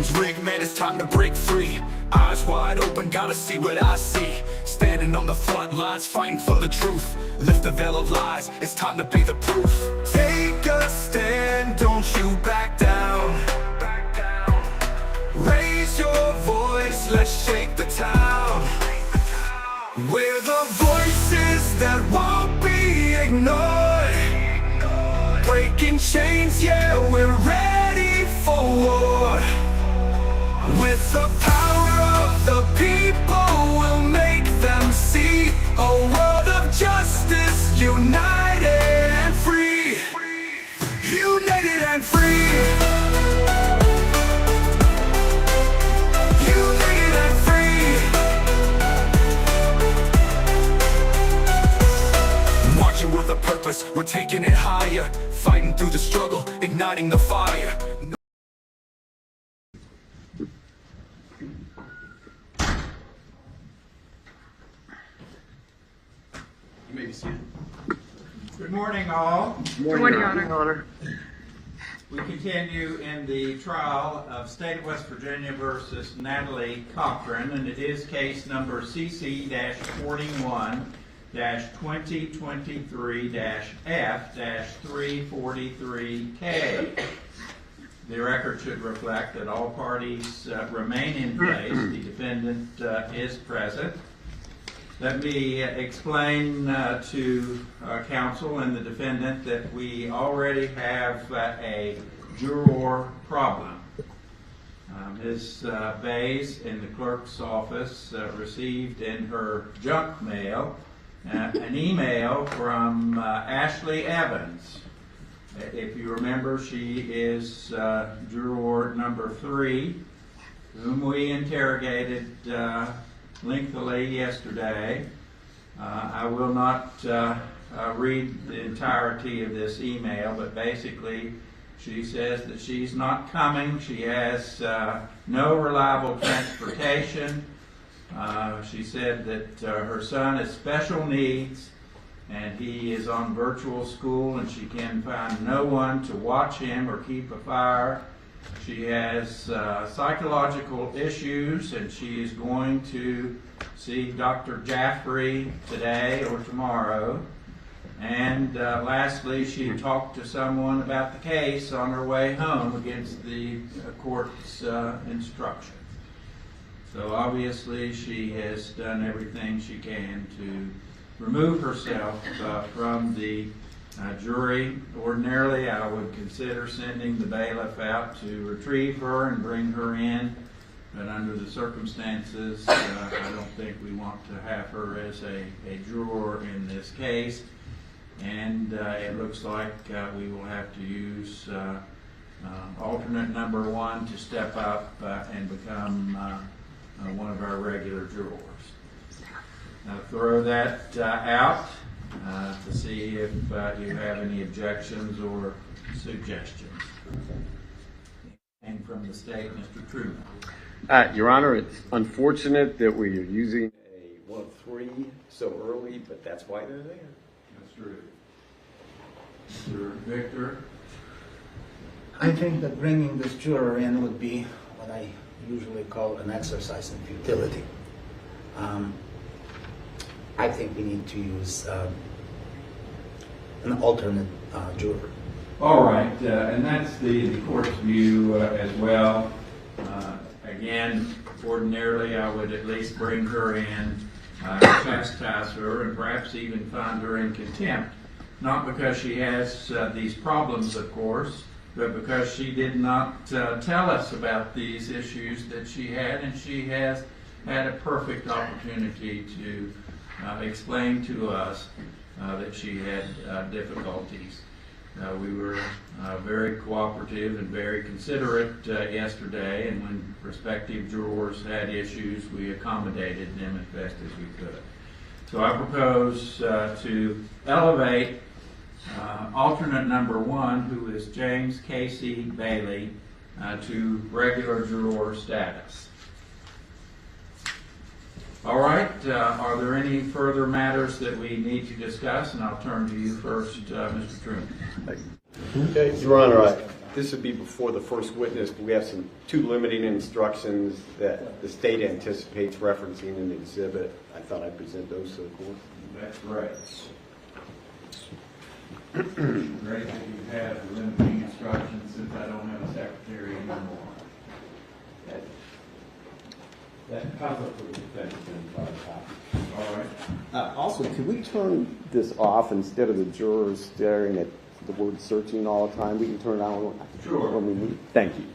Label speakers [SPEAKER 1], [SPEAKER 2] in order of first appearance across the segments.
[SPEAKER 1] system's rigged, man, it's time to break free. Eyes wide open, gotta see what I see. Standing on the front lines, fighting for the truth. Lift the veil of lies, it's time to be the proof. Take a stand, don't you back down. Raise your voice, let's shake the town. We're the voices that won't be ignored. Breaking chains, yeah, we're ready for war. With the power of the people, we'll make them see a world of justice, united and free. United and free. United and free. Marching with a purpose, we're taking it higher. Fighting through the struggle, igniting the fire.
[SPEAKER 2] You may be seated.
[SPEAKER 3] Good morning, all.
[SPEAKER 4] Good morning, Your Honor.
[SPEAKER 3] We continue in the trial of State of West Virginia versus Natalie Cochran, and it is case number CC-41-2023-F-343K. The record should reflect that all parties remain in place. The defendant is present. Let me explain to counsel and the defendant that we already have a juror problem. Ms. Bays in the clerk's office received in her junk mail an email from Ashley Evans. If you remember, she is juror number 3, whom we interrogated lengthily yesterday. I will not read the entirety of this email, but basically she says that she's not coming. She has no reliable transportation. She said that her son has special needs and he is on virtual school and she can find no one to watch him or keep a fire. She has psychological issues and she is going to see Dr. Jaffrey today or tomorrow. And lastly, she talked to someone about the case on her way home against the court's instruction. So obviously she has done everything she can to remove herself from the jury. Ordinarily, I would consider sending the bailiff out to retrieve her and bring her in, but under the circumstances, I don't think we want to have her as a juror in this case. And it looks like we will have to use alternate number 1 to step up and become one of our regular jurors. Now throw that out to see if you have any objections or suggestions. And from the state, Mr. Truman.
[SPEAKER 4] Your Honor, it's unfortunate that we are using a 1 of 3 so early, but that's why they're there.
[SPEAKER 3] That's true. Mr. Victor.
[SPEAKER 5] I think that bringing this juror in would be what I usually call an exercise in futility. I think we need to use an alternate juror.
[SPEAKER 3] All right, and that's the court's view as well. Again, ordinarily I would at least bring her in, chastise her, and perhaps even find her in contempt. Not because she has these problems, of course, but because she did not tell us about these issues that she had, and she has had a perfect opportunity to explain to us that she had difficulties. We were very cooperative and very considerate yesterday, and when respective jurors had issues, we accommodated them as best as we could. So I propose to elevate alternate number 1, who is James Casey Bailey, to regular juror status. All right, are there any further matters that we need to discuss? And I'll turn to you first, Mr. Truman.
[SPEAKER 4] Okay, Your Honor, This would be before the first witness, but we have two limiting instructions that the state anticipates referencing in the exhibit. I thought I'd present those to the court.
[SPEAKER 3] That's great. Great that you have the limiting instructions since I don't have a secretary anymore.
[SPEAKER 4] That comes up for the defense in 5 copies.
[SPEAKER 3] All right.
[SPEAKER 6] Also, could we turn this off instead of the jurors staring at the word searching all the time? We can turn it on
[SPEAKER 3] Sure.
[SPEAKER 6] when we need. Thank you.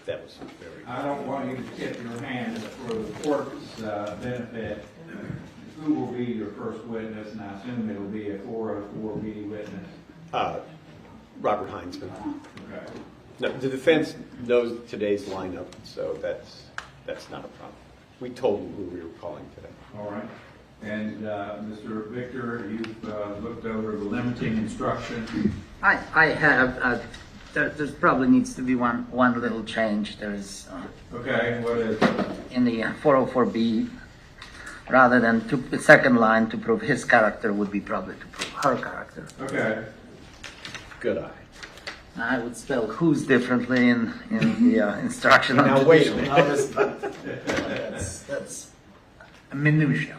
[SPEAKER 4] That was very.
[SPEAKER 3] I don't want you to tip your hand for the court's benefit. Who will be your first witness? And I assume it'll be a 404B witness.
[SPEAKER 4] Robert Heinzman.
[SPEAKER 3] Okay.
[SPEAKER 4] No, the defense knows today's lineup, so that's not a problem. We told them who we were calling today.
[SPEAKER 3] All right. And Mr. Victor, you've looked over the limiting instruction.
[SPEAKER 5] I have. There probably needs to be one little change. There's
[SPEAKER 3] Okay, what is it?
[SPEAKER 5] in the 404B, rather than the second line to prove his character would be probably to prove her character.
[SPEAKER 3] Okay.
[SPEAKER 4] Good eye.
[SPEAKER 5] I would spell who's differently in the instruction on
[SPEAKER 4] Now, wait a
[SPEAKER 5] judicial
[SPEAKER 4] minute.
[SPEAKER 5] notice, but that's a minutia.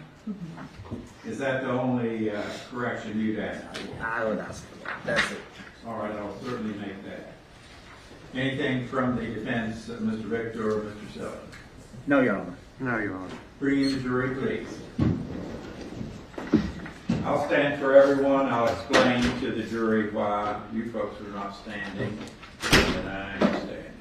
[SPEAKER 3] Is that the only correction you'd ask for?
[SPEAKER 5] I would ask for that. That's it.
[SPEAKER 3] All right, I'll certainly make that. Anything from the defense, Mr. Victor or Mr. Sullivan?
[SPEAKER 5] No, Your Honor.
[SPEAKER 6] No, Your Honor.
[SPEAKER 3] Bring in the jury, please. I'll stand for everyone. I'll explain to the jury why you folks are not standing and I am standing.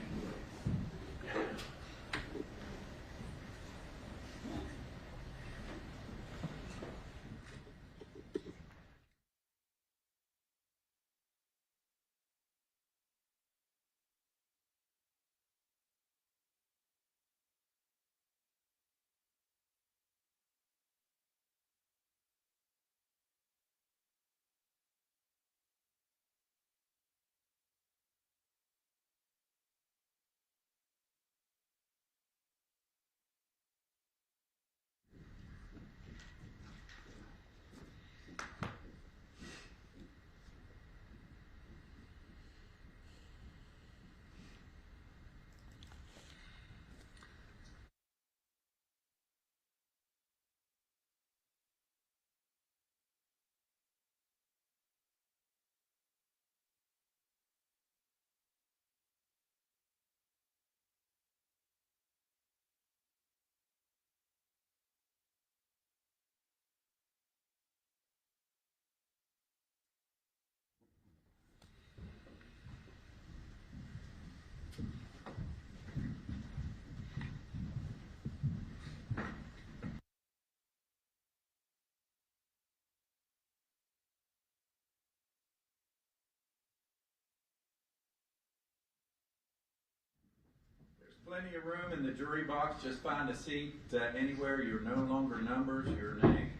[SPEAKER 3] Plenty of room in the jury box. Just find a seat anywhere. You're no longer numbers, your names.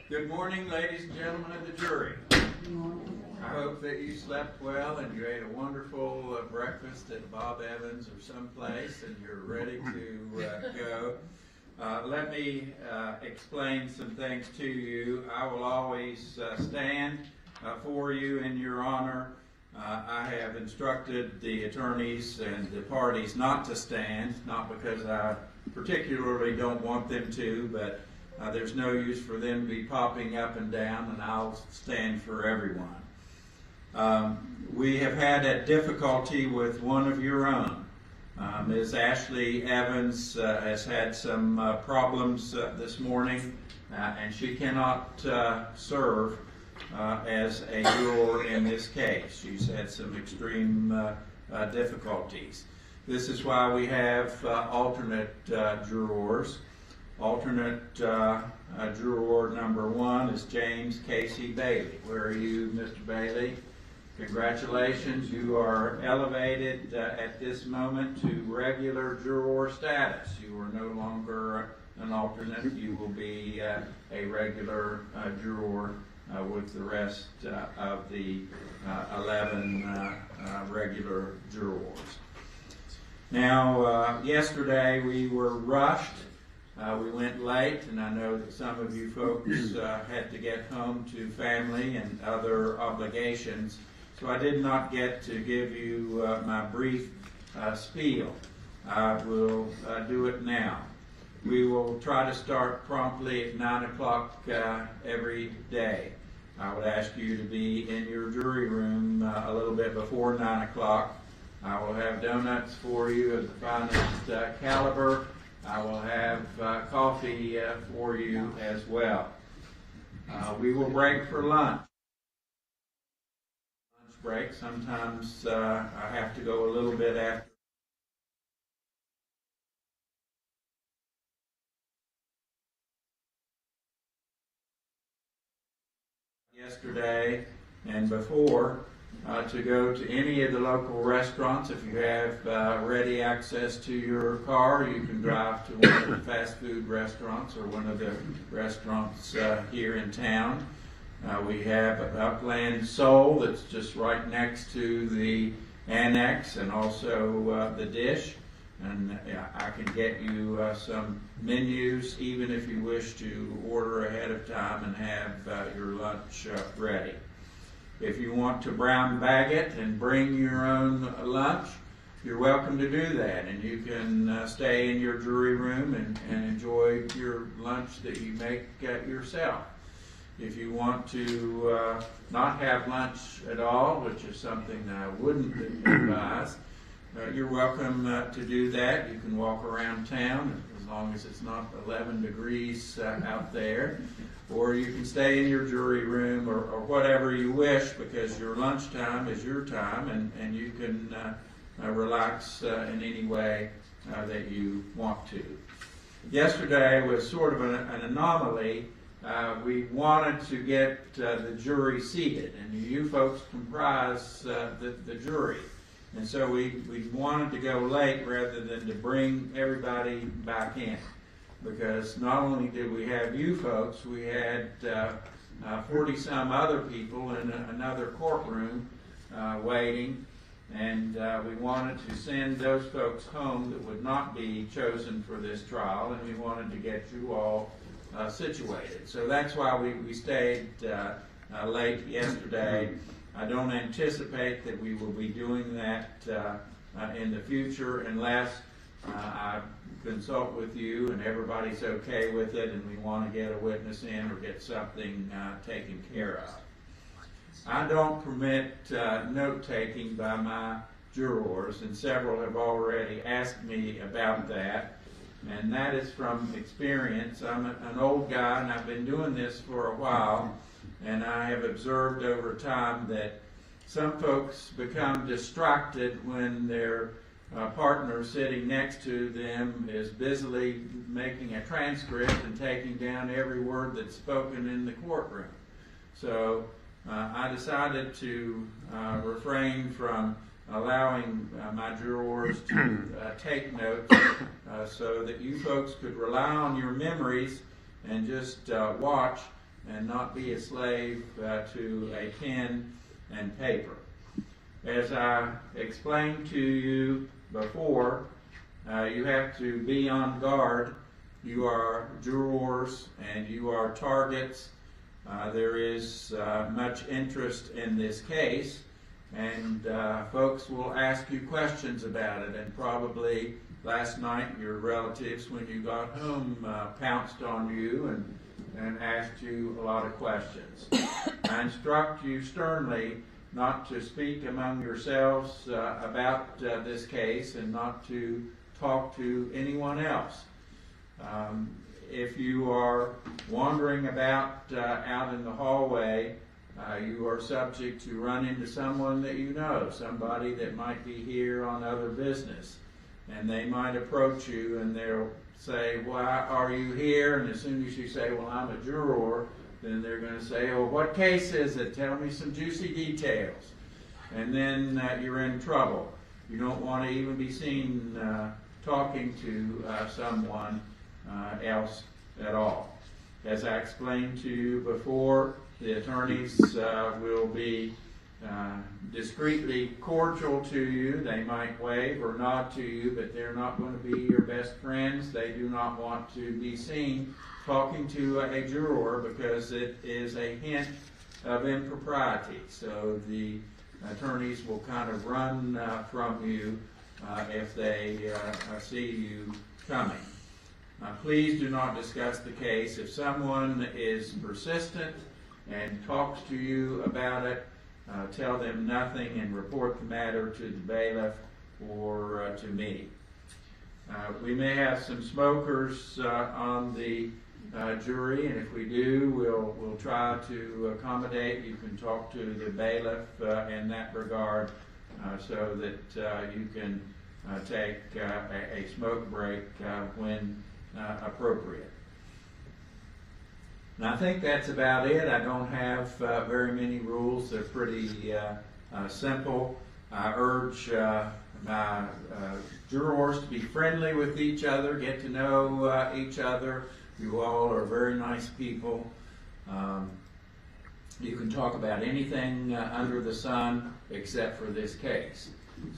[SPEAKER 3] Good morning, ladies and gentlemen of the jury. I hope that you slept well and you ate a wonderful breakfast at Bob Evans or someplace and you're ready to go. Let me explain some things to you. I will always stand for you in your honor. I have instructed the attorneys and the parties not to stand, not because I particularly don't want them to, but there's no use for them to be popping up and down, and I'll stand for everyone. We have had a difficulty with one of your own. Ms. Ashley Evans has had some problems this morning, and she cannot serve as a juror in this case. She's had some extreme difficulties. This is why we have alternate jurors. Alternate juror number 1 is James Casey Bailey. Where are you, Mr. Bailey? Congratulations, you are elevated at this moment to regular juror status. You are no longer an alternate. You will be a regular juror with the rest of the 11 regular jurors. Now, yesterday we were rushed. We went late, and I know that some of you folks had to get home to family and other obligations, so I did not get to give you my brief spiel. I will do it now. We will try to start promptly at 9 o'clock every day. I would ask you to be in your jury room a little bit before 9 o'clock. I will have donuts for you of the finest caliber. I will have coffee for you as well. We will break for lunch. Lunch break. Sometimes I have to go a little bit after. Yesterday and before to go to any of the local restaurants. If you have ready access to your car, you can drive to one of the fast food restaurants or one of the restaurants here in town. We have Upland Soul that's just right next to the annex and also the Dish. And I can get you some menus even if you wish to order ahead of time and have your lunch ready. If you want to brown bag it and bring your own lunch, you're welcome to do that. And you can stay in your jury room and enjoy your lunch that you make yourself. If you want to not have lunch at all, which is something that I wouldn't advise, you're welcome to do that. You can walk around town as long as it's not 11 degrees out there. Or you can stay in your jury room or whatever you wish, because your lunchtime is your time and you can relax in any way that you want to. Yesterday was sort of an anomaly. We wanted to get the jury seated, and you folks comprise the jury. And so we wanted to go late rather than to bring everybody back in. Because not only did we have you folks, we had 40-some other people in another courtroom waiting, and we wanted to send those folks home that would not be chosen for this trial, and we wanted to get you all situated. So that's why we stayed late yesterday. I don't anticipate that we will be doing that in the future unless I consult with you and everybody's okay with it and we want to get a witness in or get something taken care of. I don't permit note-taking by my jurors, and several have already asked me about that, and that is from experience. I'm an old guy and I've been doing this for a while, and I have observed over time that some folks become distracted when their partner sitting next to them is busily making a transcript and taking down every word that's spoken in the courtroom. So I decided to refrain from allowing my jurors to take notes so that you folks could rely on your memories and just watch and not be a slave to a pen and paper. As I explained to you before, you have to be on guard. You are jurors and you are targets. There is much interest in this case, and folks will ask you questions about it, and probably last night your relatives, when you got home, pounced on you and asked you a lot of questions. I instruct you sternly not to speak among yourselves about this case and not to talk to anyone else. If you are wandering about out in the hallway, you are subject to run into someone that you know, somebody that might be here on other business, and they might approach you and they'll say, "Why are you here?" And as soon as you say, "Well, I'm a juror," then they're going to say, "Oh, what case is it? Tell me some juicy details." And then you're in trouble. You don't want to even be seen talking to someone else at all. As I explained to you before, the attorneys will be discreetly cordial to you. They might wave or nod to you, but they're not going to be your best friends. They do not want to be seen talking to a juror because it is a hint of impropriety. So the attorneys will kind of run from you if they see you coming. Please do not discuss the case. If someone is persistent and talks to you about it, tell them nothing and report the matter to the bailiff or to me. We may have some smokers on the jury, and if we do, we'll try to accommodate. You can talk to the bailiff in that regard so that you can take a smoke break when appropriate. And I think that's about it. I don't have very many rules. They're pretty simple. I urge my jurors to be friendly with each other, get to know each other. You all are very nice people. You can talk about anything under the sun except for this case.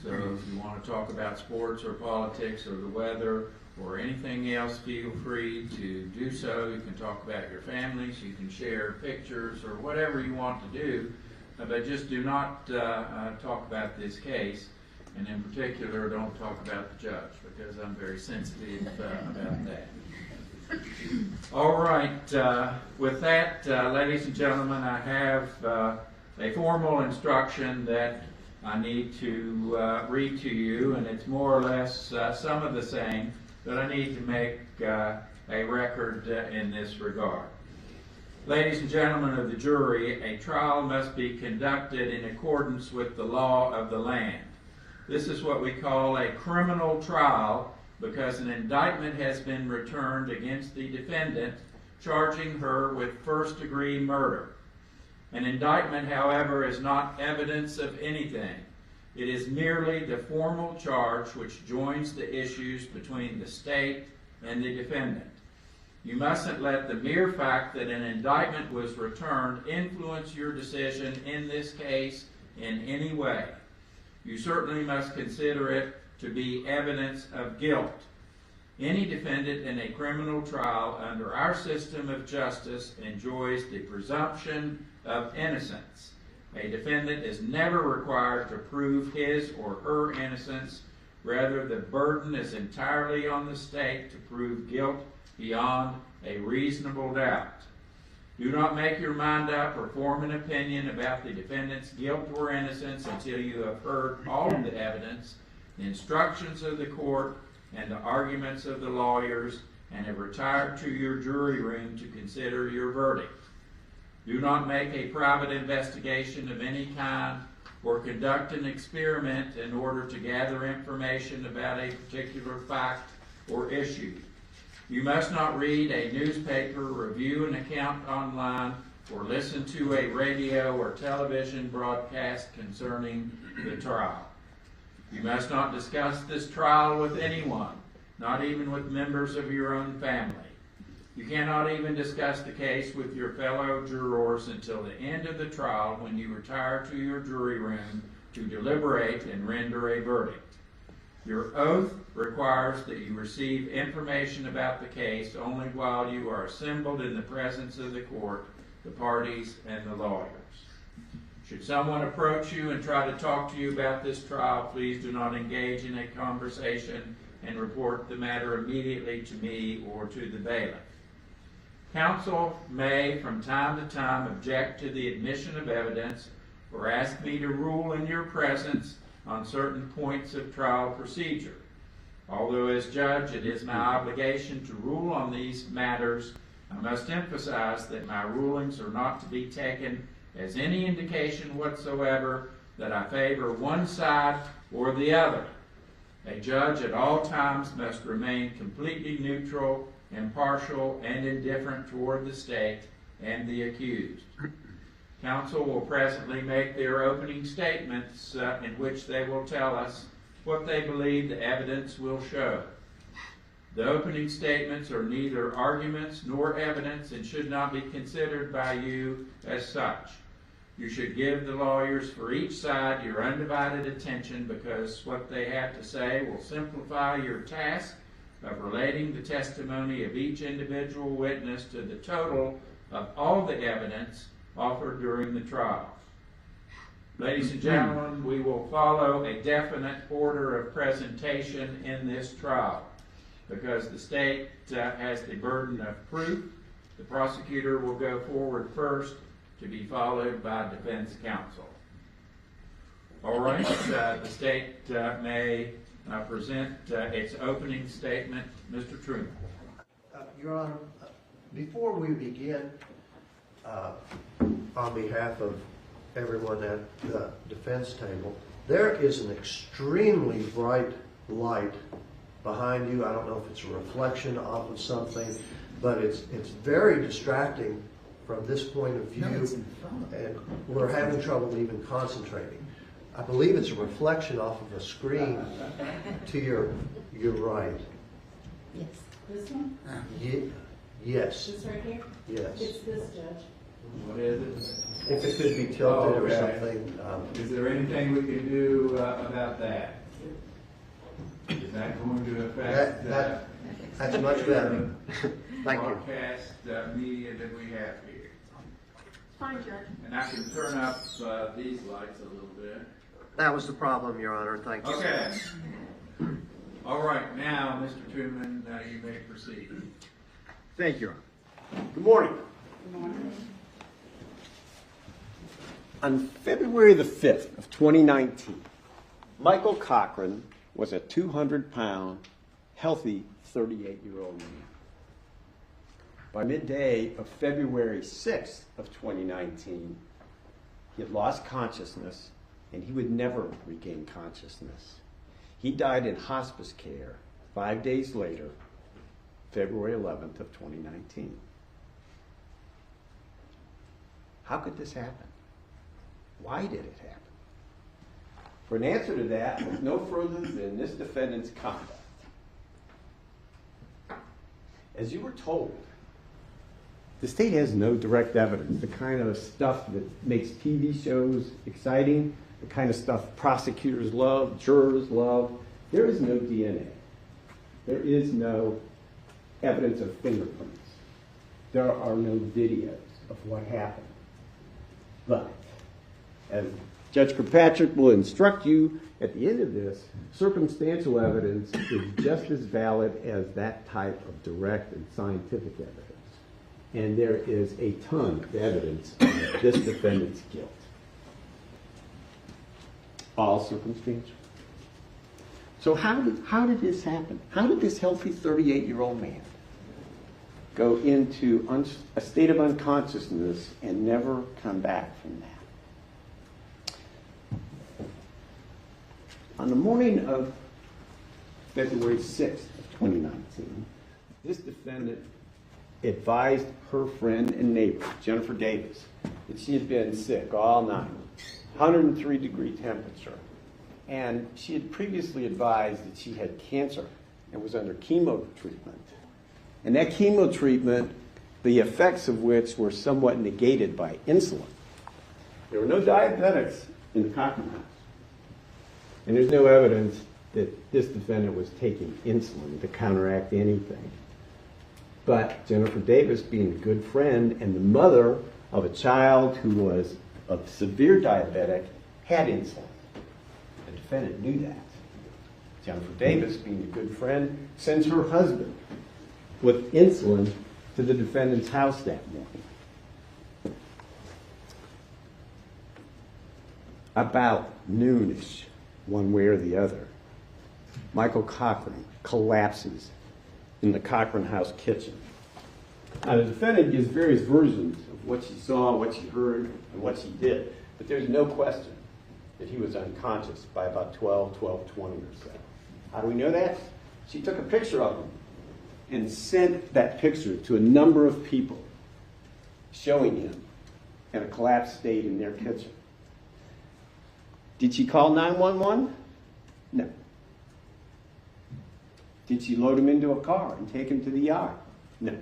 [SPEAKER 3] So if you want to talk about sports or politics or the weather or anything else, feel free to do so. You can talk about your families, you can share pictures or whatever you want to do, but just do not talk about this case, and in particular don't talk about the judge, because I'm very sensitive about that. All right, with that, ladies and gentlemen, I have a formal instruction that I need to read to you, and it's more or less some of the same, but I need to make a record in this regard. Ladies and gentlemen of the jury, a trial must be conducted in accordance with the law of the land. This is what we call a criminal trial because an indictment has been returned against the defendant, charging her with first-degree murder. An indictment, however, is not evidence of anything. It is merely the formal charge which joins the issues between the state and the defendant. You mustn't let the mere fact that an indictment was returned influence your decision in this case in any way. You certainly must consider it to be evidence of guilt. Any defendant in a criminal trial under our system of justice enjoys the presumption of innocence. A defendant is never required to prove his or her innocence. Rather, the burden is entirely on the state to prove guilt beyond a reasonable doubt. Do not make your mind up or form an opinion about the defendant's guilt or innocence until you have heard all of the evidence, the instructions of the court, and the arguments of the lawyers, and have retired to your jury room to consider your verdict. Do not make a private investigation of any kind or conduct an experiment in order to gather information about a particular fact or issue. You must not read a newspaper, review an account online, or listen to a radio or television broadcast concerning the trial. You must not discuss this trial with anyone, not even with members of your own family. You cannot even discuss the case with your fellow jurors until the end of the trial, when you retire to your jury room to deliberate and render a verdict. Your oath requires that you receive information about the case only while you are assembled in the presence of the court, the parties, and the lawyers. Should someone approach you and try to talk to you about this trial, please do not engage in a conversation and report the matter immediately to me or to the bailiff. Counsel may, from time to time, object to the admission of evidence or ask me to rule in your presence on certain points of trial procedure. Although as judge it is my obligation to rule on these matters, I must emphasize that my rulings are not to be taken as any indication whatsoever that I favor one side or the other. A judge at all times must remain completely neutral, impartial, and indifferent toward the state and the accused. Counsel will presently make their opening statements in which they will tell us what they believe the evidence will show. The opening statements are neither arguments nor evidence and should not be considered by you as such. You should give the lawyers for each side your undivided attention, because what they have to say will simplify your task of relating the testimony of each individual witness to the total of all the evidence offered during the trial. Ladies and gentlemen, we will follow a definite order of presentation in this trial. Because the state has the burden of proof, the prosecutor will go forward first, to be followed by defense counsel. All right, the state may present its opening statement. Mr. Truman.
[SPEAKER 7] Your Honor, before we begin, on behalf of everyone at the defense table, there is an extremely bright light behind you. I don't know if it's a reflection off of something, but it's very distracting from this point of view,
[SPEAKER 5] No, it's in front of
[SPEAKER 7] and we're having trouble even concentrating. I believe it's a reflection off of a screen to your right.
[SPEAKER 8] Yes. This one?
[SPEAKER 7] Yes.
[SPEAKER 8] This right here?
[SPEAKER 7] Yes.
[SPEAKER 8] It's this, Judge.
[SPEAKER 3] What is it?
[SPEAKER 7] If it could be tilted or
[SPEAKER 3] Okay.
[SPEAKER 7] something.
[SPEAKER 3] Is there anything we can do about that? Is that going to affect
[SPEAKER 7] That's much better. Thank you.
[SPEAKER 3] broadcast media that we have here?
[SPEAKER 8] Fine, Judge.
[SPEAKER 3] And I can turn up these lights a little bit.
[SPEAKER 7] That was the problem, Your Honor. Thank you.
[SPEAKER 3] Okay. All right, now, Mr. Truman, you may proceed.
[SPEAKER 4] Thank you, Your Honor. Good morning. On February the 5th of 2019, Michael Cochran was a 200-pound, healthy 38-year-old man. By midday of February 6th of 2019, he had lost consciousness, and he would never regain consciousness. He died in hospice care 5 days later, February 11th of 2019. How could this happen? Why did it happen? For an answer to that, look no further than this defendant's conduct. As you were told, the state has no direct evidence, the kind of stuff that makes TV shows exciting, the kind of stuff prosecutors love, jurors love. There is no DNA. There is no evidence of fingerprints. There are no videos of what happened. But, as Judge Kirkpatrick will instruct you at the end of this, circumstantial evidence is just as valid as that type of direct and scientific evidence. And there is a ton of evidence of this defendant's guilt. All circumstantial. So how did this happen? How did this healthy 38-year-old man go into a state of unconsciousness and never come back from that? On the morning of February 6th of 2019, this defendant advised her friend and neighbor, Jennifer Davis, that she had been sick all night, 103-degree temperature, and she had previously advised that she had cancer and was under chemo treatment. And that chemo treatment, the effects of which were somewhat negated by insulin. There were no diabetics in the Cochran house. And there's no evidence that this defendant was taking insulin to counteract anything. But Jennifer Davis, being a good friend and the mother of a child who was a severe diabetic, had insulin. The defendant knew that. Jennifer Davis, being a good friend, sends her husband with insulin to the defendant's house that morning. About noonish, one way or the other, Michael Cochran collapses in the Cochran house kitchen. Now, the defendant gives various versions of what she saw, what she heard, and what she did, but there's no question that he was unconscious by about 12:20 or so. How do we know that? She took a picture of him and sent that picture to a number of people, showing him in a collapsed state in their kitchen. Did she call 911? No. Did she load him into a car and take him to the yard? No.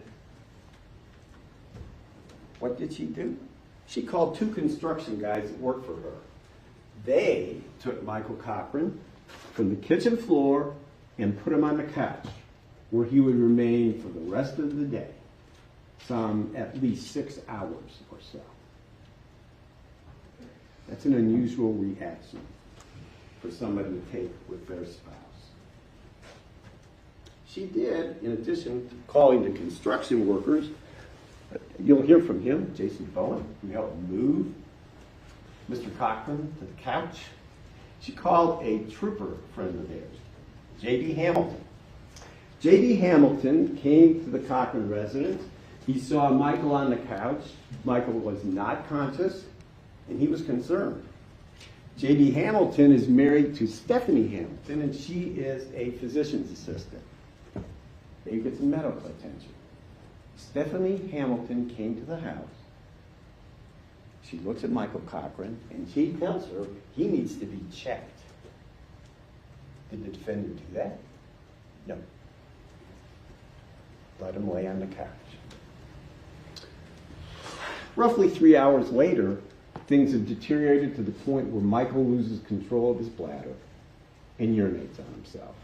[SPEAKER 4] What did she do? She called 2 construction guys that worked for her. They took Michael Cochran from the kitchen floor and put him on the couch, where he would remain for the rest of the day, some at least 6 hours or so. That's an unusual reaction for somebody to take with their spouse. She did, in addition to calling the construction workers, you'll hear from him, Jason Bowen, who helped move Mr. Cochran to the couch. She called a trooper friend of theirs, J.D. Hamilton. J.D. Hamilton came to the Cochran residence. He saw Michael on the couch. Michael was not conscious, and he was concerned. J.D. Hamilton is married to Stephanie Hamilton, and she is a physician's assistant. They get some medical attention. Stephanie Hamilton came to the house. She looks at Michael Cochran, and she tells her he needs to be checked. Did the defendant do that? No. Let him lay on the couch. Roughly 3 hours later, things have deteriorated to the point where Michael loses control of his bladder and urinates on himself.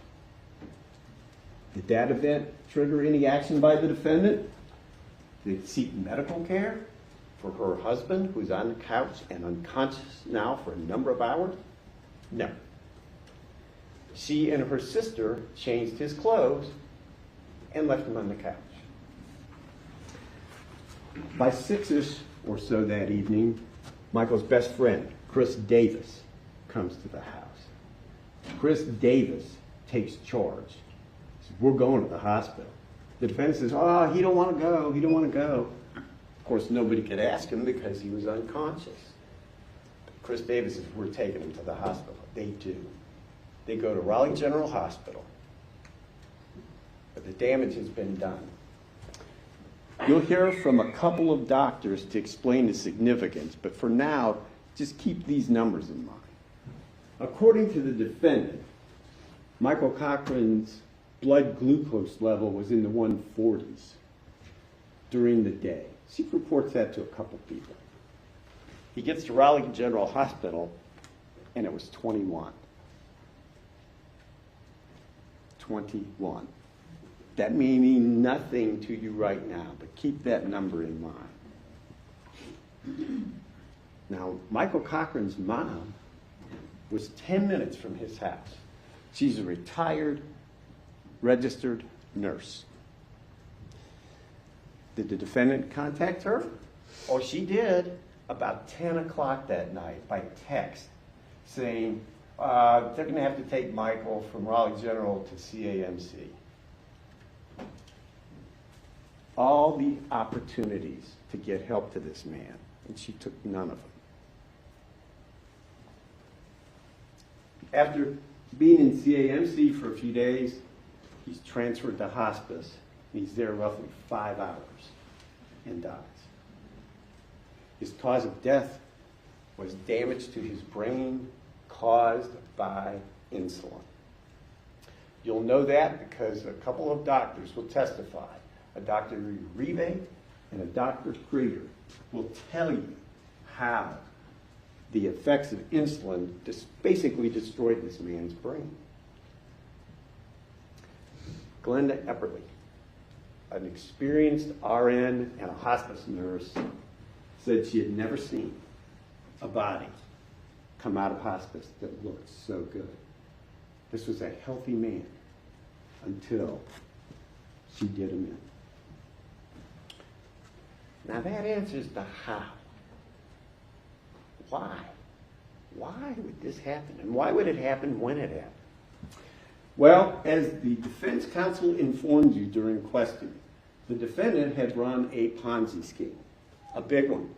[SPEAKER 4] Did that event trigger any action by the defendant? Did it seek medical care for her husband, who's on the couch and unconscious now for a number of hours? No. She and her sister changed his clothes and left him on the couch. By 6-ish or so that evening, Michael's best friend, Chris Davis, comes to the house. Chris Davis takes charge. He says, "We're going to the hospital." The defense says, "Oh, he don't want to go. He don't want to go." Of course, nobody could ask him because he was unconscious. Chris Davis says, "We're taking him to the hospital." They do. They go to Raleigh General Hospital. But the damage has been done. You'll hear from a couple of doctors to explain the significance, but for now, just keep these numbers in mind. According to the defendant, Michael Cochran's blood glucose level was in the 140s during the day. She reports that to a couple people. He gets to Raleigh General Hospital, and it was 21. 21. That may mean nothing to you right now, but keep that number in mind. Now, Michael Cochran's mom was 10 minutes from his house. She's a retired, registered nurse. Did the defendant contact her? Oh, she did, about 10 o'clock that night by text, saying they're going to have to take Michael from Raleigh General to CAMC. All the opportunities to get help to this man, and she took none of them. After being in CAMC for a few days, he's transferred to hospice. He's there roughly 5 hours and dies. His cause of death was damage to his brain caused by insulin. You'll know that because a couple of doctors will testify. A Dr. Rive and a Dr. Krieger will tell you how the effects of insulin basically destroyed this man's brain. Glenda Epperly, an experienced RN and a hospice nurse, said she had never seen a body come out of hospice that looked so good. This was a healthy man until she did him in. Now that answers the how. Why? Why would this happen? And why would it happen when it happened? Well, as the defense counsel informed you during questioning, the defendant had run a Ponzi scheme, a big one,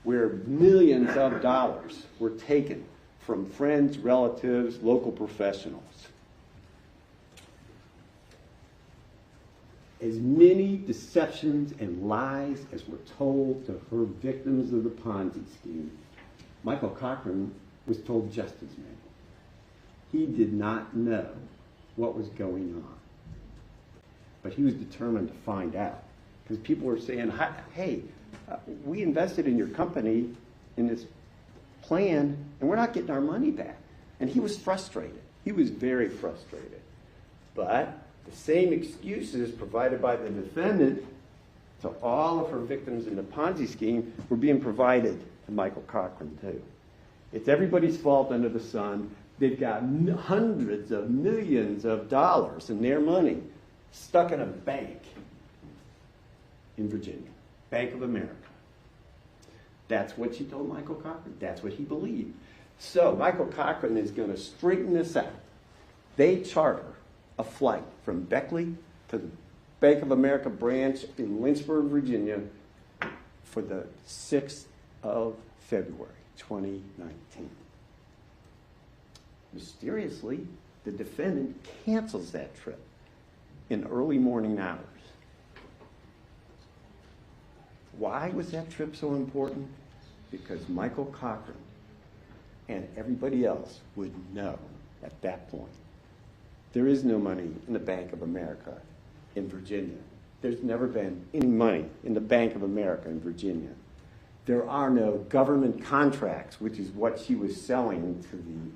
[SPEAKER 4] where millions of dollars were taken from friends, relatives, local professionals. As many deceptions and lies as were told to her victims of the Ponzi scheme, Michael Cochran was told just as many. He did not know what was going on. But he was determined to find out. Because people were saying, "Hey, we invested in your company in this plan, and we're not getting our money back. And he was frustrated. He was very frustrated. But the same excuses provided by the defendant to all of her victims in the Ponzi scheme were being provided to Michael Cochran too. It's everybody's fault under the sun. They've got hundreds of millions of dollars in their money stuck in a bank in Virginia, Bank of America. That's what she told Michael Cochran. That's what he believed. So Michael Cochran is going to straighten this out. They charter a flight from Beckley to the Bank of America branch in Lynchburg, Virginia for the 6th of February, 2019. Mysteriously, the defendant cancels that trip in early morning hours. Why was that trip so important? Because Michael Cochran and everybody else would know at that point. There is no money in the Bank of America in Virginia. There's never been any money in the Bank of America in Virginia. There are no government contracts, which is what she was selling to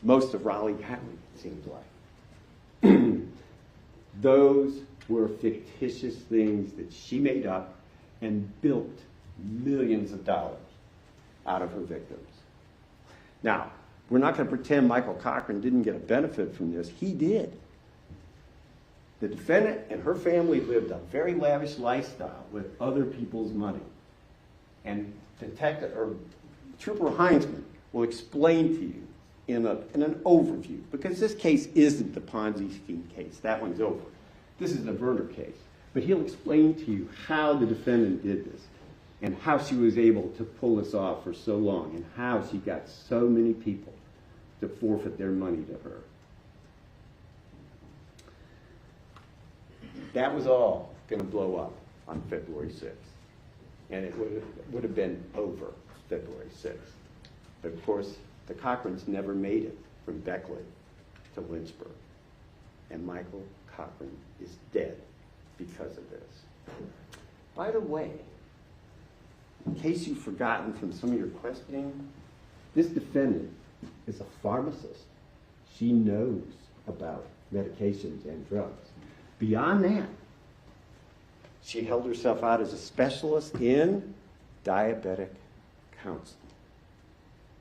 [SPEAKER 4] most of Raleigh County, it seems like. Those were fictitious things that she made up and built millions of dollars out of her victims. Now, we're not going to pretend Michael Cochran didn't get a benefit from this. He did. The defendant and her family lived a very lavish lifestyle with other people's money. And Trooper Heinzman will explain to you in an overview, because this case isn't the Ponzi scheme case. That one's over. This is the murder case. But he'll explain to you how the defendant did this and how she was able to pull this off for so long and how she got so many people to forfeit their money to her. That was all going to blow up on February 6th. And it would have been over February 6th. But of course, the Cochrans never made it from Beckley to Lynchburg. And Michael Cochran is dead because of this. By the way, in case you've forgotten from some of your questioning, this defendant is a pharmacist. She knows about medications and drugs. Beyond that, she held herself out as a specialist in diabetic counseling.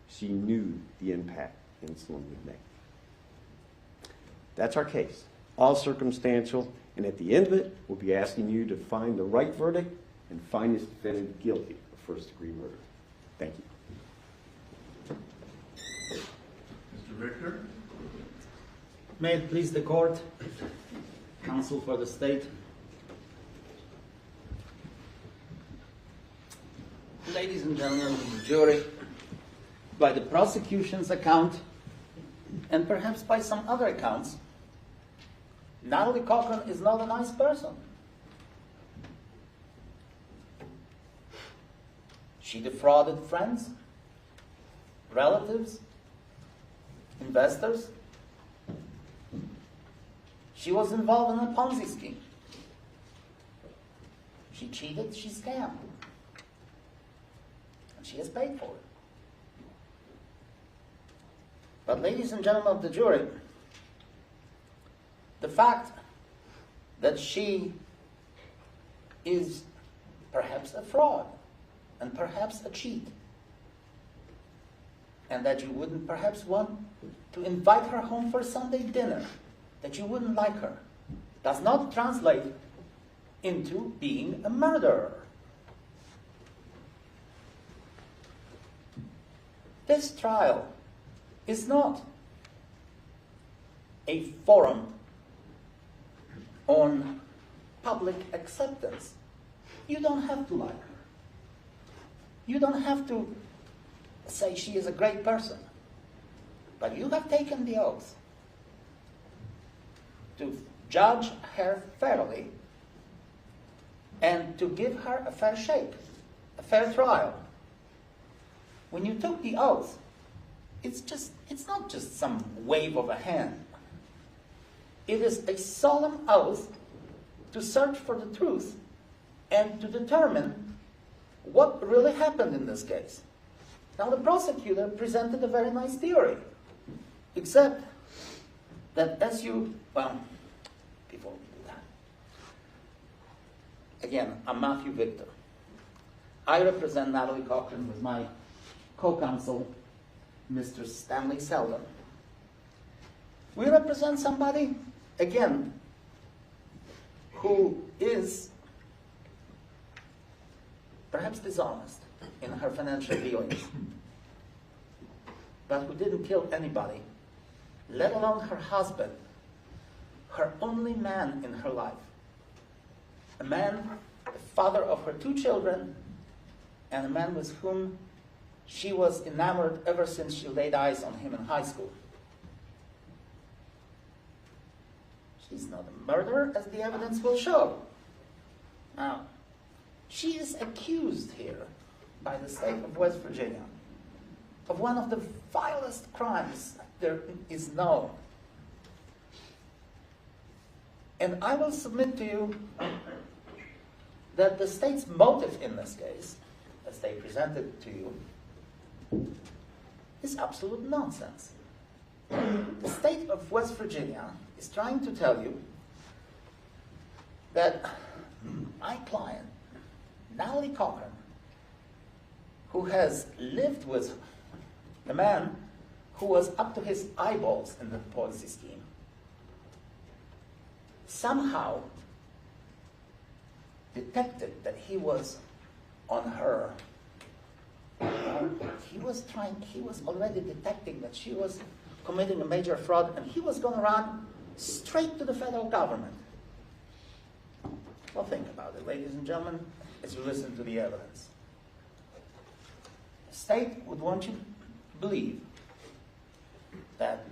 [SPEAKER 4] She knew the impact insulin would make. That's our case. All circumstantial, and at the end of it, we'll be asking you to find the right verdict and find this defendant guilty of first-degree murder. Thank you.
[SPEAKER 3] Mr. Victor?
[SPEAKER 5] May it please the court, counsel for the state. Ladies and gentlemen of the jury, by the prosecution's account, and perhaps by some other accounts, Natalie Cochran is not a nice person. She defrauded friends, relatives, investors. She was involved in a Ponzi scheme. She cheated, she scammed. And she has paid for it. But ladies and gentlemen of the jury, the fact that she is perhaps a fraud and perhaps a cheat, and that you wouldn't perhaps want to invite her home for Sunday dinner, that you wouldn't like her, does not translate into being a murderer. This trial is not a forum on public acceptance. You don't have to like her. You don't have to say she is a great person. But you have taken the oath to judge her fairly and to give her a fair shake, a fair trial. When you took the oath, it's not just some wave of a hand. It is a solemn oath to search for the truth and to determine really happened in this case. Now, the prosecutor presented a very nice theory, except that well, before we do that, again, I'm Matthew Victor. I represent Natalie Cochran with my co-counsel, Mr. Stanley Selden. We represent somebody, again, who is perhaps dishonest in her financial dealings, but who didn't kill anybody, let alone her husband, her only man in her life. A man, the father of her 2 children, and a man with whom she was enamored ever since she laid eyes on him in high school. She's not a murderer, as the evidence will show. Now, she is accused here by the state of West Virginia of one of the vilest crimes there is known. And I will submit to you that the state's motive in this case, as they presented it to you, is absolute nonsense. The state of West Virginia is trying to tell you that my client, Natalie Cochran, who has lived with a man who was up to his eyeballs in the Ponzi scheme, somehow detected that he was on her. He was already detecting that she was committing a major fraud, and he was going to run straight to the federal government. Well, think about it, ladies and gentlemen, as you listen to the evidence. The state would want you to believe that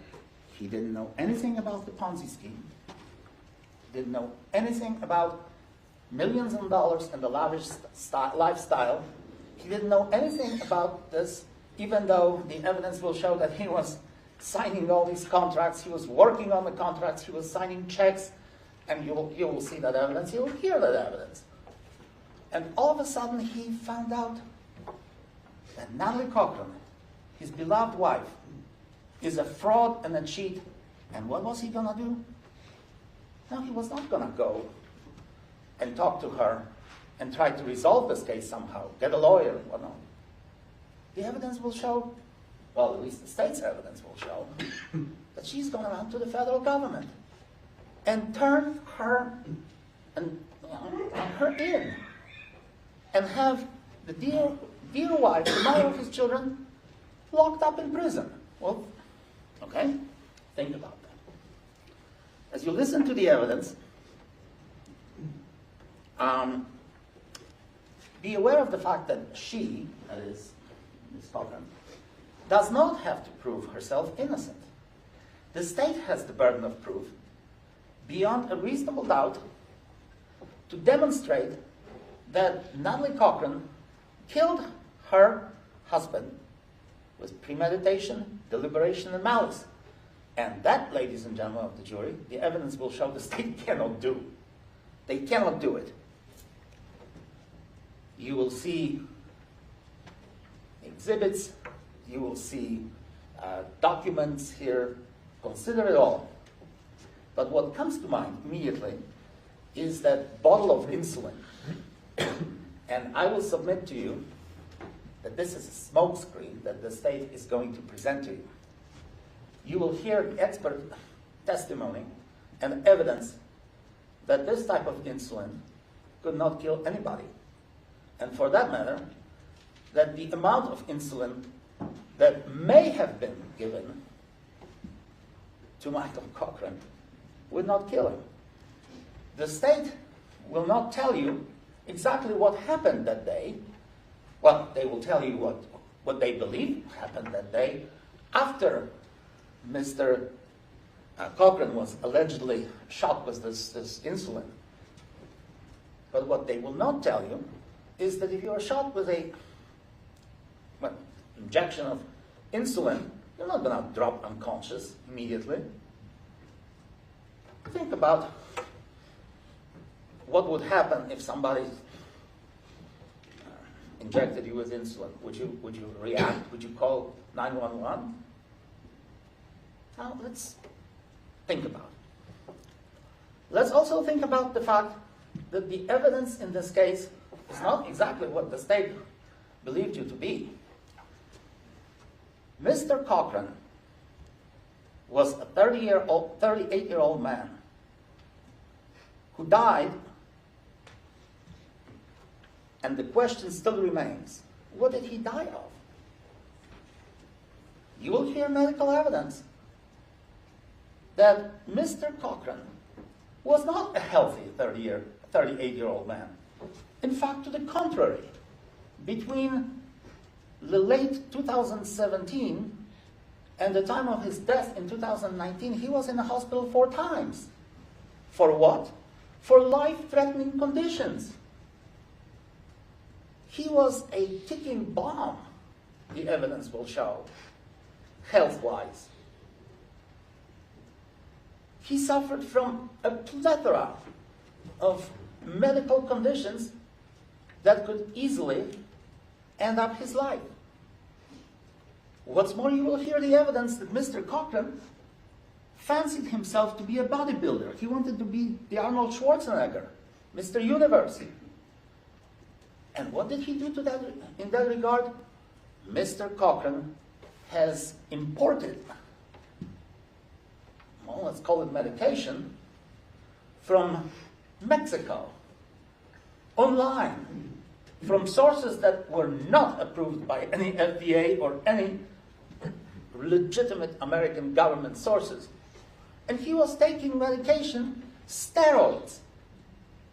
[SPEAKER 5] he didn't know anything about the Ponzi scheme, didn't know anything about millions of dollars and the lavish lifestyle. He didn't know anything about this, even though the evidence will show that he was signing all these contracts, he was working on the contracts, he was signing checks, and you will see that evidence, you will hear that evidence. And all of a sudden he found out that Natalie Cochran, his beloved wife, is a fraud and a cheat. And what was he going to do? No, he was not going to go and talk to her and try to resolve this case somehow, get a lawyer or not. The evidence will show, well, at least the state's evidence will show, that she's going to run to the federal government and turn her and her in and have the dear wife, the mother of his children, locked up in prison. Well, okay, think about that. As you listen to the evidence, be aware of the fact that she, that is, Ms. Cochran, does not have to prove herself innocent. The state has the burden of proof, beyond a reasonable doubt, to demonstrate that Natalie Cochran killed her husband with premeditation, deliberation, and malice. And that, ladies and gentlemen of the jury, the evidence will show the state cannot do. They cannot do it. You will see exhibits, you will see documents here, consider it all. But what comes to mind immediately is that bottle of insulin. And I will submit to you that this is a smokescreen that the state is going to present to you. You will hear expert testimony and evidence that this type of insulin could not kill anybody. And for that matter, that the amount of insulin that may have been given to Michael Cochran would not kill him. The state will not tell you exactly what happened that day. Well, they will tell you what they believe happened that day after Mr. Cochran was allegedly shot with this insulin. But what they will not tell you is that if you are shot with a injection of insulin, you're not going to drop unconscious immediately. Think about what would happen if somebody injected you with insulin, would you react? Would you call 911? Now let's think about it. Let's also think about the fact that the evidence in this case is not exactly what the state believed you to be. Mr. Cochran was a 38-year-old man who died, and the question still remains, what did he die of? You will hear medical evidence that Mr. Cochran was not a healthy 38-year-old man. In fact, to the contrary, between the late 2017 and the time of his death in 2019, he was in the hospital 4 times. For what? For life-threatening conditions. He was a ticking bomb, the evidence will show, health-wise. He suffered from a plethora of medical conditions that could easily end up his life. What's more, you will hear the evidence that Mr. Cochran fancied himself to be a bodybuilder. He wanted to be the Arnold Schwarzenegger, Mr. Universe. And what did he do to that, in that regard? Mr. Cochran has imported, well, let's call it medication, from Mexico, online, from sources that were not approved by any FDA or any legitimate American government sources. And he was taking medication, steroids,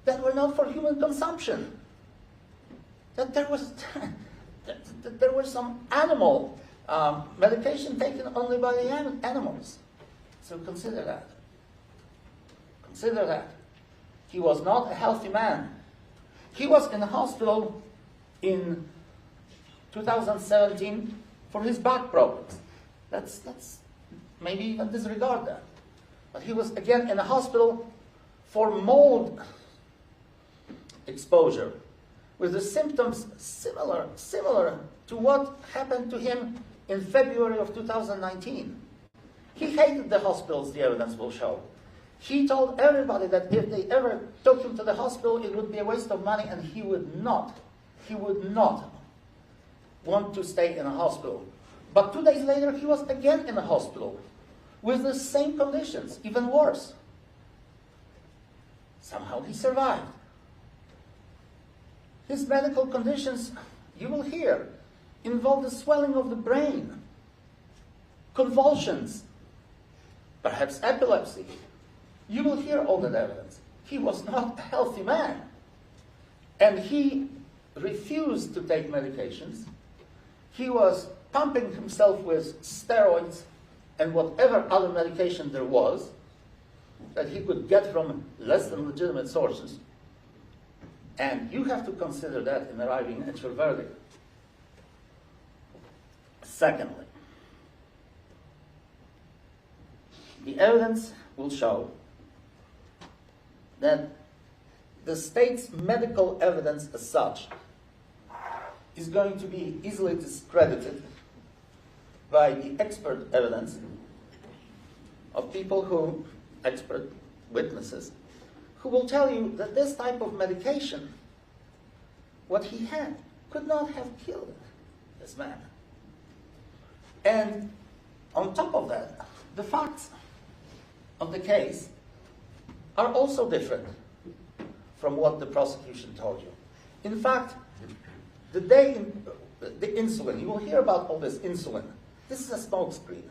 [SPEAKER 5] that were not for human consumption. That there was, that there was some animal medication taken only by the animals. So consider that. Consider that. He was not a healthy man. He was in the hospital in 2017 for his back problems. Let's maybe even disregard that. But he was again in the hospital for mold exposure, with the symptoms similar to what happened to him in February of 2019. He hated the hospitals, the evidence will show. He told everybody that if they ever took him to the hospital, it would be a waste of money, and he would not want to stay in a hospital. But 2 days later, he was again in a hospital with the same conditions, even worse. Somehow he survived. His medical conditions, you will hear, involve the swelling of the brain, convulsions, perhaps epilepsy. You will hear all that evidence. He was not a healthy man. And he refused to take medications. He was pumping himself with steroids and whatever other medication there was that he could get from less than legitimate sources. And you have to consider that in arriving at your verdict. Secondly, the evidence will show that the state's medical evidence as such is going to be easily discredited by the expert evidence of people who, expert witnesses, who will tell you that this type of medication, what he had, could not have killed this man. And on top of that, the facts of the case are also different from what the prosecution told you. In fact, the insulin, you will hear about all this insulin. This is a smokescreen.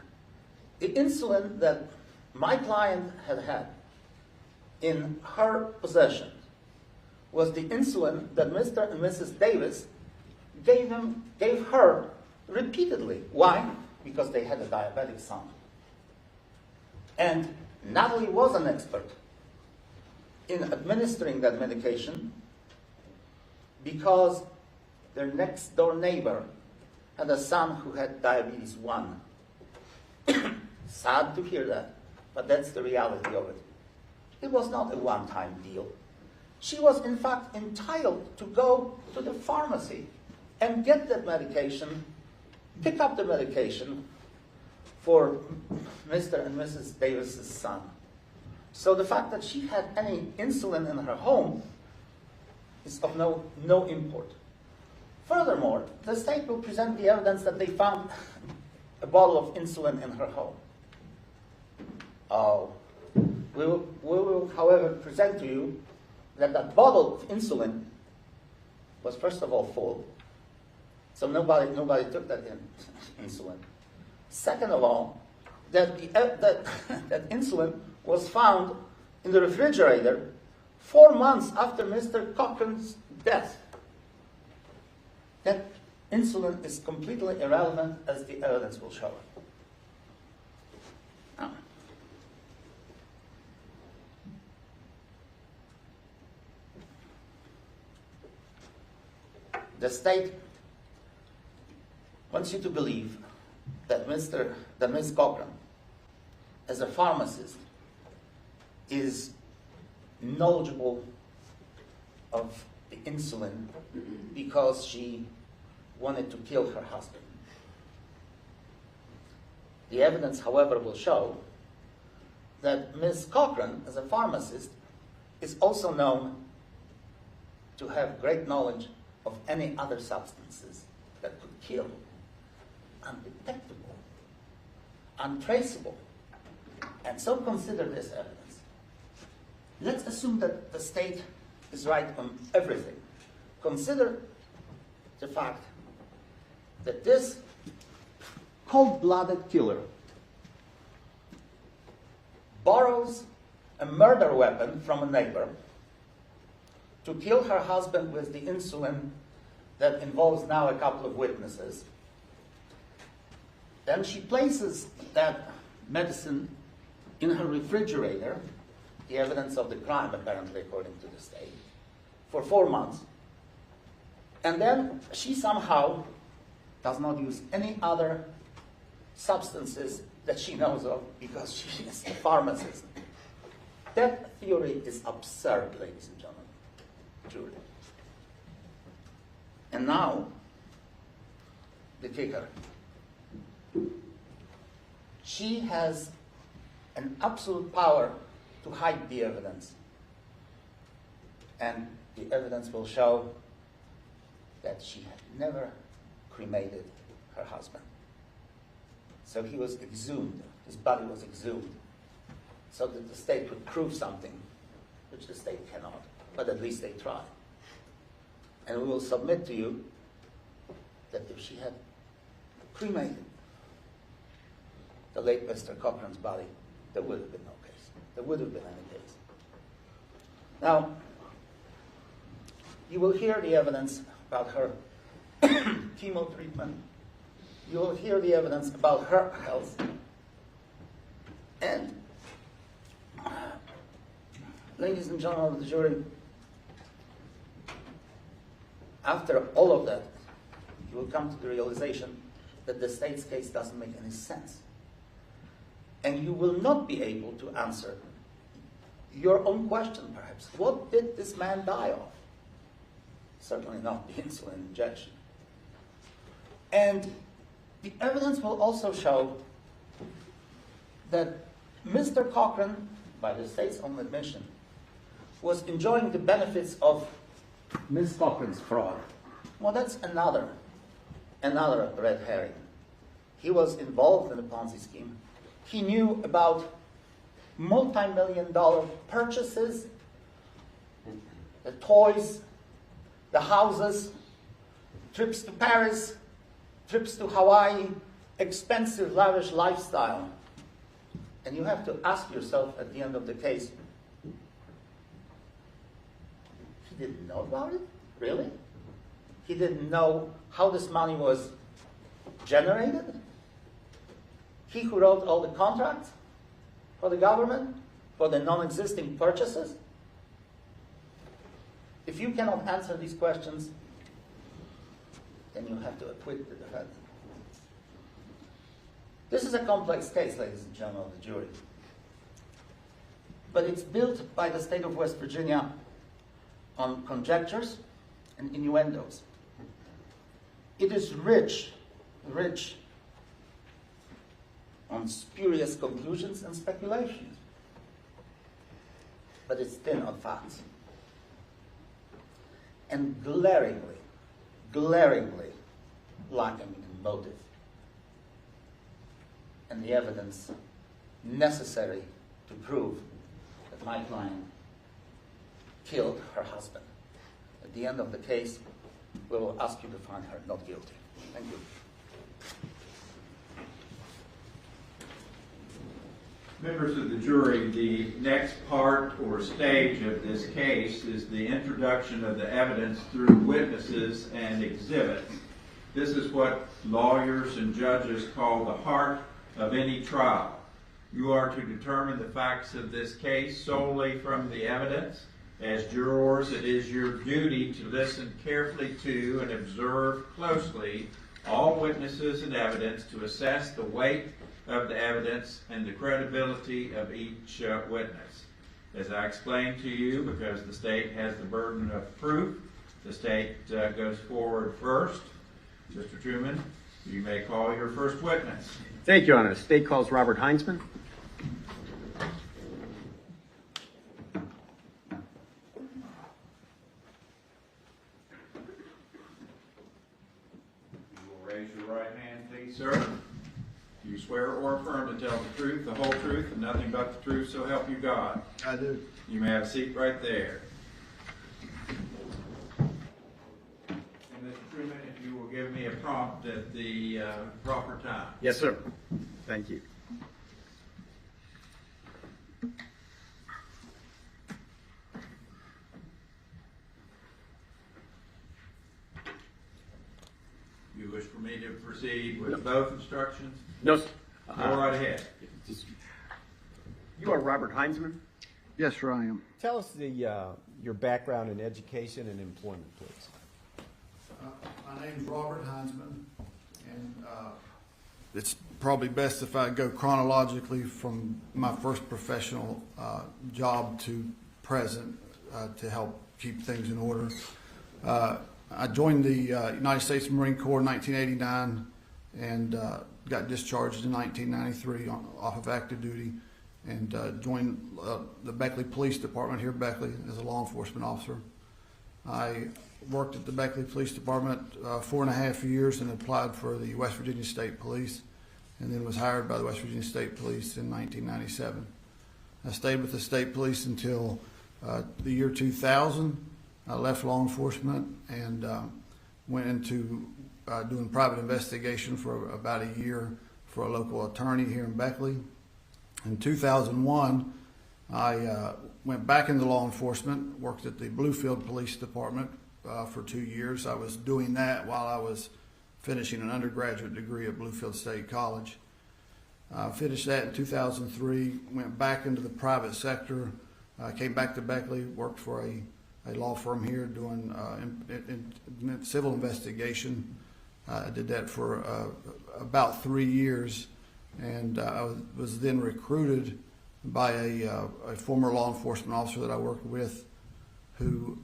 [SPEAKER 5] The insulin that my client had in her possession was the insulin that Mr. and Mrs. Davis gave her repeatedly. Why? Because they had a diabetic son. And Natalie was an expert in administering that medication because their next door neighbor had a son who had diabetes 1. Sad to hear that, but that's the reality of it. It was not a one-time deal. She was in fact entitled to go to the pharmacy and get that medication, pick up the medication for Mr. and Mrs. Davis's son. So the fact that she had any insulin in her home is of no import. Furthermore, the state will present the evidence that they found a bottle of insulin in her home. We will, however, present to you that that bottle of insulin was first of all full, so nobody took that insulin. Second of all, that insulin was found in the refrigerator 4 months after Mr. Cochran's death. That insulin is completely irrelevant, as the evidence will show. Now, the state wants you to believe that Ms. Cochran, as a pharmacist, is knowledgeable of the insulin because she wanted to kill her husband. The evidence, however, will show that Ms. Cochran, as a pharmacist, is also known to have great knowledge of any other substances that could kill, undetectable, untraceable. And so consider this evidence. Let's assume that the state is right on everything. Consider the fact that this cold-blooded killer borrows a murder weapon from a neighbor to kill her husband with the insulin that involves now a couple of witnesses. Then she places that medicine in her refrigerator, the evidence of the crime apparently according to the state, for 4 months. And then she somehow does not use any other substances that she knows of because she is a pharmacist. That theory is absurd, ladies and gentlemen. Truly. And now, the kicker. She has an absolute power to hide the evidence. And the evidence will show that she had never cremated her husband. So he was exhumed, his body was exhumed, so that the state would prove something, which the state cannot, but at least they try. And we will submit to you that if she had cremated the late Mr. Cochran's body, there would have been no case. There would have been any case. Now, you will hear the evidence about her chemo treatment. You will hear the evidence about her health. And, ladies and gentlemen of the jury, after all of that, you will come to the realization that the state's case doesn't make any sense. And you will not be able to answer your own question, perhaps. What did this man die of? Certainly not the insulin injection. And the evidence will also show that Mr. Cochran, by the state's own admission, was enjoying the benefits of Ms. Cochran's fraud. Well, that's another red herring. He was involved in the Ponzi scheme. He knew about multi-million-dollar purchases, the toys, the houses, trips to Paris, trips to Hawaii, expensive, lavish lifestyle. And you have to ask yourself at the end of the case, he didn't know about it? Really? He didn't know how this money was generated? He who wrote all the contracts for the government, for the non-existing purchases? If you cannot answer these questions, then you have to acquit the defendant. This is a complex case, ladies and gentlemen of the jury. But it's built by the state of West Virginia on conjectures and innuendos. It is rich on spurious conclusions and speculations, but it's thin on facts. And glaringly lacking in motive and the evidence necessary to prove that my client killed her husband. At the end of the case, we will ask you to find her not guilty. Thank you.
[SPEAKER 3] Members of the jury, the next part or stage of this case is the introduction of the evidence through witnesses and exhibits. This is what lawyers and judges call the heart of any trial. You are to determine the facts of this case solely from the evidence. As jurors, it is your duty to listen carefully to and observe closely all witnesses and evidence to assess the weight of the evidence and the credibility of each witness. As I explained to you, because the state has the burden of proof, the state goes forward first. Mr. Truman, you may call your first witness.
[SPEAKER 9] Thank you, Your Honor. The state calls Robert Heinzman.
[SPEAKER 3] You will raise your right hand, please, sir. Do you swear or affirm to tell the truth, the whole truth, and nothing but the truth, so help you God?
[SPEAKER 7] I do.
[SPEAKER 3] You may have a seat right there. And Mr. Truman, if you will give me a prompt at the proper time.
[SPEAKER 9] Yes, sir. Thank you.
[SPEAKER 3] You wish for me to proceed with both instructions?
[SPEAKER 9] No, sir.
[SPEAKER 3] Go right ahead.
[SPEAKER 9] You are Robert Heinzman?
[SPEAKER 2] Yes, sir, I am.
[SPEAKER 4] Tell us your background in education and employment, please.
[SPEAKER 2] My name's Robert Heinzman, and it's probably best if I go chronologically from my first professional job to present to help keep things in order. I joined the United States Marine Corps in 1989 and got discharged in 1993 off of active duty, and joined the Beckley Police Department here in Beckley as a law enforcement officer. I worked at the Beckley Police Department 4.5 years and applied for the West Virginia State Police, and then was hired by the West Virginia State Police in 1997. I stayed with the State Police until the year 2000. I left law enforcement and went into doing private investigation for about a year for a local attorney here in Beckley. In 2001, I went back into law enforcement, worked at the Bluefield Police Department for 2 years. I was doing that while I was finishing an undergraduate degree at Bluefield State College. Finished that in 2003, went back into the private sector, came back to Beckley, worked for a law firm here doing civil investigation. I did that for about 3 years, and I was then recruited by a former law enforcement officer that I worked with, who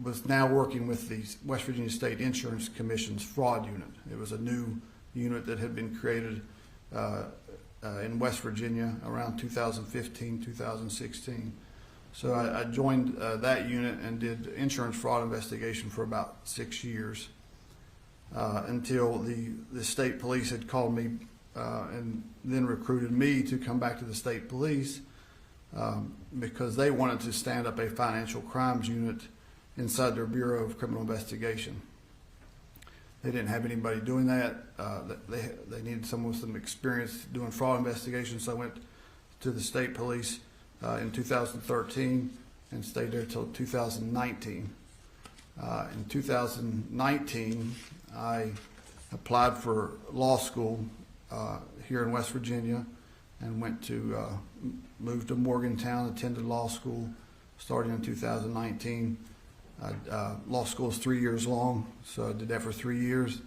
[SPEAKER 2] was now working with the West Virginia State Insurance Commission's fraud unit. It was a new unit that had been created in West Virginia around 2015, 2016. So I joined that unit and did insurance fraud investigation for about 6 years until the state police had called me and then recruited me to come back to the state police because they wanted to stand up a financial crimes unit inside their Bureau of Criminal Investigation. They didn't have anybody doing that. They needed someone with some experience doing fraud investigations, so I went to the state police in 2013 and stayed there till 2019. In 2019, I applied for law school here in West Virginia and went to moved to Morgantown, attended law school starting in 2019. Law school is 3 years long, so I did that for 3 years.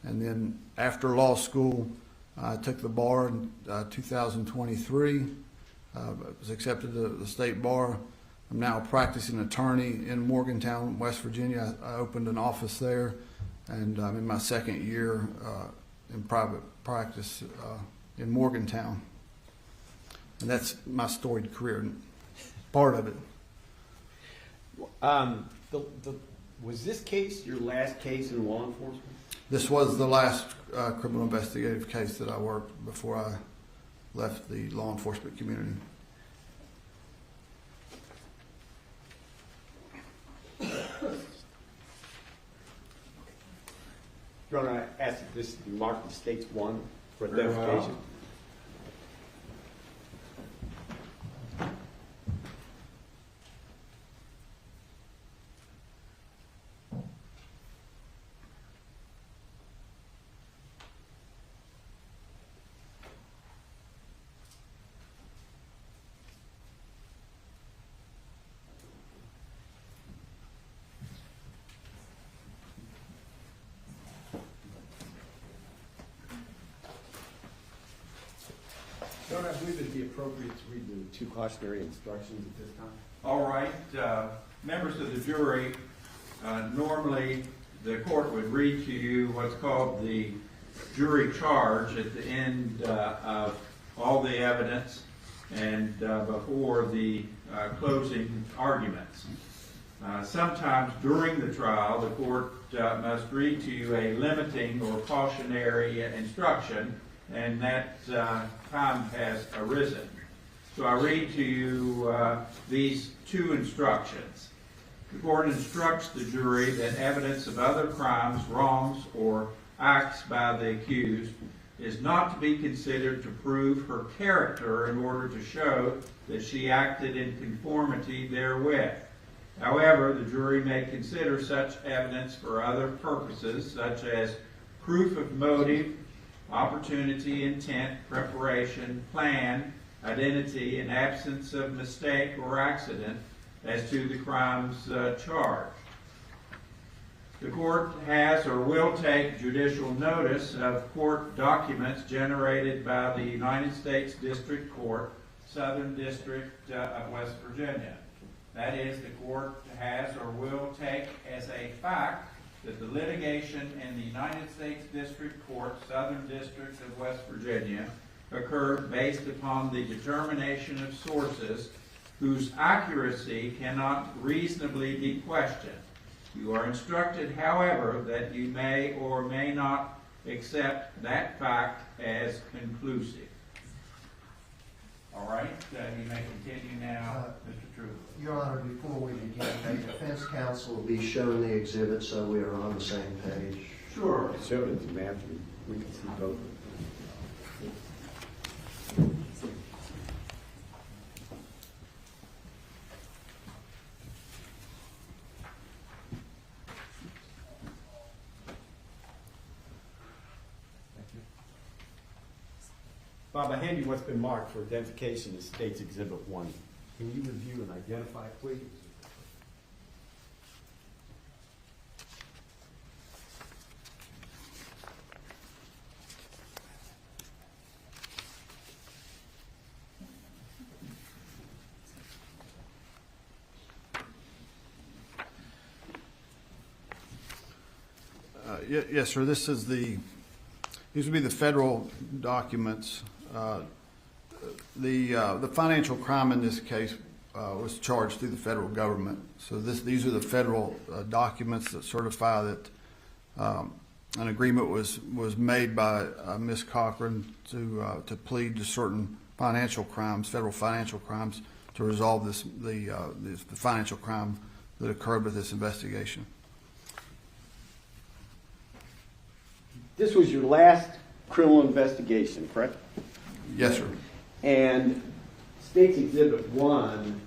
[SPEAKER 2] And then after law school, I took the bar in 2023. Was accepted to the state bar, I'm now a practicing attorney in Morgantown, West Virginia. I opened an office there, and I'm in my second year in private practice in Morgantown. And that's my storied career, part of it.
[SPEAKER 4] Was this case your last case in law enforcement?
[SPEAKER 2] This was the last criminal investigative case that I worked before I left the law enforcement community.
[SPEAKER 4] Your Honor, I ask that this be marked in States 1 for
[SPEAKER 3] Very well.
[SPEAKER 4] identification. Your Honor, I believe it'd be appropriate to read the 2 cautionary instructions at this time.
[SPEAKER 3] All right, members of the jury, normally the court would read to you what's called the jury charge at the end of all the evidence and before the closing arguments. Sometimes during the trial, the court must read to you a limiting or cautionary instruction, and that time has arisen. So I read to you these 2 instructions. The court instructs the jury that evidence of other crimes, wrongs, or acts by the accused is not to be considered to prove her character in order to show that she acted in conformity therewith. However, the jury may consider such evidence for other purposes, such as proof of motive, opportunity, intent, preparation, plan, identity, and absence of mistake or accident as to the crimes charged. The court has or will take judicial notice of court documents generated by the United States District Court, Southern District of West Virginia. That is, the court has or will take as a fact that the litigation in the United States District Court, Southern District of West Virginia, occurred based upon the determination of sources whose accuracy cannot reasonably be questioned. You are instructed, however, that you may or may not accept that fact as conclusive. All right, you may continue now, Mr. True.
[SPEAKER 7] Your Honor, before we begin, the defense counsel will be shown the exhibit so we are on the same page.
[SPEAKER 3] Sure.
[SPEAKER 4] Show it to Matthew. We can see both. Bob, I hand you what's been marked for identification as State's Exhibit 1. Can you review and identify, please?
[SPEAKER 2] Yes, sir. These would be the federal documents. The financial crime in this case was charged through the federal government. So these are the federal documents that certify that an agreement was made by Ms. Cochran to plead to certain financial crimes, federal financial crimes, to resolve the financial crime that occurred with this investigation.
[SPEAKER 4] This was your last criminal investigation, correct?
[SPEAKER 2] Yes, sir.
[SPEAKER 4] And State's Exhibit 1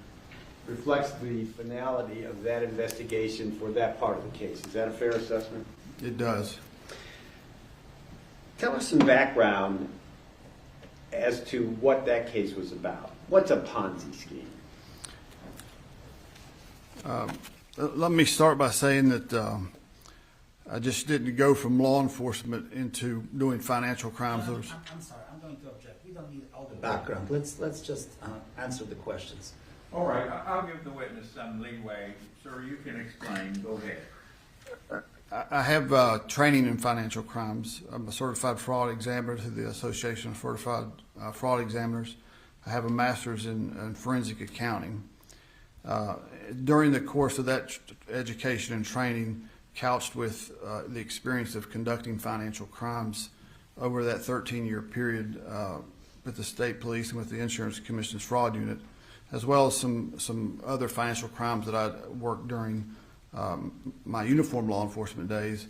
[SPEAKER 4] reflects the finality of that investigation for that part of the case. Is that a fair assessment?
[SPEAKER 2] It does.
[SPEAKER 4] Tell us some background as to what that case was about. What's a Ponzi scheme?
[SPEAKER 2] Let me start by saying that I just didn't go from law enforcement into doing financial crimes.
[SPEAKER 5] I'm sorry, I'm going to object. We don't need all the background. Let's just answer the questions.
[SPEAKER 3] All right, I'll give the witness some leeway. Sir, you can explain. Go ahead.
[SPEAKER 2] I have training in financial crimes. I'm a certified fraud examiner through the Association of Certified Fraud Examiners. I have a master's in forensic accounting. During the course of that education and training, couched with the experience of conducting financial crimes over that 13-year period with the state police and with the Insurance Commission's fraud unit, as well as some other financial crimes that I worked during my uniform law enforcement days,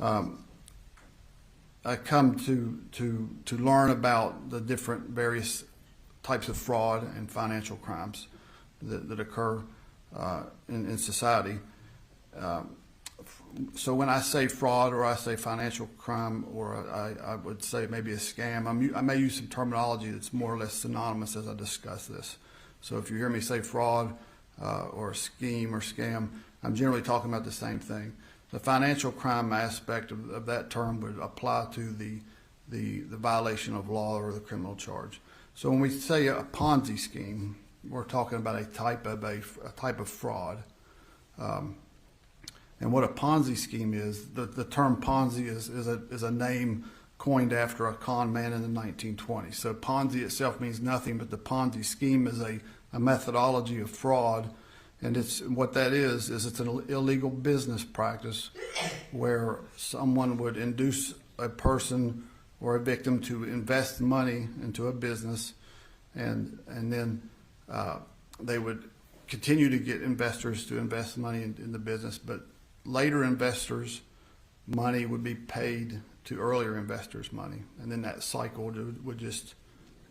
[SPEAKER 2] I come to learn about the different various types of fraud and financial crimes that occur in society. So when I say fraud or I say financial crime or I would say maybe a scam, I may use some terminology that's more or less synonymous as I discuss this. So if you hear me say fraud or a scheme or scam, I'm generally talking about the same thing. The financial crime aspect of that term would apply to the violation of law or the criminal charge. So when we say a Ponzi scheme, we're talking about a type of fraud. And what a Ponzi scheme is, the term Ponzi is a name coined after a con man in the 1920s. So Ponzi itself means nothing, but the Ponzi scheme is a methodology of fraud. And what that is it's an illegal business practice where someone would induce a person or a victim to invest money into a business, and then they would continue to get investors to invest money in the business, but later investors' money would be paid to earlier investors' money, and then that cycle would just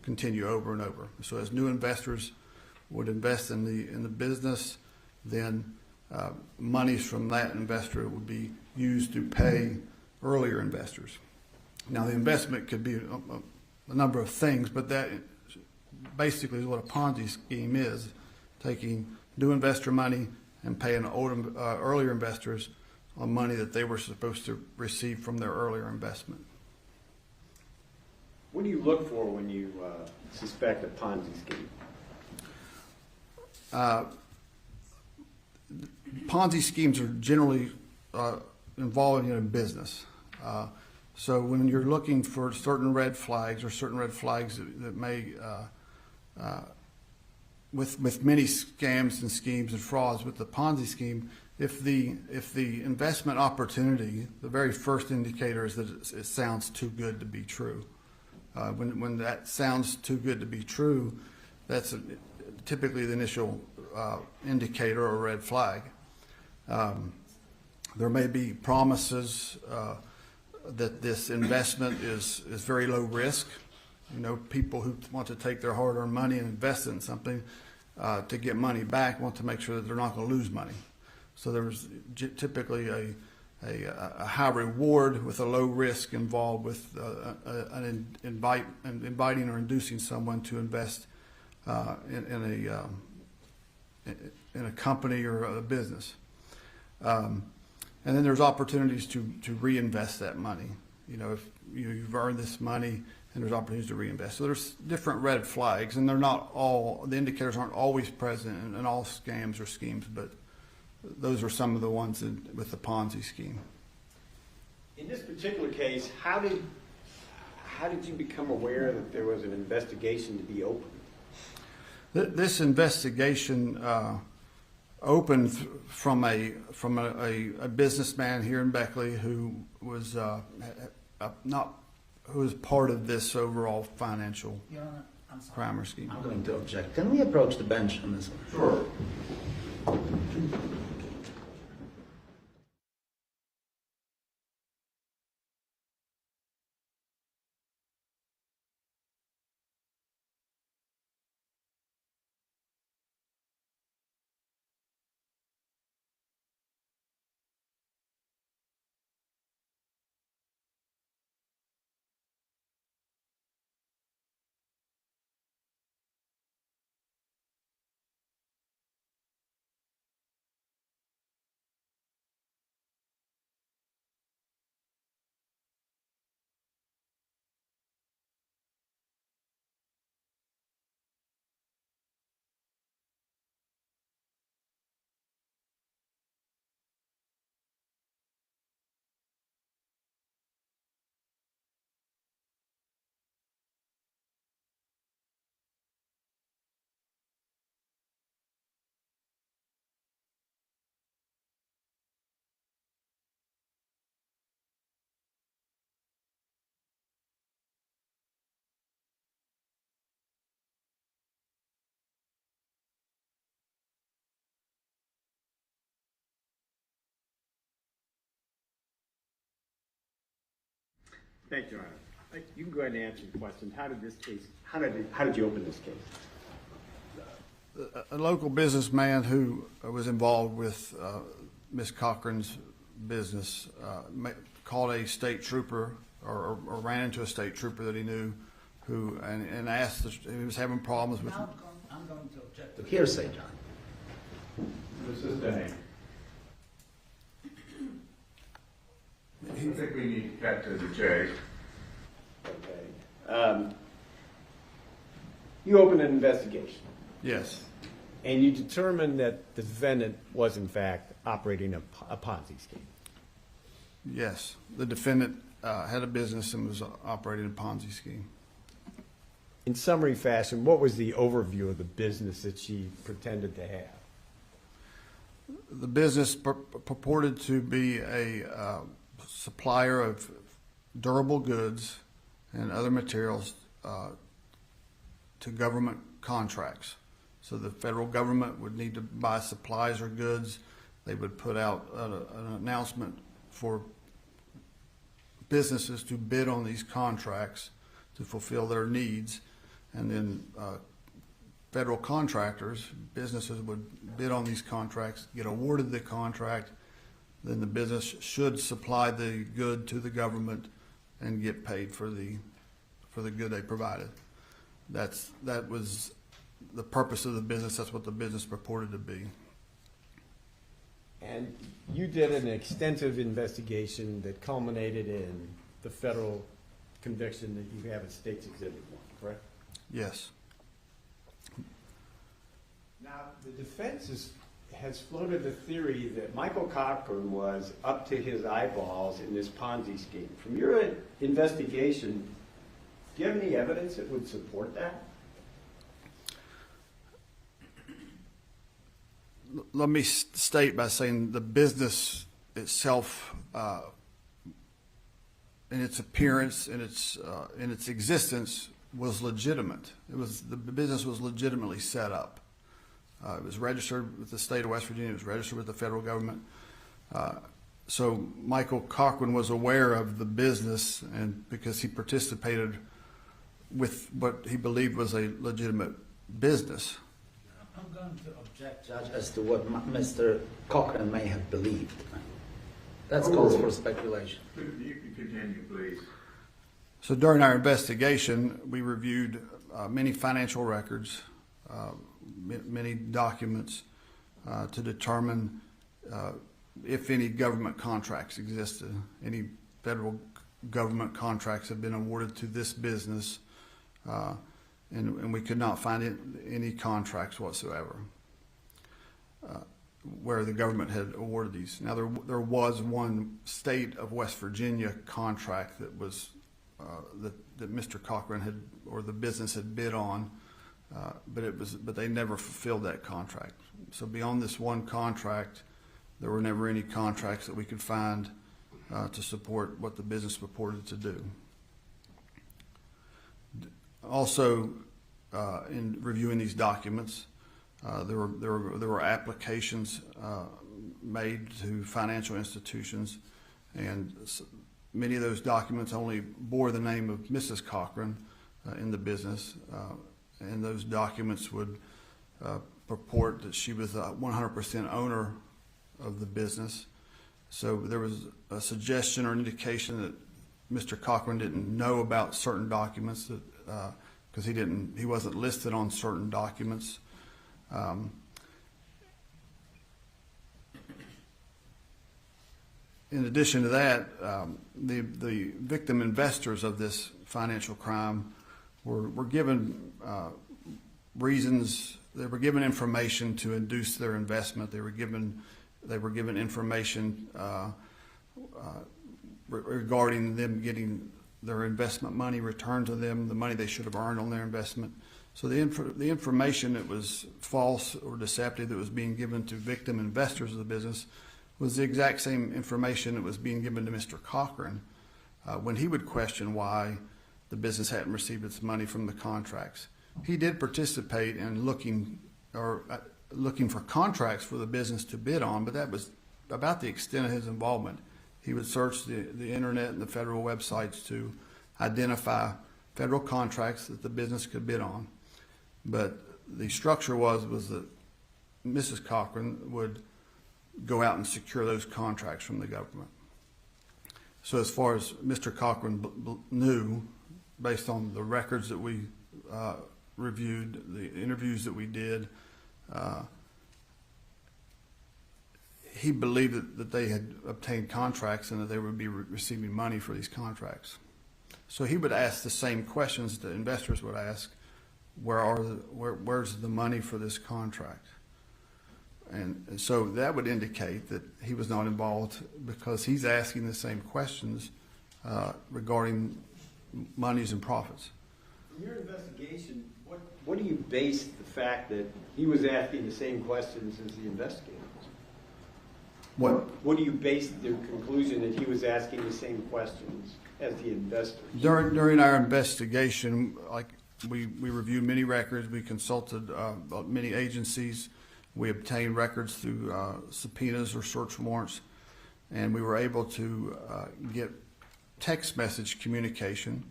[SPEAKER 2] continue over and over. So as new investors would invest in the business, then monies from that investor would be used to pay earlier investors. Now the investment could be a number of things, but that basically is what a Ponzi scheme is, taking new investor money and paying earlier investors on money that they were supposed to receive from their earlier investment.
[SPEAKER 4] What do you look for when you suspect a Ponzi scheme?
[SPEAKER 2] Ponzi schemes are generally involving in a business. So when you're looking for certain red flags that may, with many scams and schemes and frauds, with the Ponzi scheme, if the investment opportunity, the very first indicator is that it sounds too good to be true. When that sounds too good to be true, that's typically the initial indicator or red flag. There may be promises that this investment is very low risk. You know, people who want to take their hard-earned money and invest in something to get money back want to make sure that they're not going to lose money. So there's typically a high reward with a low risk involved with inviting or inducing someone to invest in a company or a business. And then there's opportunities to reinvest that money. You know, if you've earned this money and there's opportunities to reinvest. So there's different red flags, and they're not all, the indicators aren't always present in all scams or schemes, but those are some of the ones with the Ponzi scheme.
[SPEAKER 4] In this particular case, how did you become aware that there was an investigation to be opened?
[SPEAKER 2] This investigation opened from a businessman here in Beckley who was who was part of this overall financial
[SPEAKER 5] Your Honor, I'm sorry.
[SPEAKER 2] crime or scheme.
[SPEAKER 5] I'm going to object. Can we approach the bench on this one?
[SPEAKER 3] Sure.
[SPEAKER 9] Thank you, Your Honor. You can go ahead and answer the question. How did you open this case?
[SPEAKER 2] A local businessman who was involved with Ms. Cochran's business called a state trooper or ran into a state trooper that he knew who and asked, he was having problems with.
[SPEAKER 5] I'm going to object to hearsay, John.
[SPEAKER 3] Mrs. Day. I think we need to cut to the chase.
[SPEAKER 4] Okay. You opened an investigation,
[SPEAKER 2] Yes,
[SPEAKER 4] and you determined that the defendant was in fact operating a Ponzi scheme.
[SPEAKER 2] yes. The defendant had a business and was operating a Ponzi scheme.
[SPEAKER 4] In summary fashion, what was the overview of the business that she pretended to have?
[SPEAKER 2] The business purported to be a supplier of durable goods and other materials to government contracts. So the federal government would need to buy supplies or goods. They would put out an announcement for businesses to bid on these contracts to fulfill their needs. And then federal contractors, businesses would bid on these contracts, get awarded the contract, then the business should supply the good to the government and get paid for the good they provided. That was the purpose of the business. That's what the business purported to be.
[SPEAKER 4] And you did an extensive investigation that culminated in the federal conviction that you have at State's Exhibit 1, correct?
[SPEAKER 2] Yes.
[SPEAKER 4] Now, the defense has floated the theory that Michael Cochran was up to his eyeballs in this Ponzi scheme. From your investigation, do you have any evidence that would support that?
[SPEAKER 2] Let me state by saying the business itself, in its appearance, in its existence, was legitimate. The business was legitimately set up. It was registered with the state of West Virginia. It was registered with the federal government. So Michael Cochran was aware of the business, and because he participated with what he believed was a legitimate business.
[SPEAKER 5] I'm going to object, Judge, as to what Mr. Cochran may have believed. That's calls for speculation.
[SPEAKER 3] You can continue, please.
[SPEAKER 2] So during our investigation, we reviewed many financial records, many documents to determine if any government contracts existed. Any federal government contracts have been awarded to this business, and we could not find any contracts whatsoever where the government had awarded these. Now there was one state of West Virginia contract that was that Mr. Cochran had, or the business had bid on, but they never fulfilled that contract. So beyond this one contract, there were never any contracts that we could find to support what the business purported to do. Also, in reviewing these documents, there were applications made to financial institutions, and many of those documents only bore the name of Mrs. Cochran in the business, and those documents would purport that she was a 100% owner of the business. So there was a suggestion or indication that Mr. Cochran didn't know about certain documents that because he wasn't listed on certain documents. In addition to that, the victim investors of this financial crime were given reasons. They were given information to induce their investment. They were given information regarding them getting their investment money returned to them, the money they should have earned on their investment. So the information that was false or deceptive that was being given to victim investors of the business was the exact same information that was being given to Mr. Cochran when he would question why the business hadn't received its money from the contracts. He did participate in looking for contracts for the business to bid on, but that was about the extent of his involvement. He would search the internet and the federal websites to identify federal contracts that the business could bid on. But the structure was that Mrs. Cochran would go out and secure those contracts from the government. So as far as Mr. Cochran knew, based on the records that we reviewed, the interviews that we did, he believed that they had obtained contracts and that they would be receiving money for these contracts. So he would ask the same questions that investors would ask: where's the money for this contract? And so that would indicate that he was not involved, because he's asking the same questions regarding monies and profits.
[SPEAKER 4] In your investigation, what do you base the fact that he was asking the same questions as the investigators? What do you base the conclusion that he was asking the same questions as the investors?
[SPEAKER 2] During our investigation, like we reviewed many records, we consulted many agencies, we obtained records through subpoenas or search warrants, and we were able to get text message communication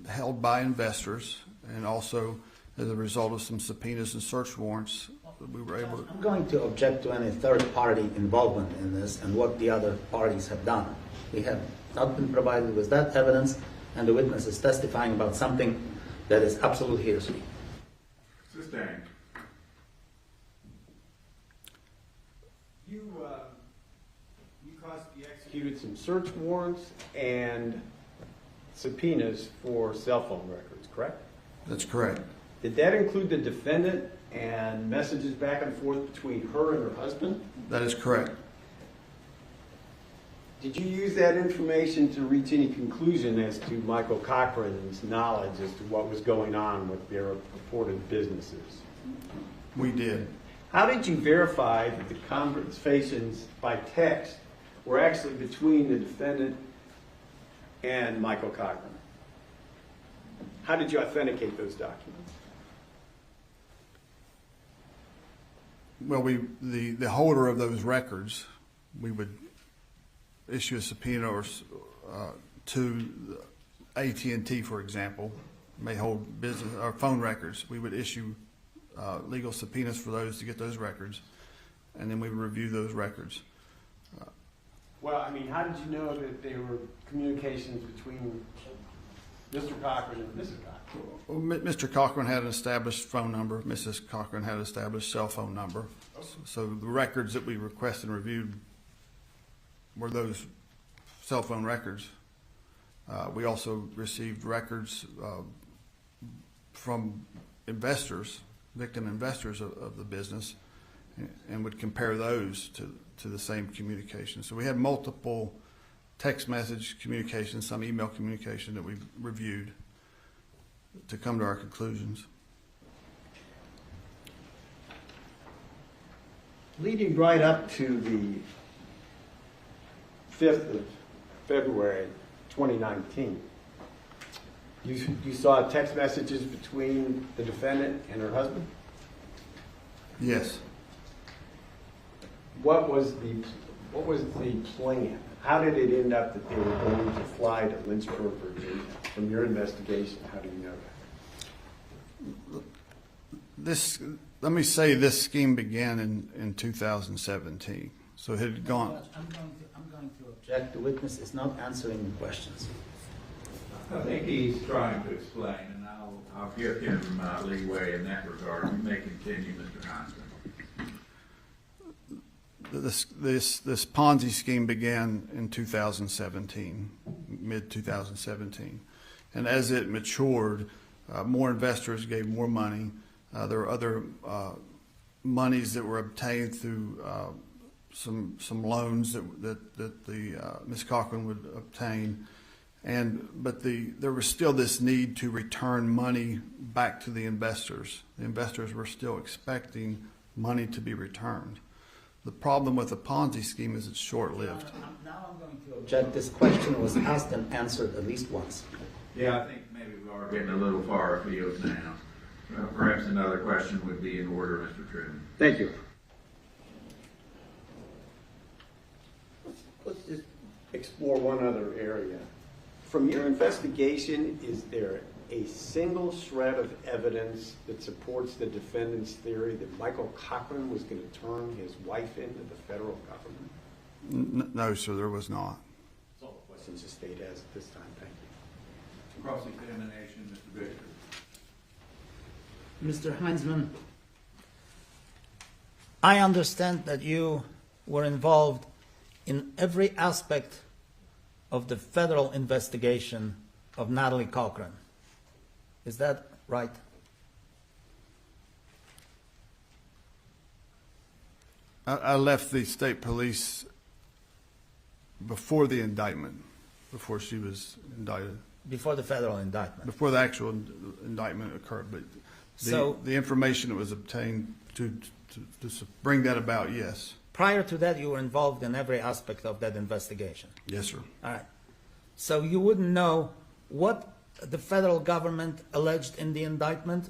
[SPEAKER 2] held by investors, and also as a result of some subpoenas and search warrants, we were able to...
[SPEAKER 5] I'm going to object to any third-party involvement in this and what the other parties have done. We have not been provided with that evidence, and the witness is testifying about something that is absolute hearsay.
[SPEAKER 3] Sustained.
[SPEAKER 4] You executed some search warrants and subpoenas for cell phone records, correct?
[SPEAKER 2] That's correct.
[SPEAKER 4] Did that include the defendant and messages back and forth between her and her husband?
[SPEAKER 2] That is correct.
[SPEAKER 4] Did you use that information to reach any conclusion as to Michael Cochran's knowledge as to what was going on with their purported businesses?
[SPEAKER 2] We did.
[SPEAKER 4] How did you verify that the conversations by text were actually between the defendant and Michael Cochran? How did you authenticate those documents?
[SPEAKER 2] Well, the holder of those records, we would issue a subpoena or to AT&T, for example, may hold business or phone records. We would issue legal subpoenas for those to get those records, and then we would review those records.
[SPEAKER 4] Well, I mean, how did you know that they were communications between Mr. Cochran and Mrs. Cochran?
[SPEAKER 2] Well, Mr. Cochran had an established phone number. Mrs. Cochran had an established cell phone number. So the records that we requested and reviewed were those cell phone records. We also received records from investors, victim investors of the business, and would compare those to the same communication. So we had multiple text message communication, some email communication that we reviewed to come to our conclusions.
[SPEAKER 4] Leading right up to the 5th of February 2019, you saw text messages between the defendant and her husband?
[SPEAKER 2] Yes.
[SPEAKER 4] What was the plan? How did it end up that they were going to fly to Lynchburg, Virginia? From your investigation, how do you know that?
[SPEAKER 2] Let me say this scheme began in 2017. So it had gone.
[SPEAKER 5] I'm going to object. The witness is not answering the questions.
[SPEAKER 3] I think he's trying to explain, and I'll give him leeway in that regard. You may continue, Mr. Hansman.
[SPEAKER 2] This Ponzi scheme began in 2017, mid-2017. And as it matured, more investors gave more money. There were other monies that were obtained through some loans that Ms. Cochran would obtain. But there was still this need to return money back to the investors. The investors were still expecting money to be returned. The problem with the Ponzi scheme is it's short-lived.
[SPEAKER 5] Now I'm going to object. This question was asked and answered at least once.
[SPEAKER 3] Yeah, I think maybe we are getting a little far afield now. Perhaps another question would be in order, Mr. Truman.
[SPEAKER 4] Thank you. Let's just explore one other area. From your investigation, is there a single shred of evidence that supports the defendant's theory that Michael Cochran was going to turn his wife into the federal government?
[SPEAKER 2] No, sir, there was not.
[SPEAKER 4] That's all the questions the state has at this time. Thank you.
[SPEAKER 3] Cross-examination, Mr. Bishop.
[SPEAKER 5] Mr. Heinzman, I understand that you were involved in every aspect of the federal investigation of Natalie Cochran. Is that right?
[SPEAKER 2] I left the state police before the indictment, before she was indicted,
[SPEAKER 5] Before the federal indictment.
[SPEAKER 2] before the actual indictment occurred. But the information that was obtained to bring that about, yes.
[SPEAKER 5] Prior to that, you were involved in every aspect of that investigation.
[SPEAKER 2] Yes, sir.
[SPEAKER 5] All right. So you wouldn't know what the federal government alleged in the indictment?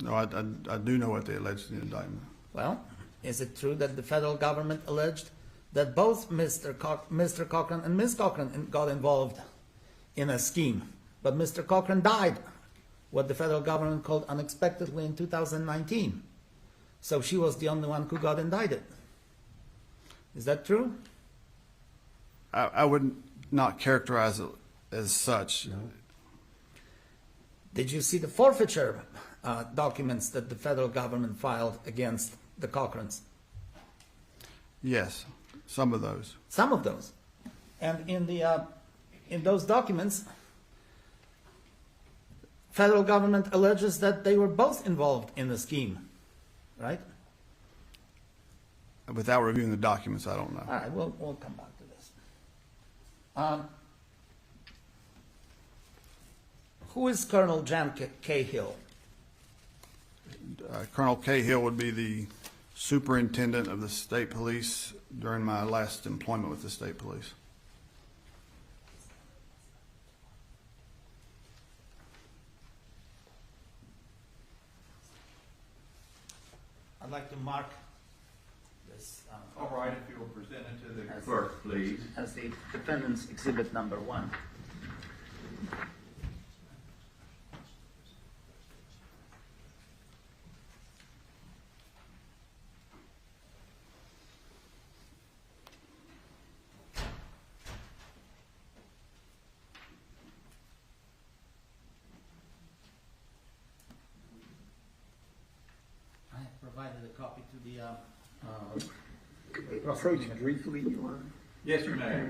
[SPEAKER 2] No, I do know what they alleged in the indictment.
[SPEAKER 5] Well, is it true that the federal government alleged that both Mr. Cochran and Ms. Cochran got involved in a scheme, but Mr. Cochran died, what the federal government called unexpectedly in 2019. So she was the only one who got indicted. Is that true?
[SPEAKER 2] I would not characterize it as such.
[SPEAKER 4] No.
[SPEAKER 5] Did you see the forfeiture documents that the federal government filed against the Cochrans?
[SPEAKER 2] Yes, some of those.
[SPEAKER 5] Some of those. And in those documents, federal government alleges that they were both involved in the scheme, right?
[SPEAKER 2] Without reviewing the documents, I don't know.
[SPEAKER 5] All right, we'll come back to this. Who is Colonel Jan Cahill?
[SPEAKER 2] Colonel Cahill would be the superintendent of the state police during my last employment with the state police.
[SPEAKER 5] I'd like to mark this
[SPEAKER 3] All right, if you'll present it to the clerk, please.
[SPEAKER 5] as the defendant's exhibit number 1. I have provided a copy to the
[SPEAKER 4] Approach briefly, Your Honor.
[SPEAKER 3] Yes, you may.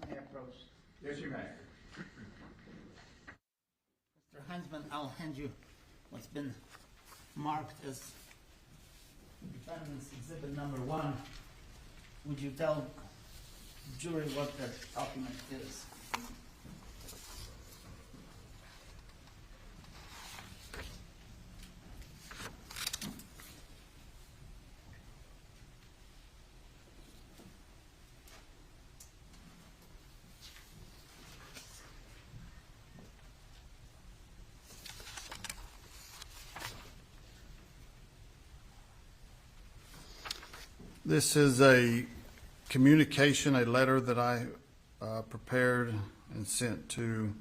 [SPEAKER 5] May I approach?
[SPEAKER 3] Yes, you may.
[SPEAKER 5] Mr. Heinzman, I'll hand you what's been marked as defendant's exhibit number 1. Would you tell the jury what that document is?
[SPEAKER 2] This is a communication, a letter that I prepared and sent to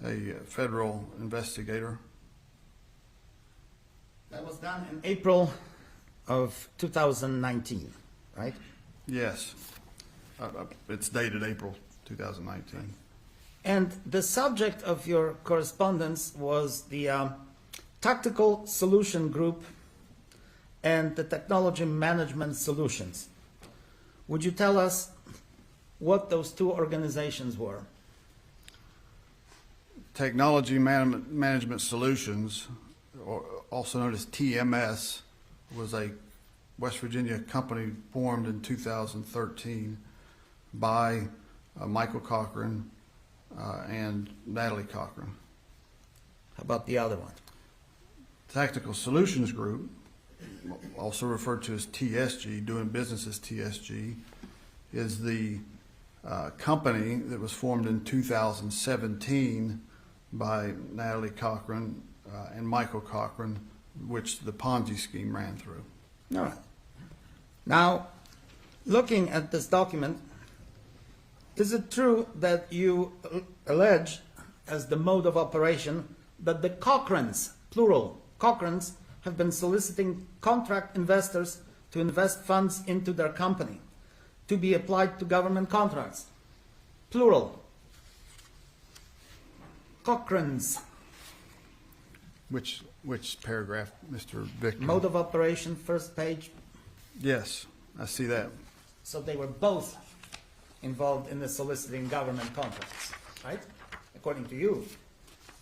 [SPEAKER 2] a federal investigator.
[SPEAKER 5] That was done in April of 2019, right?
[SPEAKER 2] Yes. It's dated April 2019.
[SPEAKER 5] And the subject of your correspondence was the Tactical Solution Group and the Technology Management Solutions. Would you tell us what those two organizations were?
[SPEAKER 2] Technology Management Solutions, or also known as TMS, was a West Virginia company formed in 2013 by Michael Cochran and Natalie Cochran.
[SPEAKER 5] How about the other one?
[SPEAKER 2] Tactical Solutions Group, also referred to as TSG, doing business as TSG, is the company that was formed in 2017 by Natalie Cochran and Michael Cochran, which the Ponzi scheme ran through.
[SPEAKER 5] All right. Now, looking at this document, is it true that you allege as the mode of operation that the Cochrans, plural, Cochrans, have been soliciting contract investors to invest funds into their company to be applied to government contracts? Plural. Cochrans.
[SPEAKER 2] Which paragraph, Mr. Victor?
[SPEAKER 5] Mode of operation, first page.
[SPEAKER 2] Yes, I see that.
[SPEAKER 5] So they were both involved in the soliciting government contracts, right? According to you.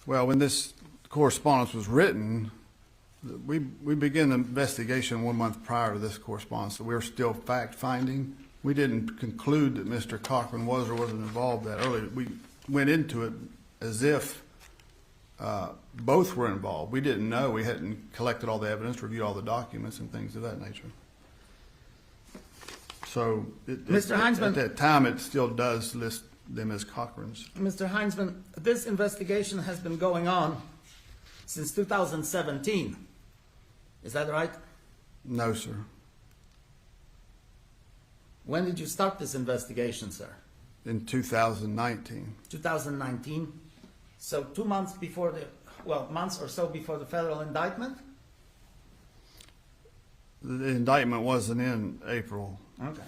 [SPEAKER 2] Well, when this correspondence was written, we began the investigation 1 month prior to this correspondence, so we were still fact-finding. We didn't conclude that Mr. Cochran was or wasn't involved that early. We went into it as if both were involved. We didn't know. We hadn't collected all the evidence, reviewed all the documents and things of that nature. So
[SPEAKER 5] Mr. Heinzman,
[SPEAKER 2] at that time, it still does list them as Cochrans.
[SPEAKER 5] Mr. Heinzman, this investigation has been going on since 2017. Is that right?
[SPEAKER 2] No, sir.
[SPEAKER 5] When did you start this investigation, sir?
[SPEAKER 2] In 2019.
[SPEAKER 5] 2019. So 2 months before months or so before the federal indictment?
[SPEAKER 2] The indictment wasn't in April.
[SPEAKER 5] Okay.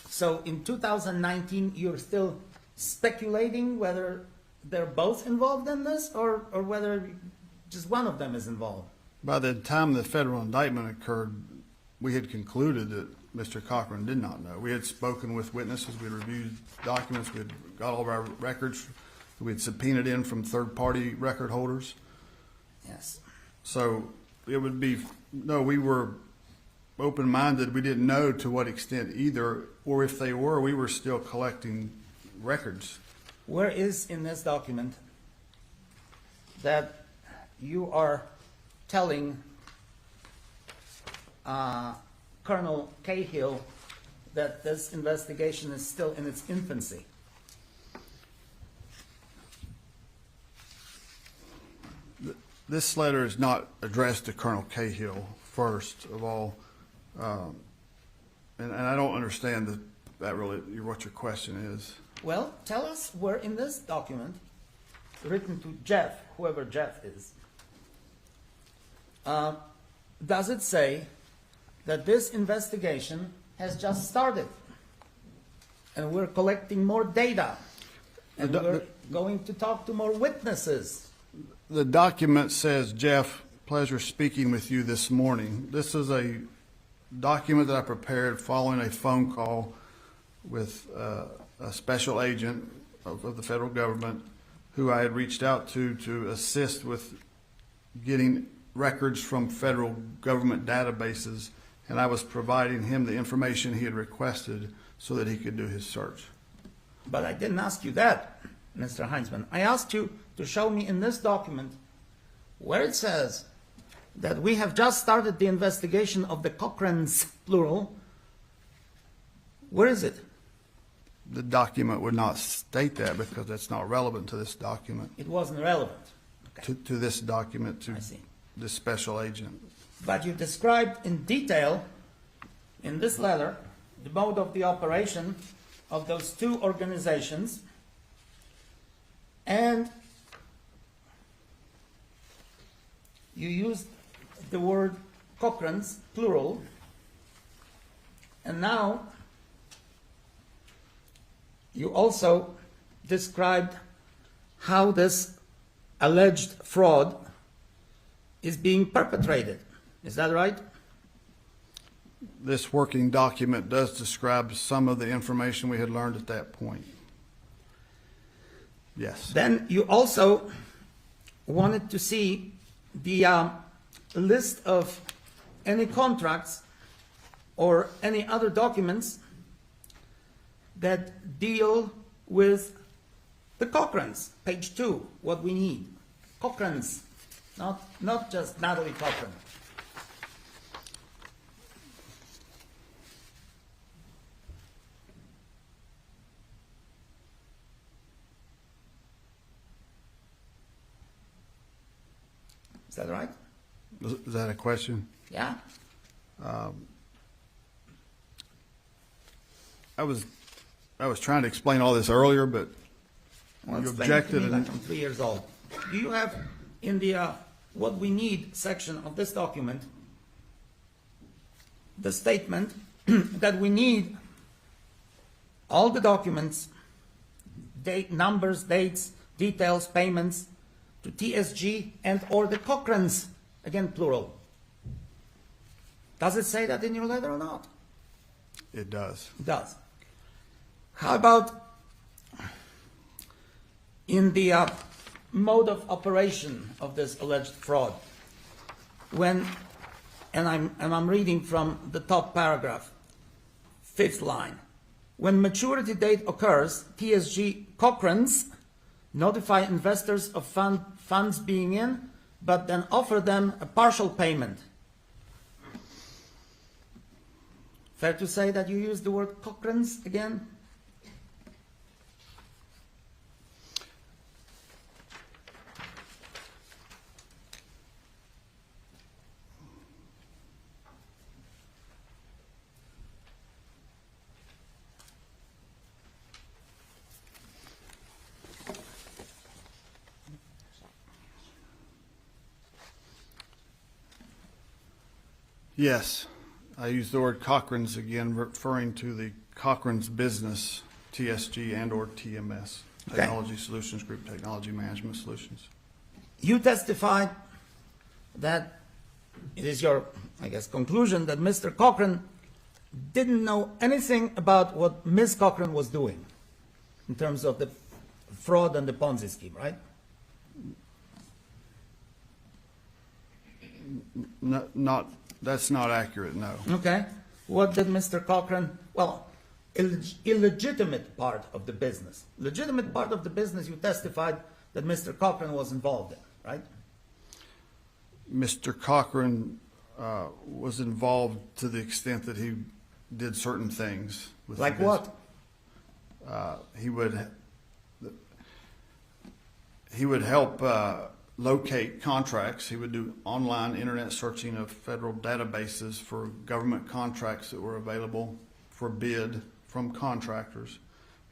[SPEAKER 5] So in 2019, you're still speculating whether they're both involved in this or whether just one of them is involved?
[SPEAKER 2] By the time the federal indictment occurred, we had concluded that Mr. Cochran did not know. We had spoken with witnesses, we had reviewed documents, we had got all of our records, we had subpoenaed in from third-party record holders.
[SPEAKER 5] Yes.
[SPEAKER 2] So it would be, no, we were open-minded. We didn't know to what extent either, or if they were, we were still collecting records.
[SPEAKER 5] Where is in this document that you are telling Colonel Cahill that this investigation is still in its infancy?
[SPEAKER 2] This letter is not addressed to Colonel Cahill, first of all. And I don't understand that really what your question is.
[SPEAKER 5] Well, tell us where in this document, written to Jeff, whoever Jeff is, does it say that this investigation has just started and we're collecting more data and we're going to talk to more witnesses?
[SPEAKER 2] The document says, Jeff, pleasure speaking with you this morning. This is a document that I prepared following a phone call with a special agent of the federal government who I had reached out to assist with getting records from federal government databases, and I was providing him the information he had requested so that he could do his search.
[SPEAKER 5] But I didn't ask you that, Mr. Heinzman. I asked you to show me in this document where it says that we have just started the investigation of the Cochrans, plural. Where is it?
[SPEAKER 2] The document would not state that because that's not relevant to this document.
[SPEAKER 5] It wasn't relevant. Okay.
[SPEAKER 2] To this document, to
[SPEAKER 5] I see.
[SPEAKER 2] this special agent.
[SPEAKER 5] But you described in detail in this letter the mode of the operation of those two organizations, and you used the word Cochrans, plural, and now you also described how this alleged fraud is being perpetrated. Is that right?
[SPEAKER 2] This working document does describe some of the information we had learned at that point. Yes.
[SPEAKER 5] Then you also wanted to see the list of any contracts or any other documents that deal with the Cochrans. Page 2, what we need. Cochrans, not just Natalie Cochran. Is that right?
[SPEAKER 2] Is that a question?
[SPEAKER 5] Yeah?
[SPEAKER 2] I was trying to explain all this earlier, but
[SPEAKER 5] Well,
[SPEAKER 2] you
[SPEAKER 5] explain it to
[SPEAKER 2] objected
[SPEAKER 5] me
[SPEAKER 2] and
[SPEAKER 5] like I'm 3 years old. Do you have in the what we need section of this document the statement that we need all the documents, date, numbers, dates, details, payments to TSG and or the Cochrans, again plural. Does it say that in your letter or not?
[SPEAKER 2] it does.
[SPEAKER 5] It does. How about in the mode of operation of this alleged fraud? When, and I'm reading from the top paragraph, 5th line. When maturity date occurs, TSG Cochrans notify investors of funds being in, but then offer them a partial payment. Fair to say that you use the word Cochrans again?
[SPEAKER 2] Yes, I use the word Cochran's again, referring to the Cochran's business, TSG and or TMS,
[SPEAKER 5] Okay.
[SPEAKER 2] Technology Solutions Group, Technology Management Solutions.
[SPEAKER 5] You testified that it is your, I guess, conclusion that Mr. Cochran didn't know anything about what Ms. Cochran was doing in terms of the fraud and the Ponzi scheme, right?
[SPEAKER 2] That's not accurate, no.
[SPEAKER 5] Okay. What did Mr. Cochran, well, illegitimate part of the business. Legitimate part of the business you testified that Mr. Cochran was involved in, right?
[SPEAKER 2] Mr. Cochran was involved to the extent that he did certain things. With the
[SPEAKER 5] Like
[SPEAKER 2] business.
[SPEAKER 5] what?
[SPEAKER 2] He would help locate contracts. He would do online internet searching of federal databases for government contracts that were available for bid from contractors.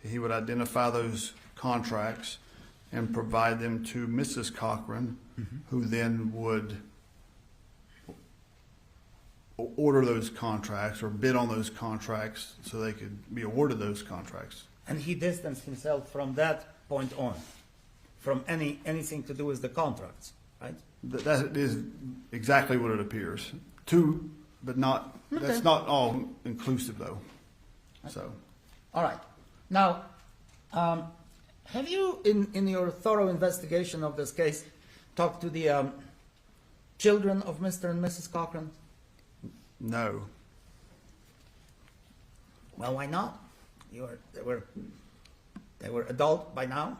[SPEAKER 2] He would identify those contracts and provide them to Mrs. Cochran, who then would order those contracts or bid on those contracts so they could be awarded those contracts.
[SPEAKER 5] And he distanced himself from that point on, from anything to do with the contracts, right?
[SPEAKER 2] That is exactly what it appears. Two, but not, that's not all inclusive though. So,
[SPEAKER 5] All right. Now, have you, in your thorough investigation of this case, talked to the children of Mr. and Mrs. Cochran?
[SPEAKER 2] no.
[SPEAKER 5] Well, why not? They were adult by now.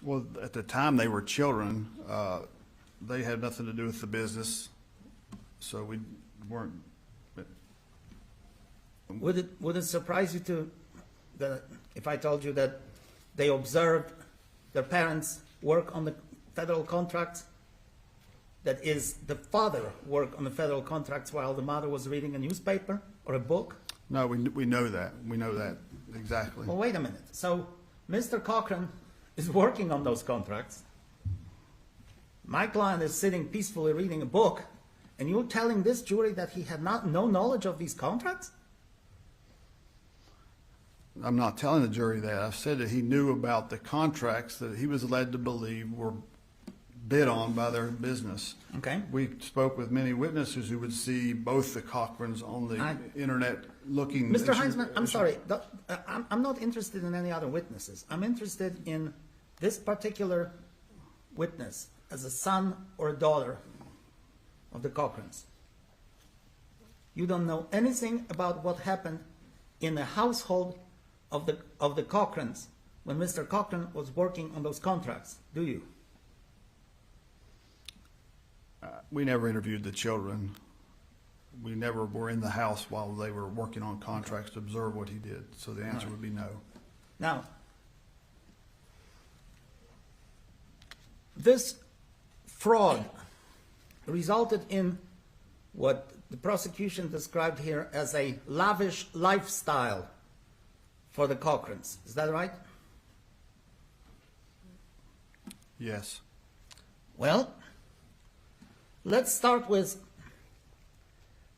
[SPEAKER 2] Well, at the time they were children, they had nothing to do with the business, so we weren't.
[SPEAKER 5] Would it surprise you that if I told you that they observed their parents work on the federal contracts? That is, the father worked on the federal contracts while the mother was reading a newspaper or a book?
[SPEAKER 2] No, we know that. We know that exactly.
[SPEAKER 5] Well, wait a minute. So Mr. Cochran is working on those contracts. My client is sitting peacefully reading a book, and you're telling this jury that he had no knowledge of these contracts?
[SPEAKER 2] I'm not telling the jury that. I've said that he knew about the contracts that he was led to believe were bid on by their business.
[SPEAKER 5] Okay.
[SPEAKER 2] We spoke with many witnesses who would see both the Cochrans on the internet looking.
[SPEAKER 5] Mr. Heinzman, I'm sorry. I'm not interested in any other witnesses. I'm interested in this particular witness as a son or a daughter of the Cochrans. You don't know anything about what happened in the household of the Cochrans when Mr. Cochran was working on those contracts, do you?
[SPEAKER 2] We never interviewed the children. We never were in the house while they were working on contracts to observe what he did. So the answer would be no.
[SPEAKER 5] Now, this fraud resulted in what the prosecution described here as a lavish lifestyle for the Cochrans. Is that right?
[SPEAKER 2] Yes.
[SPEAKER 5] Well, let's start with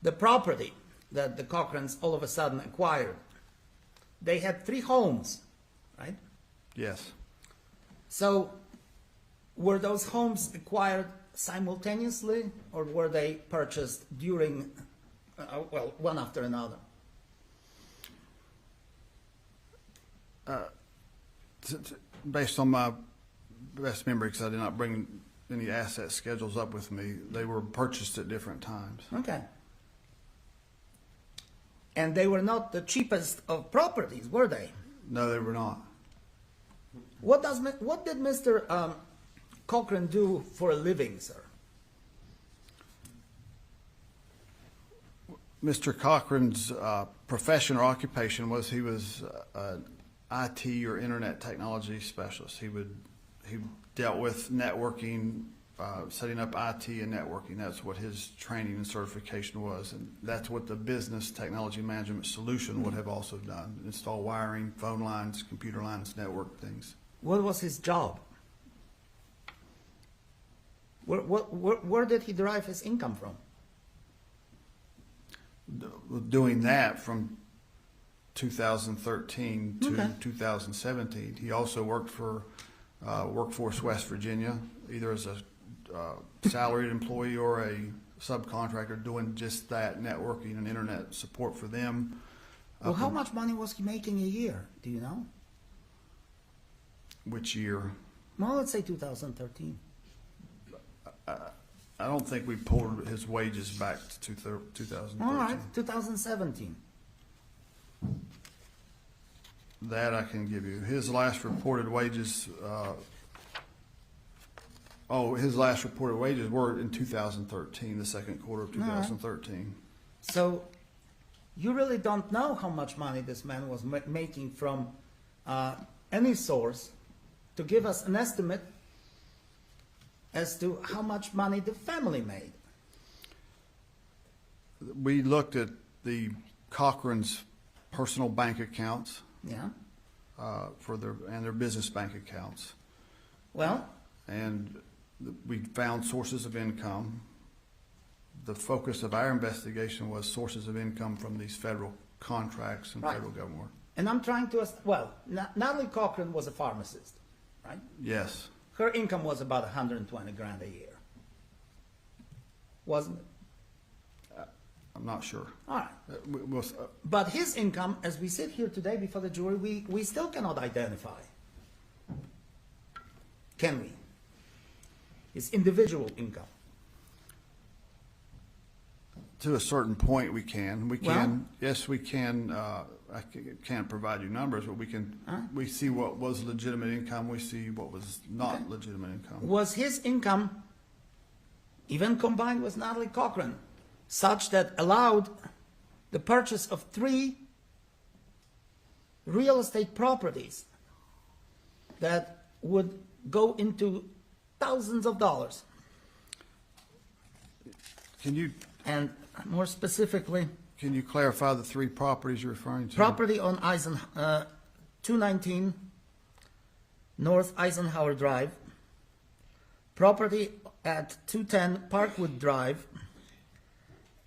[SPEAKER 5] the property that the Cochrans all of a sudden acquired. They had 3 homes, right?
[SPEAKER 2] Yes.
[SPEAKER 5] So were those homes acquired simultaneously, or were they purchased during, well, one after another?
[SPEAKER 2] Based on my best memory, because I did not bring any asset schedules up with me, they were purchased at different times.
[SPEAKER 5] Okay. And they were not the cheapest of properties, were they?
[SPEAKER 2] No, they were not.
[SPEAKER 5] What did Mr. Cochran do for a living, sir?
[SPEAKER 2] Mr. Cochran's profession or occupation was he was an IT or internet technology specialist. He dealt with networking, setting up IT and networking. That's what his training and certification was, and that's what the business technology management solution would have also done: install wiring, phone lines, computer lines, network things.
[SPEAKER 5] What was his job? Where did he derive his income from?
[SPEAKER 2] Doing that from 2013 to
[SPEAKER 5] Okay.
[SPEAKER 2] 2017. He also worked for Workforce West Virginia, either as a salaried employee or a subcontractor, doing just that, networking and internet support for them.
[SPEAKER 5] Well, how much money was he making a year? Do you know?
[SPEAKER 2] Which year?
[SPEAKER 5] Well, let's say 2013.
[SPEAKER 2] I don't think we pulled his wages back to 2013.
[SPEAKER 5] All right, 2017.
[SPEAKER 2] That I can give you. His last reported wages, his last reported wages were in 2013, the second quarter of 2013.
[SPEAKER 5] So you really don't know how much money this man was making from any source to give us an estimate as to how much money the family made.
[SPEAKER 2] We looked at the Cochran's personal bank accounts
[SPEAKER 5] Yeah.
[SPEAKER 2] for their business bank accounts,
[SPEAKER 5] Well,
[SPEAKER 2] and we found sources of income. The focus of our investigation was sources of income from these federal contracts and
[SPEAKER 5] Right.
[SPEAKER 2] federal government work.
[SPEAKER 5] and I'm trying to, Natalie Cochran was a pharmacist, right?
[SPEAKER 2] Yes,
[SPEAKER 5] Her income was about 120 grand a year. Wasn't it?
[SPEAKER 2] I'm not sure.
[SPEAKER 5] All right.
[SPEAKER 2] We'll,
[SPEAKER 5] But his income, as we sit here today before the jury, we still cannot identify. Can we? His individual income.
[SPEAKER 2] to a certain point, we can. We
[SPEAKER 5] Well-
[SPEAKER 2] can. Yes, we can. I can't provide you numbers, but we can. We see what was legitimate income. We see what was not legitimate income.
[SPEAKER 5] Was his income, even combined with Natalie Cochran, such that allowed the purchase of 3 real estate properties that would go into thousands of dollars?
[SPEAKER 2] Can you
[SPEAKER 5] And more specifically,
[SPEAKER 2] Can you clarify the three properties you're referring to?
[SPEAKER 5] Property on 219 North Eisenhower Drive. Property at 210 Parkwood Drive.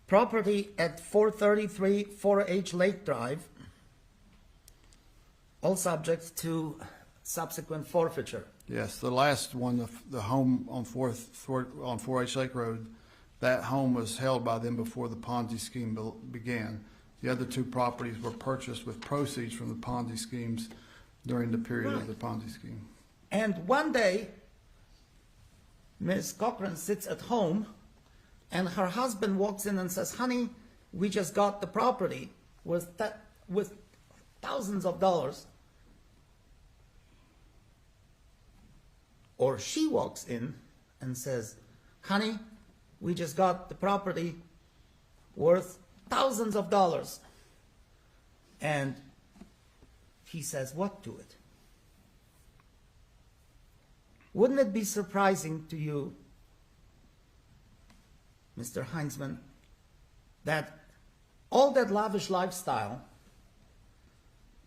[SPEAKER 5] Property at 433 4H Lake Drive. All subject to subsequent forfeiture.
[SPEAKER 2] Yes, the last one, the home on 4H Lake Road, that home was held by them before the Ponzi scheme began. The other two properties were purchased with proceeds from the Ponzi schemes during the period of the Ponzi scheme.
[SPEAKER 5] And one day, Ms. Cochran sits at home and her husband walks in and says, honey, we just got the property with thousands of dollars. Or she walks in and says, honey, we just got the property worth thousands of dollars. And he says what to it? Wouldn't it be surprising to you, Mr. Heinzman, that all that lavish lifestyle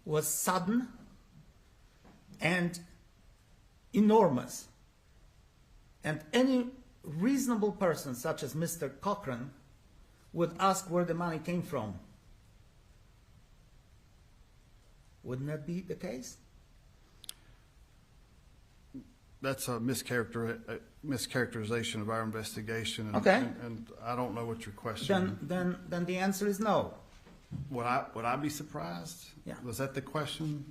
[SPEAKER 5] was sudden and enormous, and any reasonable person such as Mr. Cochran would ask where the money came from? Wouldn't that be the case?
[SPEAKER 2] That's a mischaracterization of our investigation. And,
[SPEAKER 5] Okay.
[SPEAKER 2] and I don't know what your question.
[SPEAKER 5] Then the answer is no.
[SPEAKER 2] Would I be surprised?
[SPEAKER 5] Yeah.
[SPEAKER 2] Was that the question?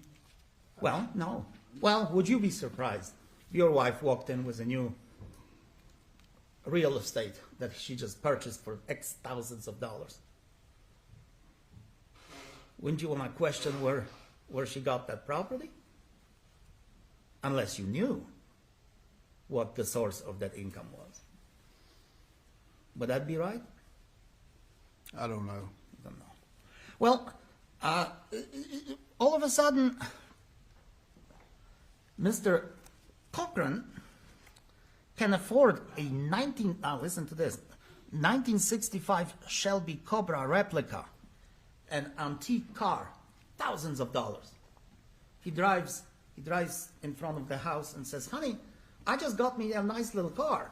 [SPEAKER 5] Well, no. Well, would you be surprised? Your wife walked in with a new real estate that she just purchased for X thousands of dollars. Wouldn't you want to question where she got that property? Unless you knew what the source of that income was. Would that be right?
[SPEAKER 2] I don't know.
[SPEAKER 5] I don't know. Well, all of a sudden, Mr. Cochran can afford a listen to this, 1965 Shelby Cobra replica, an antique car, thousands of dollars. He drives in front of the house and says, honey, I just got me a nice little car.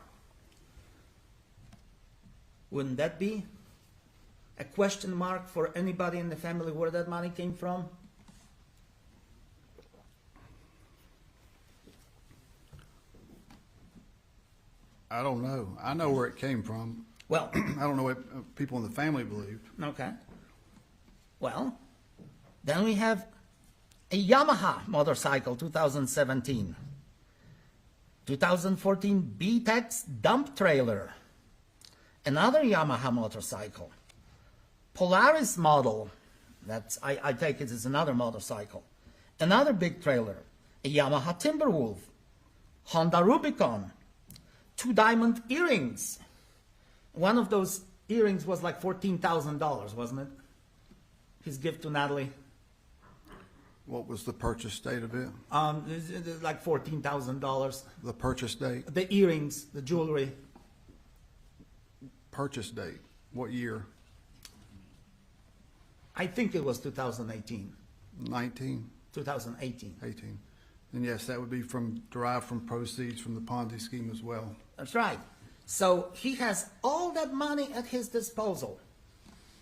[SPEAKER 5] Wouldn't that be a question mark for anybody in the family where that money came from?
[SPEAKER 2] I don't know. I know where it came from.
[SPEAKER 5] Well,
[SPEAKER 2] I don't know what people in the family believed.
[SPEAKER 5] okay. Well, then we have a Yamaha motorcycle, 2017. 2014 B-Tex dump trailer. Another Yamaha motorcycle. Polaris model. I take it as another motorcycle. Another big trailer. A Yamaha Timberwolf. Honda Rubicon. 2 diamond earrings. One of those earrings was like $14,000, wasn't it? His gift to Natalie.
[SPEAKER 2] What was the purchase date of it?
[SPEAKER 5] Like $14,000.
[SPEAKER 2] The purchase date?
[SPEAKER 5] The earrings, the jewelry.
[SPEAKER 2] Purchase date. What year?
[SPEAKER 5] I think it was 2018.
[SPEAKER 2] 19?
[SPEAKER 5] 2018.
[SPEAKER 2] 18. And yes, that would be derived from proceeds from the Ponzi scheme as well.
[SPEAKER 5] That's right. So he has all that money at his disposal,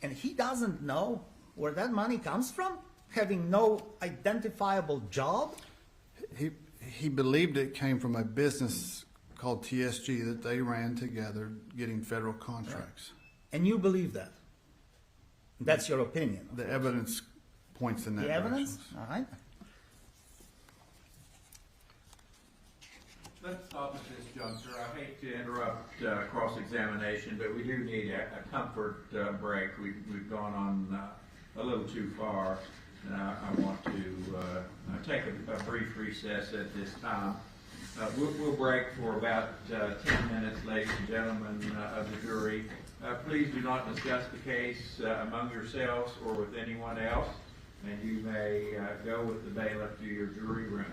[SPEAKER 5] and he doesn't know where that money comes from, having no identifiable job?
[SPEAKER 2] He believed it came from a business called TSG that they ran together, getting federal contracts.
[SPEAKER 5] And you believe that? That's your opinion?
[SPEAKER 2] The evidence points in that
[SPEAKER 5] The evidence?
[SPEAKER 2] direction.
[SPEAKER 5] All right.
[SPEAKER 3] Let's stop at this juncture. I hate to interrupt cross-examination, but we do need a comfort break. We've gone on a little too far. I want to take a brief recess at this time. We'll break for about 10 minutes, ladies and gentlemen of the jury. Please do not discuss the case among yourselves or with anyone else, and you may go with the bailiff to your jury room.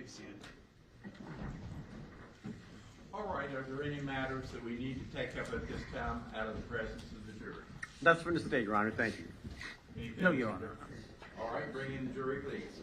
[SPEAKER 9] may be seated.
[SPEAKER 3] All right, are there any matters that we need to take up at this time out of the presence of the jury?
[SPEAKER 9] That's from the state, Your Honor. Thank you.
[SPEAKER 3] Anything
[SPEAKER 9] No, Your Honor.
[SPEAKER 3] All right, bring in the jury, please.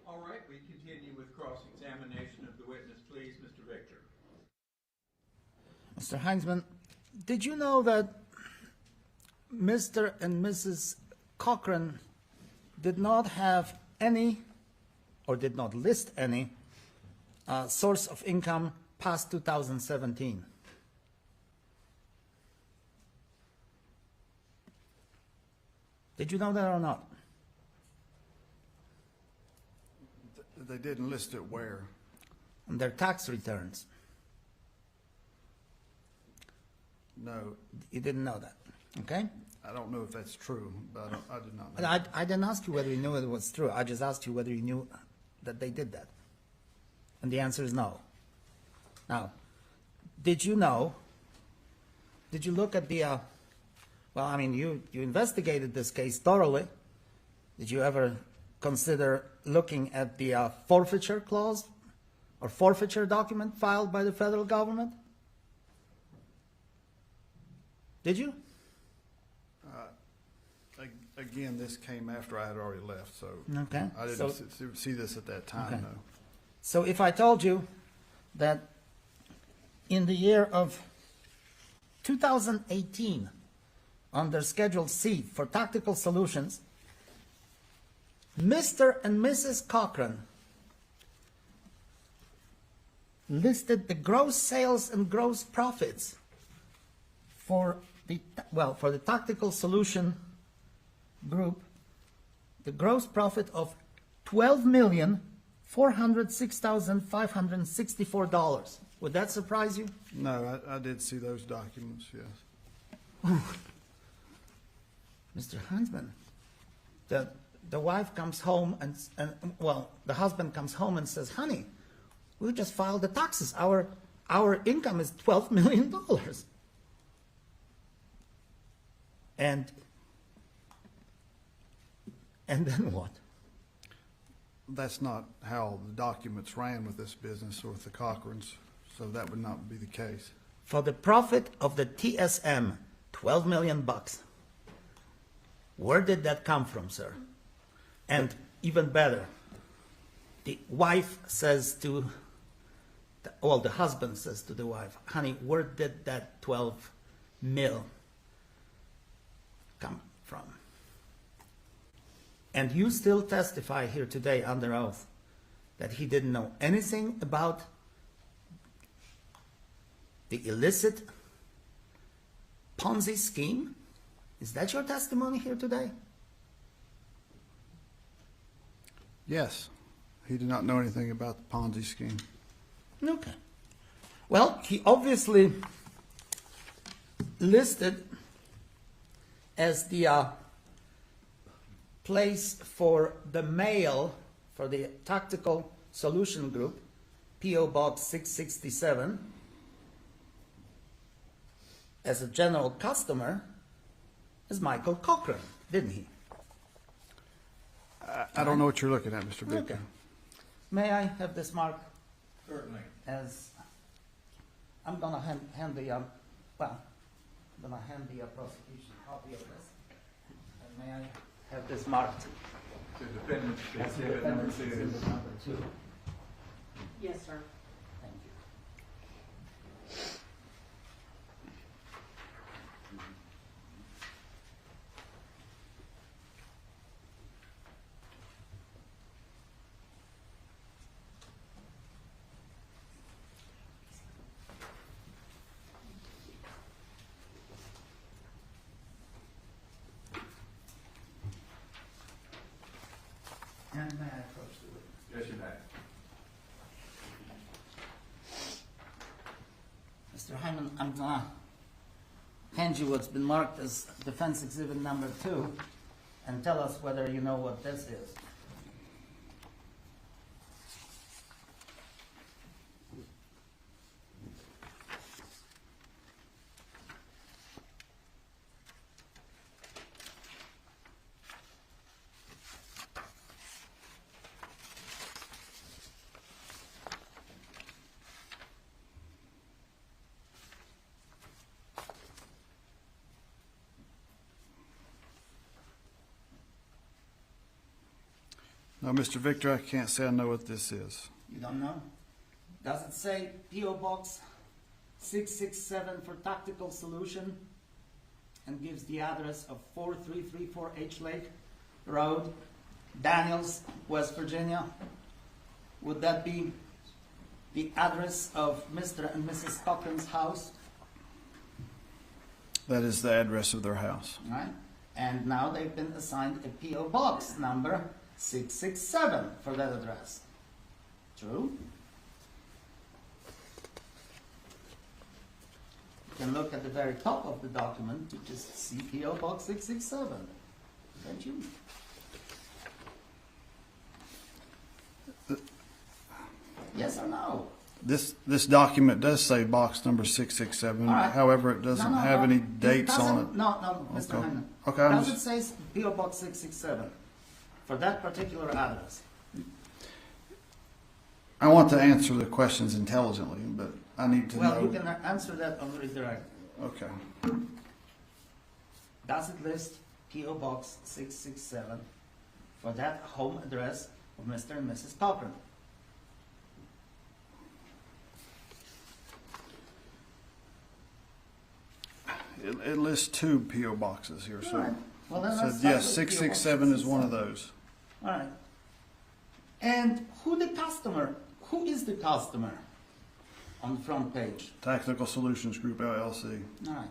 [SPEAKER 3] All right, we continue with cross-examination of the witness. Please, Mr. Victor.
[SPEAKER 5] Mr. Heinzman, did you know that Mr. and Mrs. Cochran did not have any, or did not list any, source of income past 2017? Did you know that or not?
[SPEAKER 2] They didn't list it where?
[SPEAKER 5] On their tax returns.
[SPEAKER 2] No,
[SPEAKER 5] You didn't know that, okay?
[SPEAKER 2] I don't know if that's true, but I did not know.
[SPEAKER 5] I didn't ask you whether you knew it was true. I just asked you whether you knew that they did that. And the answer is no. Now, did you know, did you look at the, well, I mean, you investigated this case thoroughly. Did you ever consider looking at the forfeiture clause or forfeiture document filed by the federal government? Did you?
[SPEAKER 2] Again, this came after I had already left, so
[SPEAKER 5] Okay.
[SPEAKER 2] I didn't see this at that time,
[SPEAKER 5] Okay.
[SPEAKER 2] no.
[SPEAKER 5] So if I told you that in the year of 2018, under Schedule C for Tactical Solutions, Mr. and Mrs. Cochran listed the gross sales and gross profits for the Tactical Solution Group, the gross profit of $12,406,564. Would that surprise you?
[SPEAKER 2] No, I did see those documents, yes.
[SPEAKER 5] Mr. Huntsman, the wife comes home and the husband comes home and says, "Honey, we just filed the taxes. Our income is $12 million." And then what?
[SPEAKER 2] That's not how the documents ran with this business or with the Cochrans, so that would not be the case.
[SPEAKER 5] For the profit of the TSM, $12 million. Where did that come from, sir? And even better, the wife says to, the husband says to the wife, "Honey, where did that 12 mil come from?" And you still testify here today under oath that he didn't know anything about the illicit Ponzi scheme? Is that your testimony here today?
[SPEAKER 2] Yes, he did not know anything about the Ponzi scheme.
[SPEAKER 5] Okay. Well, he obviously listed as the place for the mail for the Tactical Solution Group, P.O. Box 667, as a general customer as Michael Cochran, didn't he?
[SPEAKER 2] I don't know what you're looking at, Mr.
[SPEAKER 5] Okay.
[SPEAKER 2] Victor.
[SPEAKER 5] May I have this marked
[SPEAKER 3] Certainly.
[SPEAKER 5] as, I'm gonna hand the, I'm gonna hand the prosecution copy of this. And may I have this marked
[SPEAKER 3] The defendant's
[SPEAKER 5] as
[SPEAKER 3] exhibit number
[SPEAKER 5] defendant's
[SPEAKER 3] 2.
[SPEAKER 5] exhibit number 2?
[SPEAKER 8] Yes, sir.
[SPEAKER 5] Thank you. And may I approach the witness?
[SPEAKER 3] Yes, you may.
[SPEAKER 5] Mr. Hyman, I'm gonna hand you what's been marked as defense exhibit number 2 and tell us whether you know what this is.
[SPEAKER 2] No, Mr. Victor, I can't say I know what this is.
[SPEAKER 5] You don't know? Does it say P.O. Box 667 for tactical solution and gives the address of 4334 H Lake Road, Daniels, West Virginia? Would that be the address of Mr. and Mrs. Cochran's house?
[SPEAKER 2] That is the address of their house.
[SPEAKER 5] Right? And now they've been assigned a P.O. Box number 667 for that address. True? You can look at the very top of the document to just see P.O. Box 667. Don't you? Yes or no?
[SPEAKER 2] This document does say box number 667.
[SPEAKER 5] All right.
[SPEAKER 2] However, it doesn't
[SPEAKER 5] No,
[SPEAKER 2] have
[SPEAKER 5] no.
[SPEAKER 2] any dates on it.
[SPEAKER 5] No, Mr.
[SPEAKER 2] Okay.
[SPEAKER 5] Hyman.
[SPEAKER 2] Okay, I'm
[SPEAKER 5] Does it
[SPEAKER 2] just-
[SPEAKER 5] say P.O. Box 667 for that particular address?
[SPEAKER 2] I want to answer the questions intelligently, but I need to
[SPEAKER 5] Well,
[SPEAKER 2] know.
[SPEAKER 5] you can answer that on redirect.
[SPEAKER 2] Okay.
[SPEAKER 5] Does it list P.O. Box 667 for that home address of Mr. and Mrs. Cochran?
[SPEAKER 2] It lists 2 P.O. boxes here,
[SPEAKER 5] All
[SPEAKER 2] so.
[SPEAKER 5] right. Well, then
[SPEAKER 2] So
[SPEAKER 5] let's start
[SPEAKER 2] yes,
[SPEAKER 5] with P.O. Box
[SPEAKER 2] 667 is one of those.
[SPEAKER 5] All right. And who is the customer on the front page?
[SPEAKER 2] Tactical Solutions Group LLC.
[SPEAKER 5] All right.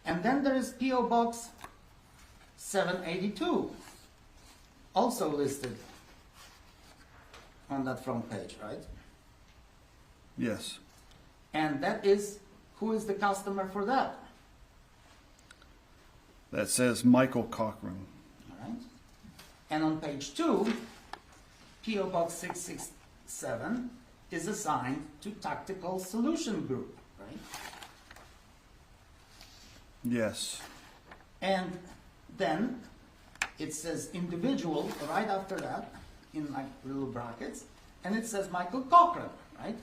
[SPEAKER 5] And then there is P.O. Box 782, also listed on that front page, right?
[SPEAKER 2] Yes.
[SPEAKER 5] And that is, who is the customer for that?
[SPEAKER 2] That says Michael Cochran.
[SPEAKER 5] All right. And on page 2, P.O. Box 667 is assigned to Tactical Solution Group, right?
[SPEAKER 2] Yes.
[SPEAKER 5] And then it says individual right after that in like little brackets, and it says Michael Cochran, right?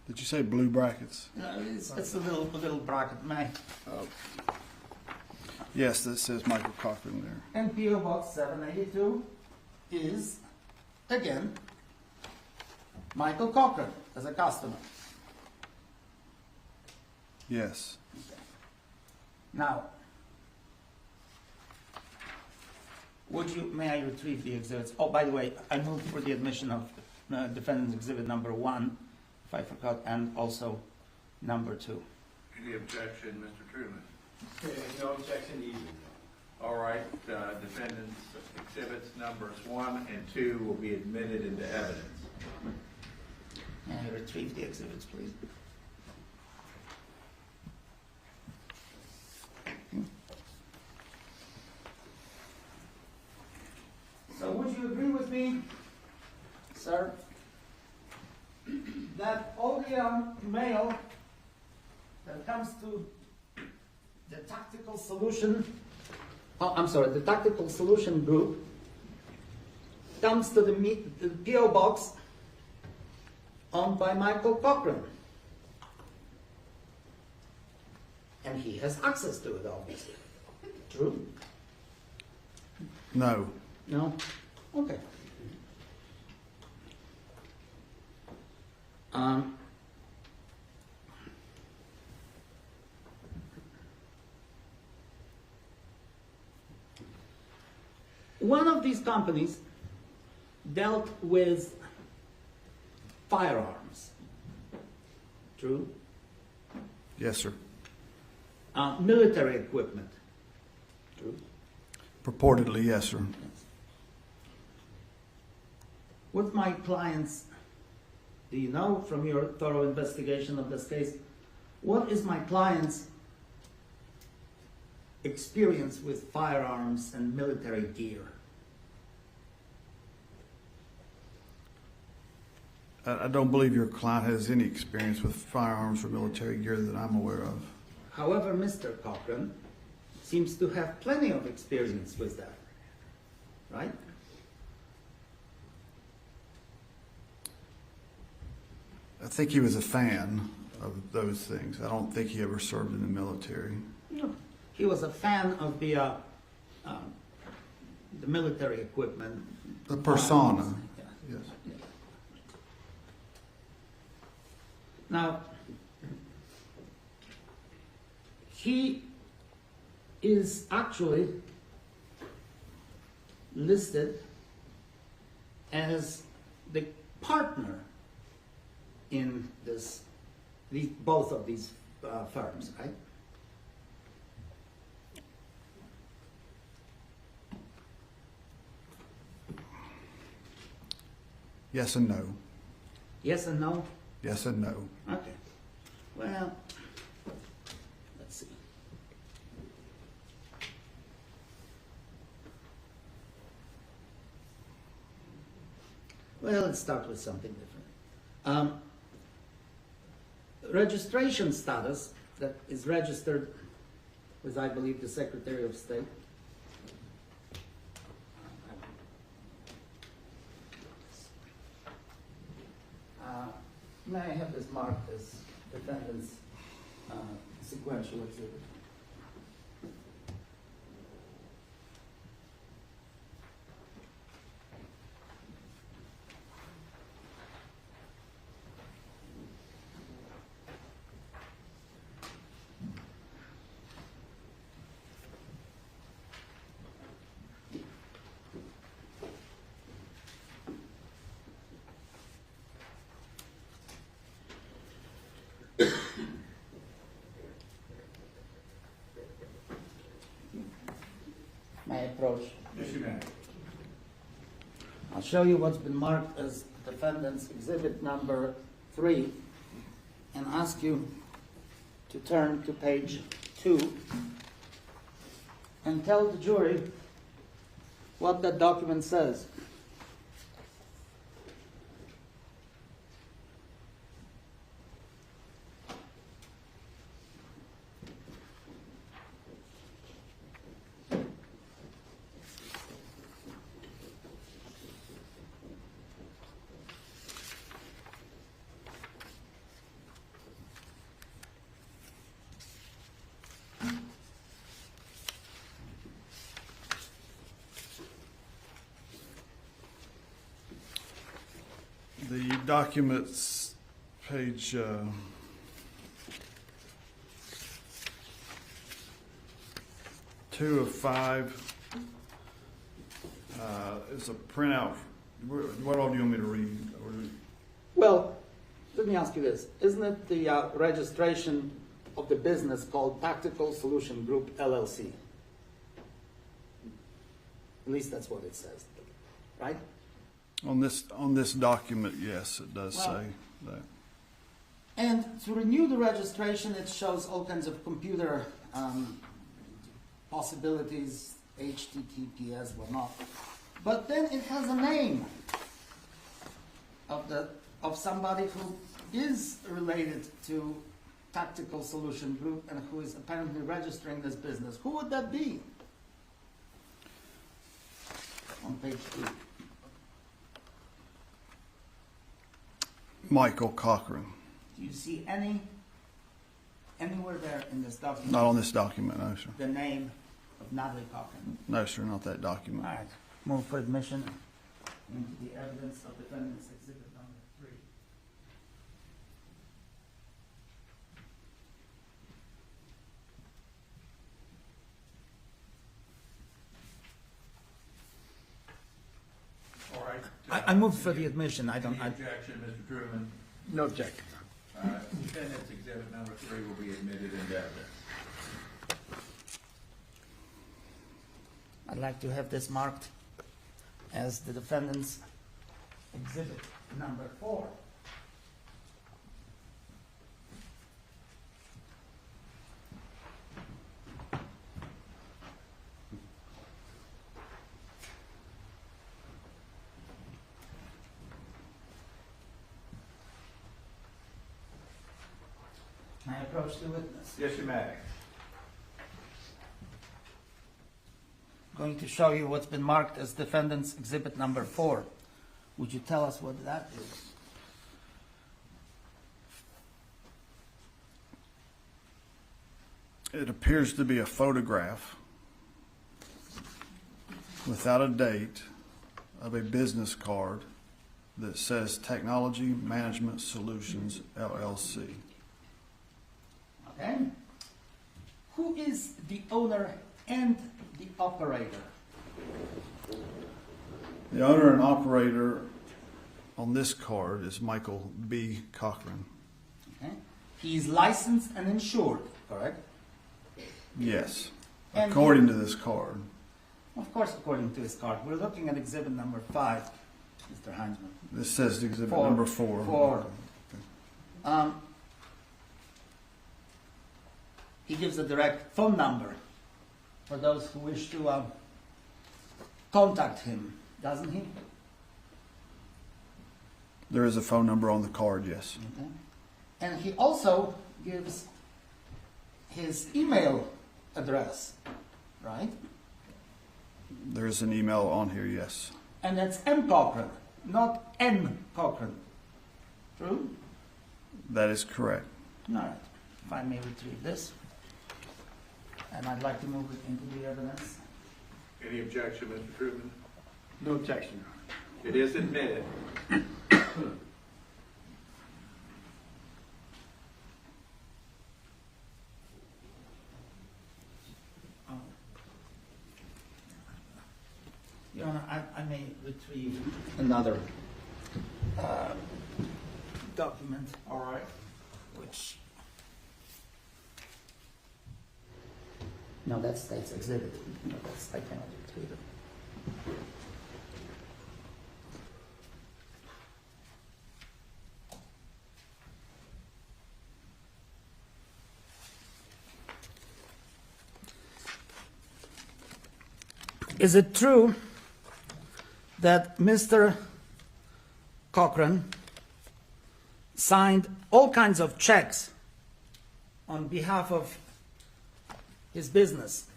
[SPEAKER 2] Did you say blue brackets?
[SPEAKER 5] It's a little bracket, May.
[SPEAKER 2] Yes, that says Michael Cochran there.
[SPEAKER 5] And P.O. Box 782 is, again, Michael Cochran as a customer.
[SPEAKER 2] Yes.
[SPEAKER 5] Now, may I retrieve the exhibits? Oh, by the way, I moved for the admission of defendant's exhibit number 1, if I forgot, and also number 2.
[SPEAKER 3] Any objection, Mr. Truman?
[SPEAKER 9] No objection either.
[SPEAKER 3] All right, defendant's exhibits numbers 1 and 2 will be admitted into evidence.
[SPEAKER 5] May I retrieve the exhibits, please? So would you agree with me, sir, that all the some mail that comes to the tactical solution. Oh, I'm sorry, the tactical solution group comes to the PO box owned by Michael Cochran. And he has access to it, obviously. True?
[SPEAKER 2] No.
[SPEAKER 5] No? Okay. One of these companies dealt with firearms. True?
[SPEAKER 2] Yes, sir.
[SPEAKER 5] Military equipment. True?
[SPEAKER 2] Purportedly, yes, sir.
[SPEAKER 5] What my clients, do you know from your thorough investigation of this case, what is my client's experience with firearms and military gear?
[SPEAKER 2] I don't believe your client has any experience with firearms or military gear that I'm aware of.
[SPEAKER 5] However, Mr. Cochran seems to have plenty of experience with that, right?
[SPEAKER 2] I think he was a fan of those things. I don't think he ever served in the military.
[SPEAKER 5] No. He was a fan of the military equipment.
[SPEAKER 2] The persona.
[SPEAKER 5] Yeah.
[SPEAKER 2] Yes.
[SPEAKER 5] Yeah. Now, he is actually listed as the partner in both of these firms, right?
[SPEAKER 2] Yes and no.
[SPEAKER 5] Yes and no?
[SPEAKER 2] Yes and no.
[SPEAKER 5] Okay. Well, let's see. Well, let's start with something different. Registration status that is registered with, I believe, the Secretary of State. May I have this marked as defendant's sequential exhibit? May I approach?
[SPEAKER 2] Yes, you may.
[SPEAKER 5] I'll show you what's been marked as defendant's exhibit number 3 and ask you to turn to page 2 and tell the jury what that document says.
[SPEAKER 2] The documents, page 2 of 5, is a printout. What all do you want me to read?
[SPEAKER 5] Well, let me ask you this. Isn't it the registration of the business called Tactical Solution Group, LLC? At least that's what it says, right?
[SPEAKER 2] On this document, yes, it does say that.
[SPEAKER 5] And to renew the registration, it shows all kinds of computer possibilities, HTTPS, whatnot. But then it has a name of somebody who is related to Tactical Solution Group and who is apparently registering this business, who would that be? On page 2.
[SPEAKER 2] Michael Cochran.
[SPEAKER 5] Do you see anywhere there in this document?
[SPEAKER 2] Not on this document, no, sir.
[SPEAKER 5] The name of Natalie Cochran.
[SPEAKER 2] No, sir, not that document.
[SPEAKER 5] All right, move for admission into the evidence of defendant's exhibit number 3.
[SPEAKER 3] All right.
[SPEAKER 5] I move for the admission, I don't,
[SPEAKER 3] Any objection, Mr. Truman?
[SPEAKER 9] No objection.
[SPEAKER 3] Defendant's exhibit number 3 will be admitted into evidence.
[SPEAKER 5] I'd like to have this marked as the defendant's exhibit number 4. I approach the witness.
[SPEAKER 3] Yes, you may.
[SPEAKER 5] Going to show you what's been marked as defendant's exhibit number 4. Would you tell us what that is?
[SPEAKER 2] It appears to be a photograph without a date of a business card that says Technology Management Solutions, LLC.
[SPEAKER 5] Okay. Who is the owner and the operator?
[SPEAKER 2] The owner and operator on this card is Michael B. Cochran.
[SPEAKER 5] Okay. He is licensed and insured, correct?
[SPEAKER 2] Yes,
[SPEAKER 5] And
[SPEAKER 2] according to this card.
[SPEAKER 5] Of course, according to his card. We're looking at exhibit number 5, Mr. Heinzman.
[SPEAKER 2] This says exhibit
[SPEAKER 5] 4.
[SPEAKER 2] number 4.
[SPEAKER 5] 4. He gives a direct phone number for those who wish to contact him, doesn't he?
[SPEAKER 2] There is a phone number on the card, yes.
[SPEAKER 5] Okay. And he also gives his email address, right?
[SPEAKER 2] There is an email on here, yes.
[SPEAKER 5] And that's M. Cochran, not N. Cochran. True?
[SPEAKER 2] That is correct.
[SPEAKER 5] All right. If I may retrieve this. And I'd like to move it into the evidence.
[SPEAKER 3] Any objection, Mr. Truman?
[SPEAKER 9] No objection.
[SPEAKER 3] It is admitted.
[SPEAKER 5] Your Honor, I may retrieve another document.
[SPEAKER 3] All right.
[SPEAKER 5] Which... No, that's exhibit. No, I cannot retrieve it. Is it true that Mr. Cochran signed all kinds of checks on behalf of his business?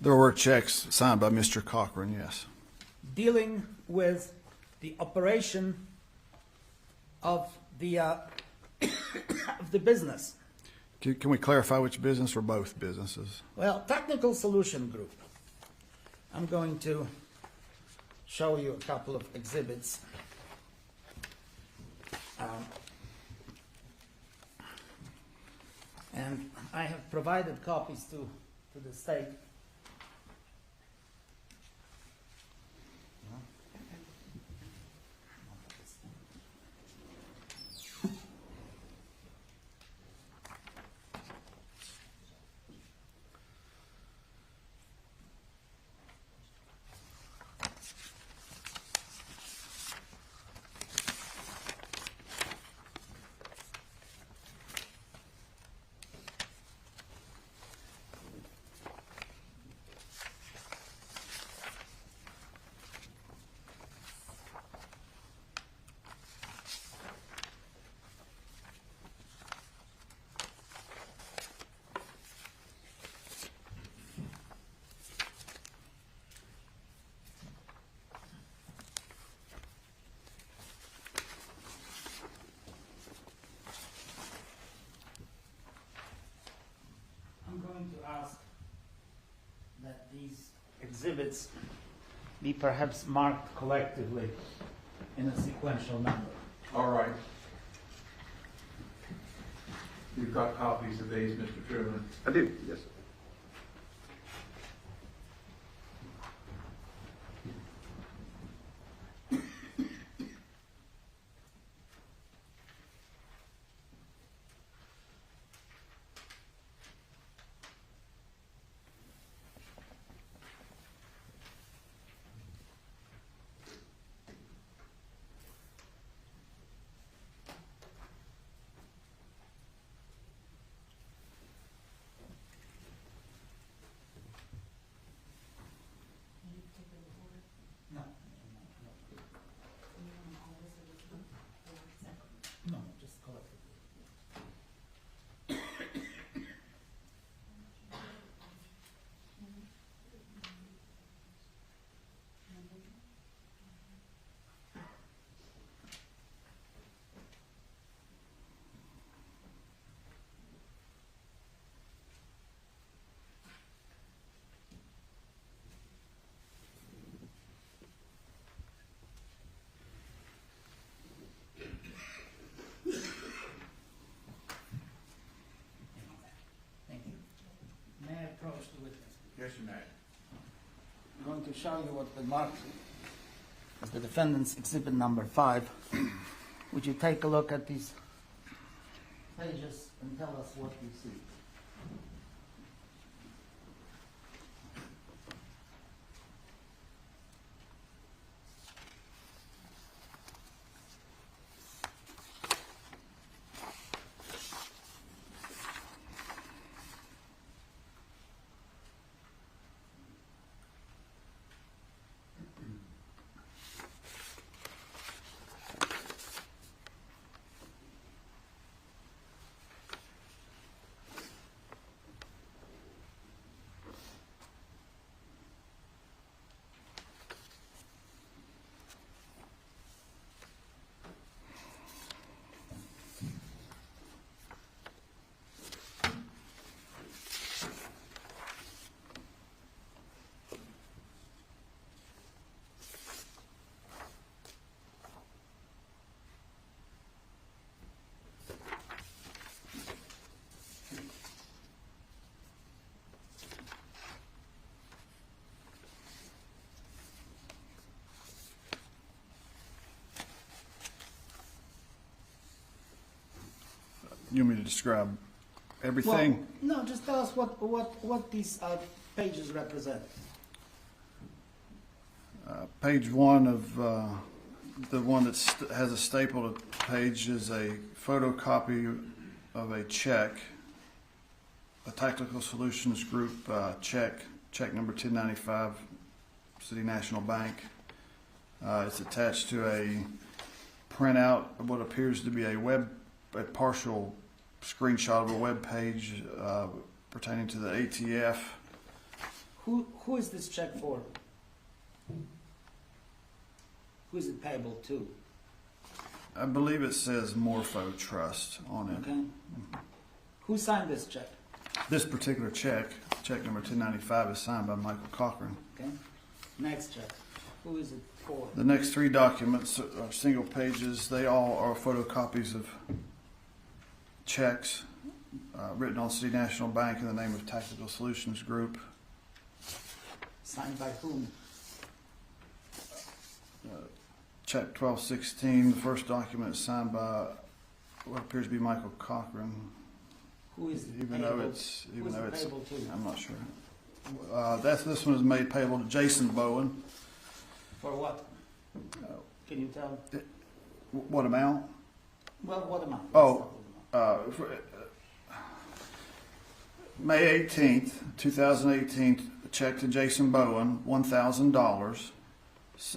[SPEAKER 2] There were checks signed by Mr. Cochran, yes.
[SPEAKER 5] Dealing with the operation of the of the business.
[SPEAKER 2] Can we clarify which business or both businesses?
[SPEAKER 5] Well, Technical Solution Group. I'm going to show you a couple of exhibits. And I have provided copies to the state. exhibits be perhaps marked collectively in a sequential number.
[SPEAKER 3] All right. You've got copies of these, Mr. Truman.
[SPEAKER 4] I do, yes.
[SPEAKER 5] No, just collectively. Thank you. May I approach the witness?
[SPEAKER 3] Yes, you may.
[SPEAKER 5] I'm going to show you what the marked as the defendant's exhibit number 5. Would you take a look at these pages and tell us what you see?
[SPEAKER 2] You want me to describe everything?
[SPEAKER 5] Well, no, just tell us what these pages represent.
[SPEAKER 2] Page 1 of the one that has a stapled page is a photocopy of a check, a Tactical Solutions Group check number 1095, City National Bank. It's attached to a printout of what appears to be a partial screenshot of a web page pertaining to the ATF.
[SPEAKER 5] Who is this check for? Who is it payable to?
[SPEAKER 2] I believe it says Morpho Trust on it.
[SPEAKER 5] Okay. Who signed this check?
[SPEAKER 2] This particular check number 1095, is signed by Michael Cochran.
[SPEAKER 5] Okay. Next check. Who is it for?
[SPEAKER 2] The next 3 documents are single pages. They all are photocopies of checks written on City National Bank in the name of Tactical Solutions Group.
[SPEAKER 5] Signed by whom?
[SPEAKER 2] Check 1216, the first document is signed by what appears to be Michael Cochran.
[SPEAKER 5] Who is it
[SPEAKER 2] Even
[SPEAKER 5] payable?
[SPEAKER 2] though it's,
[SPEAKER 5] payable to?
[SPEAKER 2] I'm not sure. This one is made payable to Jason Bowen.
[SPEAKER 5] For what? Can you tell?
[SPEAKER 2] What amount?
[SPEAKER 5] Well, what amount?
[SPEAKER 2] Oh, May 18th, 2018, check to Jason Bowen, $1,000,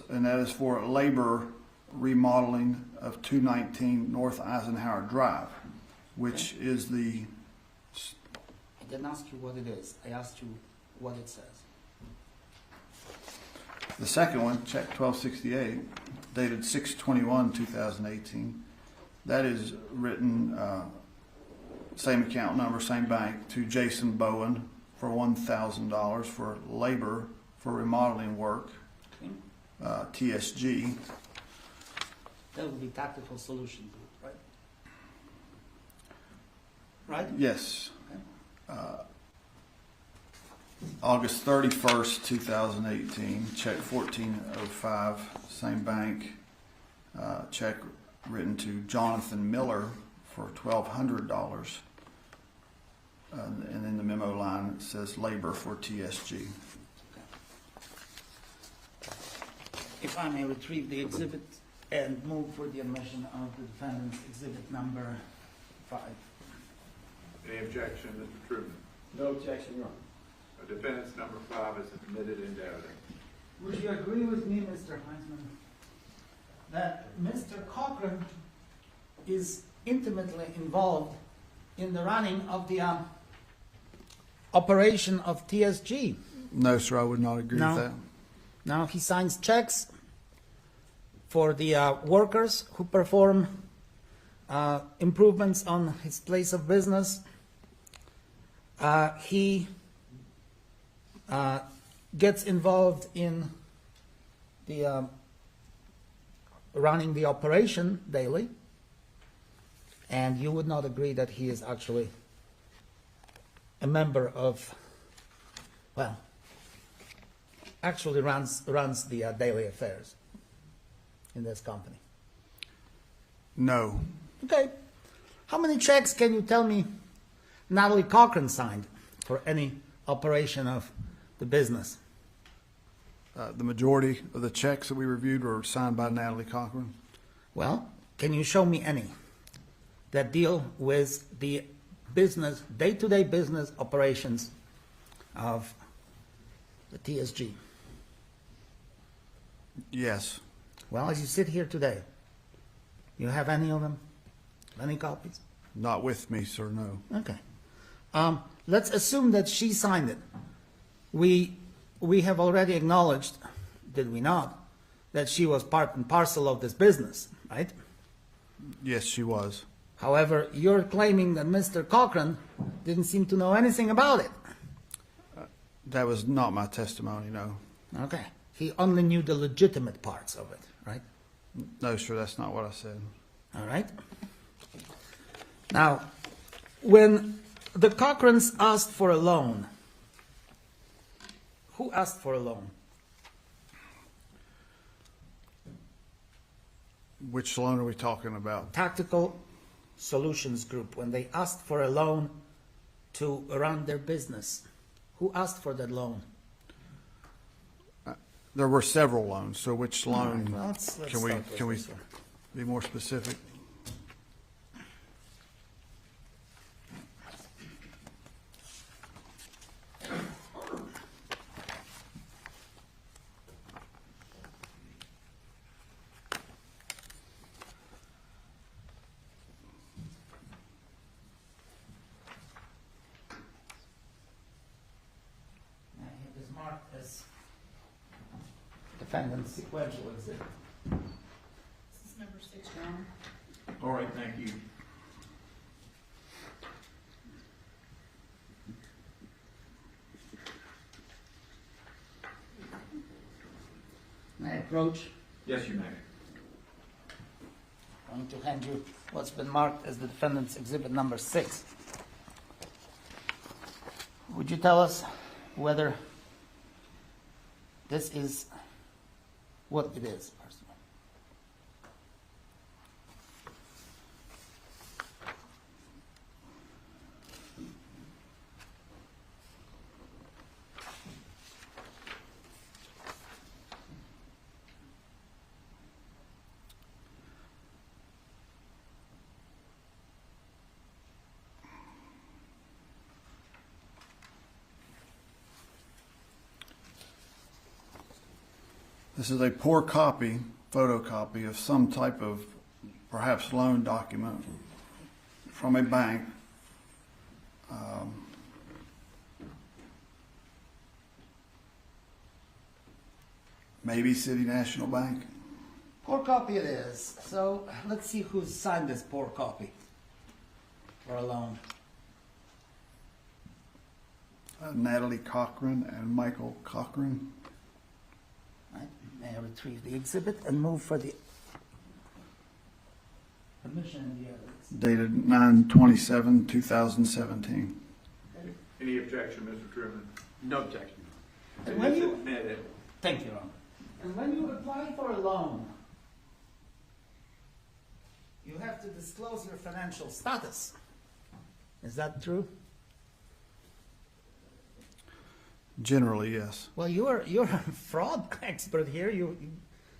[SPEAKER 2] and that is for labor remodeling of 219 North Eisenhower Drive, which is the...
[SPEAKER 5] I didn't ask you what it is. I asked you what it says.
[SPEAKER 2] The second one, check 1268, dated 6/21/2018, that is written, same account number, same bank, to Jason Bowen for $1,000 for labor for remodeling work,
[SPEAKER 5] Okay.
[SPEAKER 2] TSG.
[SPEAKER 5] That would be Tactical Solution Group, right? Right?
[SPEAKER 2] Yes.
[SPEAKER 5] Okay.
[SPEAKER 2] August 31st, 2018, check 1405, same bank. Check written to Jonathan Miller for $1,200. And in the memo line, it says labor for TSG.
[SPEAKER 5] If I may retrieve the exhibit and move for the admission of the defendant's exhibit number 5.
[SPEAKER 10] Any objection, Mr. Truman?
[SPEAKER 4] No objection, Your Honor.
[SPEAKER 10] Defendant's number 5 is admitted into evidence.
[SPEAKER 5] Would you agree with me, Mr. Heisman, that Mr. Cochran is intimately involved in the running of the operation of TSG?
[SPEAKER 2] No, sir, I would not agree
[SPEAKER 5] No.
[SPEAKER 2] with that.
[SPEAKER 5] Now, he signs checks for the workers who perform improvements on his place of business. He gets involved in the running the operation daily, and you would not agree that he is actually a member of, well, actually runs the daily affairs in this company.
[SPEAKER 2] No.
[SPEAKER 5] Okay. How many checks can you tell me Natalie Cochran signed for any operation of the business?
[SPEAKER 2] The majority of the checks that we reviewed were signed by Natalie Cochran.
[SPEAKER 5] Well, can you show me any that deal with the business, day-to-day business operations of the TSG?
[SPEAKER 2] Yes.
[SPEAKER 5] Well, as you sit here today, you have any of them? Any copies?
[SPEAKER 2] Not with me, sir, no.
[SPEAKER 5] Okay. Let's assume that she signed it. We have already acknowledged, did we not, that she was part and parcel of this business, right?
[SPEAKER 2] Yes, she was.
[SPEAKER 5] However, you're claiming that Mr. Cochran didn't seem to know anything about it.
[SPEAKER 2] That was not my testimony, no.
[SPEAKER 5] Okay. He only knew the legitimate parts of it, right?
[SPEAKER 2] No, sir, that's not what I said.
[SPEAKER 5] All right. Now, when the Cochrans asked for a loan, who asked for a loan?
[SPEAKER 2] Which loan are we talking about?
[SPEAKER 5] Tactical Solutions Group, when they asked for a loan to run their business. Who asked for that loan?
[SPEAKER 2] There were several loans, so which loan?
[SPEAKER 5] Well, let's
[SPEAKER 2] Can we,
[SPEAKER 5] start with
[SPEAKER 2] can we
[SPEAKER 5] this one.
[SPEAKER 2] be more specific?
[SPEAKER 5] It is marked as defendant's sequential exhibit.
[SPEAKER 8] This is number 6, Your Honor.
[SPEAKER 3] All right, thank you.
[SPEAKER 5] May I approach?
[SPEAKER 3] Yes, you may.
[SPEAKER 5] I'm going to hand you what's been marked as the defendant's exhibit number 6. Would you tell us whether this is what it is, first of all?
[SPEAKER 2] This is a poor copy, photocopy of some type of perhaps loan document from a bank. Maybe City National Bank.
[SPEAKER 5] Poor copy it is. So let's see who's signed this poor copy for a loan.
[SPEAKER 2] Natalie Cochran and Michael Cochran.
[SPEAKER 5] May I retrieve the exhibit and move for the admission and the evidence?
[SPEAKER 2] Dated 9/27/2017.
[SPEAKER 10] Any objection, Mr. Truman?
[SPEAKER 9] No objection.
[SPEAKER 5] And when
[SPEAKER 10] It's
[SPEAKER 5] you,
[SPEAKER 10] admitted.
[SPEAKER 5] thank you, Your Honor. And when you apply for a loan, you have to disclose your financial status. Is that true?
[SPEAKER 2] Generally, yes.
[SPEAKER 5] Well, you're a fraud expert here. You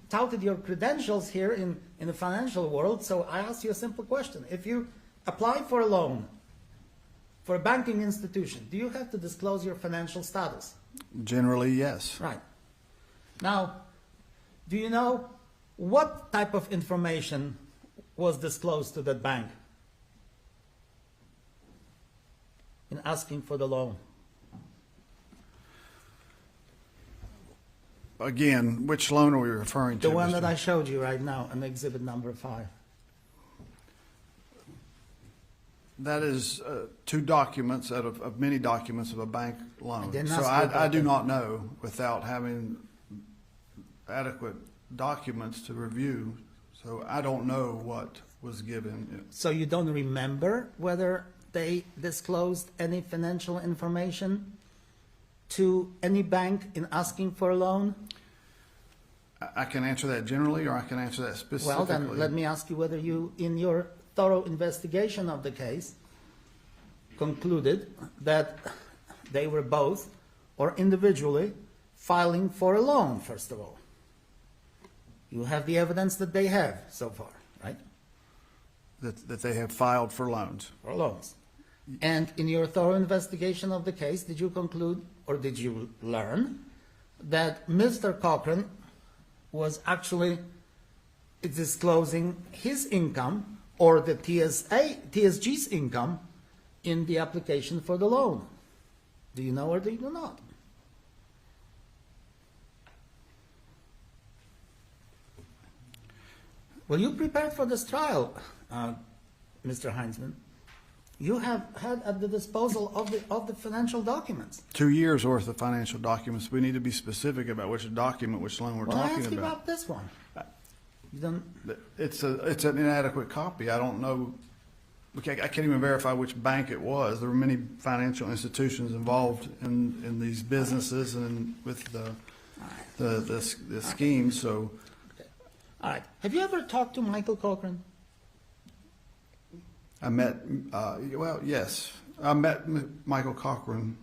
[SPEAKER 5] touted your credentials here in the financial world, so I ask you a simple question. If you apply for a loan for a banking institution, do you have to disclose your financial status?
[SPEAKER 2] Generally, yes.
[SPEAKER 5] Right. Now, do you know what type of information was disclosed to that bank in asking for the loan?
[SPEAKER 2] Again, which loan are we referring to?
[SPEAKER 5] The one
[SPEAKER 2] Mr.
[SPEAKER 5] that I showed you right now in exhibit number 5.
[SPEAKER 2] That is two documents out of many documents of a bank loan.
[SPEAKER 5] didn't
[SPEAKER 2] So
[SPEAKER 5] ask you
[SPEAKER 2] I
[SPEAKER 5] about
[SPEAKER 2] do
[SPEAKER 5] that.
[SPEAKER 2] not know without having adequate documents to review. So I don't know what was given.
[SPEAKER 5] So you don't remember whether they disclosed any financial information to any bank in asking for a loan?
[SPEAKER 2] I can answer that generally, or I can answer that specifically.
[SPEAKER 5] Well, then let me ask you whether you, in your thorough investigation of the case, concluded that they were both or individually filing for a loan, first of all. You have the evidence that they have so far, right?
[SPEAKER 2] That they have filed for loans.
[SPEAKER 5] For loans. And in your thorough investigation of the case, did you conclude or did you learn that Mr. Cochran was actually disclosing his income or the TSG's income in the application for the loan? Do you know or do you not? Well, you prepared for this trial, Mr. Heinzman. You have had at the disposal of the financial documents.
[SPEAKER 2] 2 years worth of financial documents. We need to be specific about which document, which loan we're
[SPEAKER 5] Well, I
[SPEAKER 2] talking
[SPEAKER 5] asked you
[SPEAKER 2] about.
[SPEAKER 5] about this one. You don't.
[SPEAKER 2] It's an inadequate copy. I don't know. I can't even verify which bank it was. There were many financial institutions involved in these businesses and with the scheme. So
[SPEAKER 5] All right. Have you ever talked to Michael Cochran?
[SPEAKER 2] I met. Well, yes, I met Michael Cochran,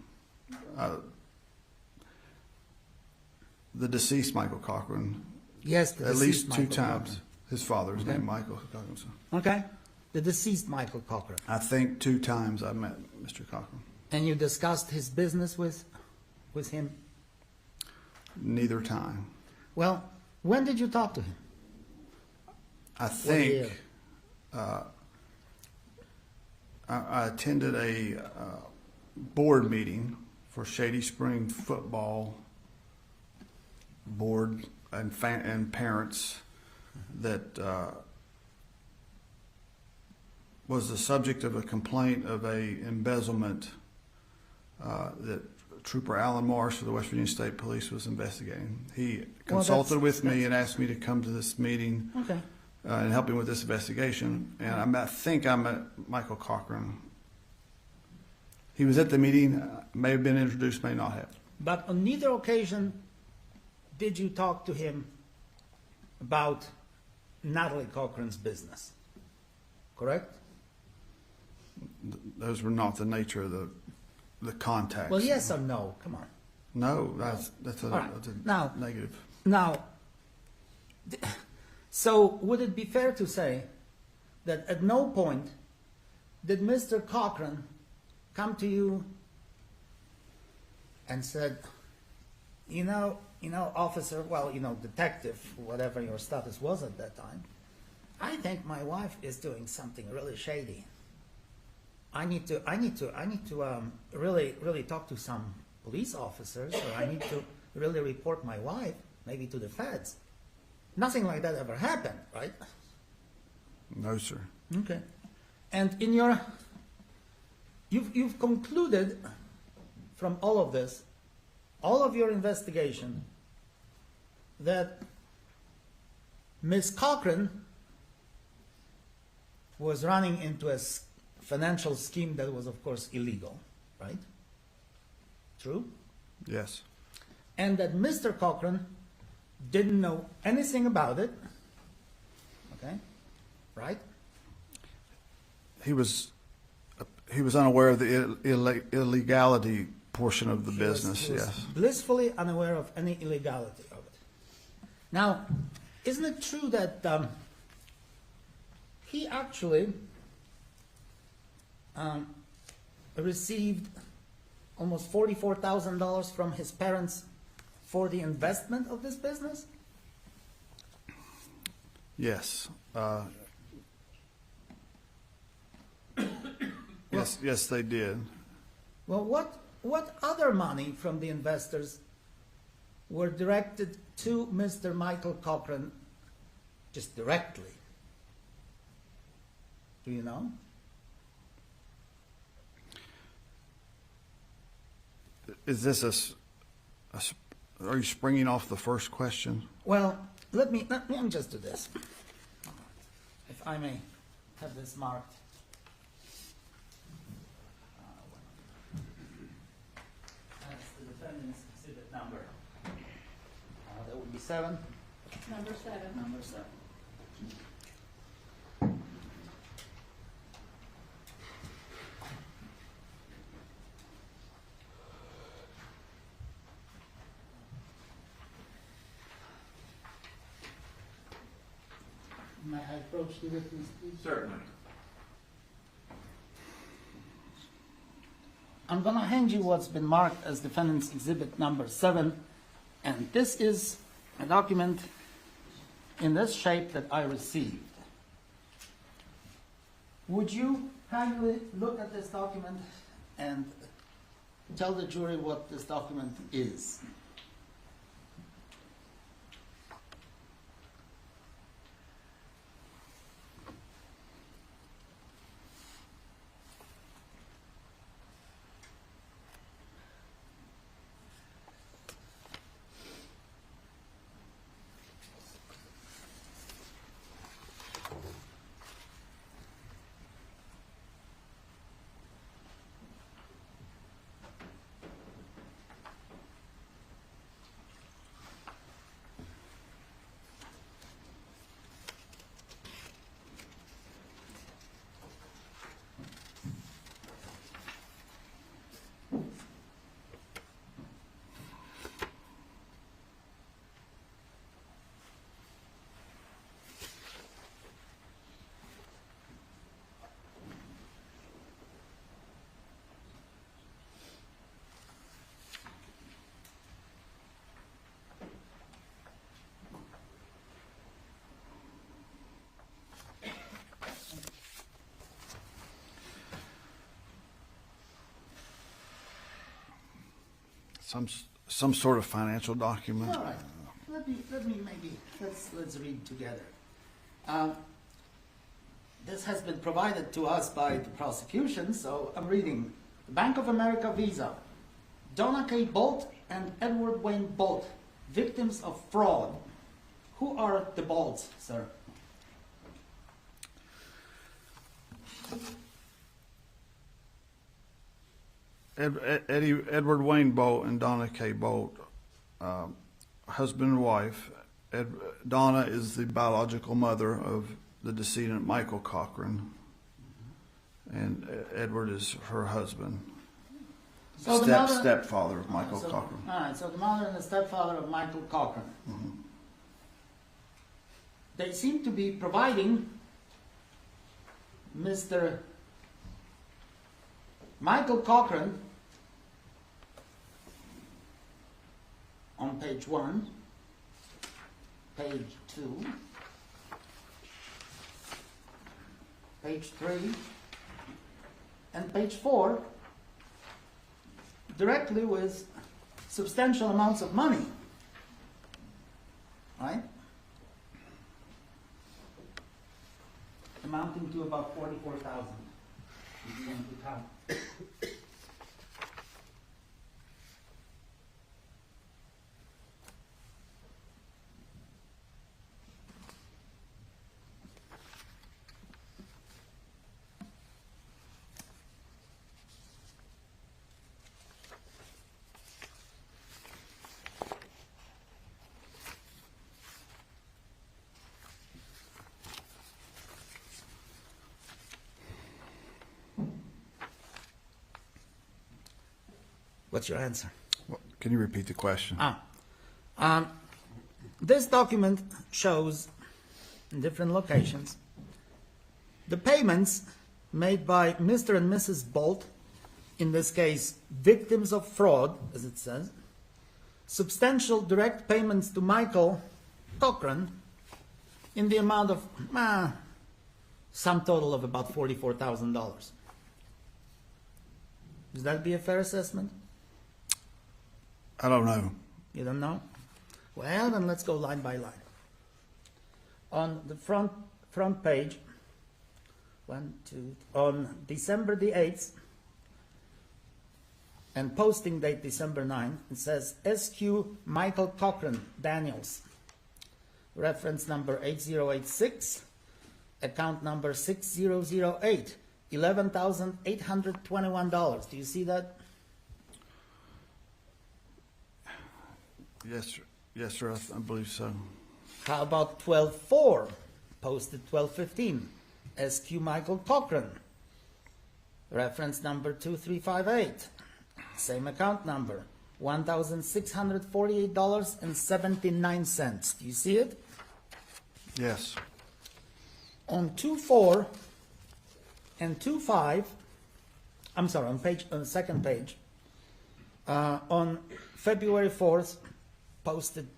[SPEAKER 2] the deceased Michael Cochran.
[SPEAKER 5] Yes, the
[SPEAKER 2] At least
[SPEAKER 5] deceased
[SPEAKER 2] two
[SPEAKER 5] Michael
[SPEAKER 2] times.
[SPEAKER 5] Cochran.
[SPEAKER 2] His father's
[SPEAKER 5] Okay.
[SPEAKER 2] name, Michael Cochran. So
[SPEAKER 5] Okay. The deceased Michael Cochran.
[SPEAKER 2] I think 2 times I met Mr. Cochran.
[SPEAKER 5] And you discussed his business with him?
[SPEAKER 2] Neither time.
[SPEAKER 5] Well, when did you talk to him?
[SPEAKER 2] I
[SPEAKER 5] year?
[SPEAKER 2] think I attended a board meeting for Shady Spring Football Board and parents that was the subject of a complaint of a embezzlement that Trooper Alan Marsh of the West Virginia State Police was investigating. He consulted with me and asked me to come to this meeting
[SPEAKER 5] Okay.
[SPEAKER 2] and help him with this investigation. And I think I met Michael Cochran. He was at the meeting, may have been introduced, may not have.
[SPEAKER 5] But on neither occasion did you talk to him about Natalie Cochran's business, correct?
[SPEAKER 2] Those were not the nature of the contacts.
[SPEAKER 5] Well, yes or no? Come on.
[SPEAKER 2] No, that's a,
[SPEAKER 5] All right.
[SPEAKER 2] that's a
[SPEAKER 5] Now-
[SPEAKER 2] negative.
[SPEAKER 5] Now, so would it be fair to say that at no point did Mr. Cochran come to you and said, you know, officer, detective, whatever your status was at that time, I think my wife is doing something really shady. I need to really talk to some police officers, or I need to really report my wife, maybe to the feds. Nothing like that ever happened, right?
[SPEAKER 2] No, sir.
[SPEAKER 5] Okay. And you've concluded from all of this, all of your investigation, that Ms. Cochran was running into a financial scheme that was, of course, illegal, right? True?
[SPEAKER 2] Yes.
[SPEAKER 5] And that Mr. Cochran didn't know anything about it, okay? Right?
[SPEAKER 2] He was unaware of the illegality portion of the business,
[SPEAKER 5] He was
[SPEAKER 2] yes.
[SPEAKER 5] blissfully unaware of any illegality of it. Now, isn't it true that he actually received almost $44,000 from his parents for the investment of this business?
[SPEAKER 2] Yes. Yes, they did.
[SPEAKER 5] Well, what other money from the investors were directed to Mr. Michael Cochran just directly? Do you know?
[SPEAKER 2] Is this are you springing off the first question?
[SPEAKER 5] Well, let me just do this. If I may have this marked. That's the defendant's exhibit number. That would be 7.
[SPEAKER 8] Number 7.
[SPEAKER 5] Number 7. May I approach the witness, please?
[SPEAKER 3] Certainly.
[SPEAKER 5] I'm going to hand you what's been marked as defendant's exhibit number 7, and this is a document in this shape that I received. Would you kindly look at this document and tell the jury what this document is?
[SPEAKER 2] Some sort of financial document.
[SPEAKER 5] All right. Let me maybe let's read together. This has been provided to us by the prosecution, so I'm reading. The Bank of America Visa, Donna K. Bolt and Edward Wayne Bolt, victims of fraud. Who are the Bolts, sir?
[SPEAKER 2] Edward Wayne Bolt and Donna K. Bolt, husband and wife. Donna is the biological mother of the decedent Michael Cochran, and Edward is her husband.
[SPEAKER 5] So the mother-
[SPEAKER 2] Stepfather of Michael Cochran.
[SPEAKER 5] All right, so the mother and the stepfather of Michael Cochran.
[SPEAKER 2] Mm-hmm.
[SPEAKER 5] They seem to be providing Mr. Michael Cochran on page 1, page 2, page 3, and page 4 directly with substantial amounts of money, right? Amounting to about 44,000. If you want to count. What's your answer?
[SPEAKER 2] Can you repeat the question?
[SPEAKER 5] This document shows in different locations the payments made by Mr. and Mrs. Bolt, in this case, victims of fraud, as it says, substantial direct payments to Michael Cochran in the amount of sum total of about $44,000. Does that be a fair assessment?
[SPEAKER 2] I don't know.
[SPEAKER 5] You don't know? Well, then let's go line by line. On the front page, on December the 8th, and posting date December 9th, it says SQ Michael Cochran Daniels, reference number 8086, account number 6008, $11,821. Do you see that?
[SPEAKER 2] Yes, sir. Yes, sir. I believe so.
[SPEAKER 5] How about 12/4, posted 12/15, SQ Michael Cochran, reference number 2358, same account number, $1,648.79. Do you see it?
[SPEAKER 2] Yes.
[SPEAKER 5] On 2/4 and 2/5, I'm sorry, on the second page, on February 4th, posted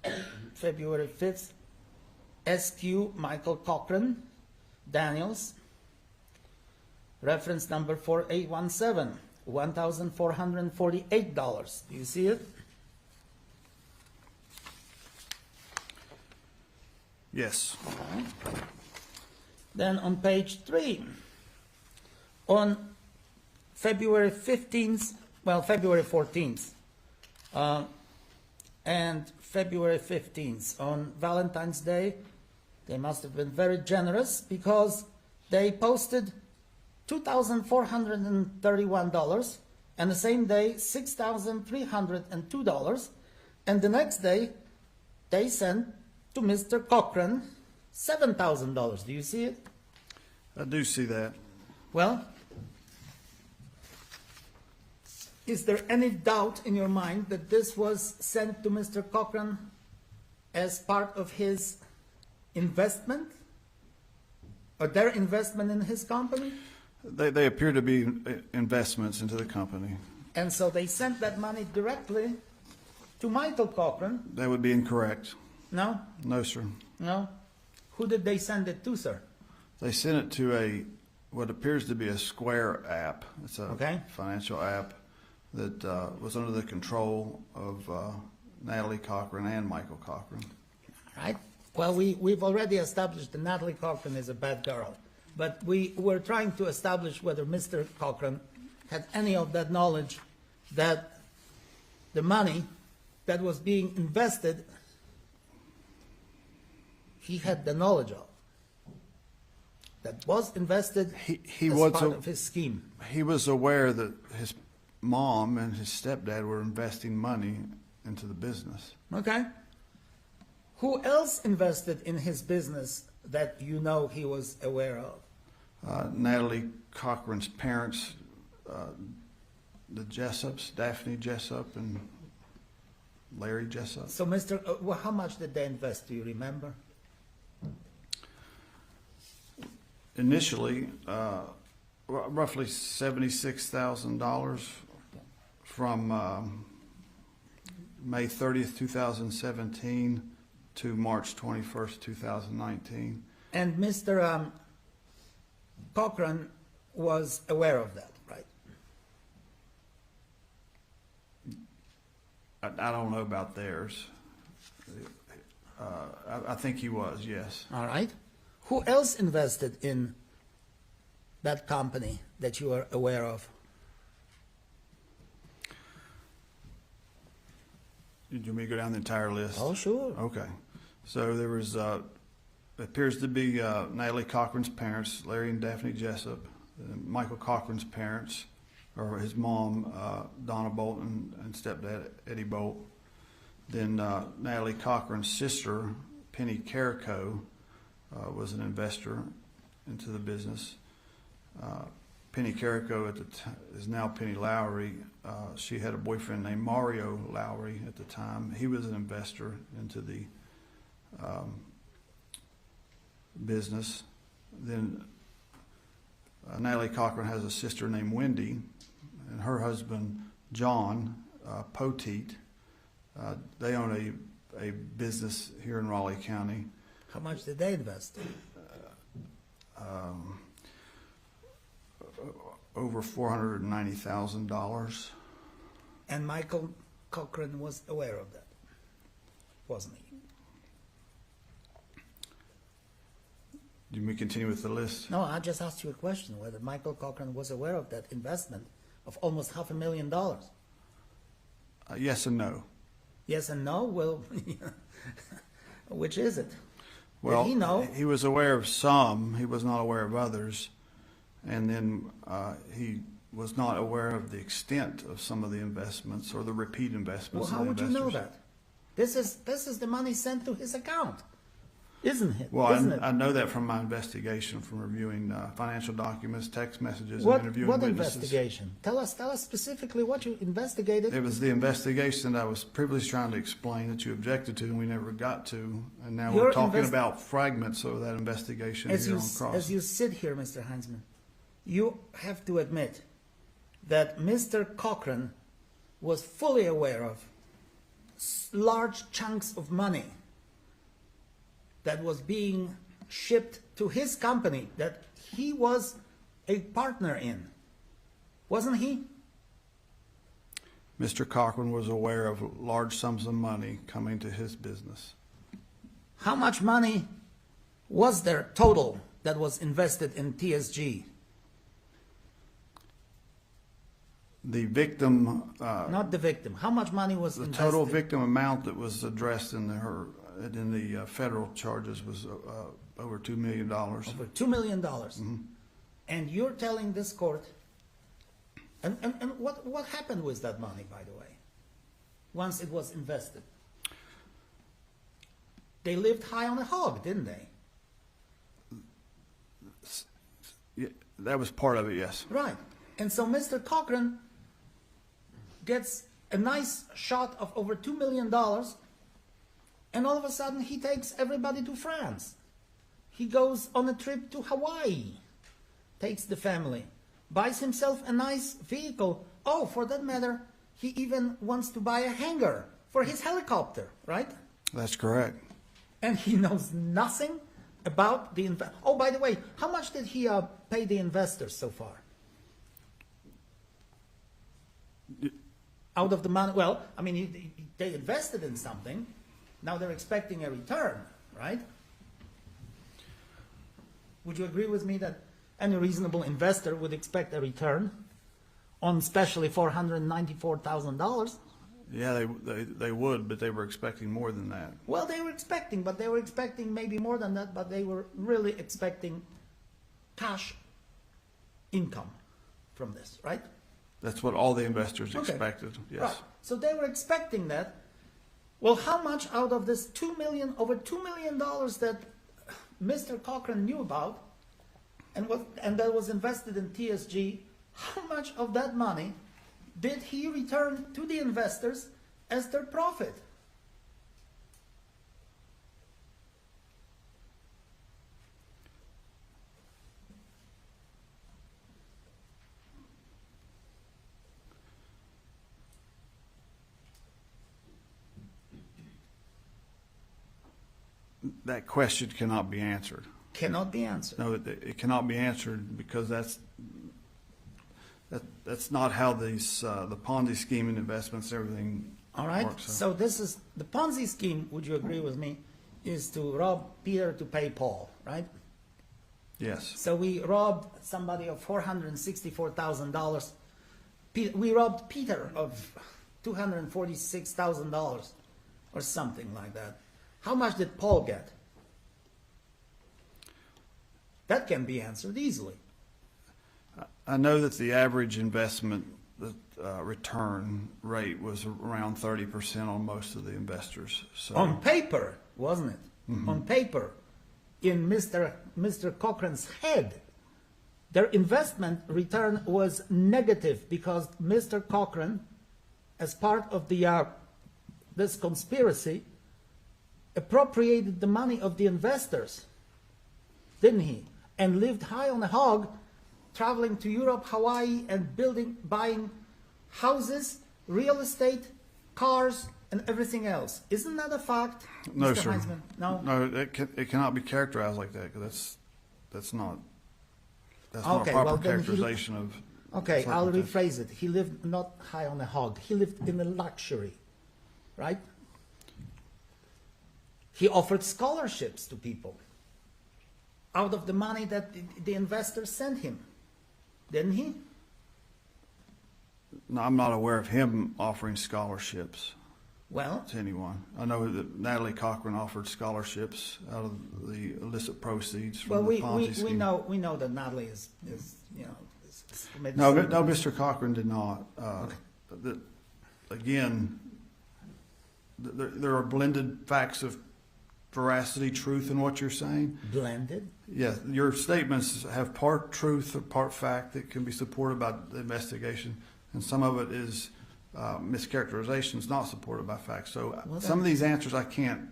[SPEAKER 5] February 5th, SQ Michael Cochran Daniels, reference number 4817, $1,448. Do you see it?
[SPEAKER 2] Yes.
[SPEAKER 5] Then on page 3, on February 15th, well, February 14th, and February 15th, on Valentine's Day, they must have been very generous because they posted $2,431, and the same day, $6,302, and the next day, they sent to Mr. Cochran $7,000. Do you see it?
[SPEAKER 2] I do see that.
[SPEAKER 5] Well, is there any doubt in your mind that this was sent to Mr. Cochran as part of his investment? Or their investment in his company?
[SPEAKER 2] They appear to be investments into the company.
[SPEAKER 5] And so they sent that money directly to Michael Cochran?
[SPEAKER 2] That would be incorrect.
[SPEAKER 5] No?
[SPEAKER 2] No, sir.
[SPEAKER 5] No? Who did they send it to, sir?
[SPEAKER 2] They sent it to what appears to be a Square app. It's a financial app that was under the control of Natalie Cochran and Michael Cochran.
[SPEAKER 5] All right. Well, we've already established that Natalie Cochran is a bad girl, but we were trying to establish whether Mr. Cochran had any of that knowledge that the money that was being invested, he had the knowledge of. That was invested as part of his scheme.
[SPEAKER 2] He was aware that his mom and his stepdad were investing money into the business.
[SPEAKER 5] Okay. Who else invested in his business that you know he was aware of?
[SPEAKER 2] Natalie Cochran's parents, the Jessups, Daphne Jessup and Larry Jessup.
[SPEAKER 5] So, how much did they invest? Do you remember?
[SPEAKER 2] Initially, roughly $76,000 from May 30th, 2017 to March 21st, 2019.
[SPEAKER 5] And Mr. Cochran was aware of that, right?
[SPEAKER 2] I don't know about theirs. I think he was, yes.
[SPEAKER 5] All right. Who else invested in that company that you are aware of?
[SPEAKER 2] Did you want me to go down the entire list?
[SPEAKER 5] Oh, sure.
[SPEAKER 2] Okay. So there was, appears to be Natalie Cochran's parents, Larry and Daphne Jessup, Michael Cochran's parents, or his mom, Donna Bolt, and stepdad, Eddie Bolt. Then Natalie Cochran's sister, Penny Carrico, was an investor into the business. Penny Carrico is now Penny Lowry. She had a boyfriend named Mario Lowry at the time. He was an investor into the business. Then Natalie Cochran has a sister named Wendy, and her husband John Poteet. They own a business here in Raleigh County.
[SPEAKER 5] How much did they invest?
[SPEAKER 2] Over $490,000.
[SPEAKER 5] And Michael Cochran was aware of that, wasn't he?
[SPEAKER 2] Do we continue with the list?
[SPEAKER 5] No, I just asked you a question, whether Michael Cochran was aware of that investment of almost $500,000.
[SPEAKER 2] Yes and no.
[SPEAKER 5] Yes and no? Well, which is it?
[SPEAKER 2] Well,
[SPEAKER 5] Did he know?
[SPEAKER 2] he was aware of some. He was not aware of others. And then he was not aware of the extent of some of the investments or the repeat
[SPEAKER 5] Well,
[SPEAKER 2] investments.
[SPEAKER 5] how
[SPEAKER 2] of the
[SPEAKER 5] would you know
[SPEAKER 2] investors.
[SPEAKER 5] that? This is the money sent to his account, isn't it?
[SPEAKER 2] Well,
[SPEAKER 5] Isn't it?
[SPEAKER 2] I know that from my investigation, from reviewing financial documents, text messages,
[SPEAKER 5] What,
[SPEAKER 2] and interviewing
[SPEAKER 5] what
[SPEAKER 2] witnesses.
[SPEAKER 5] investigation? Tell us specifically what you investigated.
[SPEAKER 2] It was the investigation that I was previously trying to explain that you objected to and we never got to. And now
[SPEAKER 5] Your
[SPEAKER 2] we're talking
[SPEAKER 5] invest-
[SPEAKER 2] about fragments of that investigation
[SPEAKER 5] As
[SPEAKER 2] here
[SPEAKER 5] you,
[SPEAKER 2] on cross.
[SPEAKER 5] as you sit here, Mr. Heinzman, you have to admit that Mr. Cochran was fully aware of large chunks of money that was being shipped to his company that he was a partner in. Wasn't he?
[SPEAKER 2] Mr. Cochran was aware of large sums of money coming to his business.
[SPEAKER 5] How much money was there total that was invested in TSG?
[SPEAKER 2] The victim,
[SPEAKER 5] Not the victim. How much money was
[SPEAKER 2] the
[SPEAKER 5] invested?
[SPEAKER 2] total victim amount that was addressed in the federal charges was over $2 million.
[SPEAKER 5] Over $2 million. And you're telling this court, and what happened with that money, by the way, once it was invested? They lived high on a hog, didn't they?
[SPEAKER 2] Yeah, that was part of it, yes.
[SPEAKER 5] Right. And so Mr. Cochran gets a nice shot of over $2 million, and all of a sudden he takes everybody to France. He goes on a trip to Hawaii, takes the family, buys himself a nice vehicle. Oh, for that matter, he even wants to buy a hangar for his helicopter, right?
[SPEAKER 2] That's correct.
[SPEAKER 5] And he knows nothing about the Oh, by the way, how much did he pay the investors so far? Out of the money, well, I mean, they invested in something. Now they're expecting a return, right? Would you agree with me that any reasonable investor would expect a return on especially $494,000?
[SPEAKER 2] Yeah, they would, but they were expecting more than that.
[SPEAKER 5] Well, they were expecting maybe more than that, but they were really expecting cash income from this, right?
[SPEAKER 2] That's what all the investors
[SPEAKER 5] Okay.
[SPEAKER 2] expected, yes.
[SPEAKER 5] Right. So they were expecting that. Well, how much out of this over $2 million that Mr. Cochran knew about and that was invested in TSG, how much of that money did he return to the investors as their profit?
[SPEAKER 2] That question cannot be answered.
[SPEAKER 5] Cannot be answered.
[SPEAKER 2] No, it cannot be answered because that's not how the Ponzi scheme and investments, everything
[SPEAKER 5] All right.
[SPEAKER 2] works.
[SPEAKER 5] So this is the Ponzi scheme. Would you agree with me? Is to rob Peter to pay Paul, right?
[SPEAKER 2] Yes.
[SPEAKER 5] So we robbed somebody of $464,000. We robbed Peter of $246,000 or something like that. How much did Paul get? That can be answered easily.
[SPEAKER 2] I know that the average investment return rate was around 30% on most of the investors. So
[SPEAKER 5] On paper, wasn't it? On paper, in Mr. Cochran's head, Their investment return was negative because Mr. Cochran, as part of the this conspiracy, appropriated the money of the investors, didn't he? And lived high on a hog, traveling to Europe, Hawaii, and buying houses, real estate, cars, and everything else. Isn't that a fact,
[SPEAKER 2] No,
[SPEAKER 5] Mr.
[SPEAKER 2] sir.
[SPEAKER 5] Heisman? No?
[SPEAKER 2] No, it cannot be characterized like that, because that's not a proper
[SPEAKER 5] then
[SPEAKER 2] characterization of.
[SPEAKER 5] Okay, I'll
[SPEAKER 2] circumstances.
[SPEAKER 5] rephrase it. He lived not high on a hog. He lived in a luxury, right? He offered scholarships to people out of the money that the investors sent him, didn't he?
[SPEAKER 2] No, I'm not aware of him offering scholarships
[SPEAKER 5] Well,
[SPEAKER 2] to anyone. I know that Natalie Cochran offered scholarships out of the illicit proceeds from
[SPEAKER 5] well,
[SPEAKER 2] the Ponzi scheme.
[SPEAKER 5] we know that Natalie is committed
[SPEAKER 2] No,
[SPEAKER 5] some-
[SPEAKER 2] no, Mr. Cochran did not. Again, there are blended facts of veracity, truth in what you're saying.
[SPEAKER 5] blended.
[SPEAKER 2] Yeah, your statements have part truth or part fact that can be supported by the investigation, and some of it is mischaracterizations not supported by facts. So
[SPEAKER 5] Well,
[SPEAKER 2] some of these answers I can't.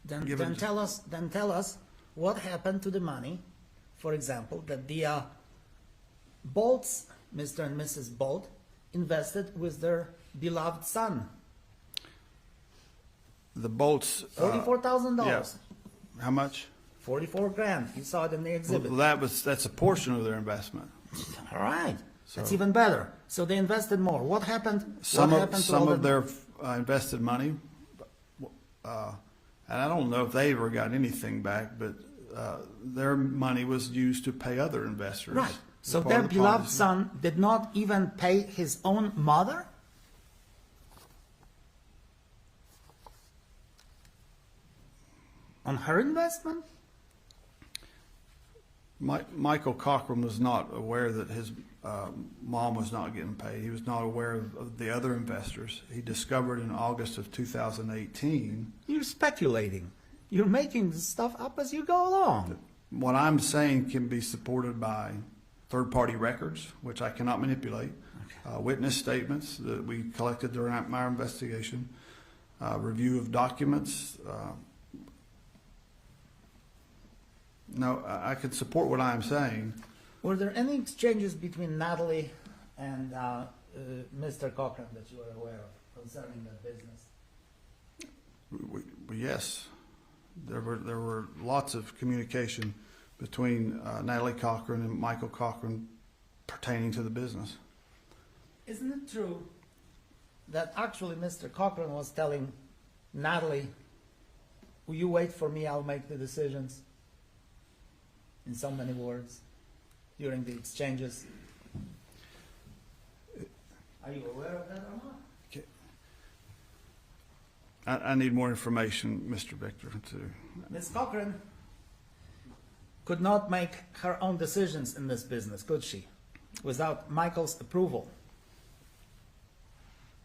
[SPEAKER 5] Then
[SPEAKER 2] Give it-
[SPEAKER 5] tell us what happened to the money, for example, that the Bolts, Mr. and Mrs. Bolt, invested with their beloved son.
[SPEAKER 2] The Bolts.
[SPEAKER 5] $44,000.
[SPEAKER 2] Yeah. How much?
[SPEAKER 5] 44 grand. You saw it in the exhibit.
[SPEAKER 2] Well, that's a portion of their investment.
[SPEAKER 5] All right. That's
[SPEAKER 2] So-
[SPEAKER 5] even better. So they invested more. What happened?
[SPEAKER 2] Some
[SPEAKER 5] what
[SPEAKER 2] of
[SPEAKER 5] happened to
[SPEAKER 2] some
[SPEAKER 5] all
[SPEAKER 2] of
[SPEAKER 5] that
[SPEAKER 2] their invested money, and I don't know if they ever got anything back, but their money was used to pay other investors.
[SPEAKER 5] Right. So
[SPEAKER 2] Part
[SPEAKER 5] their
[SPEAKER 2] of the
[SPEAKER 5] beloved
[SPEAKER 2] Ponzi.
[SPEAKER 5] son did not even pay his own mother? On her investment?
[SPEAKER 2] Michael Cochran was not aware that his mom was not getting paid. He was not aware of the other investors. He discovered in August of 2018.
[SPEAKER 5] You're speculating. You're making this stuff up as you go along.
[SPEAKER 2] What I'm saying can be supported by third-party records, which I cannot manipulate, witness statements that we collected during our investigation, review of documents. No, I could support what I'm saying.
[SPEAKER 5] Were there any exchanges between Natalie and Mr. Cochran that you are aware of concerning that business?
[SPEAKER 2] Yes, there were lots of communication between Natalie Cochran and Michael Cochran pertaining to the business.
[SPEAKER 5] Isn't it true that actually Mr. Cochran was telling Natalie, will you wait for me, I'll make the decisions? In so many words, during the exchanges. Are you aware of that or not?
[SPEAKER 2] Okay. I need more information, Mr. Victor, to.
[SPEAKER 5] Ms. Cochran could not make her own decisions in this business, could she? Without Michael's approval.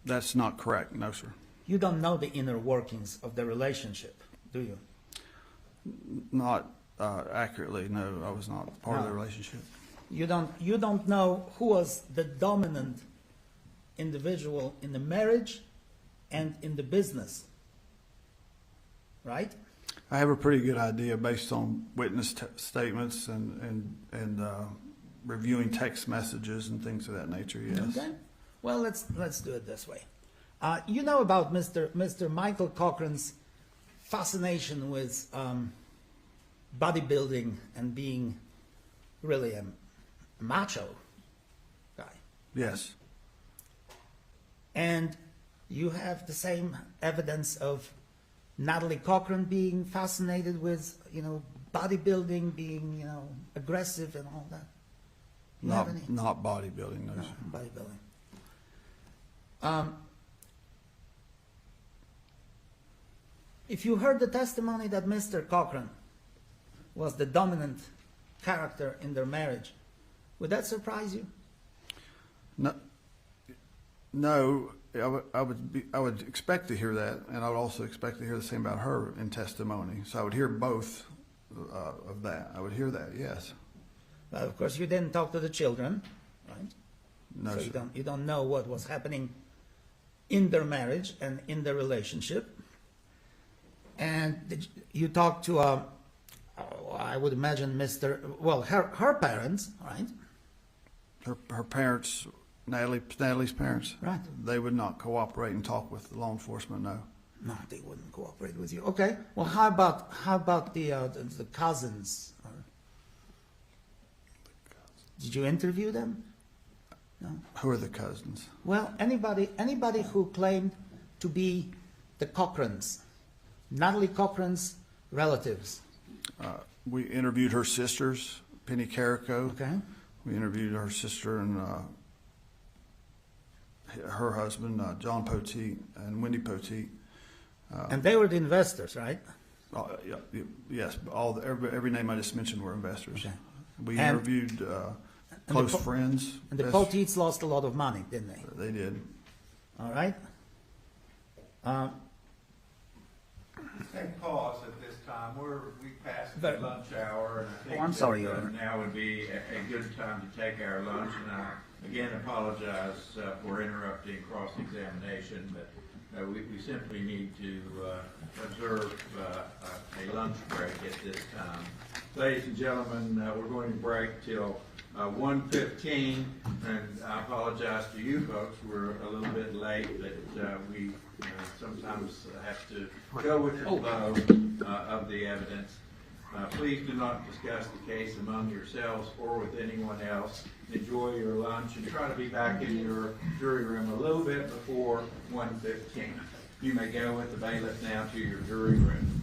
[SPEAKER 2] That's not correct, no, sir.
[SPEAKER 5] You don't know the inner workings of the relationship, do you?
[SPEAKER 2] Not accurately, no. I was not part of the
[SPEAKER 5] No.
[SPEAKER 2] relationship.
[SPEAKER 5] You don't know who was the dominant individual in the marriage and in the business, right?
[SPEAKER 2] I have a pretty good idea based on witness statements and reviewing text messages and things of that nature. Yes.
[SPEAKER 5] Okay. Well, let's do it this way. You know about Mr. Michael Cochran's fascination with bodybuilding and being really a macho guy.
[SPEAKER 2] Yes.
[SPEAKER 5] And you have the same evidence of Natalie Cochran being fascinated with, bodybuilding, being, aggressive and all that. You have any?
[SPEAKER 2] Not bodybuilding, no,
[SPEAKER 5] No,
[SPEAKER 2] sir.
[SPEAKER 5] bodybuilding. If you heard the testimony that Mr. Cochran was the dominant character in their marriage, would that surprise you?
[SPEAKER 2] No, I would expect to hear that, and I would also expect to hear the same about her in testimony. So I would hear both of that. I would hear that, yes.
[SPEAKER 5] Of course, you didn't talk to the children, right?
[SPEAKER 2] No,
[SPEAKER 5] So
[SPEAKER 2] sir.
[SPEAKER 5] you don't know what was happening in their marriage and in their relationship. And you talked to, I would imagine, her parents, right?
[SPEAKER 2] Her parents, Natalie's parents.
[SPEAKER 5] Right.
[SPEAKER 2] They would not cooperate and talk with law enforcement, no.
[SPEAKER 5] No, they wouldn't cooperate with you. Okay. Well, how about the cousins? Did you interview them? No.
[SPEAKER 2] Who are the cousins?
[SPEAKER 5] Well, anybody who claimed to be the Cochrans, Natalie Cochran's relatives.
[SPEAKER 2] We interviewed her sisters, Penny Carrico.
[SPEAKER 5] Okay.
[SPEAKER 2] We interviewed her sister and her husband, John Poteet and Wendy Poteet.
[SPEAKER 5] And they were the investors, right?
[SPEAKER 2] Yes, every name I just mentioned were investors.
[SPEAKER 5] Okay.
[SPEAKER 2] We
[SPEAKER 5] And-
[SPEAKER 2] interviewed close friends.
[SPEAKER 5] And the
[SPEAKER 2] best-
[SPEAKER 5] Poteets lost a lot of money, didn't they?
[SPEAKER 2] They did.
[SPEAKER 5] All right.
[SPEAKER 3] Take pause at this time. We passed
[SPEAKER 5] Very-
[SPEAKER 3] the lunch hour, and I think
[SPEAKER 5] I'm sorry,
[SPEAKER 3] that,
[SPEAKER 5] Your Honor.
[SPEAKER 3] now would be a good time to take our lunch. And I again apologize for interrupting cross-examination, but we simply need to observe a lunch break at this time. Ladies and gentlemen, we're going to break till 1:15, and I apologize to you folks. We're a little bit late, but we sometimes have to go with the flow of the evidence. Please do not discuss the case among yourselves or with anyone else. Enjoy your lunch and try to be back in your jury room a little bit before 1:15. You may go with the bailiff now to your jury room.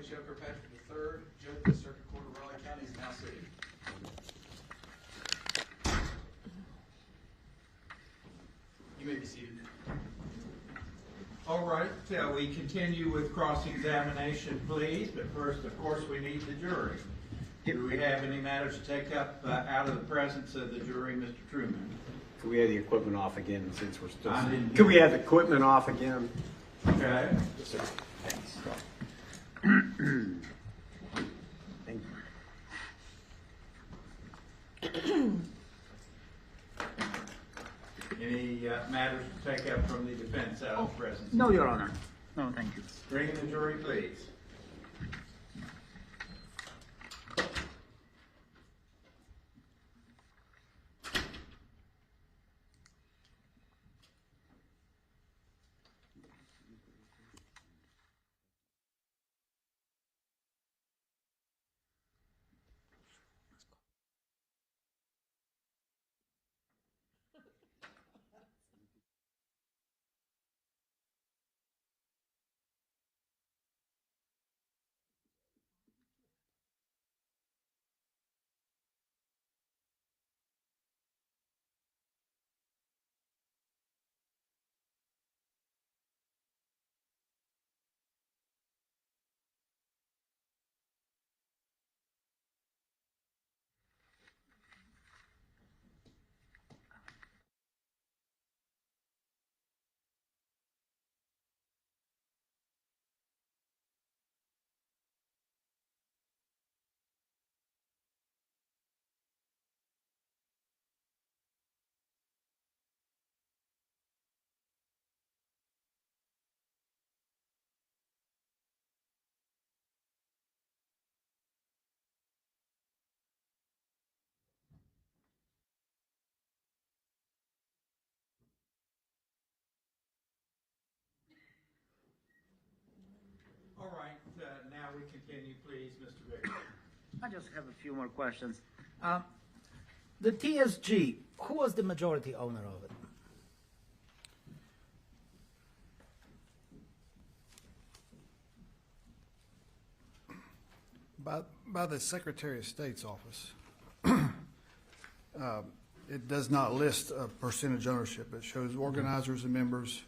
[SPEAKER 11] H. O. Kirkpatrick III, Judge of the Circuit Court of Raleigh County, is now seated. You may be seated.
[SPEAKER 3] All right, we continue with cross-examination, please, but first, of course, we need the jury. Do we have any matters to take up out of the presence of the jury, Mr. Truman?
[SPEAKER 9] Could we have the equipment off again since we're still?
[SPEAKER 3] I didn't-
[SPEAKER 9] Could we have the equipment off again?
[SPEAKER 3] Okay.
[SPEAKER 9] Yes, sir. Thanks. Thank you.
[SPEAKER 3] Any matters to take up from the defense out of the presence?
[SPEAKER 5] No, Your Honor. No, thank you.
[SPEAKER 3] Bring in the jury, please. All right, now we continue, please, Mr. Victor.
[SPEAKER 5] I just have a few more questions. The TSG, who was the majority owner of it?
[SPEAKER 2] By the Secretary of State's office. It does not list a percentage ownership. It shows organizers and members.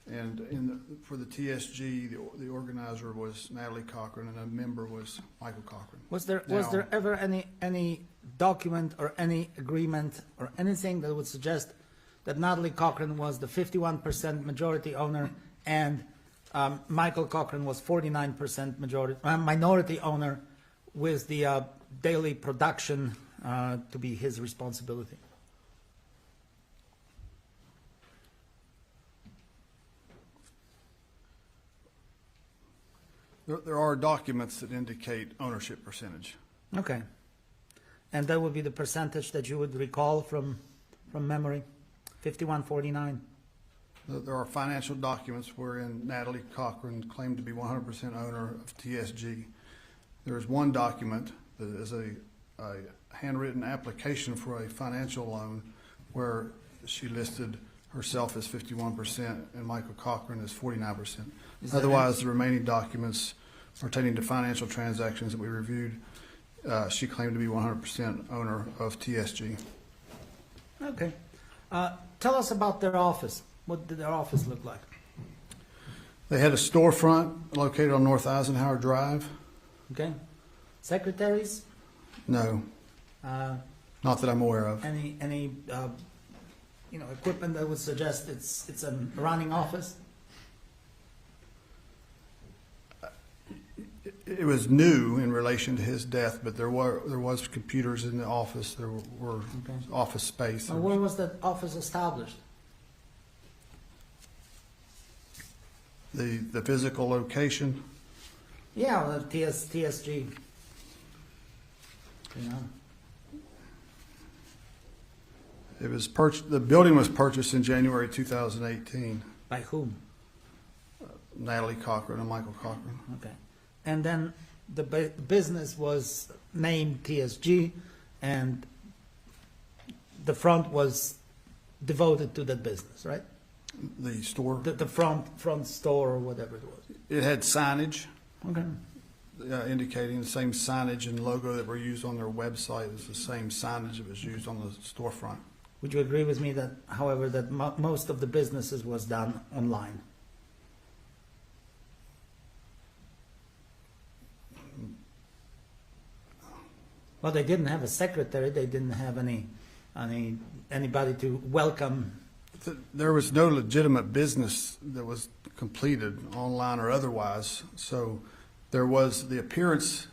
[SPEAKER 2] And for the TSG, the organizer was Natalie Cochran, and a member was Michael Cochran.
[SPEAKER 5] Was there ever any document or any agreement or anything that would suggest that Natalie Cochran was the 51% majority owner and Michael Cochran was 49% minority owner with the daily production to be his responsibility?
[SPEAKER 2] There are documents that indicate ownership percentage.
[SPEAKER 5] Okay. And that would be the percentage that you would recall from memory? 51-49?
[SPEAKER 2] There are financial documents wherein Natalie Cochran claimed to be 100% owner of TSG. There is one document that is a handwritten application for a financial loan where she listed herself as 51% and Michael Cochran as 49%. Otherwise, the remaining documents pertaining to financial transactions that we reviewed, she claimed to be 100% owner of TSG.
[SPEAKER 5] Okay. Tell us about their office. What did their office look like?
[SPEAKER 2] They had a storefront located on North Eisenhower Drive.
[SPEAKER 5] Okay. Secretaries?
[SPEAKER 2] No, not that I'm aware of.
[SPEAKER 5] Any equipment that would suggest it's a running office?
[SPEAKER 2] It was new in relation to his death, but there was computers in the office. There were office space.
[SPEAKER 5] Where was that office established?
[SPEAKER 2] The physical location.
[SPEAKER 5] Yeah, the TSG. Yeah.
[SPEAKER 2] It was the building was purchased in January 2018.
[SPEAKER 5] By whom?
[SPEAKER 2] Natalie Cochran and Michael Cochran.
[SPEAKER 5] Okay. And then the business was named TSG, and the front was devoted to that business, right?
[SPEAKER 2] The store.
[SPEAKER 5] The front store or whatever it was.
[SPEAKER 2] It had signage
[SPEAKER 5] Okay.
[SPEAKER 2] indicating the same signage and logo that were used on their website is the same signage that was used on the storefront.
[SPEAKER 5] Would you agree with me that, however, that most of the businesses was done online? Well, they didn't have a secretary. They didn't have anybody to welcome.
[SPEAKER 2] There was no legitimate business that was completed online or otherwise, so there was the appearance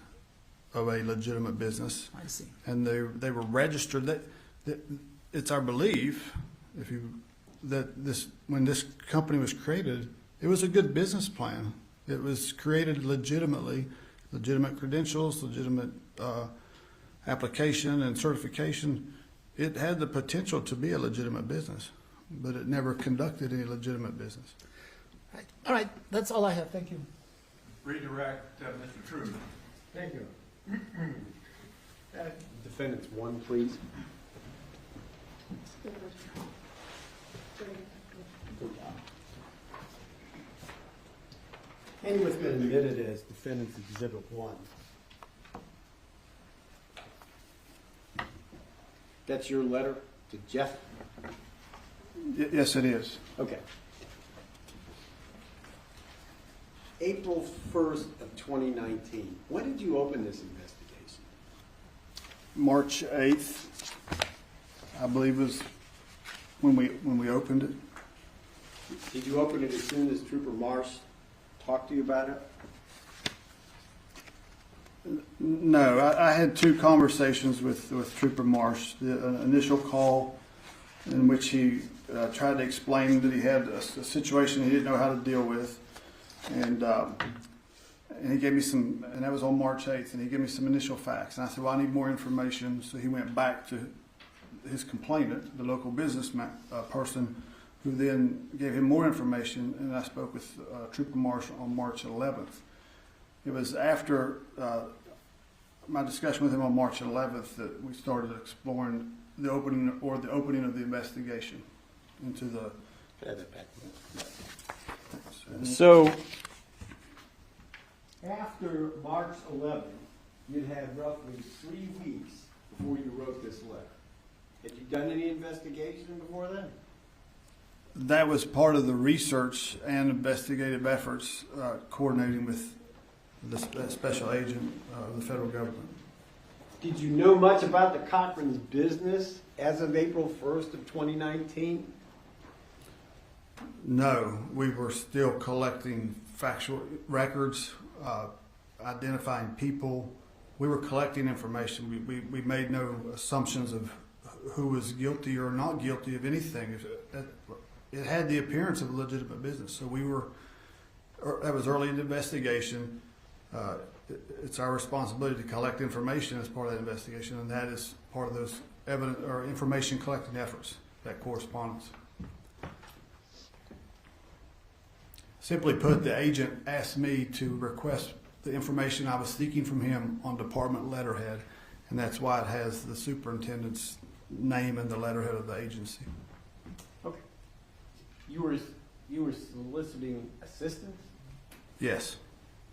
[SPEAKER 2] of a legitimate business.
[SPEAKER 5] I see.
[SPEAKER 2] And they were registered. That it's our belief, when this company was created, it was a good business plan. It was created legitimately, legitimate credentials, legitimate application and certification. It had the potential to be a legitimate business, but it never conducted any legitimate business.
[SPEAKER 5] Right. All right, that's all I have. Thank you.
[SPEAKER 10] Redirect Mr. Truman.
[SPEAKER 9] Thank you. Defendants 1, please. And what's been admitted as Defendant's Exhibit 1. That's your letter to Jeff?
[SPEAKER 2] Yes, it is.
[SPEAKER 9] Okay. April 1st of 2019. When did you open this investigation?
[SPEAKER 2] March 8th, I believe, was when we opened it.
[SPEAKER 9] Did you open it as soon as Trooper Marsh talked to you about it?
[SPEAKER 2] No, I had two conversations with Trooper Marsh. An initial call in which he tried to explain that he had a situation he didn't know how to deal with, and he gave me some, and that was on March 8th, and he gave me some initial facts. And I said, well, I need more information. So he went back to his complainant, the local businessman person, who then gave him more information, and I spoke with Trooper Marsh on March 11th. It was after my discussion with him on March 11th that we started exploring the opening of the investigation into the.
[SPEAKER 9] So, after March 11th, you'd had roughly 3 weeks before you wrote this letter. Had you done any investigation before then?
[SPEAKER 2] That was part of the research and investigative efforts coordinating with the special agent of the federal government.
[SPEAKER 9] Did you know much about the Cochran's business as of April 1st of 2019?
[SPEAKER 2] No, we were still collecting factual records, identifying people. We were collecting information. We made no assumptions of who was guilty or not guilty of anything. It had the appearance of a legitimate business. So that was early in the investigation. It's our responsibility to collect information as part of that investigation, and that is part of those evidence or information collecting efforts, that correspondence. Simply put, the agent asked me to request the information I was seeking from him on department letterhead, and that's why it has the superintendent's name and the letterhead of the agency.
[SPEAKER 9] Okay. You were soliciting assistance
[SPEAKER 2] Yes.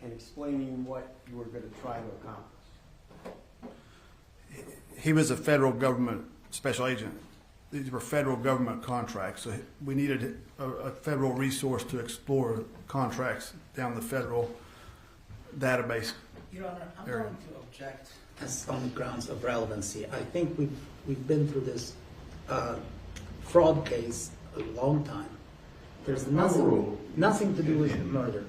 [SPEAKER 9] and explaining what you were going to try to accomplish.
[SPEAKER 2] He was a federal government special agent. These were federal government contracts, so we needed a federal resource to explore contracts down the federal database.
[SPEAKER 5] Your Honor, I'm going to object as on grounds of relevancy. I think we've been through this fraud case a long time. There's nothing to do with murder.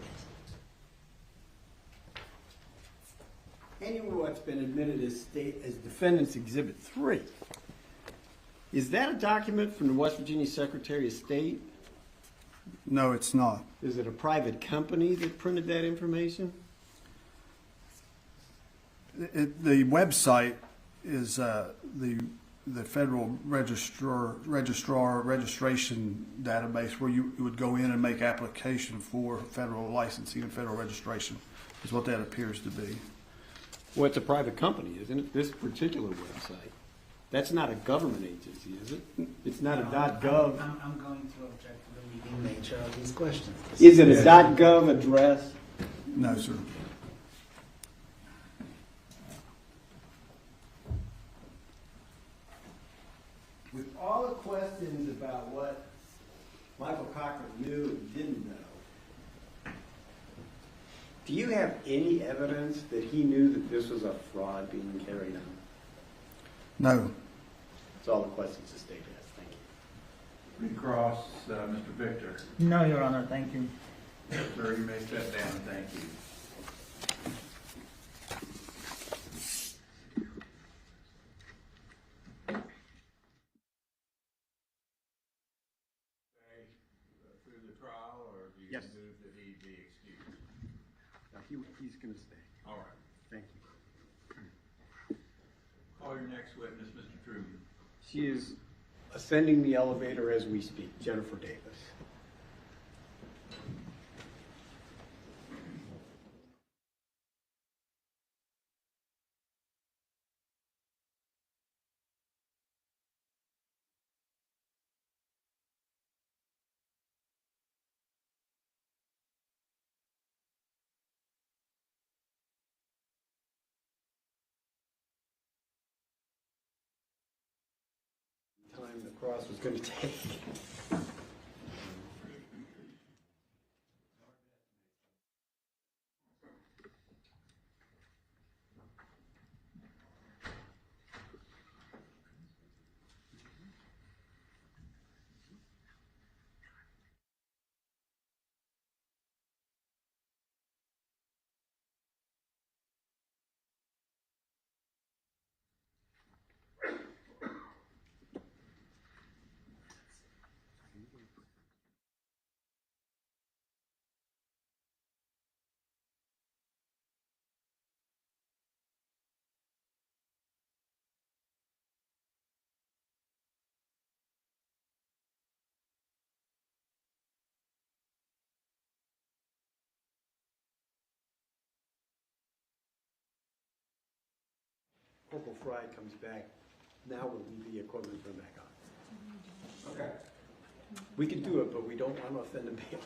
[SPEAKER 9] Anyway, what's been admitted as Defendant's Exhibit 3. Is that a document from the West Virginia Secretary of State?
[SPEAKER 2] No, it's not.
[SPEAKER 9] Is it a private company that printed that information?
[SPEAKER 2] The website is the federal registration database where you would go in and make application for federal licensing and federal registration is what that appears to be.
[SPEAKER 9] Well, it's a private company, isn't it? This particular website. That's not a government agency, is it? It's not a .gov.
[SPEAKER 5] I'm going to object to the leading nature of these questions.
[SPEAKER 9] Is it a .gov address?
[SPEAKER 2] No, sir.
[SPEAKER 9] about what Michael Cochran knew and didn't know.
[SPEAKER 4] Do you have any evidence that he knew that this was a fraud being carried on?
[SPEAKER 2] No.
[SPEAKER 4] That's all the questions the state has. Thank you.
[SPEAKER 3] Recross, Mr. Victor.
[SPEAKER 5] No, Your Honor, thank you.
[SPEAKER 3] Sir, you may step down. Thank you. Through the trial, or do you
[SPEAKER 4] Yes.
[SPEAKER 3] move that he be excused?
[SPEAKER 4] He's going to stay.
[SPEAKER 3] All right.
[SPEAKER 4] Thank you.
[SPEAKER 3] Call your next witness, Mr. Truman.
[SPEAKER 4] She is ascending the elevator as we speak, Jennifer Davis. Time the cross was going to take. Corporal Fry comes back, now we'll leave the equipment from back on.
[SPEAKER 3] Okay.
[SPEAKER 4] We can do it, but we don't want to offend the bailiff.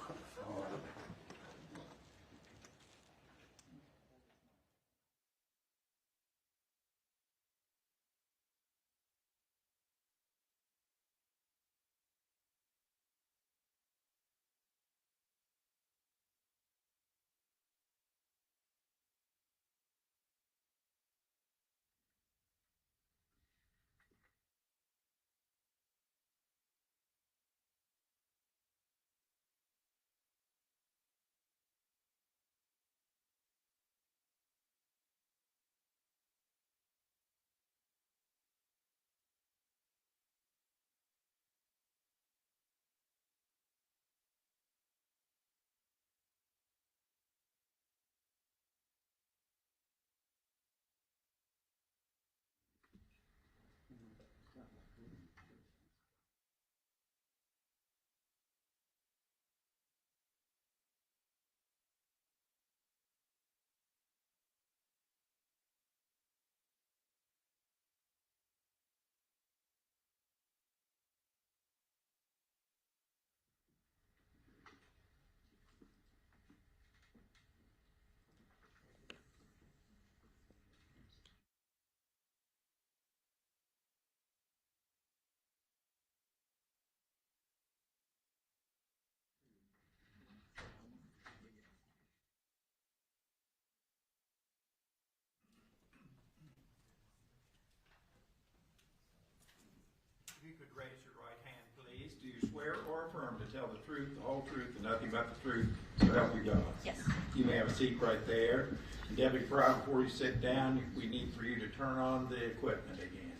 [SPEAKER 3] If you could raise your right hand, please. Do you swear or affirm to tell the truth, the whole truth, and nothing but the truth, so help you God?
[SPEAKER 8] Yes.
[SPEAKER 3] You may have a seat right there. And Deputy Fry, before you sit down, we need for you to turn on the equipment again.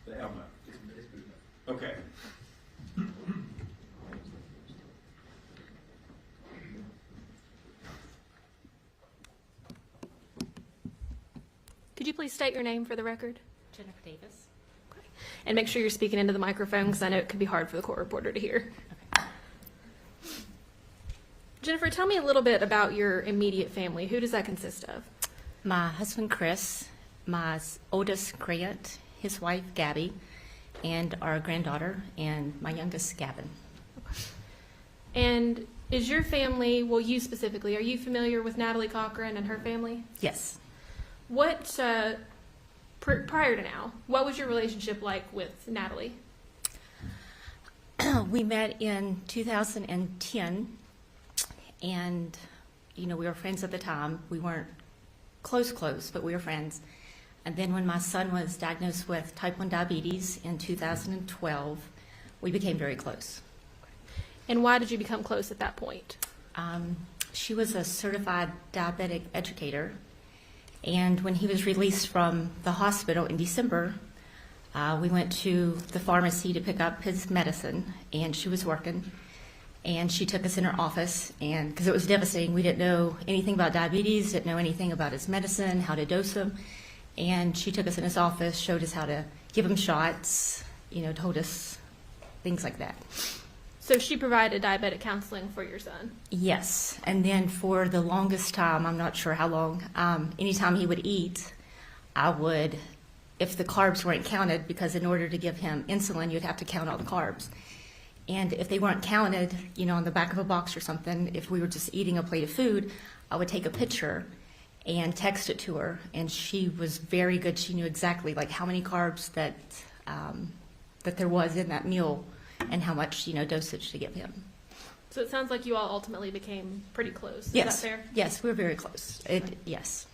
[SPEAKER 3] The helmet. Okay.
[SPEAKER 12] Could you please state your name for the record?
[SPEAKER 8] Jennifer Davis.
[SPEAKER 12] And make sure you're speaking into the microphone because I know it could be hard for the court reporter to hear. Jennifer, tell me a little bit about your immediate family. Who does that consist of?
[SPEAKER 8] My husband, Chris, my oldest Grant, his wife, Gabby, and our granddaughter, and my youngest, Gavin.
[SPEAKER 12] And is your family, well, you specifically, are you familiar with Natalie Cochran and her family?
[SPEAKER 8] Yes.
[SPEAKER 12] What, prior to now, what was your relationship like with Natalie?
[SPEAKER 8] We met in 2010, and, we were friends at the time. We weren't close, but we were friends. And then when my son was diagnosed with type 1 diabetes in 2012, we became very close.
[SPEAKER 12] And why did you become close at that point?
[SPEAKER 8] She was a certified diabetic educator, and when he was released from the hospital in December, we went to the pharmacy to pick up his medicine, and she was working, and she took us in her office, and because it was devastating, we didn't know anything about diabetes, didn't know anything about his medicine, how to dose him, and she took us in his office, showed us how to give him shots, told us things like that.
[SPEAKER 12] So she provided diabetic counseling for your son?
[SPEAKER 8] Yes, and then for the longest time, I'm not sure how long, anytime he would eat, I would, if the carbs weren't counted, because in order to give him insulin, you'd have to count all the carbs. And if they weren't counted, on the back of a box or something, if we were just eating a plate of food, I would take a picture and text it to her. And she was very good. She knew exactly how many carbs that there was in that meal and how much, dosage to give him.
[SPEAKER 12] So it sounds like you all ultimately became pretty close. Is
[SPEAKER 8] Yes.
[SPEAKER 12] that fair?
[SPEAKER 8] Yes, we were very close. Yes.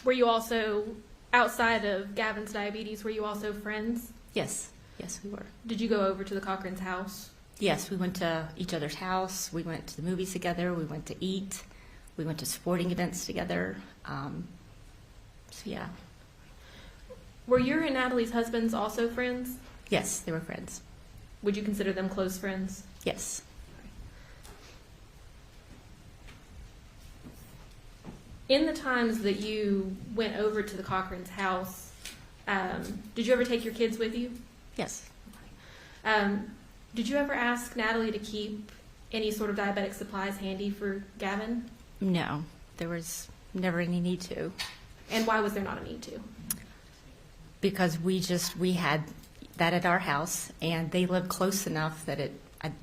[SPEAKER 12] Were you also, outside of Gavin's diabetes, were you also friends?
[SPEAKER 8] Yes. Yes, we were.
[SPEAKER 12] Did you go over to the Cochran's house?
[SPEAKER 8] Yes, we went to each other's house. We went to the movies together. We went to eat. We went to sporting events together. So, yeah.
[SPEAKER 12] Were your and Natalie's husbands also friends?
[SPEAKER 8] Yes, they were friends.
[SPEAKER 12] Would you consider them close friends?
[SPEAKER 8] Yes.
[SPEAKER 12] In the times that you went over to the Cochran's house, did you ever take your kids with you?
[SPEAKER 8] Yes.
[SPEAKER 12] Did you ever ask Natalie to keep any sort of diabetic supplies handy for Gavin?
[SPEAKER 8] No, there was never any need to.
[SPEAKER 12] And why was there not a need to?
[SPEAKER 8] Because we had that at our house, and they lived close enough that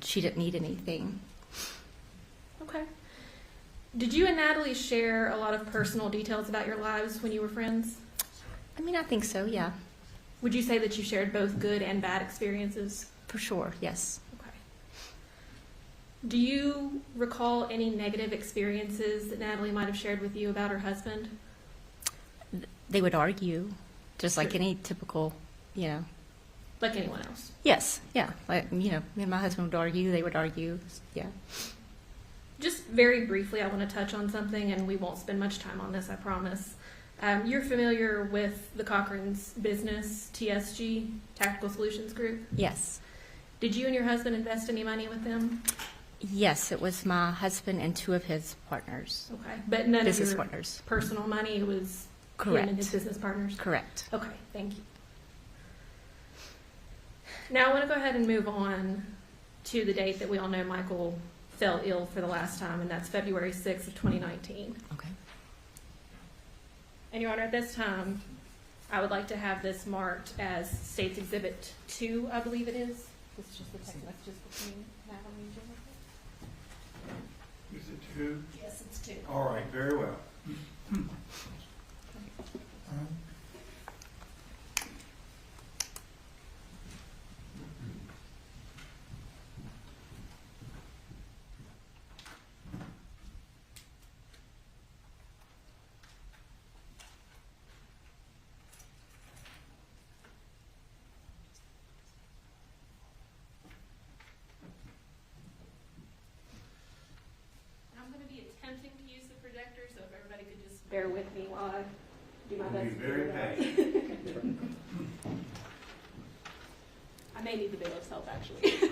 [SPEAKER 8] she didn't need anything.
[SPEAKER 12] Okay. Did you and Natalie share a lot of personal details about your lives when you were friends?
[SPEAKER 8] I think so, yeah.
[SPEAKER 12] Would you say that you shared both good and bad experiences?
[SPEAKER 8] For sure, yes.
[SPEAKER 12] Okay. Do you recall any negative experiences that Natalie might have shared with you about her husband?
[SPEAKER 8] They would argue, just like any typical,
[SPEAKER 12] Like anyone else?
[SPEAKER 8] Yes, yeah. Me and my husband would argue, they would argue, yeah.
[SPEAKER 12] Just very briefly, I want to touch on something, and we won't spend much time on this, I promise. You're familiar with the Cochran's business, TSG, Tactical Solutions Group?
[SPEAKER 8] Yes.
[SPEAKER 12] Did you and your husband invest any money with them?
[SPEAKER 8] Yes, it was my husband and two of his partners.
[SPEAKER 12] Okay, but none
[SPEAKER 8] Business
[SPEAKER 12] of your
[SPEAKER 8] partners.
[SPEAKER 12] personal money, it was
[SPEAKER 8] Correct.
[SPEAKER 12] him and his business partners?
[SPEAKER 8] Correct.
[SPEAKER 12] Okay, thank you. Now I want to go ahead and move on to the date that we all know Michael fell ill for the last time, and that's February 6th of 2019.
[SPEAKER 8] Okay.
[SPEAKER 12] And Your Honor, at this time, I would like to have this marked as State's Exhibit 2, I believe it is. This is just the text messages between Natalie and Jennifer.
[SPEAKER 10] Is it 2?
[SPEAKER 12] Yes, it's 2.
[SPEAKER 10] All right, very well.
[SPEAKER 12] I'm going to be attempting to use the projector, so if everybody could just bear with me while I do my
[SPEAKER 10] Be
[SPEAKER 12] best. to
[SPEAKER 10] very
[SPEAKER 12] figure it out.
[SPEAKER 10] patient.
[SPEAKER 12] I may need the bailiff's help, actually.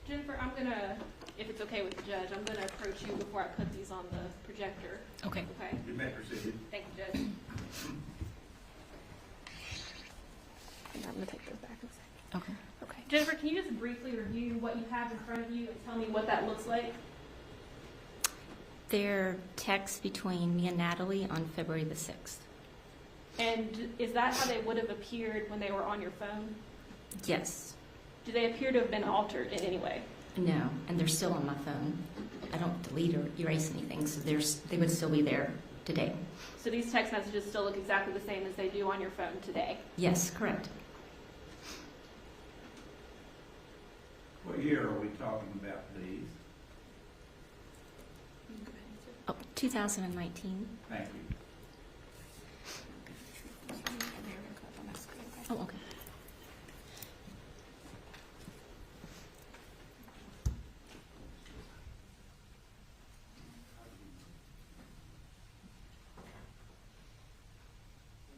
[SPEAKER 12] Jennifer, I'm going to if it's okay with the judge, I'm going to approach you before I put these on the projector.
[SPEAKER 8] Okay.
[SPEAKER 12] Okay?
[SPEAKER 10] You may proceed.
[SPEAKER 12] Thank you, Judge. I'm going to take those back in a second.
[SPEAKER 8] Okay.
[SPEAKER 12] Okay. Jennifer, can you just briefly review what you have in front of you and tell me what that looks like?
[SPEAKER 8] They're texts between me and Natalie on February the 6th.
[SPEAKER 12] And is that how they would have appeared when they were on your phone?
[SPEAKER 8] Yes.
[SPEAKER 12] Do they appear to have been altered in any way?
[SPEAKER 8] No, and they're still on my phone. I don't delete or erase anything, so they would still be there today.
[SPEAKER 12] So these text messages still look exactly the same as they do on your phone today?
[SPEAKER 8] Yes, correct.
[SPEAKER 3] What year are we talking about, please?
[SPEAKER 8] Oh, 2019.
[SPEAKER 3] Thank you.
[SPEAKER 8] Oh, okay.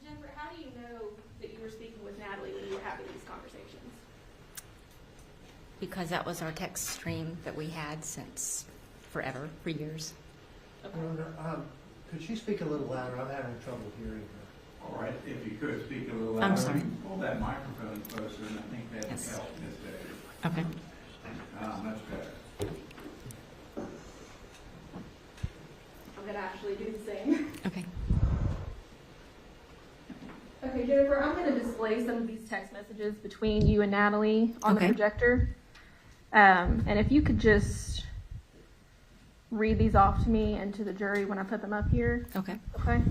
[SPEAKER 12] Jennifer, how do you know that you were speaking with Natalie when you were having these conversations?
[SPEAKER 8] Because that was our text stream that we had since forever, for years.
[SPEAKER 12] Okay.
[SPEAKER 7] Could she speak a little louder? I'm having trouble hearing her.
[SPEAKER 3] All right, if you could speak a little louder.
[SPEAKER 8] I'm sorry.
[SPEAKER 3] Pull that microphone closer, and I think that would
[SPEAKER 8] Yes.
[SPEAKER 3] help, Ms. Davis.
[SPEAKER 8] Okay.
[SPEAKER 3] Much better.
[SPEAKER 12] I'm going to actually do the same.
[SPEAKER 8] Okay.
[SPEAKER 12] Okay, Jennifer, I'm going to display some of these text messages between you and Natalie on the
[SPEAKER 8] Okay.
[SPEAKER 12] projector. And if you could just read these off to me and to the jury when I put them up here.
[SPEAKER 8] Okay.
[SPEAKER 12] Okay?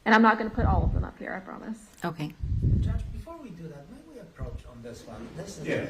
[SPEAKER 12] And I'm not going to put all of them up here, I promise.
[SPEAKER 8] Okay.
[SPEAKER 5] Judge, before we do that, may we approach on this one? This is
[SPEAKER 3] Yeah.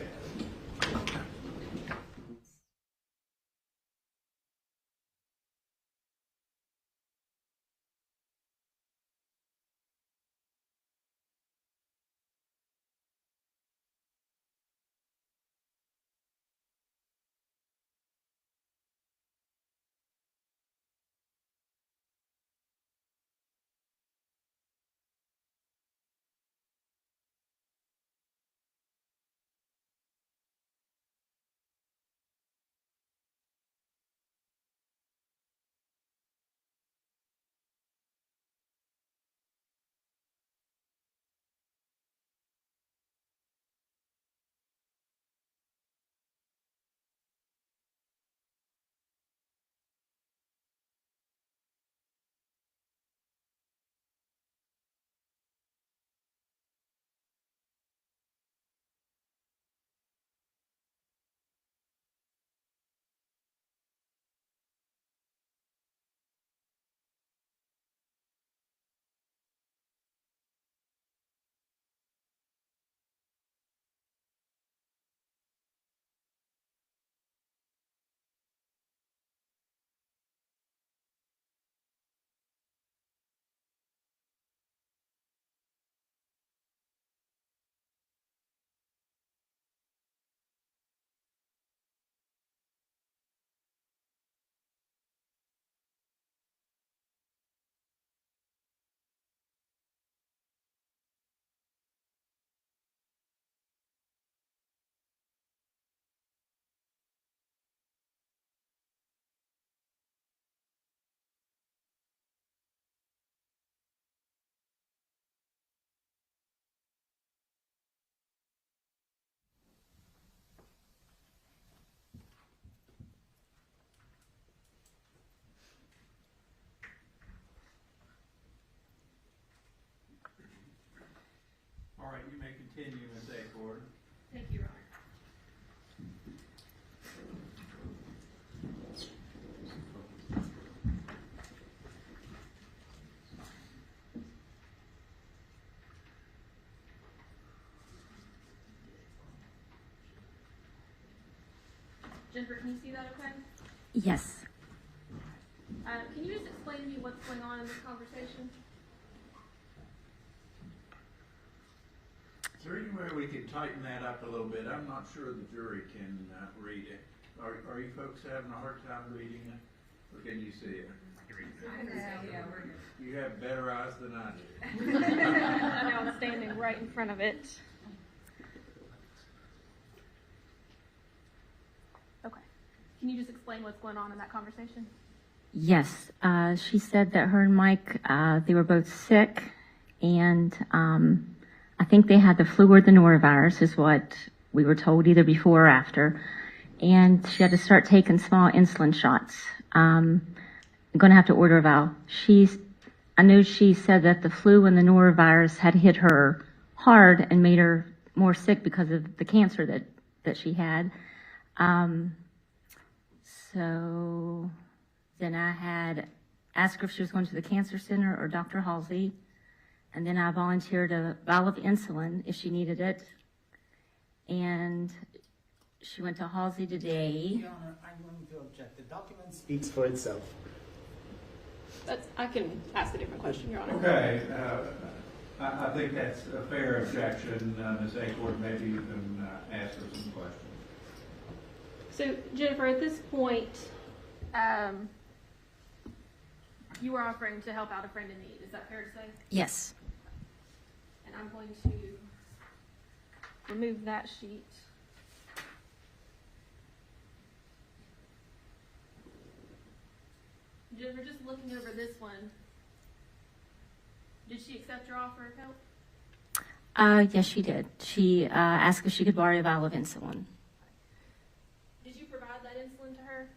[SPEAKER 3] All right, you may continue, Ms. Acorn.
[SPEAKER 12] Thank you, Robert. Jennifer, can you see that okay?
[SPEAKER 8] Yes.
[SPEAKER 12] Can you just explain to me what's going on in this conversation?
[SPEAKER 3] Is there any way we could tighten that up a little bit? I'm not sure the jury can read it. Are you folks having a hard time reading it? Or can you see it? You have better eyes than I do.
[SPEAKER 12] I know I'm standing right in front of it. Okay. Can you just explain what's going on in that conversation?
[SPEAKER 13] Yes, she said that her and Mike, they were both sick, and I think they had the flu or the norovirus, is what we were told either before or after. And she had to start taking small insulin shots. I'm going to have to order a vial. I know she said that the flu and the norovirus had hit her hard and made her more sick because of the cancer that she had. So then I had asked her if she was going to the cancer center or Dr. Halsey. And then I volunteered a vial of insulin if she needed it. And she went to Halsey today.
[SPEAKER 5] Your Honor, I'm going to object. The document speaks for itself.
[SPEAKER 12] I can ask a different question, Your Honor.
[SPEAKER 3] Okay, I think that's a fair objection. Ms. Acorn, maybe you can ask her some questions.
[SPEAKER 12] So, Jennifer, at this point, you were offering to help out a friend in need. Is that fair to say?
[SPEAKER 13] Yes.
[SPEAKER 12] And I'm going to remove that sheet. Jennifer, just looking over this one, did she accept your offer of help?
[SPEAKER 13] Yes, she did. She asked if she could borrow a vial of insulin.
[SPEAKER 12] Did you provide that insulin to her?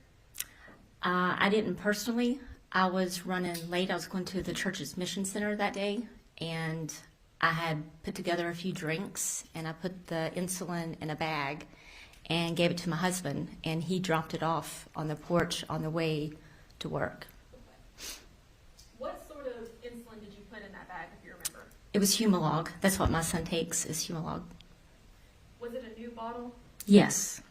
[SPEAKER 13] I didn't personally. I was running late. I was going to the church's mission center that day, and I had put together a few drinks, and I put the insulin in a bag and gave it to my husband, and he dropped it off on the porch on the way to work.
[SPEAKER 12] What sort of insulin did you put in that bag, if you remember?
[SPEAKER 13] It was Humalog. That's what my son takes, is Humalog.
[SPEAKER 12] Was it a new bottle?
[SPEAKER 13] Yes.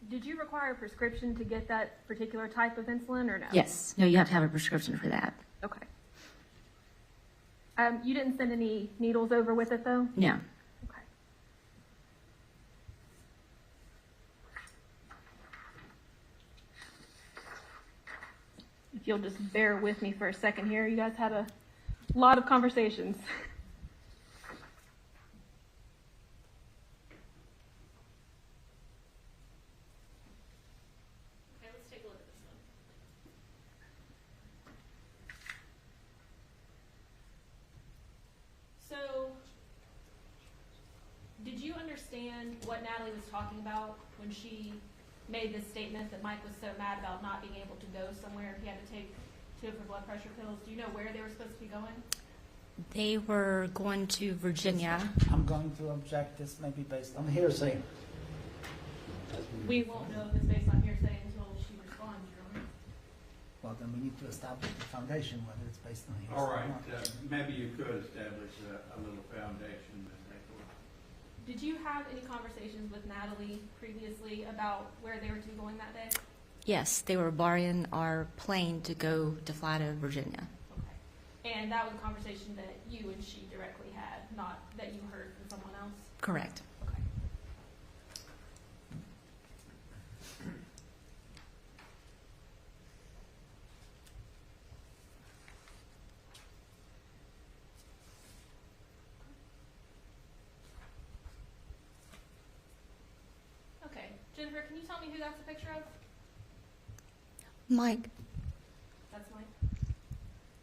[SPEAKER 12] Did you require a prescription to get that particular type of insulin, or no?
[SPEAKER 13] Yes. No, you have to have a prescription for that.
[SPEAKER 12] Okay. You didn't send any needles over with it, though?
[SPEAKER 13] No.
[SPEAKER 12] Okay. If you'll just bear with me for a second here. You guys had a lot of conversations. Okay, let's take a look at this one. So, did you understand what Natalie was talking about when she made this statement that Mike was so mad about not being able to go somewhere? He had to take 2 of her blood pressure pills. Do you know where they were supposed to be going?
[SPEAKER 13] They were going to Virginia.
[SPEAKER 5] I'm going to object. This may be based on hearsay.
[SPEAKER 12] We won't know if it's based on hearsay until she responds, Your Honor.
[SPEAKER 5] Well, then we need to establish the foundation, whether it's based on hearsay
[SPEAKER 3] All
[SPEAKER 5] or
[SPEAKER 3] right,
[SPEAKER 5] not.
[SPEAKER 3] maybe you could establish a little foundation, Ms. Acorn.
[SPEAKER 12] Did you have any conversations with Natalie previously about where they were to be going that day?
[SPEAKER 13] Yes, they were borrowing our plane to go to fly to Virginia.
[SPEAKER 12] Okay. And that was a conversation that you and she directly had, not that you heard from someone else?
[SPEAKER 13] Correct.
[SPEAKER 12] Okay. Okay. Jennifer, can you tell me who that's a picture of?
[SPEAKER 13] Mike?
[SPEAKER 12] That's Mike.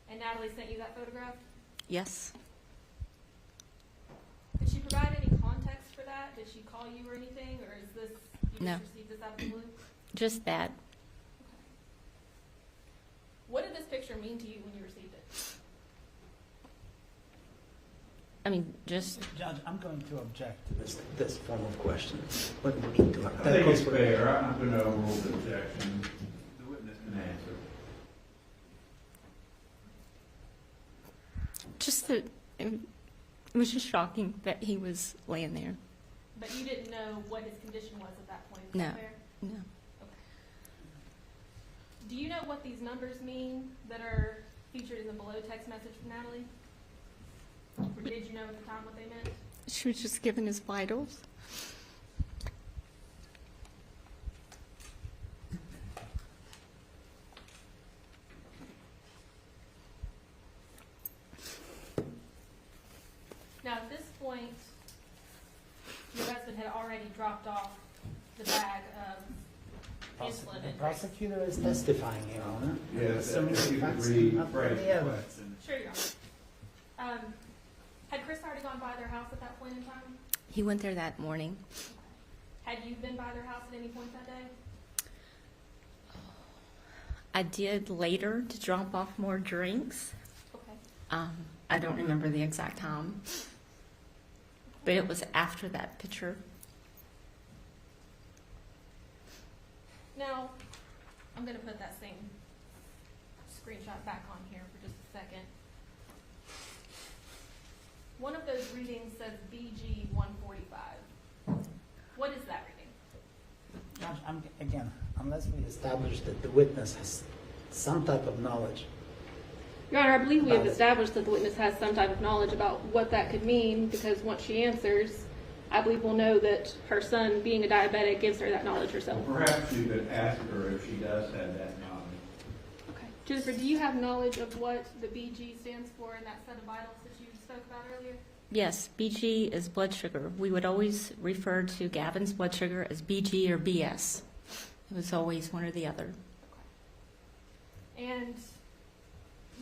[SPEAKER 12] And Natalie sent you that photograph?
[SPEAKER 13] Yes.
[SPEAKER 12] Did she provide any context for that? Did she call you or anything? Or is this, you
[SPEAKER 13] No.
[SPEAKER 12] just received this out of the blue?
[SPEAKER 13] Just that.
[SPEAKER 12] What did this picture mean to you when you received it?
[SPEAKER 13] I mean, just,
[SPEAKER 5] Judge, I'm going to object to this form of question. What we can do.
[SPEAKER 3] I think it's fair. I'm not going to overrule the objection. The witness can answer.
[SPEAKER 13] just that it was just shocking that he was laying there.
[SPEAKER 12] But you didn't know what his condition was at that point, is
[SPEAKER 13] No.
[SPEAKER 12] that fair?
[SPEAKER 13] No.
[SPEAKER 12] Okay. Do you know what these numbers mean that are featured in the below text message from Natalie? Or did you know at the time what they meant?
[SPEAKER 13] She was just giving his vitals.
[SPEAKER 12] Now, at this point, your husband had already dropped off the bag of
[SPEAKER 5] prosecutor is testifying, Your Honor.
[SPEAKER 3] Yes,
[SPEAKER 5] Assuming
[SPEAKER 3] if
[SPEAKER 5] the
[SPEAKER 3] you could
[SPEAKER 5] facts
[SPEAKER 3] rephrase
[SPEAKER 5] not for
[SPEAKER 3] the
[SPEAKER 5] the evidence.
[SPEAKER 3] question.
[SPEAKER 12] Sure, Your Honor. Had Chris already gone by their house at that point in time?
[SPEAKER 8] He went there that morning.
[SPEAKER 12] Had you been by their house at any point that day?
[SPEAKER 8] I did later to drop off more drinks.
[SPEAKER 12] Okay.
[SPEAKER 8] I don't remember the exact time, but it was after that picture.
[SPEAKER 12] Now, I'm going to put that same screenshot back on here for just a second. One of those readings says BG 145. What is that reading?
[SPEAKER 5] Judge, again, unless we establish that the witness has some type of knowledge.
[SPEAKER 12] Your Honor, I believe we have established that the witness has some type of knowledge about what that could mean, because once she answers, I believe we'll know that her son, being a diabetic, gives her that knowledge herself.
[SPEAKER 3] Perhaps you could ask her if she does have that knowledge.
[SPEAKER 12] Okay. Jennifer, do you have knowledge of what the BG stands for in that set of vitals that you spoke about earlier?
[SPEAKER 8] Yes, BG is blood sugar. We would always refer to Gavin's blood sugar as BG or BS. It was always one or the other.
[SPEAKER 12] Okay. And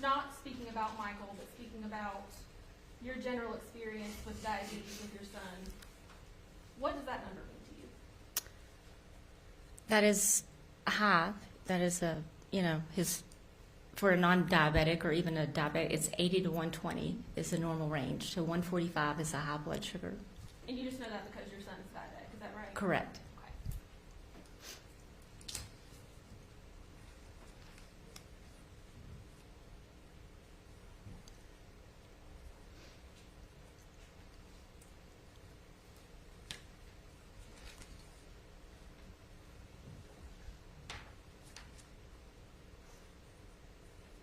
[SPEAKER 12] not speaking about Michael, but speaking about your general experience with diabetes with your son, what does that number mean to you?
[SPEAKER 8] That is high. That is for a non-diabetic or even a diabetic, it's 80 to 120 is the normal range. So 145 is a high blood sugar.
[SPEAKER 12] And you just know that because your son's diabetic, is that right?
[SPEAKER 8] Correct.
[SPEAKER 12] Okay.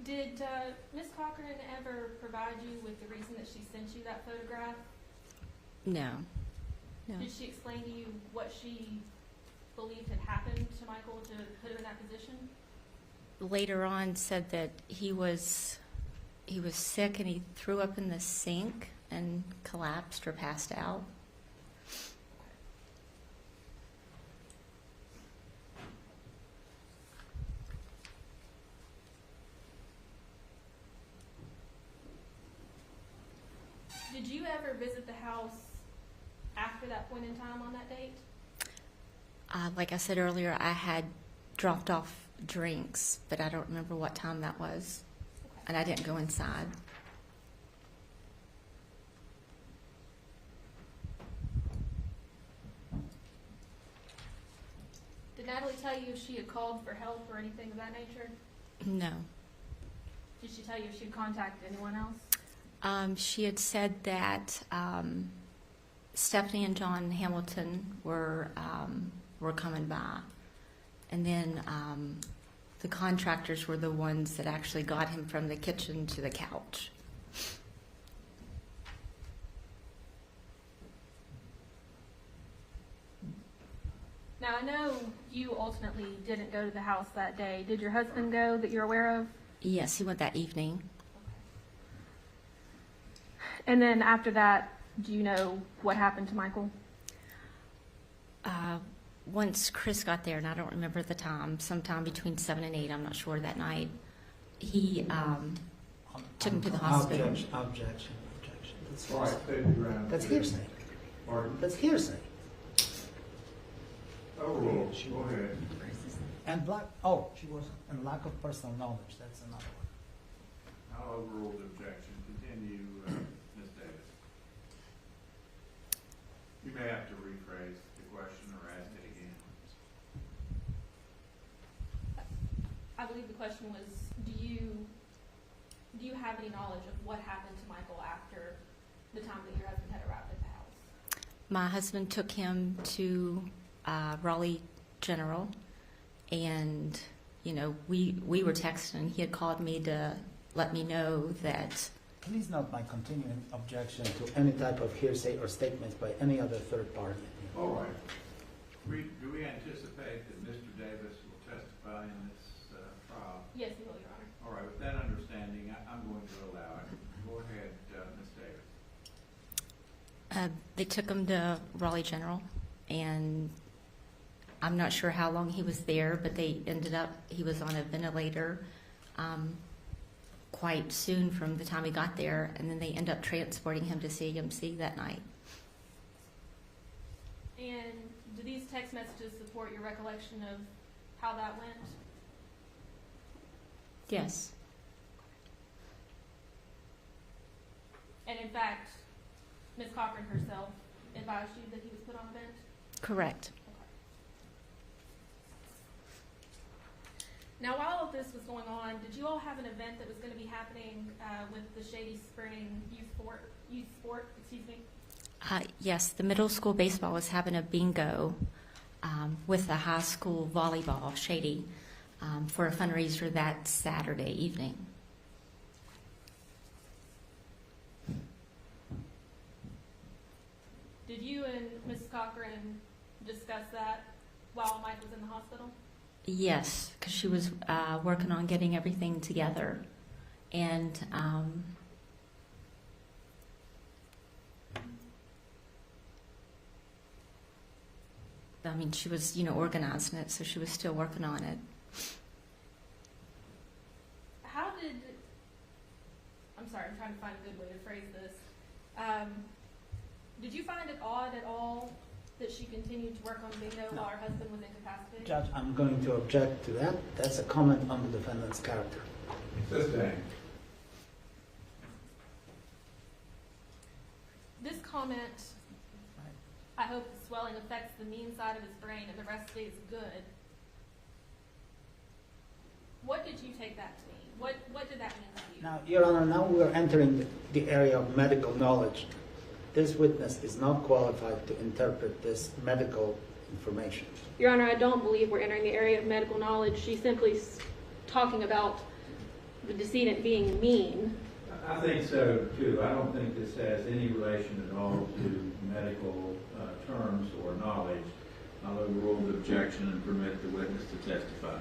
[SPEAKER 12] Did Ms. Cochran ever provide you with the reason that she sent you that photograph?
[SPEAKER 8] No.
[SPEAKER 12] Did she explain to you what she believed had happened to Michael to put him in that position?
[SPEAKER 8] Later on said that he was sick and he threw up in the sink and collapsed or passed out.
[SPEAKER 12] Did you ever visit the house after that point in time on that date?
[SPEAKER 8] Like I said earlier, I had dropped off drinks, but I don't remember what time that was.
[SPEAKER 12] Okay.
[SPEAKER 8] And I didn't go inside.
[SPEAKER 12] Did Natalie tell you if she had called for help or anything of that nature?
[SPEAKER 8] No.
[SPEAKER 12] Did she tell you if she had contacted anyone else?
[SPEAKER 8] She had said that Stephanie and John Hamilton were coming by, and then the contractors were the ones that actually got him from the kitchen to the couch.
[SPEAKER 12] Now, I know you ultimately didn't go to the house that day. Did your husband go that you're aware of?
[SPEAKER 8] Yes, he went that evening.
[SPEAKER 12] And then after that, do you know what happened to Michael?
[SPEAKER 8] Once Chris got there, and I don't remember the time, sometime between 7 and 8, I'm not sure, that night, he took him to the hospital.
[SPEAKER 5] Objection.
[SPEAKER 3] All right, stay your ground.
[SPEAKER 5] That's hearsay.
[SPEAKER 3] Pardon?
[SPEAKER 5] That's hearsay.
[SPEAKER 3] Overruled. Go ahead.
[SPEAKER 5] And she was, and lack of personal knowledge, that's another one.
[SPEAKER 10] I'll overrule the objection. Continue, Ms. Davis. You may have to rephrase the question or ask it again.
[SPEAKER 12] I believe the question was, do you have any knowledge of what happened to Michael after the time that your husband had arrived at the house?
[SPEAKER 8] My husband took him to Raleigh General, and we were texting. He had called me to let me know that.
[SPEAKER 5] Please note my continuing objection to any type of hearsay or statements by any other third party.
[SPEAKER 10] All right. Do we anticipate that Mr. Davis will testify in this trial?
[SPEAKER 12] Yes, he will, Your Honor.
[SPEAKER 10] All right, with that understanding, I'm going to allow it. Go ahead, Ms. Davis.
[SPEAKER 8] They took him to Raleigh General, and I'm not sure how long he was there, but he was on a ventilator quite soon from the time he got there, and then they end up transporting him to CMC that night.
[SPEAKER 12] And do these text messages support your recollection of how that went?
[SPEAKER 8] Yes.
[SPEAKER 12] And in fact, Ms. Cochran herself advised you that he was put on vent?
[SPEAKER 8] Correct.
[SPEAKER 12] Now, while all of this was going on, did you all have an event that was going to be happening with the Shady Spring youth sport?
[SPEAKER 8] Yes, the middle school baseball was having a bingo with the high school volleyball, Shady, for a fundraiser that Saturday evening.
[SPEAKER 12] Did you and Ms. Cochran discuss that while Mike was in the hospital?
[SPEAKER 8] Yes, because she was working on getting everything together. And I mean, she was, organizing it, so she was still working on it.
[SPEAKER 12] I'm sorry, I'm trying to find a good way to phrase this. Did you find it odd at all that she continued to work on bingo while her husband was incapacitated?
[SPEAKER 5] Judge, I'm going to object to that. That's a comment on the defendant's character.
[SPEAKER 10] Sustained.
[SPEAKER 12] This comment, I hope the swelling affects the mean side of his brain and the rest stays good. What did you take that to mean? What did that mean to you?
[SPEAKER 5] Now, Your Honor, now we're entering the area of medical knowledge. This witness is not qualified to interpret this medical information.
[SPEAKER 12] Your Honor, I don't believe we're entering the area of medical knowledge. She's simply talking about the decedent being mean.
[SPEAKER 3] I think so too. I don't think this has any relation at all to medical terms or knowledge. I'll overrule the objection and permit the witness to testify.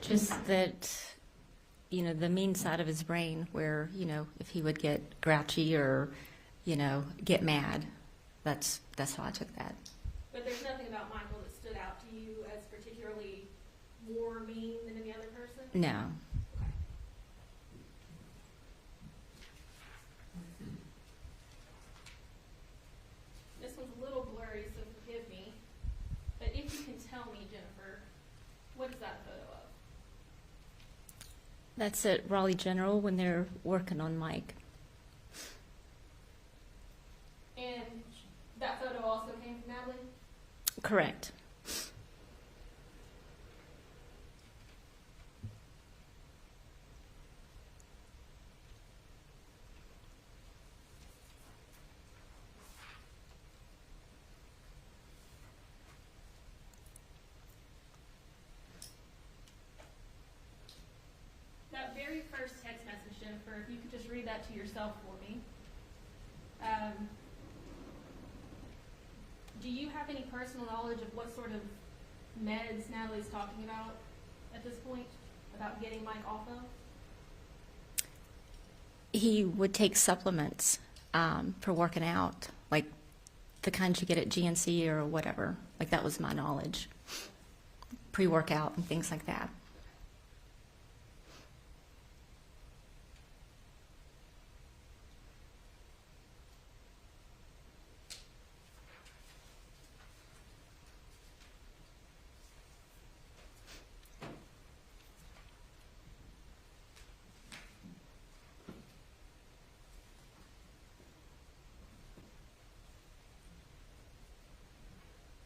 [SPEAKER 8] Just that, the mean side of his brain where, if he would get grouchy or, get mad, that's how I took that.
[SPEAKER 12] But there's nothing about Michael that stood out to you as particularly more mean than any other person?
[SPEAKER 8] No.
[SPEAKER 12] This one's a little blurry, so forgive me. But if you can tell me, Jennifer, what is that photo of?
[SPEAKER 8] That's at Raleigh General when they're working on Mike.
[SPEAKER 12] And that photo also came from Natalie?
[SPEAKER 8] Correct.
[SPEAKER 12] That very first text message, Jennifer, if you could just read that to yourself for me. Do you have any personal knowledge of what sort of meds Natalie's talking about at this point, about getting Mike off of?
[SPEAKER 8] He would take supplements for working out, like the kinds you get at GNC or whatever. Like that was my knowledge. Pre-workout and things like that.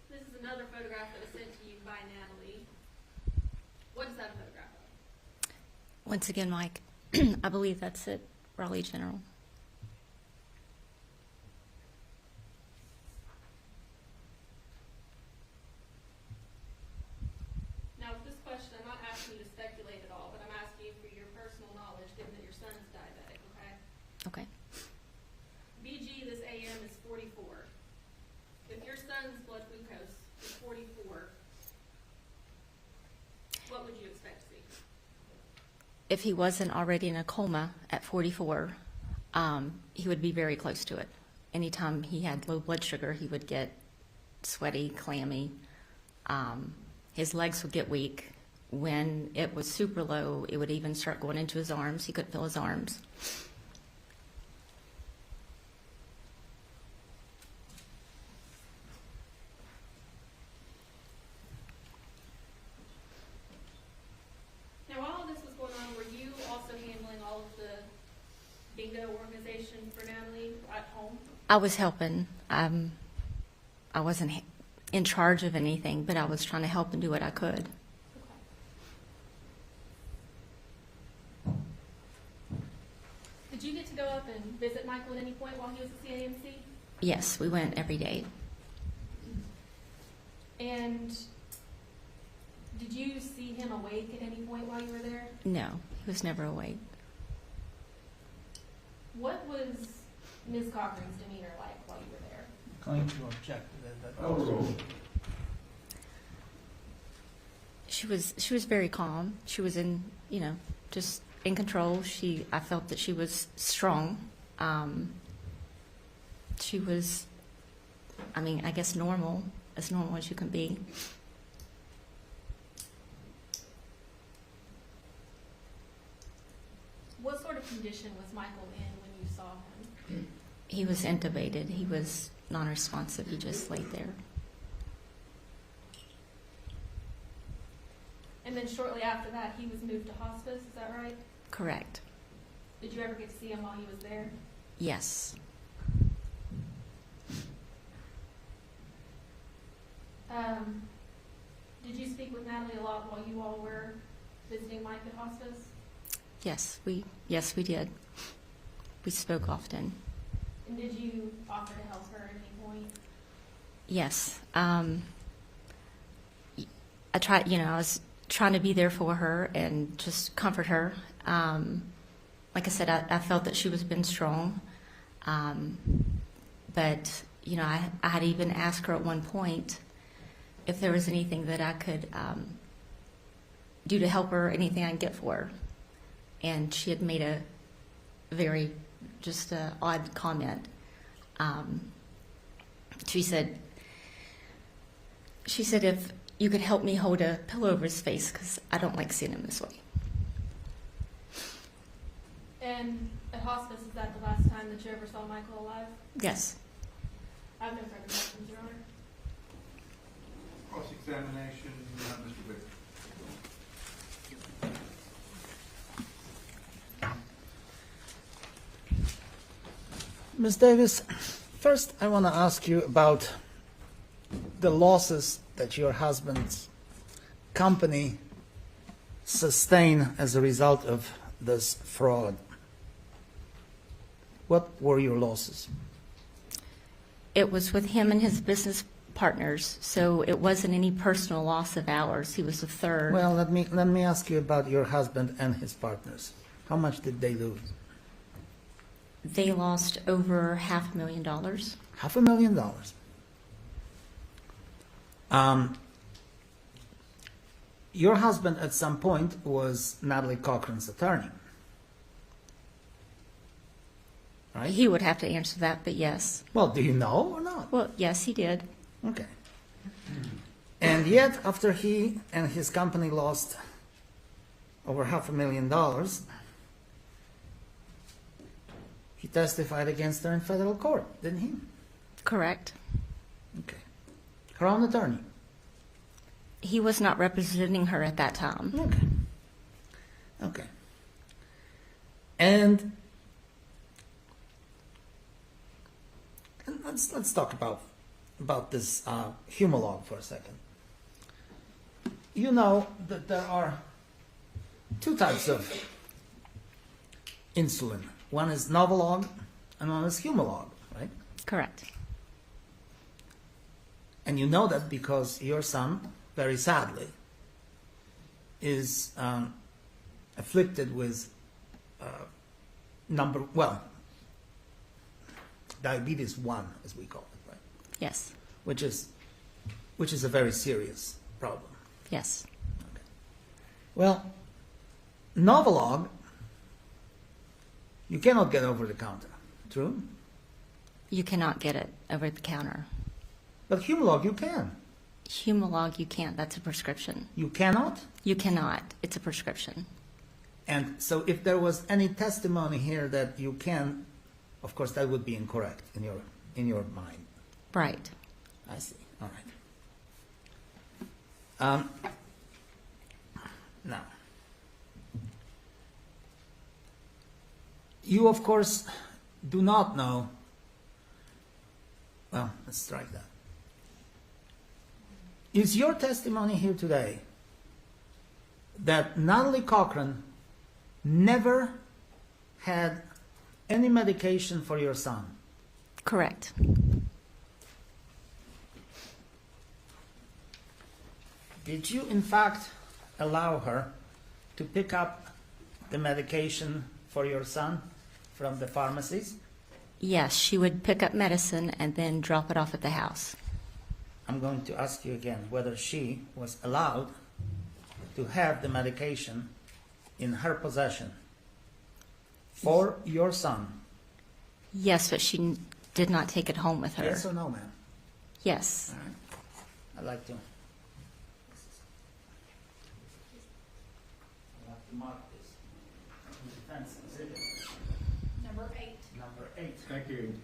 [SPEAKER 12] This is another photograph that was sent to you by Natalie. What is that a photograph of?
[SPEAKER 8] Once again, Mike, I believe that's at Raleigh General.
[SPEAKER 12] Now, with this question, I'm not asking you to speculate at all, but I'm asking you for your personal knowledge, given that your son's diabetic, okay?
[SPEAKER 8] Okay.
[SPEAKER 12] BG this AM is 44. If your son's blood glucose is 44, what would you expect to see?
[SPEAKER 8] If he wasn't already in a coma at 44, he would be very close to it. Anytime he had low blood sugar, he would get sweaty, clammy. His legs would get weak. When it was super low, it would even start going into his arms. He couldn't feel his arms.
[SPEAKER 12] Now, while all this was going on, were you also handling all of the bingo organization for Natalie at home?
[SPEAKER 8] I was helping. I wasn't in charge of anything, but I was trying to help and do what I could.
[SPEAKER 12] Did you get to go up and visit Michael at any point while he was at CAMC?
[SPEAKER 8] Yes, we went every day.
[SPEAKER 12] And did you see him awake at any point while you were there?
[SPEAKER 8] No, he was never awake.
[SPEAKER 12] What was Ms. Cochran's demeanor like while you were there?
[SPEAKER 5] Going to object to that.
[SPEAKER 3] Overruled.
[SPEAKER 8] She was very calm. She was in, just in control. I felt that she was strong. She was, I guess normal as you can be.
[SPEAKER 12] What sort of condition was Michael in when you saw him?
[SPEAKER 8] He was intubated. He was non-responsive. He just laid there.
[SPEAKER 12] And then shortly after that, he was moved to hospice, is that right?
[SPEAKER 8] Correct.
[SPEAKER 12] Did you ever get to see him while he was there?
[SPEAKER 8] Yes.
[SPEAKER 12] Did you speak with Natalie a lot while you all were visiting Mike at hospice?
[SPEAKER 8] Yes, we did. We spoke often.
[SPEAKER 12] And did you offer to help her at any point?
[SPEAKER 8] Yes. I tried, I was trying to be there for her and just comfort her. Like I said, I felt that she was been strong. But, I had even asked her at one point if there was anything that I could do to help her, anything I could get for her. And she had made a very just odd comment. She said, if you could help me hold a pillow over his face, because I don't like seeing him this way.
[SPEAKER 12] And at hospice, is that the last time that you ever saw Michael alive?
[SPEAKER 8] Yes.
[SPEAKER 12] I have no further questions, Your Honor.
[SPEAKER 10] Cross-examination, Mr. Wick.
[SPEAKER 5] Ms. Davis, first I want to ask you about the losses that your husband's company sustained as a result of this fraud. What were your losses?
[SPEAKER 8] It was with him and his business partners, so it wasn't any personal loss of ours. He was the third.
[SPEAKER 5] Well, let me ask you about your husband and his partners. How much did they lose?
[SPEAKER 8] They lost over $500,000.
[SPEAKER 5] $500,000. Your husband at some point was Natalie Cochran's attorney, right?
[SPEAKER 8] He would have to answer that, but yes.
[SPEAKER 5] Well, do you know or not?
[SPEAKER 8] Well, yes, he did.
[SPEAKER 5] Okay. And yet, after he and his company lost over $500,000, he testified against her in federal court, didn't he?
[SPEAKER 8] Correct.
[SPEAKER 5] Okay. Her own attorney.
[SPEAKER 8] He was not representing her at that time.
[SPEAKER 5] Okay. And let's talk about this Humalog for a second. You know that there are two types of insulin. One is Novolog and one is Humalog, right?
[SPEAKER 8] Correct.
[SPEAKER 5] And you know that because your son, very sadly, is afflicted with diabetes 1, as we call it, right?
[SPEAKER 8] Yes.
[SPEAKER 5] Which is a very serious problem.
[SPEAKER 8] Yes.
[SPEAKER 5] Okay. Well, Novolog, you cannot get over the counter. True?
[SPEAKER 8] You cannot get it over the counter.
[SPEAKER 14] But Humalog, you can.
[SPEAKER 8] Humalog, you can't. That's a prescription.
[SPEAKER 14] You cannot?
[SPEAKER 8] You cannot. It's a prescription.
[SPEAKER 14] And so if there was any testimony here that you can, of course, that would be incorrect in your mind.
[SPEAKER 8] Right.
[SPEAKER 14] I see. All right. Now, you, of course, do not know. Well, let's strike that. Is your testimony here today that Natalie Cochran never had any medication for your son?
[SPEAKER 8] Correct.
[SPEAKER 14] Did you, in fact, allow her to pick up the medication for your son from the pharmacies?
[SPEAKER 8] Yes, she would pick up medicine and then drop it off at the house.
[SPEAKER 14] I'm going to ask you again whether she was allowed to have the medication in her possession for your son.
[SPEAKER 8] Yes, but she did not take it home with her.
[SPEAKER 14] Yes or no, ma'am?
[SPEAKER 8] Yes.
[SPEAKER 14] All right. I'd like to. I'll have to mark this. Defense exhibit
[SPEAKER 12] Number 8.
[SPEAKER 14] number 8.
[SPEAKER 3] Thank you.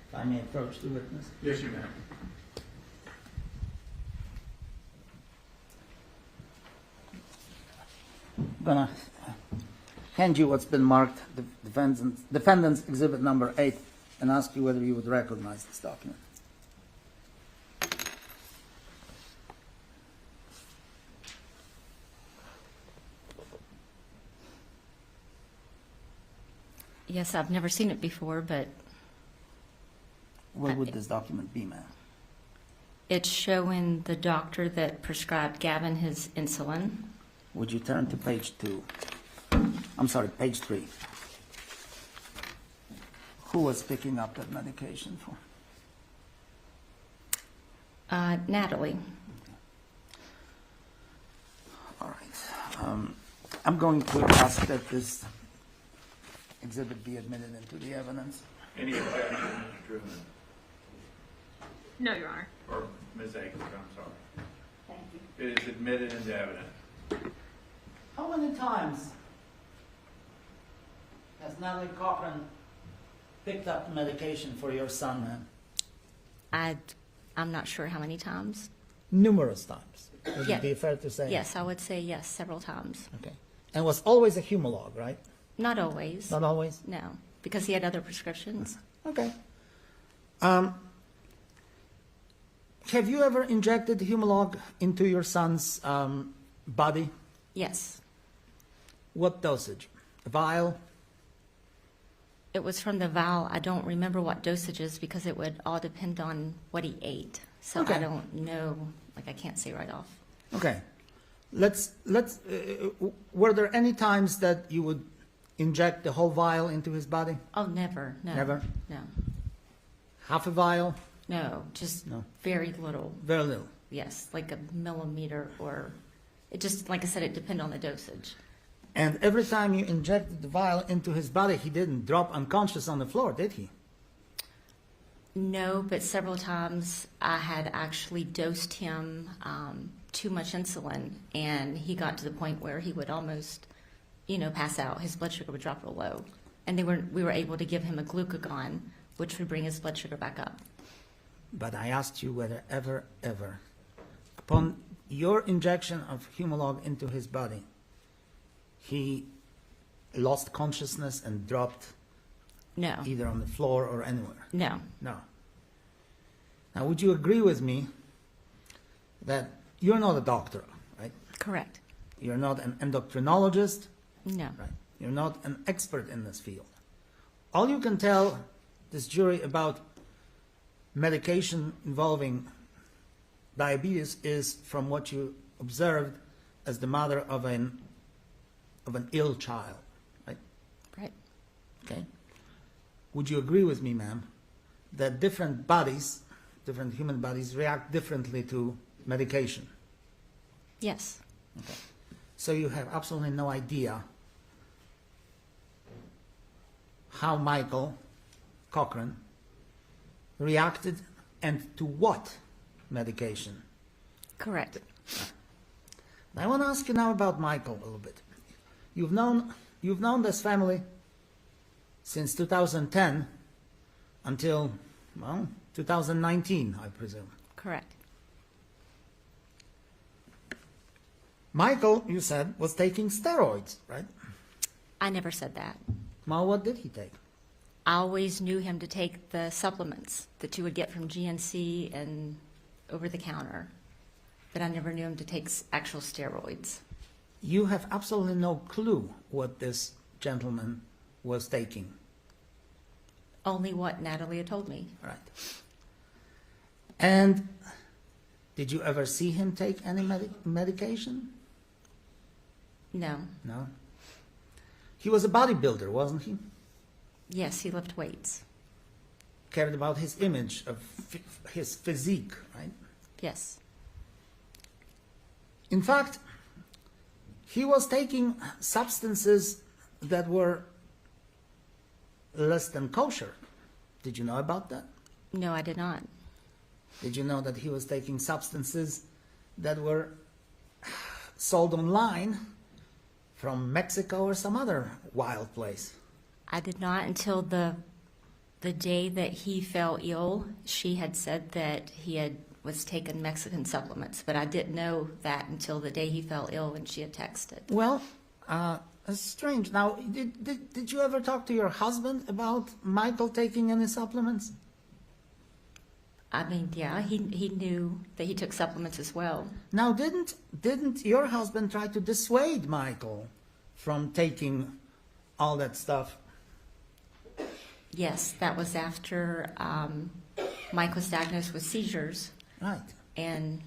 [SPEAKER 14] If I may approach the witness.
[SPEAKER 3] Yes, you may.
[SPEAKER 14] I'm gonna hand you what's been marked, the defendant's exhibit number 8, and ask you whether you would recognize this document.
[SPEAKER 8] Yes, I've never seen it before, but
[SPEAKER 14] What would this document be, ma'am?
[SPEAKER 8] it's showing the doctor that prescribed Gavin his insulin.
[SPEAKER 14] Would you turn to page 2? I'm sorry, page 3. Who was picking up that medication for?
[SPEAKER 8] Natalie.
[SPEAKER 14] All right. I'm going to ask that this exhibit be admitted into the evidence.
[SPEAKER 10] Any objection, Mr. Truman?
[SPEAKER 12] No, Your Honor.
[SPEAKER 10] Or Ms. Akins, I'm sorry. Thank you. It is admitted into evidence.
[SPEAKER 14] How many times has Natalie Cochran picked up medication for your son, ma'am?
[SPEAKER 8] I'm not sure how many times.
[SPEAKER 14] Numerous times. Would
[SPEAKER 8] Yeah.
[SPEAKER 14] it be fair to say?
[SPEAKER 8] Yes, I would say yes, several times.
[SPEAKER 14] Okay. And was always a Humalog, right?
[SPEAKER 8] Not always.
[SPEAKER 14] Not always?
[SPEAKER 8] No, because he had other prescriptions.
[SPEAKER 14] Okay. Have you ever injected Humalog into your son's body?
[SPEAKER 8] Yes.
[SPEAKER 14] What dosage? A vial?
[SPEAKER 8] It was from the vial. I don't remember what dosages because it would all depend on what he ate. So
[SPEAKER 14] Okay.
[SPEAKER 8] I don't know. Like I can't say right off.
[SPEAKER 14] Okay. Were there any times that you would inject the whole vial into his body?
[SPEAKER 8] Oh, never. No.
[SPEAKER 14] Never?
[SPEAKER 8] No.
[SPEAKER 14] Half a vial?
[SPEAKER 8] No. Just
[SPEAKER 14] No.
[SPEAKER 8] very little.
[SPEAKER 14] Very little.
[SPEAKER 8] Yes, like a millimeter or. It just, like I said, it depended on the dosage.
[SPEAKER 14] And every time you injected the vial into his body, he didn't drop unconscious on the floor, did he?
[SPEAKER 8] No, but several times I had actually dosed him too much insulin, and he got to the point where he would almost, pass out. His blood sugar would drop real low, and we were able to give him a glucagon, which would bring his blood sugar back up.
[SPEAKER 14] But I asked you whether ever, upon your injection of Humalog into his body, he lost consciousness and dropped
[SPEAKER 8] No.
[SPEAKER 14] either on the floor or anywhere?
[SPEAKER 8] No.
[SPEAKER 14] No. Now, would you agree with me that you're not a doctor, right?
[SPEAKER 8] Correct.
[SPEAKER 14] You're not an endocrinologist,
[SPEAKER 8] No.
[SPEAKER 14] right? You're not an expert in this field. All you can tell this jury about medication involving diabetes is from what you observed as the mother of an ill child, right?
[SPEAKER 8] Right.
[SPEAKER 14] Okay. Would you agree with me, ma'am, that different human bodies react differently to medication?
[SPEAKER 8] Yes.
[SPEAKER 14] Okay. So you have absolutely no idea how Michael Cochran reacted and to what medication.
[SPEAKER 8] Correct.
[SPEAKER 14] I want to ask you now about Michael a little bit. You've known this family since 2010 until, well, 2019, I presume.
[SPEAKER 8] Correct.
[SPEAKER 14] Michael, you said, was taking steroids, right?
[SPEAKER 8] I never said that.
[SPEAKER 14] Well, what did he take?
[SPEAKER 8] I always knew him to take the supplements that you would get from GNC and over the counter, but I never knew him to take actual steroids.
[SPEAKER 14] You have absolutely no clue what this gentleman was taking.
[SPEAKER 8] Only what Natalie had told me.
[SPEAKER 14] Right. And did you ever see him take any medication?
[SPEAKER 8] No.
[SPEAKER 14] No. He was a bodybuilder, wasn't he?
[SPEAKER 8] Yes, he lifted weights.
[SPEAKER 14] Cared about his image of his physique, right?
[SPEAKER 8] Yes.
[SPEAKER 14] In fact, he was taking substances that were less than kosher. Did you know about that?
[SPEAKER 8] No, I did not.
[SPEAKER 14] Did you know that he was taking substances that were sold online from Mexico or some other wild place?
[SPEAKER 8] I did not until the day that he fell ill. She had said that was taking Mexican supplements, but I didn't know that until the day he fell ill and she had texted.
[SPEAKER 14] Well, it's strange. Now, did you ever talk to your husband about Michael taking any supplements?
[SPEAKER 8] I mean, yeah, he knew that he took supplements as well.
[SPEAKER 14] Now, didn't your husband try to dissuade Michael from taking all that stuff?
[SPEAKER 8] Yes, that was after Mike was diagnosed with seizures.
[SPEAKER 14] Right.
[SPEAKER 8] And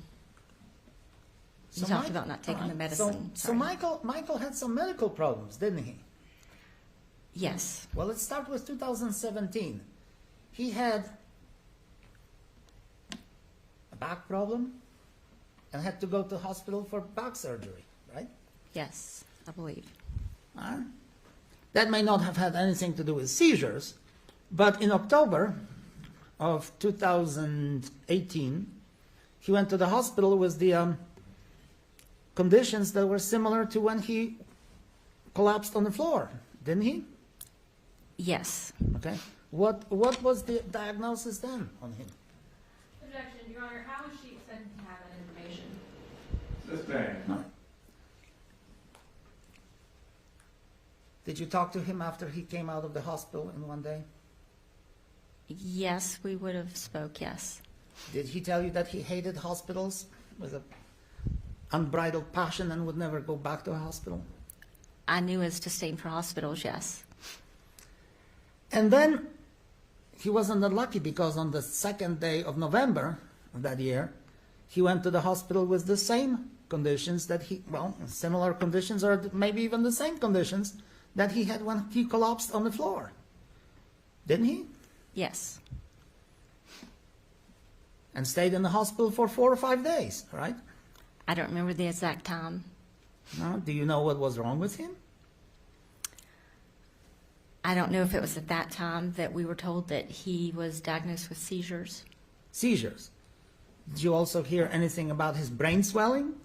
[SPEAKER 8] he
[SPEAKER 14] So
[SPEAKER 8] talked
[SPEAKER 14] Mike-
[SPEAKER 8] about not taking
[SPEAKER 14] all
[SPEAKER 8] the
[SPEAKER 14] right.
[SPEAKER 8] medicine.
[SPEAKER 14] So
[SPEAKER 8] Sorry.
[SPEAKER 14] Michael had some medical problems, didn't he?
[SPEAKER 8] Yes.
[SPEAKER 14] Well, let's start with 2017. He had a back problem and had to go to hospital for back surgery, right?
[SPEAKER 8] Yes, I believe.
[SPEAKER 14] That may not have had anything to do with seizures, but in October of 2018, he went to the hospital with the conditions that were similar to when he collapsed on the floor, didn't he?
[SPEAKER 8] Yes.
[SPEAKER 14] Okay. What was the diagnosis then on him?
[SPEAKER 12] Objection, Your Honor. How was she expected to have that information?
[SPEAKER 3] Sustained.
[SPEAKER 14] Did you talk to him after he came out of the hospital in one day?
[SPEAKER 8] Yes, we would have spoke, yes.
[SPEAKER 14] Did he tell you that he hated hospitals with an unbridled passion and would never go back to a hospital?
[SPEAKER 8] I knew his disdain for hospitals, yes.
[SPEAKER 14] And then he wasn't unlucky because on the second day of November of that year, he went to the hospital with the same conditions that similar conditions or maybe even the same conditions that he had when he collapsed on the floor. Didn't he?
[SPEAKER 8] Yes.
[SPEAKER 14] And stayed in the hospital for 4 or 5 days, right?
[SPEAKER 8] I don't remember the exact time.
[SPEAKER 14] No? Do you know what was wrong with him?
[SPEAKER 8] I don't know if it was at that time that we were told that he was diagnosed with seizures.
[SPEAKER 14] Seizures. Did you also hear anything about his brain swelling?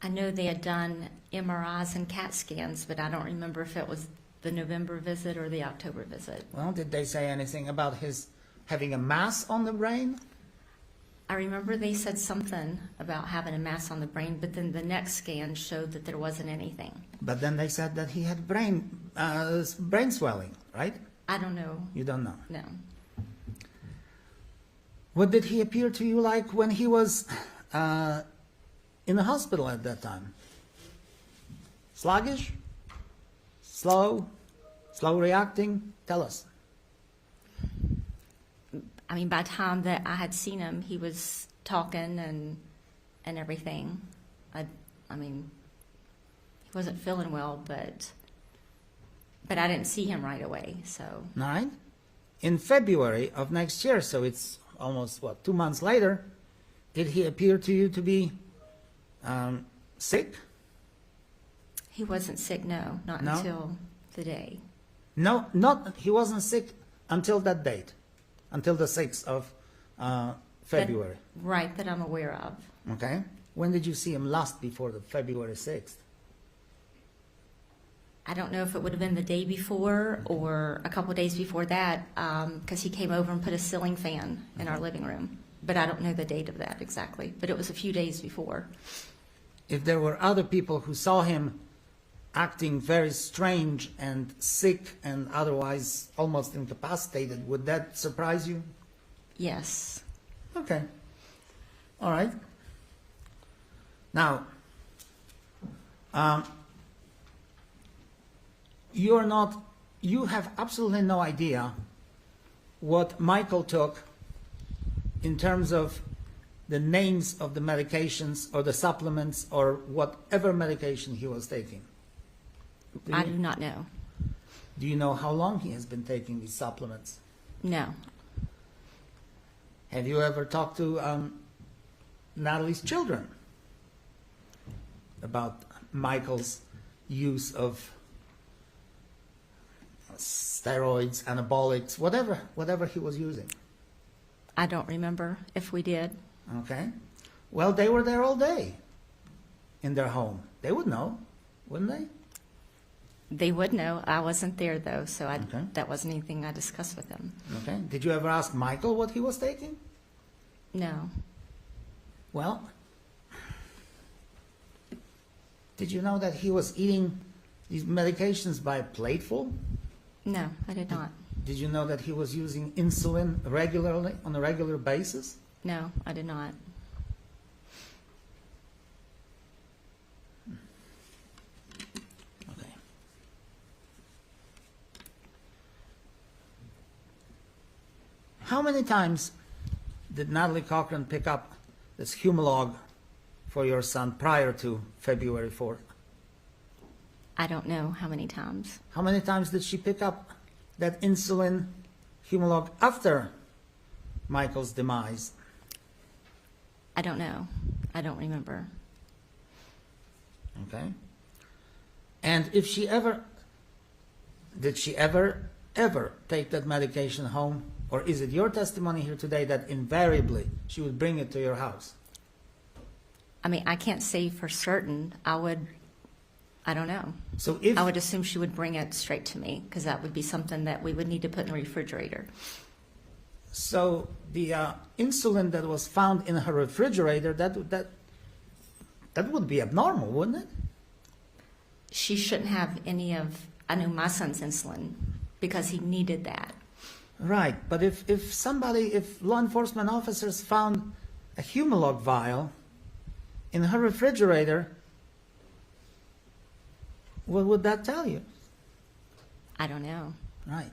[SPEAKER 8] I know they had done MRIs and CAT scans, but I don't remember if it was the November visit or the October visit.
[SPEAKER 14] Well, did they say anything about his having a mass on the brain?
[SPEAKER 8] I remember they said something about having a mass on the brain, but then the next scan showed that there wasn't anything.
[SPEAKER 14] But then they said that he had brain swelling, right?
[SPEAKER 8] I don't know.
[SPEAKER 14] You don't know.
[SPEAKER 8] No.
[SPEAKER 14] What did he appear to you like when he was in the hospital at that time? Sluggish? Slow reacting? Tell us.
[SPEAKER 8] I mean, by the time that I had seen him, he was talking and everything. I mean, he wasn't feeling well, but I didn't see him right away, so.
[SPEAKER 14] All right. In February of next year, so it's almost, 2 months later, did he appear to you to be sick?
[SPEAKER 8] He wasn't sick, no, not
[SPEAKER 14] No?
[SPEAKER 8] until the day.
[SPEAKER 14] No, not, he wasn't sick until that date, until the 6th of February.
[SPEAKER 8] Right, that I'm aware of.
[SPEAKER 14] Okay. When did you see him last before the February 6th?
[SPEAKER 8] I don't know if it would have been the day before or a couple of days before that, because he came over and put a ceiling fan in our living room. But I don't know the date of that exactly. But it was a few days before.
[SPEAKER 14] If there were other people who saw him acting very strange and sick and otherwise almost incapacitated, would that surprise you?
[SPEAKER 8] Yes.
[SPEAKER 14] Okay. All right. Now, you have absolutely no idea what Michael took in terms of the names of the medications or the supplements or whatever medication he was taking.
[SPEAKER 8] I do not know.
[SPEAKER 14] Do you know how long he has been taking these supplements?
[SPEAKER 8] No.
[SPEAKER 14] Have you ever talked to Natalie's children about Michael's use of steroids, anabolics, whatever he was using?
[SPEAKER 8] I don't remember if we did.
[SPEAKER 14] Okay. Well, they were there all day in their home. They would know, wouldn't they?
[SPEAKER 8] They would know. I wasn't there, though, so
[SPEAKER 14] Okay.
[SPEAKER 8] that wasn't anything I discussed with them.
[SPEAKER 14] Okay. Did you ever ask Michael what he was taking?
[SPEAKER 8] No.
[SPEAKER 14] Well, did you know that he was eating these medications by a plateful?
[SPEAKER 8] No, I did not.
[SPEAKER 14] Did you know that he was using insulin regularly, on a regular basis?
[SPEAKER 8] No, I did not.
[SPEAKER 14] Okay. How many times did Natalie Cochran pick up this Humalog for your son prior to February 4th?
[SPEAKER 8] I don't know how many times.
[SPEAKER 14] How many times did she pick up that insulin Humalog after Michael's demise?
[SPEAKER 8] I don't know. I don't remember.
[SPEAKER 14] Okay. And if she ever, did she ever take that medication home? Or is it your testimony here today that invariably she would bring it to your house?
[SPEAKER 8] I mean, I can't say for certain. I don't know.
[SPEAKER 14] So if
[SPEAKER 8] I would assume she would bring it straight to me, because that would be something that we would need to put in the refrigerator.
[SPEAKER 14] So the insulin that was found in her refrigerator, that would be abnormal, wouldn't it?
[SPEAKER 8] She shouldn't have any of, I know my son's insulin, because he needed that.
[SPEAKER 14] Right, but if law enforcement officers found a Humalog vial in her refrigerator, what would that tell you?
[SPEAKER 8] I don't know.
[SPEAKER 14] Right.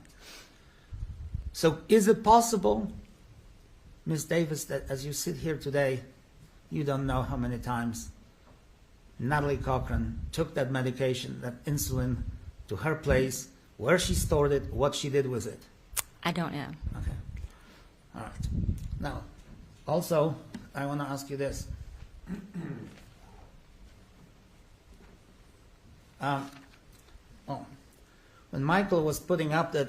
[SPEAKER 14] So is it possible, Ms. Davis, that as you sit here today, you don't know how many times Natalie Cochran took that medication, that insulin, to her place, where she stored it, what she did with it?
[SPEAKER 8] I don't know.
[SPEAKER 14] Okay. All right. Now, also, I want to ask you this. When Michael was putting up that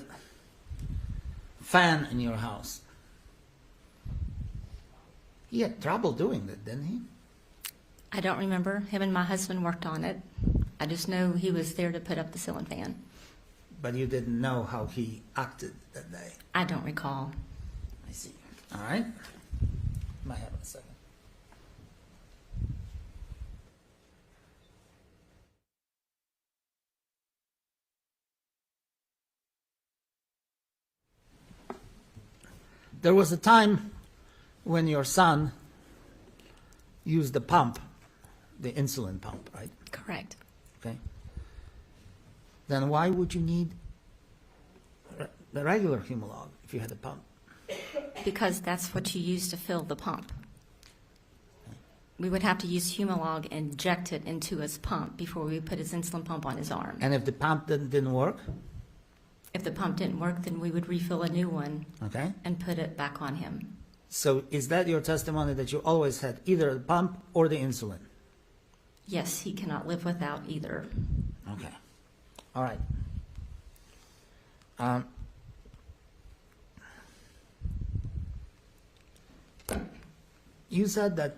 [SPEAKER 14] fan in your house, he had trouble doing that, didn't he?
[SPEAKER 8] I don't remember. Him and my husband worked on it. I just know he was there to put up the ceiling fan.
[SPEAKER 14] But you didn't know how he acted that day.
[SPEAKER 8] I don't recall.
[SPEAKER 14] I see. All right. Might have a second. There was a time when your son used the pump, the insulin pump, right?
[SPEAKER 8] Correct.
[SPEAKER 14] Okay. Then why would you need the regular Humalog if you had a pump?
[SPEAKER 8] Because that's what you use to fill the pump. We would have to use Humalog and inject it into his pump before we put his insulin pump on his arm.
[SPEAKER 14] And if the pump didn't work?
[SPEAKER 8] If the pump didn't work, then we would refill a new one
[SPEAKER 14] Okay.
[SPEAKER 8] and put it back on him.
[SPEAKER 14] So is that your testimony that you always had either the pump or the insulin?
[SPEAKER 8] Yes, he cannot live without either.
[SPEAKER 14] Okay. All right. You said that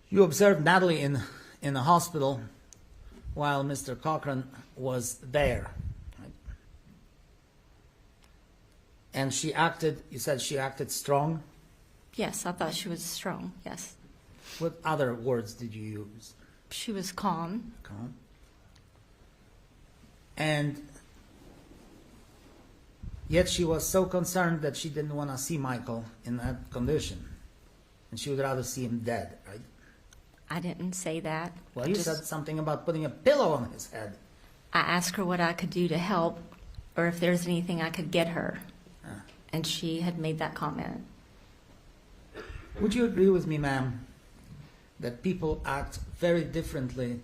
[SPEAKER 14] you observed Natalie in the hospital while Mr. Cochran was there. Right? And she acted, you said she acted strong?
[SPEAKER 8] Yes, I thought she was strong, yes.
[SPEAKER 14] What other words did you use?
[SPEAKER 8] She was calm.
[SPEAKER 14] Calm. And yet she was so concerned that she didn't want to see Michael in that condition. And she would rather see him dead, right?
[SPEAKER 8] I didn't say that.
[SPEAKER 14] Well, you said something about putting a pillow on his head.
[SPEAKER 8] I asked her what I could do to help or if there's anything I could get her. And she had made that comment.
[SPEAKER 14] Would you agree with me, ma'am, that people act very differently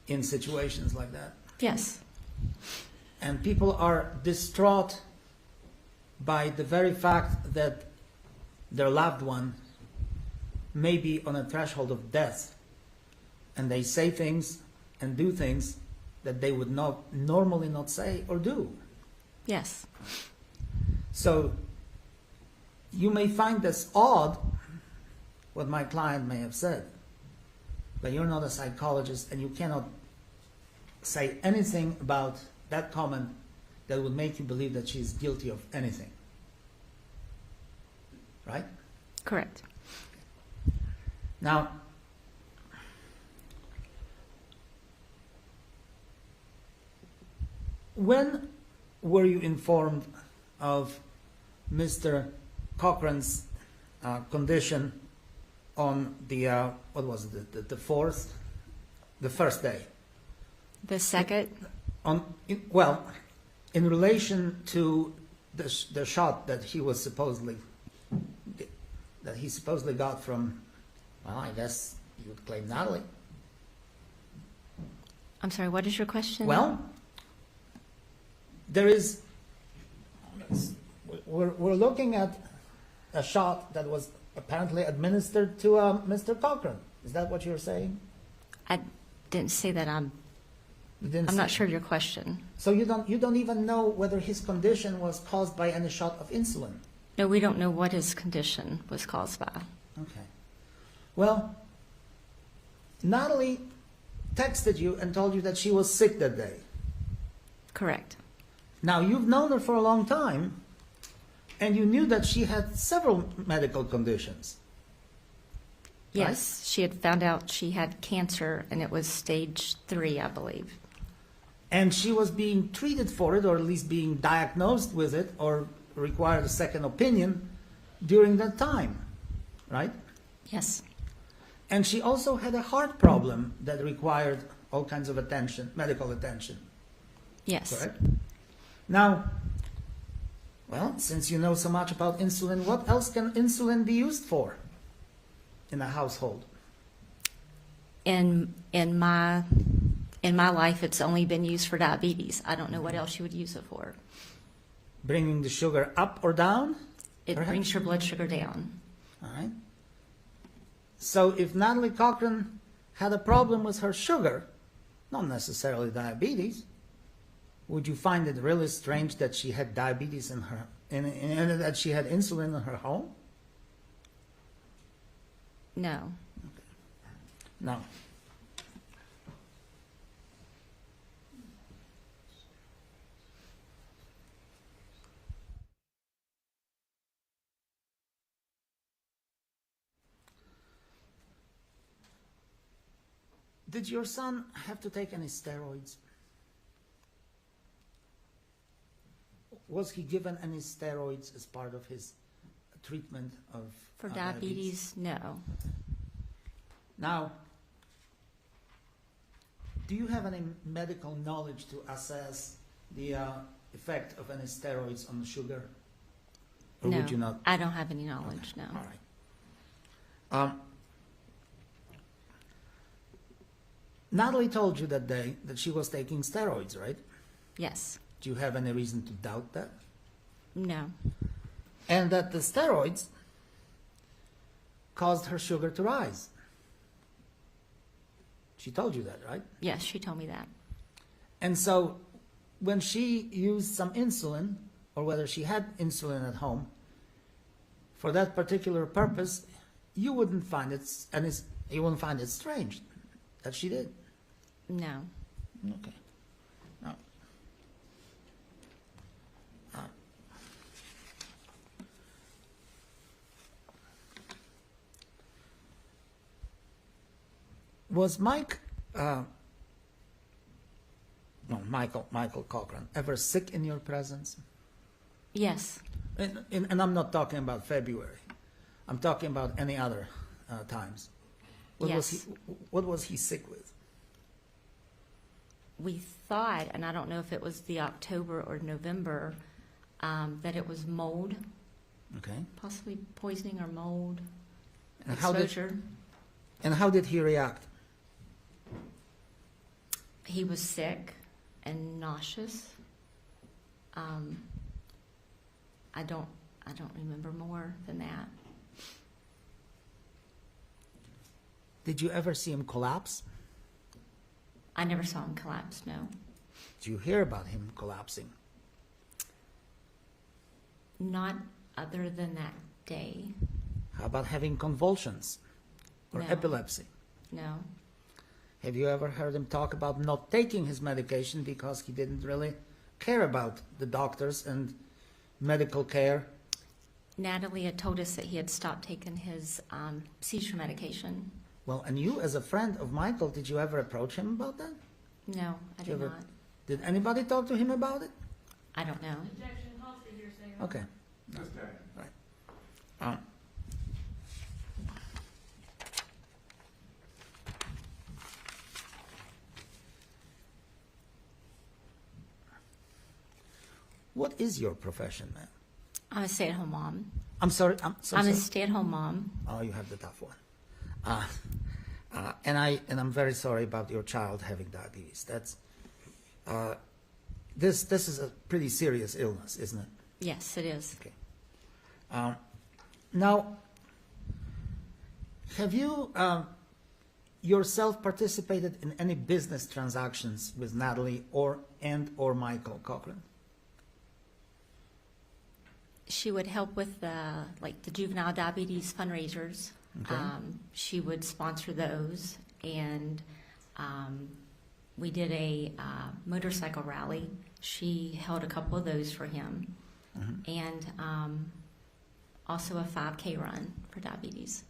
[SPEAKER 14] in situations like that?
[SPEAKER 8] Yes.
[SPEAKER 14] And people are distraught by the very fact that their loved one may be on a threshold of death, and they say things and do things that they would not normally not say or do.
[SPEAKER 8] Yes.
[SPEAKER 14] So you may find this odd, what my client may have said, but you're not a psychologist and you cannot say anything about that comment that would make you believe that she is guilty of anything. Right?
[SPEAKER 8] Correct.
[SPEAKER 14] Now, when were you informed of Mr. Cochran's condition on the, what was it, the fourth, the first day?
[SPEAKER 8] The second?
[SPEAKER 14] Well, in relation to the shot that he was supposedly got from, well, I guess you would claim Natalie.
[SPEAKER 8] I'm sorry, what is your question?
[SPEAKER 14] Well, there is, we're looking at a shot that was apparently administered to Mr. Cochran. Is that what you're saying?
[SPEAKER 8] I didn't say that. I'm not sure of your question.
[SPEAKER 14] So you don't even know whether his condition was caused by any shot of insulin?
[SPEAKER 8] No, we don't know what his condition was caused by.
[SPEAKER 14] Okay. Well, Natalie texted you and told you that she was sick that day.
[SPEAKER 8] Correct.
[SPEAKER 14] Now, you've known her for a long time, and you knew that she had several medical conditions.
[SPEAKER 8] Yes,
[SPEAKER 14] right?
[SPEAKER 8] She had found out she had cancer, and it was stage 3, I believe.
[SPEAKER 14] And she was being treated for it, or at least being diagnosed with it, or required a second opinion during that time, right?
[SPEAKER 8] Yes.
[SPEAKER 14] And she also had a heart problem that required all kinds of attention, medical attention.
[SPEAKER 8] Yes.
[SPEAKER 14] Correct? Now, well, since you know so much about insulin, what else can insulin be used for in a household?
[SPEAKER 8] In my life, it's only been used for diabetes. I don't know what else you would use it for.
[SPEAKER 14] Bringing the sugar up or down?
[SPEAKER 8] It
[SPEAKER 14] Perhaps?
[SPEAKER 8] brings your blood sugar down.
[SPEAKER 14] All right. So if Natalie Cochran had a problem with her sugar, not necessarily diabetes, would you find it really strange that she had diabetes in her, and that she had insulin in her home?
[SPEAKER 8] No.
[SPEAKER 14] No. Did your son have to take any steroids? Was he given any steroids as part of his treatment of
[SPEAKER 8] For diabetes, no.
[SPEAKER 14] Now, do you have any medical knowledge to assess the effect of any steroids on the sugar? Or
[SPEAKER 8] No,
[SPEAKER 14] would you not?
[SPEAKER 8] I don't have any knowledge,
[SPEAKER 14] Okay.
[SPEAKER 8] no.
[SPEAKER 14] All right. Natalie told you that day that she was taking steroids, right?
[SPEAKER 8] Yes.
[SPEAKER 14] Do you have any reason to doubt that?
[SPEAKER 8] No.
[SPEAKER 14] And that the steroids caused her sugar to rise. She told you that, right?
[SPEAKER 8] Yes, she told me that.
[SPEAKER 14] And so when she used some insulin, or whether she had insulin at home, for that particular purpose, you wouldn't find it, you wouldn't find it strange that she did.
[SPEAKER 8] No.
[SPEAKER 14] Okay. Now, was Michael Cochran ever sick in your presence?
[SPEAKER 8] Yes.
[SPEAKER 14] And I'm not talking about February. I'm talking about any other times. What was he sick with?
[SPEAKER 8] We thought, and I don't know if it was the October or November, that it was mold.
[SPEAKER 14] Okay.
[SPEAKER 8] Possibly poisoning or mold
[SPEAKER 14] And
[SPEAKER 8] exposure.
[SPEAKER 14] how did he react?
[SPEAKER 8] He was sick and nauseous. I don't remember more than that.
[SPEAKER 14] Did you ever see him collapse?
[SPEAKER 8] I never saw him collapse, no.
[SPEAKER 14] Did you hear about him collapsing?
[SPEAKER 8] Not other than that day.
[SPEAKER 14] How about having convulsions or
[SPEAKER 8] No.
[SPEAKER 14] epilepsy?
[SPEAKER 8] No.
[SPEAKER 14] Have you ever heard him talk about not taking his medication because he didn't really care about the doctors and medical care?
[SPEAKER 8] Natalie had told us that he had stopped taking his seizure medication.
[SPEAKER 14] Well, and you, as a friend of Michael, did you ever approach him about that?
[SPEAKER 8] No, I
[SPEAKER 14] Did you
[SPEAKER 8] did
[SPEAKER 14] ever-
[SPEAKER 8] not.
[SPEAKER 14] Did anybody talk to him about it?
[SPEAKER 8] I don't know.
[SPEAKER 12] Objection, calls for hearsay.
[SPEAKER 14] Okay.
[SPEAKER 10] Okay.
[SPEAKER 14] Right. What is your profession, ma'am?
[SPEAKER 8] I'm a stay-at-home mom.
[SPEAKER 14] I'm sorry. I'm so
[SPEAKER 8] I'm
[SPEAKER 14] sorry.
[SPEAKER 8] a stay-at-home mom.
[SPEAKER 14] Oh, you have the tough one. And I'm very sorry about your child having diabetes. That's this is a pretty serious illness, isn't it?
[SPEAKER 8] Yes, it is.
[SPEAKER 14] Okay. Now, have you yourself participated in any business transactions with Natalie or Michael Cochran?
[SPEAKER 8] She would help with the juvenile diabetes fundraisers.
[SPEAKER 14] Okay.
[SPEAKER 8] She would sponsor those, and we did a motorcycle rally. She held a couple of those for him, and also a 5K run for diabetes.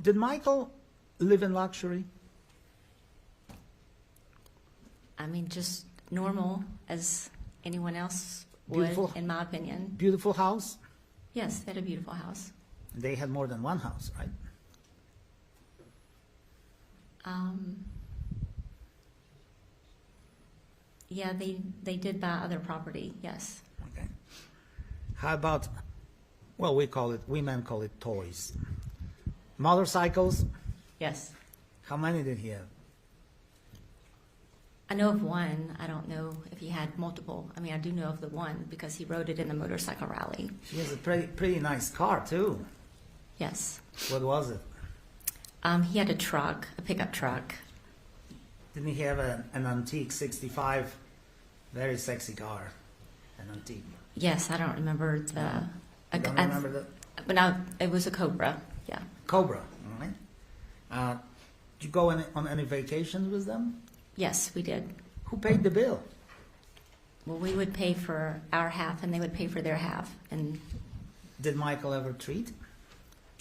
[SPEAKER 14] Did Michael live in luxury?
[SPEAKER 8] I mean, just normal as anyone else would,
[SPEAKER 14] Beautiful.
[SPEAKER 8] in my opinion.
[SPEAKER 14] Beautiful house?
[SPEAKER 8] Yes, they had a beautiful house.
[SPEAKER 14] They had more than one house, right?
[SPEAKER 8] Yeah, they did buy other property, yes.
[SPEAKER 14] Okay. How about, well, we men call it toys. Motorcycles?
[SPEAKER 8] Yes.
[SPEAKER 14] How many did he have?
[SPEAKER 8] I know of one. I don't know if he had multiple. I mean, I do know of the one because he rode it in the motorcycle rally.
[SPEAKER 14] He has a pretty nice car, too.
[SPEAKER 8] Yes.
[SPEAKER 14] What was it?
[SPEAKER 8] He had a truck, a pickup truck.
[SPEAKER 14] Didn't he have an antique 65? Very sexy car. An antique.
[SPEAKER 8] Yes, I don't remember the.
[SPEAKER 14] You don't remember that?
[SPEAKER 8] But now it was a Cobra. Yeah.
[SPEAKER 14] Cobra, all right. Did you go on any vacations with them?
[SPEAKER 8] Yes, we did.
[SPEAKER 14] Who paid the bill?
[SPEAKER 8] Well, we would pay for our half, and they would pay for their half. And
[SPEAKER 14] Did Michael ever treat?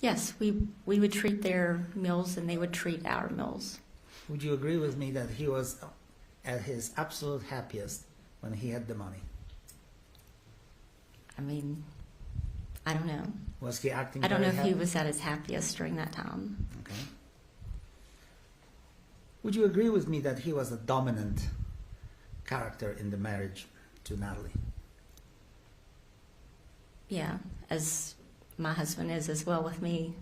[SPEAKER 8] yes, we would treat their meals, and they would treat our meals.
[SPEAKER 14] Would you agree with me that he was at his absolute happiest when he had the money?
[SPEAKER 8] I mean, I don't know.
[SPEAKER 14] Was he acting
[SPEAKER 8] I don't know
[SPEAKER 14] very
[SPEAKER 8] if he
[SPEAKER 14] happy?
[SPEAKER 8] was at his happiest during that time.
[SPEAKER 14] Okay. Would you agree with me that he was a dominant character in the marriage to Natalie?
[SPEAKER 8] Yeah, as my husband is as well with me.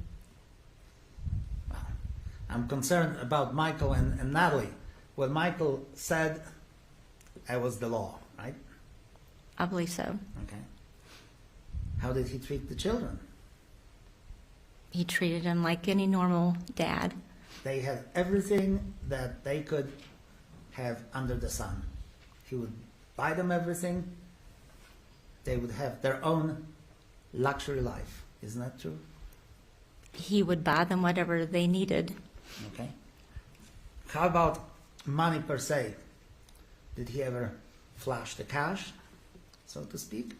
[SPEAKER 14] I'm concerned about Michael and Natalie. What Michael said, that was the law, right?
[SPEAKER 8] I believe so.
[SPEAKER 14] Okay. How did he treat the children?
[SPEAKER 8] He treated him like any normal dad.
[SPEAKER 14] They had everything that they could have under the sun. He would buy them everything. They would have their own luxury life. Isn't that true?
[SPEAKER 8] He would buy them whatever they needed.
[SPEAKER 14] Okay. How about money per se? Did he ever flash the cash, so to speak?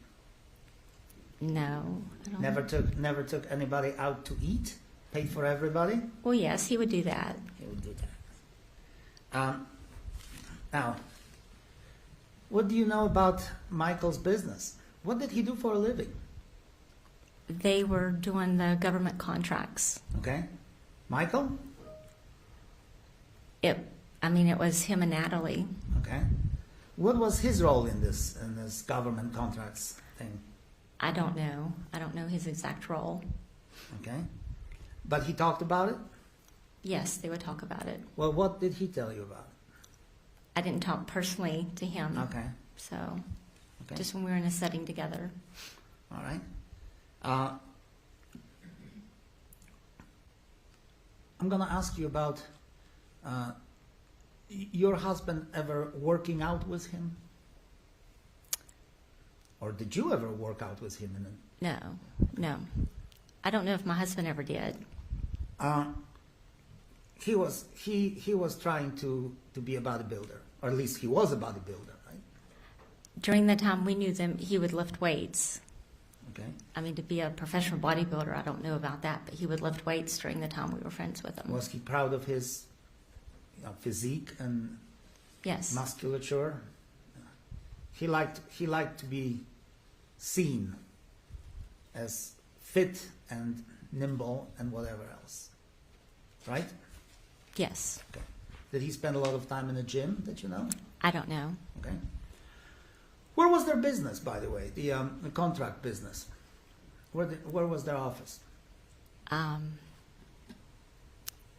[SPEAKER 8] No, I don't.
[SPEAKER 14] Never took anybody out to eat? Paid for everybody?
[SPEAKER 8] Well, yes, he would do that.
[SPEAKER 14] He would do that. Now, what do you know about Michael's business? What did he do for a living?
[SPEAKER 8] They were doing the government contracts.
[SPEAKER 14] Okay. Michael?
[SPEAKER 8] It was him and Natalie.
[SPEAKER 14] Okay. What was his role in this government contracts thing?
[SPEAKER 8] I don't know. I don't know his exact role.
[SPEAKER 14] Okay. But he talked about it?
[SPEAKER 8] Yes, they would talk about it.
[SPEAKER 14] Well, what did he tell you about?
[SPEAKER 8] I didn't talk personally to him.
[SPEAKER 14] Okay.
[SPEAKER 8] So,
[SPEAKER 14] Okay.
[SPEAKER 8] just when we were in a setting together.
[SPEAKER 14] All right. I'm going to ask you about your husband ever working out with him? Or did you ever work out with him?
[SPEAKER 8] No. I don't know if my husband ever did.
[SPEAKER 14] He was trying to be a bodybuilder, or at least he was a bodybuilder, right?
[SPEAKER 8] During the time we knew them, he would lift weights.
[SPEAKER 14] Okay.
[SPEAKER 8] To be a professional bodybuilder, I don't know about that, but he would lift weights during the time we were friends with him.
[SPEAKER 14] Was he proud of his physique and
[SPEAKER 8] Yes.
[SPEAKER 14] musculature? He liked to be seen as fit and nimble and whatever else, right?
[SPEAKER 8] Yes.
[SPEAKER 14] Okay. Did he spend a lot of time in the gym? Did you know?
[SPEAKER 8] I don't know.
[SPEAKER 14] Okay. Where was their business, by the way? The contract business. Where was their office?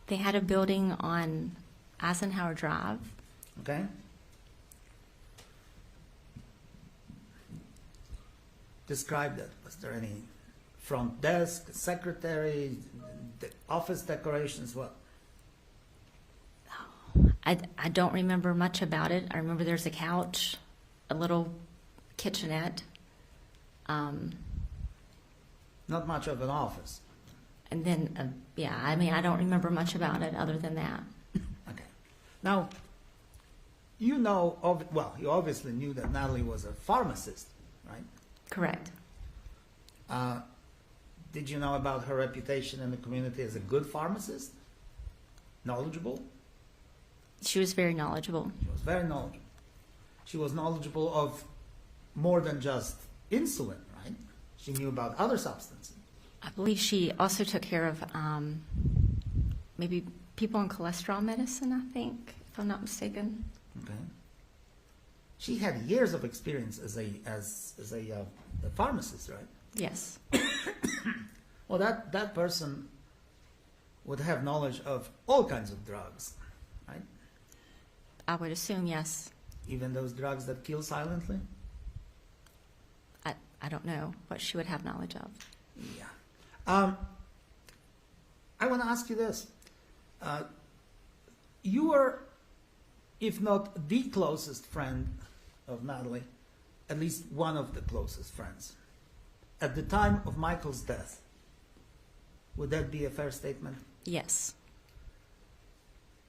[SPEAKER 8] They had a building on Eisenhower Drive.
[SPEAKER 14] Okay. Describe that. Was there any front desk, secretary, office decorations? What?
[SPEAKER 8] I don't remember much about it. I remember there's a couch, a little kitchenette.
[SPEAKER 14] Not much of an office.
[SPEAKER 8] And then, I don't remember much about it other than that.
[SPEAKER 14] Okay. Now, you obviously knew that Natalie was a pharmacist, right?
[SPEAKER 8] Correct.
[SPEAKER 14] Did you know about her reputation in the community as a good pharmacist? Knowledgeable?
[SPEAKER 8] She was very knowledgeable.
[SPEAKER 14] She was very knowledgeable. She was knowledgeable of more than just insulin, right? She knew about other substances.
[SPEAKER 8] I believe she also took care of maybe people on cholesterol medicine, I think, if I'm not mistaken.
[SPEAKER 14] Okay. She had years of experience as a pharmacist, right?
[SPEAKER 8] Yes.
[SPEAKER 14] Well, that person would have knowledge of all kinds of drugs, right?
[SPEAKER 8] I would assume, yes.
[SPEAKER 14] Even those drugs that kill silently?
[SPEAKER 8] I don't know what she would have knowledge of.
[SPEAKER 14] Yeah. I want to ask you this. You were, if not the closest friend of Natalie, at least one of the closest friends. At the time of Michael's death, would that be a fair statement?
[SPEAKER 8] Yes.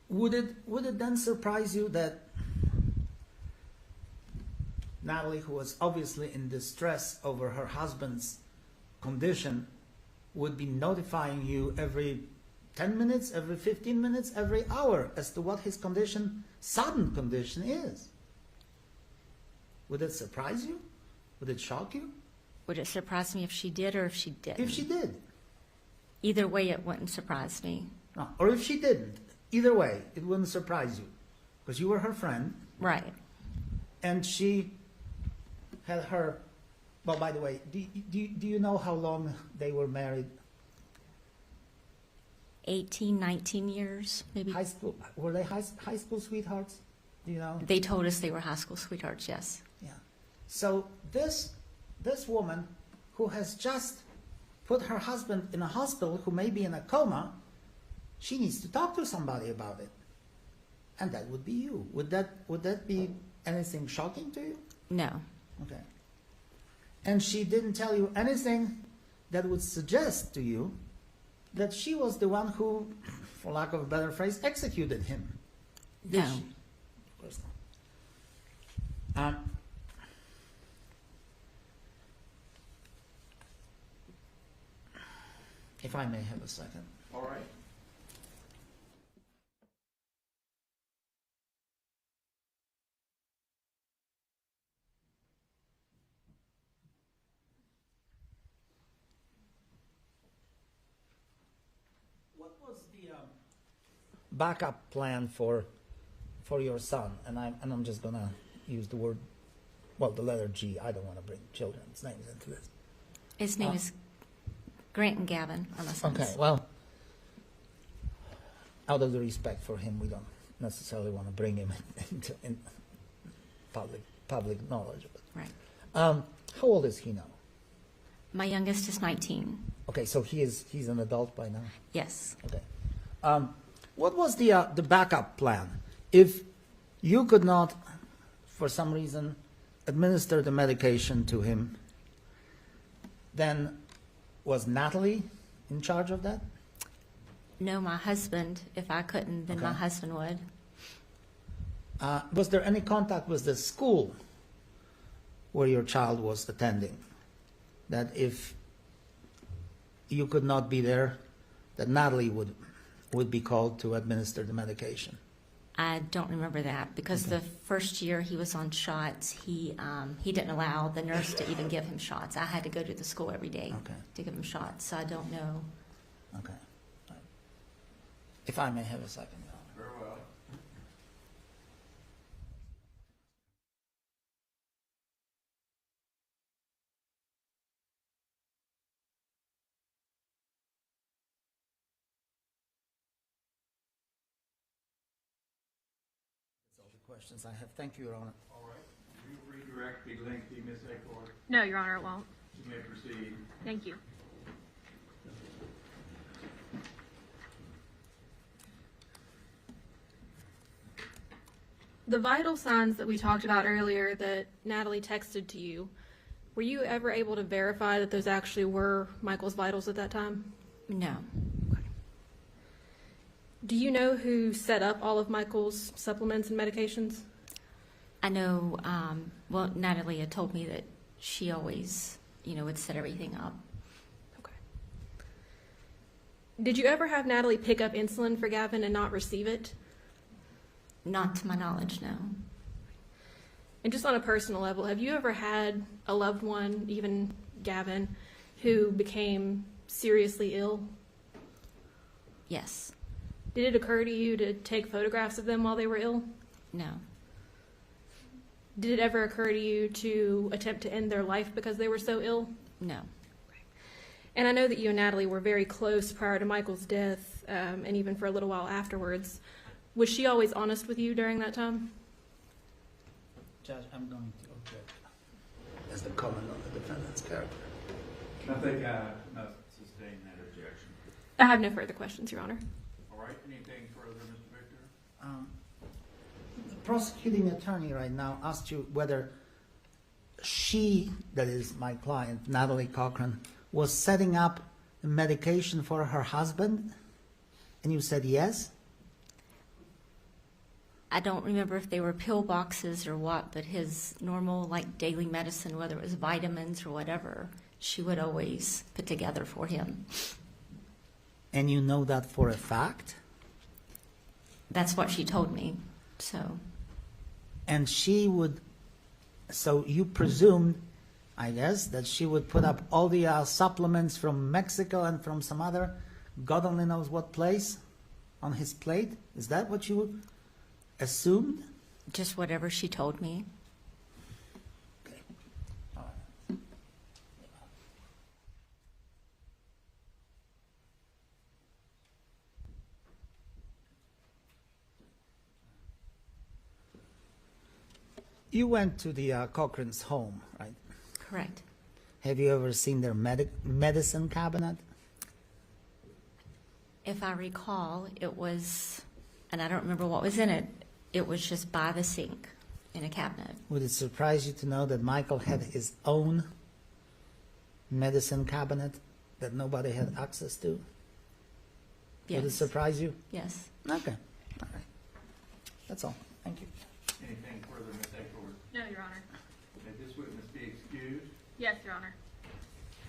[SPEAKER 14] Would it then surprise you that Natalie, who was obviously in distress over her husband's condition, would be notifying you every 10 minutes, every 15 minutes, every hour as to what his sudden condition is? Would it surprise you? Would it shock you?
[SPEAKER 8] Would it surprise me if she did or if she didn't?
[SPEAKER 14] If she did.
[SPEAKER 8] Either way, it wouldn't surprise me.
[SPEAKER 14] No. Or if she didn't. Either way, it wouldn't surprise you. Because you were her friend.
[SPEAKER 8] Right.
[SPEAKER 14] And she had her... Well, by the way, do you know how long they were married?
[SPEAKER 8] 18, 19 years, maybe.
[SPEAKER 14] High school. Were they high school sweethearts? Do you know?
[SPEAKER 8] They told us they were high school sweethearts, yes.
[SPEAKER 14] Yeah. So this woman who has just put her husband in a hospital who may be in a coma, she needs to talk to somebody about it. And that would be you. Would that be anything shocking to you?
[SPEAKER 8] No.
[SPEAKER 14] Okay. And she didn't tell you anything that would suggest to you that she was the one who, for lack of a better phrase, executed him. Did
[SPEAKER 8] No.
[SPEAKER 14] she? Of course not. If I may have a second.
[SPEAKER 3] All right.
[SPEAKER 14] What was the backup plan for your son? And I'm just gonna use the word, well, the letter G. I don't want to bring children's names into this.
[SPEAKER 8] His name is Grant and Gavin are my sons.
[SPEAKER 14] Okay, well, out of the respect for him, we don't necessarily want to bring him into public knowledge.
[SPEAKER 8] Right.
[SPEAKER 14] How old is he now?
[SPEAKER 8] My youngest is 19.
[SPEAKER 14] Okay, so he's an adult by now.
[SPEAKER 8] Yes.
[SPEAKER 14] Okay. What was the backup plan if you could not, for some reason, administer the medication to him? Then was Natalie in charge of that?
[SPEAKER 8] No, my husband. If I couldn't, then my
[SPEAKER 14] Okay.
[SPEAKER 8] husband would.
[SPEAKER 14] Was there any contact with the school where your child was attending? That if you could not be there, that Natalie would be called to administer the medication?
[SPEAKER 8] I don't remember that because the first year he was on shots, he didn't allow the nurse to even give him shots. I had to go to the school every day to give him shots, so I don't know.
[SPEAKER 14] Okay. If I may have a second.
[SPEAKER 10] Very well.
[SPEAKER 14] That's all the questions I have. Thank you, Your Honor.
[SPEAKER 10] All right. Will you redirect the lengthy, Ms. Acord?
[SPEAKER 12] No, Your Honor, it won't.
[SPEAKER 10] You may proceed.
[SPEAKER 12] Thank you. The vital signs that we talked about earlier that Natalie texted to you, were you ever able to verify that those actually were Michael's vitals at that time?
[SPEAKER 8] No.
[SPEAKER 12] Do you know who set up all of Michael's supplements and medications?
[SPEAKER 8] I know, well, Natalie had told me that she always, would set everything up.
[SPEAKER 12] Okay. Did you ever have Natalie pick up insulin for Gavin and not receive it?
[SPEAKER 8] Not to my knowledge, no.
[SPEAKER 12] And just on a personal level, have you ever had a loved one, even Gavin, who became seriously ill?
[SPEAKER 8] Yes.
[SPEAKER 12] Did it occur to you to take photographs of them while they were ill?
[SPEAKER 8] No.
[SPEAKER 12] Did it ever occur to you to attempt to end their life because they were so ill?
[SPEAKER 8] No.
[SPEAKER 12] And I know that you and Natalie were very close prior to Michael's death, and even for a little while afterwards. Was she always honest with you during that time?
[SPEAKER 14] Judge, I'm going to object as the comment on the defendant's character.
[SPEAKER 10] I think I must sustain that objection.
[SPEAKER 12] I have no further questions, Your Honor.
[SPEAKER 10] All right. Anything further, Mr. Victor?
[SPEAKER 14] The prosecuting attorney right now asked you whether she, that is my client, Natalie Cochran, was setting up the medication for her husband, and you said yes?
[SPEAKER 8] I don't remember if they were pill boxes or what, but his normal, daily medicine, whether it was vitamins or whatever, she would always put together for him.
[SPEAKER 14] And you know that for a fact?
[SPEAKER 8] That's what she told me, so.
[SPEAKER 14] And she would, so you presumed, I guess, that she would put up all the supplements from Mexico and from some other God only knows what place on his plate? Is that what you assumed?
[SPEAKER 8] Just whatever she told me.
[SPEAKER 14] Okay. All right. You went to the Cochran's home, right?
[SPEAKER 8] Correct.
[SPEAKER 14] Have you ever seen their medicine cabinet?
[SPEAKER 8] If I recall, it was, and I don't remember what was in it, it was just by the sink in a cabinet.
[SPEAKER 14] Would it surprise you to know that Michael had his own medicine cabinet that nobody had access to?
[SPEAKER 8] Yes.
[SPEAKER 14] Would it surprise you?
[SPEAKER 8] Yes.
[SPEAKER 14] Okay. All right. That's all. Thank you.
[SPEAKER 10] Anything further, Ms. Ackles?
[SPEAKER 12] No, Your Honor.
[SPEAKER 10] May this witness be excused?
[SPEAKER 12] Yes, Your Honor.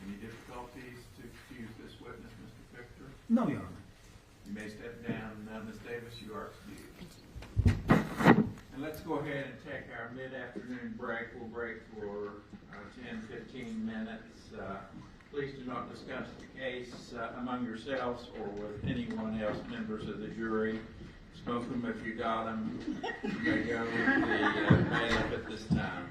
[SPEAKER 10] Any difficulties to excuse this witness, Mr. Victor?
[SPEAKER 14] No, Your Honor.
[SPEAKER 10] You may step down. Ms. Davis, you are excused. And let's go ahead and take our mid-afternoon break. We'll break for 10, 15 minutes. Please do not discuss the case among yourselves or with anyone else, members of the jury. Smoke them if you got them. You may go with the bailiff at this time.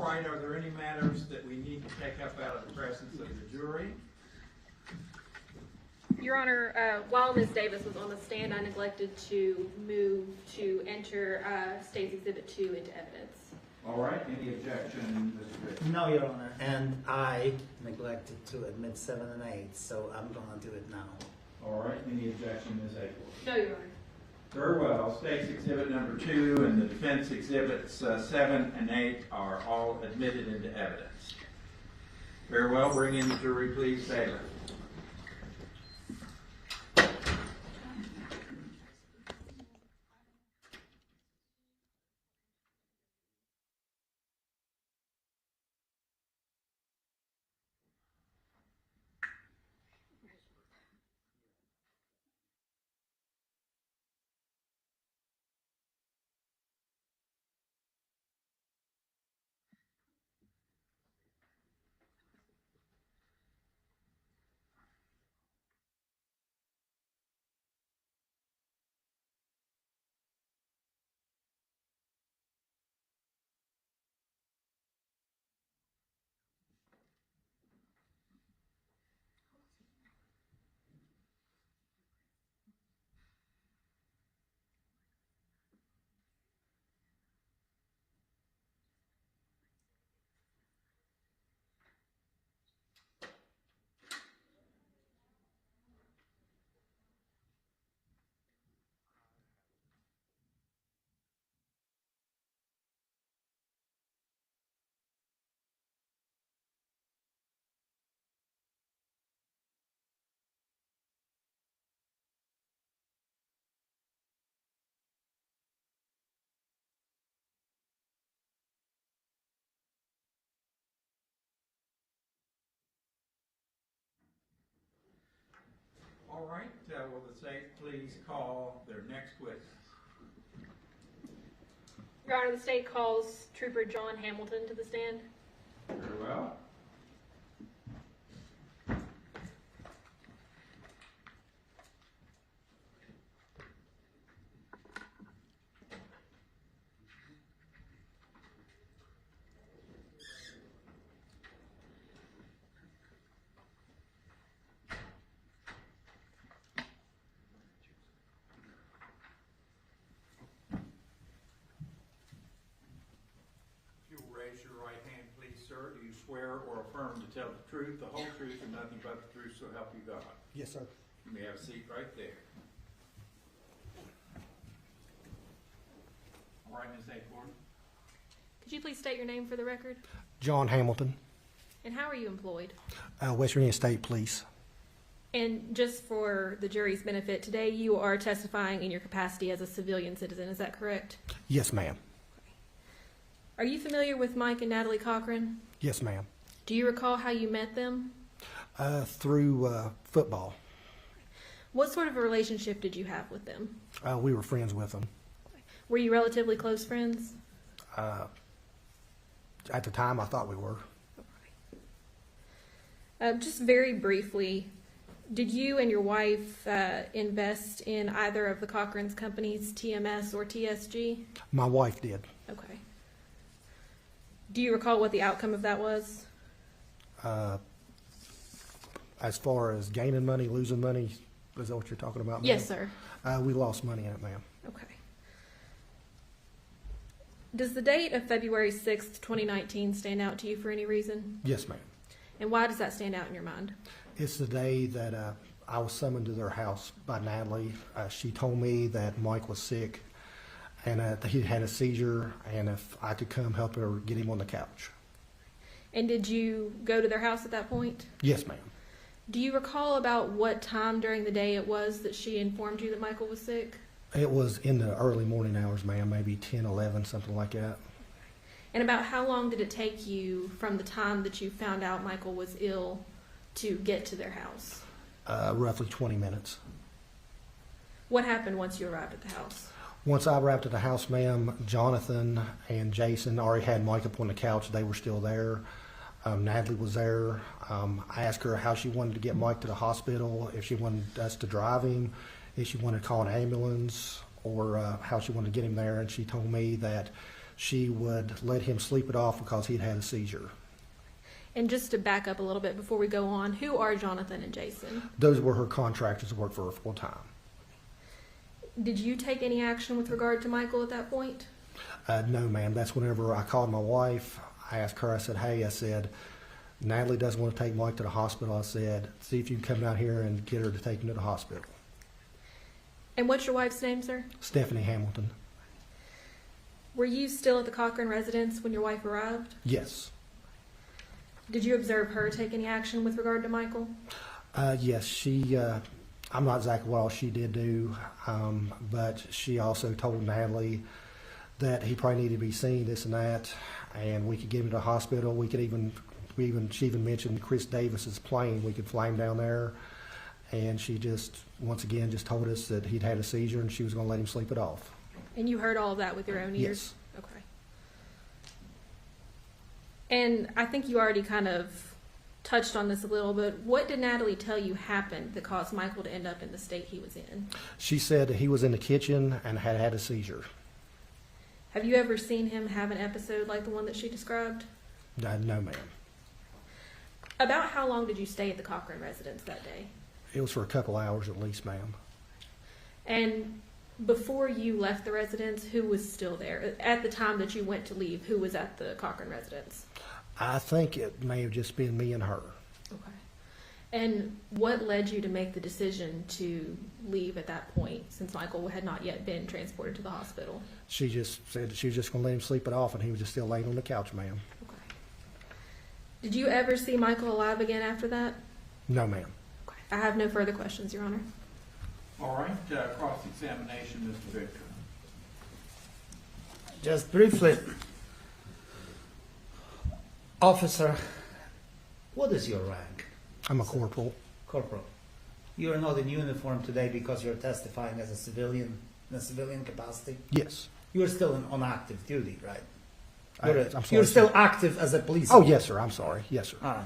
[SPEAKER 3] right, are there any matters that we need to take up out of the presence of the jury?
[SPEAKER 12] Your Honor, while Ms. Davis was on the stand, I neglected to move to enter State's Exhibit 2 into evidence.
[SPEAKER 3] All right, any objection, Mr. Rich?
[SPEAKER 14] No, Your Honor, and I neglected to admit 7 and 8, so I'm gonna do it now.
[SPEAKER 3] All right, any objection, Ms. Ackles?
[SPEAKER 12] No, Your Honor.
[SPEAKER 3] Very well. State's Exhibit number 2 and the defense exhibits 7 and 8 are all admitted into evidence. Very well. Bring in the jury, please, Sailor. All right, will the state please call their next witness?
[SPEAKER 12] Your Honor, the State calls Trooper John Hamilton to the stand.
[SPEAKER 3] Very well. Raise your right hand, please, sir. Do you swear or affirm to tell the truth, the whole truth, and nothing but the truth, so help you God?
[SPEAKER 9] Yes, sir.
[SPEAKER 3] You may have a seat right there. All right, Ms. Acorn.
[SPEAKER 12] Could you please state your name for the record?
[SPEAKER 9] John Hamilton,
[SPEAKER 12] And how are you employed?
[SPEAKER 9] West Virginia State Police.
[SPEAKER 12] And just for the jury's benefit, today you are testifying in your capacity as a civilian citizen, is that correct?
[SPEAKER 9] Yes, ma'am.
[SPEAKER 12] Are you familiar with Mike and Natalie Cochran?
[SPEAKER 9] Yes, ma'am.
[SPEAKER 12] Do you recall how you met them?
[SPEAKER 9] Through football.
[SPEAKER 12] What sort of a relationship did you have with them?
[SPEAKER 9] We were friends with them.
[SPEAKER 12] Were you relatively close friends?
[SPEAKER 9] At the time, I thought we were.
[SPEAKER 12] Just very briefly, did you and your wife invest in either of the Cochran's companies, TMS or TSG?
[SPEAKER 9] My wife did.
[SPEAKER 12] Okay. Do you recall what the outcome of that was?
[SPEAKER 9] As far as gaining money, losing money, is that what you're talking about, ma'am?
[SPEAKER 12] Yes, sir.
[SPEAKER 9] We lost money in it, ma'am.
[SPEAKER 12] Okay. Does the date of February 6th, 2019 stand out to you for any reason?
[SPEAKER 9] Yes, ma'am.
[SPEAKER 12] And why does that stand out in your mind?
[SPEAKER 9] It's the day that I was summoned to their house by Natalie. She told me that Mike was sick and that he had a seizure, and if I could come help her get him on the couch.
[SPEAKER 12] And did you go to their house at that point?
[SPEAKER 9] Yes, ma'am.
[SPEAKER 12] Do you recall about what time during the day it was that she informed you that Michael was sick?
[SPEAKER 9] It was in the early morning hours, ma'am, maybe 10, 11, something like that.
[SPEAKER 12] And about how long did it take you from the time that you found out Michael was ill to get to their house?
[SPEAKER 9] Roughly 20 minutes.
[SPEAKER 12] What happened once you arrived at the house?
[SPEAKER 9] Once I arrived at the house, ma'am, Jonathan and Jason already had Mike up on the couch. They were still there. Natalie was there. I asked her how she wanted to get Mike to the hospital, if she wanted us to drive him, if she wanted to call an ambulance, or how she wanted to get him there. And she told me that she would let him sleep it off because he'd had a seizure.
[SPEAKER 12] And just to back up a little bit before we go on, who are Jonathan and Jason?
[SPEAKER 9] Those were her contractors that worked for her full time.
[SPEAKER 12] Did you take any action with regard to Michael at that point?
[SPEAKER 9] No, ma'am. That's whenever I called my wife. I asked her, I said, hey, I said, Natalie doesn't want to take Mike to the hospital. I said, see if you can come down here and get her to take him to the hospital.
[SPEAKER 12] And what's your wife's name, sir?
[SPEAKER 9] Stephanie Hamilton.
[SPEAKER 12] Were you still at the Cochran residence when your wife arrived?
[SPEAKER 9] Yes.
[SPEAKER 12] Did you observe her take any action with regard to Michael?
[SPEAKER 9] Yes, she, I'm not exactly what all she did do, but she also told Natalie that he probably needed to be seen, this and that, and we could get him to the hospital. We could she even mentioned Chris Davis's plane. We could fly him down there, and she just, once again, just told us that he'd had a seizure and she was going to let him sleep it off.
[SPEAKER 12] And you heard all of that with your own ears?
[SPEAKER 9] Yes.
[SPEAKER 12] Okay. And I think you already kind of touched on this a little bit. What did Natalie tell you happened that caused Michael to end up in the state he was in?
[SPEAKER 9] She said that he was in the kitchen and had had a seizure.
[SPEAKER 12] Have you ever seen him have an episode like the one that she described?
[SPEAKER 9] No, ma'am.
[SPEAKER 12] About how long did you stay at the Cochran residence that day?
[SPEAKER 9] It was for a couple hours at least, ma'am.
[SPEAKER 12] And before you left the residence, who was still there? At the time that you went to leave, who was at the Cochran residence?
[SPEAKER 9] I think it may have just been me and her.
[SPEAKER 12] Okay. And what led you to make the decision to leave at that point, since Michael had not yet been transported to the hospital?
[SPEAKER 9] She just said that she was just going to let him sleep it off, and he was just still laying on the couch, ma'am.
[SPEAKER 12] Okay. Did you ever see Michael alive again after that?
[SPEAKER 9] No, ma'am.
[SPEAKER 12] Okay. I have no further questions, Your Honor.
[SPEAKER 10] All right, cross-examination, Mr. Victor.
[SPEAKER 14] Just briefly, officer, what is your rank?
[SPEAKER 9] I'm a corporal.
[SPEAKER 14] Corporal. You are not in uniform today because you're testifying as a civilian, in a civilian capacity?
[SPEAKER 9] Yes.
[SPEAKER 14] You're still on active duty, right?
[SPEAKER 9] I'm sorry,
[SPEAKER 14] You're still
[SPEAKER 9] sir.
[SPEAKER 14] active as a police
[SPEAKER 9] Oh,
[SPEAKER 14] officer.
[SPEAKER 9] yes, sir. I'm sorry. Yes, sir.
[SPEAKER 14] All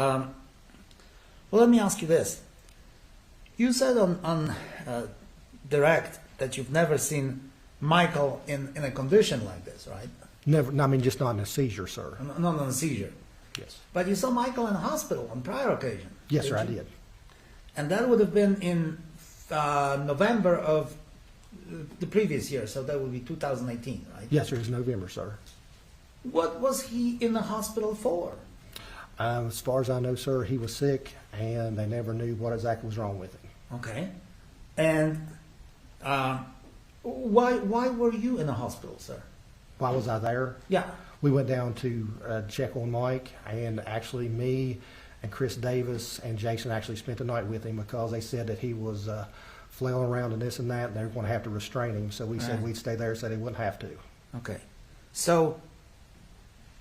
[SPEAKER 14] right. Well, let me ask you this. You said on direct that you've never seen Michael in a condition like this, right?
[SPEAKER 9] Never. I mean, just not in a seizure, sir.
[SPEAKER 14] Not on a seizure.
[SPEAKER 9] Yes.
[SPEAKER 14] But you saw Michael in the hospital on prior occasion.
[SPEAKER 9] Yes, sir. I
[SPEAKER 14] you?
[SPEAKER 9] did.
[SPEAKER 14] And that would have been in November of the previous year, so that would be 2018, right?
[SPEAKER 9] Yes, sir. It was November, sir.
[SPEAKER 14] What was he in the hospital for?
[SPEAKER 9] As far as I know, sir, he was sick, and they never knew what exactly was wrong with him.
[SPEAKER 14] Okay. And why were you in the hospital, sir?
[SPEAKER 9] Why was I there?
[SPEAKER 14] Yeah.
[SPEAKER 9] We went down to check on Mike, and actually me and Chris Davis and Jason actually spent the night with him because they said that he was flailing around and this and that, and they were going to have to restrain him. So we said
[SPEAKER 14] Right.
[SPEAKER 9] we'd stay there so they wouldn't have to.
[SPEAKER 14] Okay. So,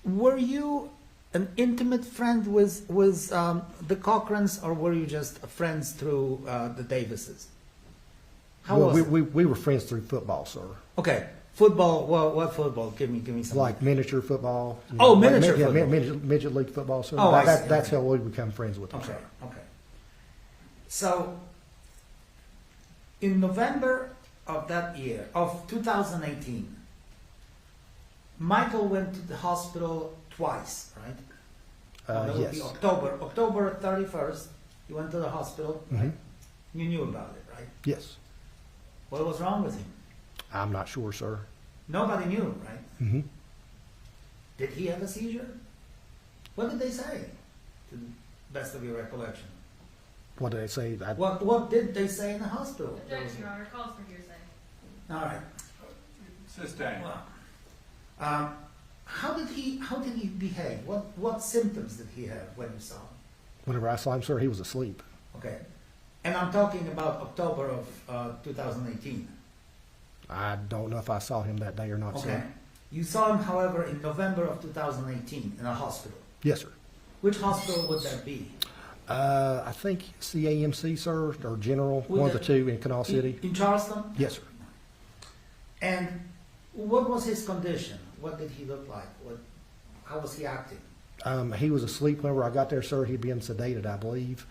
[SPEAKER 14] were you an intimate friend with the Cochrans, or were you just friends through the Davises? How
[SPEAKER 9] Well,
[SPEAKER 14] was it?
[SPEAKER 9] we were friends through football, sir.
[SPEAKER 14] Okay. Football. Well, what football? Give me some.
[SPEAKER 9] Like miniature football.
[SPEAKER 14] Oh,
[SPEAKER 9] like
[SPEAKER 14] miniature football.
[SPEAKER 9] Midget league football, sir.
[SPEAKER 14] Oh, I see.
[SPEAKER 9] That's
[SPEAKER 14] Okay.
[SPEAKER 9] how we become friends with them,
[SPEAKER 14] Okay.
[SPEAKER 9] sir.
[SPEAKER 14] Okay. So, in November of that year, of 2018, Michael went to the hospital twice, right? That would be
[SPEAKER 9] Yes.
[SPEAKER 14] October 31st, he went to the hospital, right?
[SPEAKER 9] Mhm.
[SPEAKER 14] You knew about it, right?
[SPEAKER 9] Yes.
[SPEAKER 14] What was wrong with him?
[SPEAKER 9] I'm not sure, sir.
[SPEAKER 14] Nobody knew, right?
[SPEAKER 9] Mm-hmm.
[SPEAKER 14] Did he have a seizure? What did they say, to the best of your recollection?
[SPEAKER 9] What did they say?
[SPEAKER 14] What did they say in the hospital?
[SPEAKER 12] Objection, Your Honor. Calls for hearsay.
[SPEAKER 14] All right.
[SPEAKER 10] Sustain.
[SPEAKER 14] How did he behave? What symptoms did he have when you saw him?
[SPEAKER 9] Whenever I saw him, sir, he was asleep.
[SPEAKER 14] Okay. And I'm talking about October of 2018.
[SPEAKER 9] I don't know if I saw him that day or not,
[SPEAKER 14] Okay.
[SPEAKER 9] sir.
[SPEAKER 14] You saw him, however, in November of 2018 in a hospital.
[SPEAKER 9] Yes, sir.
[SPEAKER 14] Which hospital would that be?
[SPEAKER 9] I think CAMC, sir, or General,
[SPEAKER 14] Would
[SPEAKER 9] one of the
[SPEAKER 14] that-
[SPEAKER 9] two in Canal City.
[SPEAKER 14] In Charleston?
[SPEAKER 9] Yes, sir.
[SPEAKER 14] And what was his condition? What did he look like? How was he acting?
[SPEAKER 9] He was asleep whenever I got there, sir. He'd been sedated, I believe.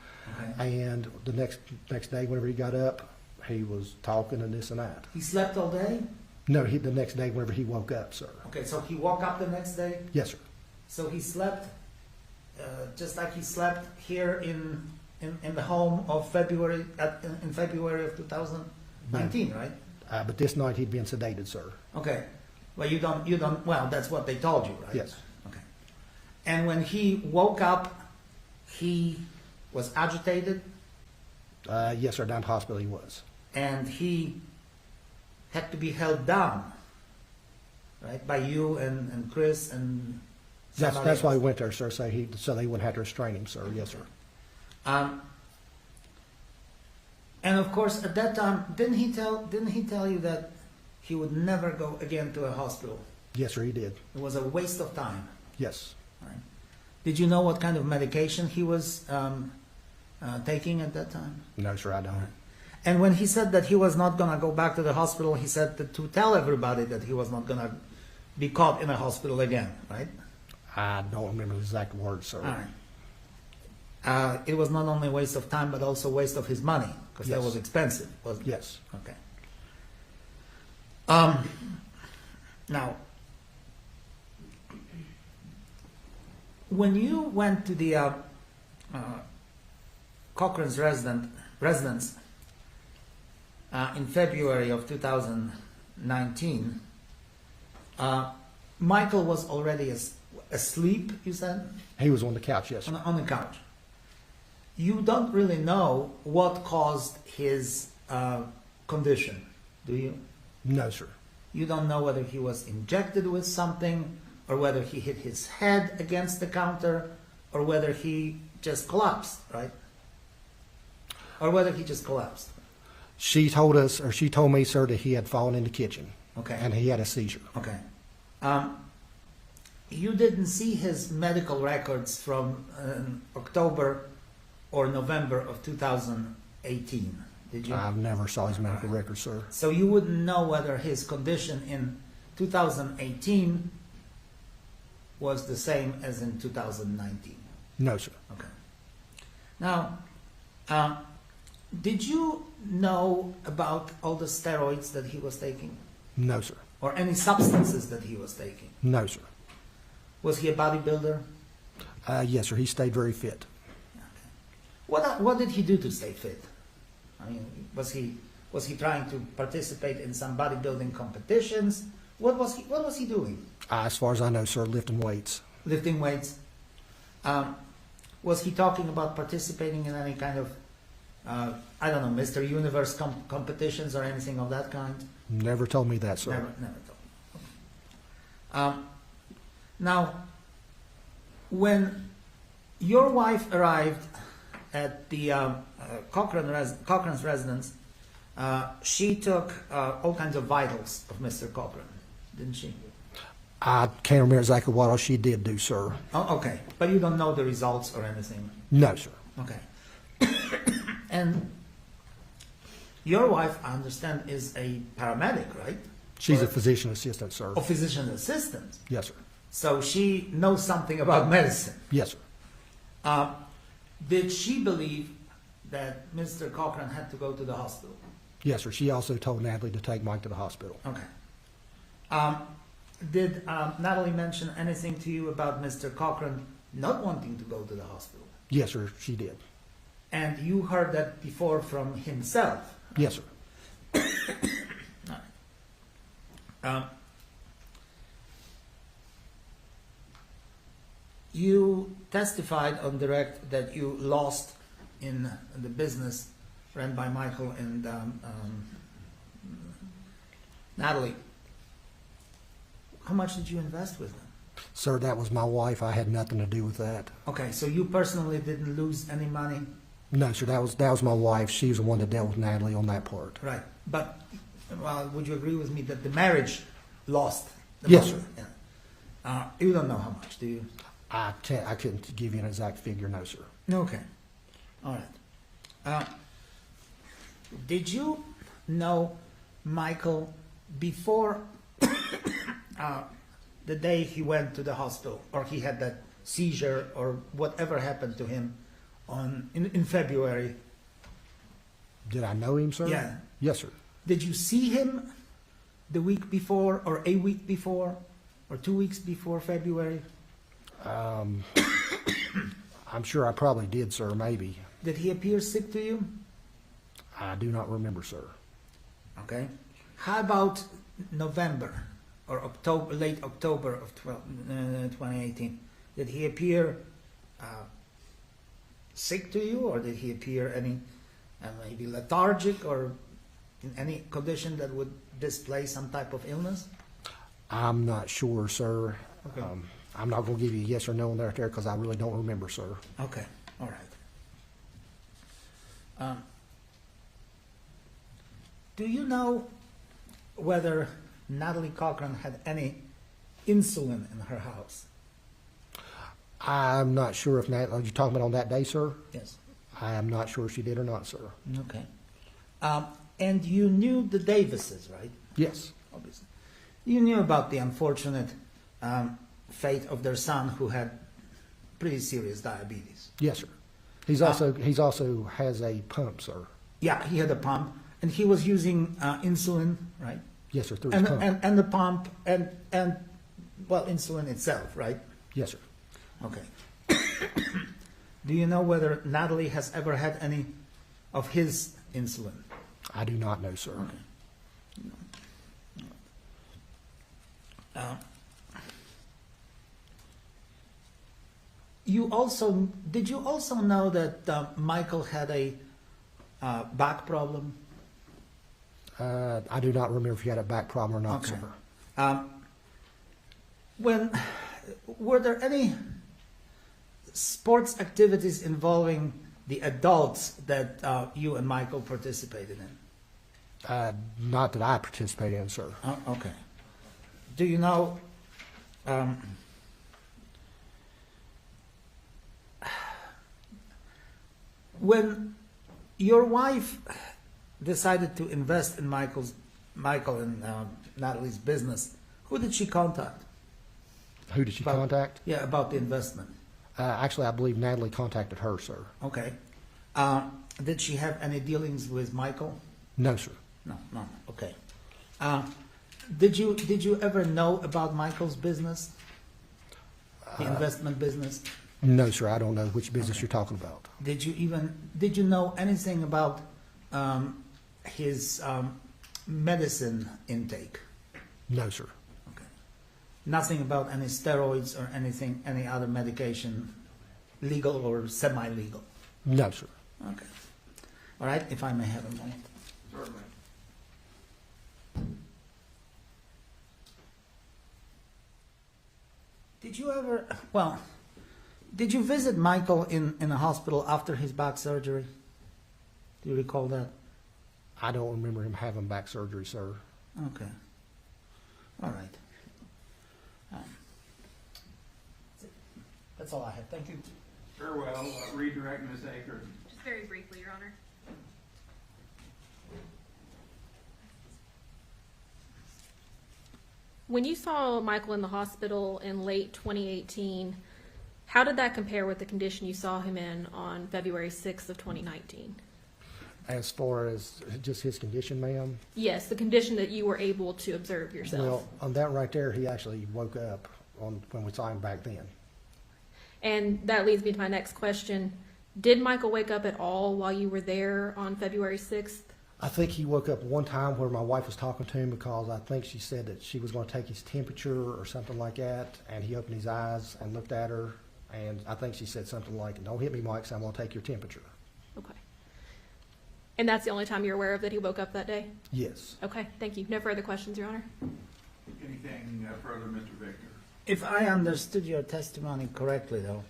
[SPEAKER 14] Okay.
[SPEAKER 9] And the next day, whenever he got up, he was talking and this and that.
[SPEAKER 14] He slept all day?
[SPEAKER 9] No, the next day whenever he woke up, sir.
[SPEAKER 14] Okay, so he woke up the next day?
[SPEAKER 9] Yes, sir.
[SPEAKER 14] So he slept just like he slept here in the home of February, in February of 2019, right?
[SPEAKER 9] But this night he'd been sedated, sir.
[SPEAKER 14] Okay. Well, you don't, well, that's what they told you, right?
[SPEAKER 9] Yes.
[SPEAKER 14] Okay. And when he woke up, he was agitated?
[SPEAKER 9] Yes, sir, down at the hospital he was.
[SPEAKER 14] And he had to be held down, right, by you and Chris and somebody
[SPEAKER 9] That's why we
[SPEAKER 14] else.
[SPEAKER 9] went there, sir, so they wouldn't have to restrain him, sir. Yes, sir.
[SPEAKER 14] And of course, at that time, didn't he tell you that he would never go again to a hospital?
[SPEAKER 9] Yes, sir, he did.
[SPEAKER 14] It was a waste of time.
[SPEAKER 9] Yes.
[SPEAKER 14] Right. Did you know what kind of medication he was taking at that time?
[SPEAKER 9] No, sir, I don't.
[SPEAKER 14] And when he said that he was not going to go back to the hospital, he said to tell everybody that he was not going to be caught in a hospital again, right?
[SPEAKER 9] I don't remember the exact words, sir.
[SPEAKER 14] All right. It was not only a waste of time, but also a waste of his money, because that
[SPEAKER 9] Yes.
[SPEAKER 14] was expensive, wasn't it?
[SPEAKER 9] Yes.
[SPEAKER 14] Okay. Now, when you went to the Cochran's residence in February of 2019, Michael was already asleep, you said?
[SPEAKER 9] He was on the couch, yes, sir.
[SPEAKER 14] On the couch. You don't really know what caused his condition, do you?
[SPEAKER 9] No, sir.
[SPEAKER 14] You don't know whether he was injected with something, or whether he hit his head against the counter, or whether he just collapsed, right? Or whether he just collapsed.
[SPEAKER 9] She told me, sir, that he had fallen in the kitchen.
[SPEAKER 14] Okay.
[SPEAKER 9] And he had a seizure.
[SPEAKER 14] Okay. You didn't see his medical records from October or November of 2018, did you?
[SPEAKER 9] I've never saw his medical records, sir.
[SPEAKER 14] So you wouldn't know whether his condition in 2018 was the same as in 2019.
[SPEAKER 9] No, sir.
[SPEAKER 14] Okay. Now, did you know about all the steroids that he was taking?
[SPEAKER 9] No, sir.
[SPEAKER 14] Or any substances that he was taking?
[SPEAKER 9] No, sir.
[SPEAKER 14] Was he a bodybuilder?
[SPEAKER 9] Yes, sir. He stayed very fit.
[SPEAKER 14] What did he do to stay fit? I mean, was he trying to participate in some bodybuilding competitions? What was he doing?
[SPEAKER 9] As far as I know, sir, lifting weights.
[SPEAKER 14] Lifting weights. Was he talking about participating in any kind of, I don't know, Mr. Universe competitions or anything of that kind?
[SPEAKER 9] Never told me that, sir.
[SPEAKER 14] Never told me. Now, when your wife arrived at the Cochran's residence, she took all kinds of vitals of Mr. Cochran, didn't she?
[SPEAKER 9] I can't remember exactly what all she did do, sir.
[SPEAKER 14] Oh, okay. But you don't know the results or anything?
[SPEAKER 9] No, sir.
[SPEAKER 14] Okay. And your wife, I understand, is a paramedic, right?
[SPEAKER 9] She's a physician assistant, sir.
[SPEAKER 14] A physician assistant.
[SPEAKER 9] Yes, sir.
[SPEAKER 14] So she knows something about medicine.
[SPEAKER 9] Yes, sir.
[SPEAKER 14] Did she believe that Mr. Cochran had to go to the hospital?
[SPEAKER 9] Yes, sir. She also told Natalie to take Mike to the hospital.
[SPEAKER 14] Okay. Did Natalie mention anything to you about Mr. Cochran not wanting to go to the hospital?
[SPEAKER 9] Yes, sir. She did.
[SPEAKER 14] And you heard that before from himself?
[SPEAKER 9] Yes, sir.
[SPEAKER 14] You testified on direct that you lost in the business run by Michael and Natalie. How much did you invest with them?
[SPEAKER 9] Sir, that was my wife. I had nothing to do with that.
[SPEAKER 14] Okay, so you personally didn't lose any money?
[SPEAKER 9] No, sir. That was my wife. She was the one that dealt with Natalie on that part.
[SPEAKER 14] Right. But, well, would you agree with me that the marriage lost the
[SPEAKER 9] Yes,
[SPEAKER 14] money?
[SPEAKER 9] sir.
[SPEAKER 14] Yeah. You don't know how much, do you?
[SPEAKER 9] I couldn't give you an exact figure, no, sir.
[SPEAKER 14] Okay. All right. Did you know Michael before the day he went to the hospital, or he had that seizure, or whatever happened to him in February?
[SPEAKER 9] Did I know him, sir?
[SPEAKER 14] Yeah.
[SPEAKER 9] Yes, sir.
[SPEAKER 14] Did you see him the week before, or a week before, or 2 weeks before February?
[SPEAKER 9] I'm sure I probably did, sir, maybe.
[SPEAKER 14] Did he appear sick to you?
[SPEAKER 9] I do not remember, sir.
[SPEAKER 14] Okay. How about November or October, late October of 2018? Did he appear sick to you, or did he appear any maybe lethargic or in any condition that would display some type of illness?
[SPEAKER 9] I'm not sure, sir.
[SPEAKER 14] Okay.
[SPEAKER 9] I'm not going to give you a yes or no on that there because I really don't remember, sir.
[SPEAKER 14] Okay, all right. Do you know whether Natalie Cochran had any insulin in her house?
[SPEAKER 9] I'm not sure if Natalie, are you talking about on that day, sir?
[SPEAKER 14] Yes.
[SPEAKER 9] I am not sure if she did or not, sir.
[SPEAKER 14] Okay. And you knew the Davises, right?
[SPEAKER 9] Yes.
[SPEAKER 14] Obviously. You knew about the unfortunate fate of their son who had pretty serious diabetes.
[SPEAKER 9] Yes, sir. He's also has a pump, sir.
[SPEAKER 14] Yeah, he had a pump, and he was using insulin, right?
[SPEAKER 9] Yes, sir, through his pump.
[SPEAKER 14] And the pump and well, insulin itself, right?
[SPEAKER 9] Yes, sir.
[SPEAKER 14] Okay. Do you know whether Natalie has ever had any of his insulin?
[SPEAKER 9] I do not know, sir.
[SPEAKER 14] Okay. Did you also know that Michael had a back problem?
[SPEAKER 9] I do not remember if he had a back problem or not,
[SPEAKER 14] Okay.
[SPEAKER 9] sir.
[SPEAKER 14] Were there any sports activities involving the adults that you and Michael participated in?
[SPEAKER 9] Not that I participated in, sir.
[SPEAKER 14] Okay. Do you know when your wife decided to invest in Michael and Natalie's business, who did she contact?
[SPEAKER 9] Who did she contact?
[SPEAKER 14] Yeah, about the investment.
[SPEAKER 9] Actually, I believe Natalie contacted her, sir.
[SPEAKER 14] Okay. Did she have any dealings with Michael?
[SPEAKER 9] No, sir.
[SPEAKER 14] No. Okay. Did you ever know about Michael's business, the investment business?
[SPEAKER 9] No, sir. I don't know which business you're talking about.
[SPEAKER 14] Did you know anything about his medicine intake?
[SPEAKER 9] No, sir.
[SPEAKER 14] Okay. Nothing about any steroids or anything, any other medication, legal or semi-legal?
[SPEAKER 9] No, sir.
[SPEAKER 14] Okay. All right, if I may have a moment.
[SPEAKER 10] Certainly.
[SPEAKER 14] Did you visit Michael in a hospital after his back surgery? Do you recall that?
[SPEAKER 9] I don't remember him having back surgery, sir.
[SPEAKER 14] Okay. All right. That's all I have. Thank you.
[SPEAKER 10] Very well. Redirect Ms. Akers.
[SPEAKER 12] Just very briefly, Your Honor. When you saw Michael in the hospital in late 2018, how did that compare with the condition you saw him in on February 6th of 2019?
[SPEAKER 9] As far as just his condition, ma'am?
[SPEAKER 12] Yes, the condition that you were able to observe yourself.
[SPEAKER 9] Well, on that right there, he actually woke up when we saw him back then.
[SPEAKER 12] And that leads me to my next question. Did Michael wake up at all while you were there on February 6th?
[SPEAKER 9] I think he woke up one time where my wife was talking to him because I think she said that she was going to take his temperature or something like that, and he opened his eyes and looked at her, and I think she said something like, "Don't hit me, Mike, so I'm going to take your temperature."
[SPEAKER 12] Okay. And that's the only time you're aware of that he woke up that day?
[SPEAKER 9] Yes.
[SPEAKER 12] Okay, thank you. No further questions, Your Honor?
[SPEAKER 10] Anything further, Mr. Victor?
[SPEAKER 14] If I understood your testimony correctly, though,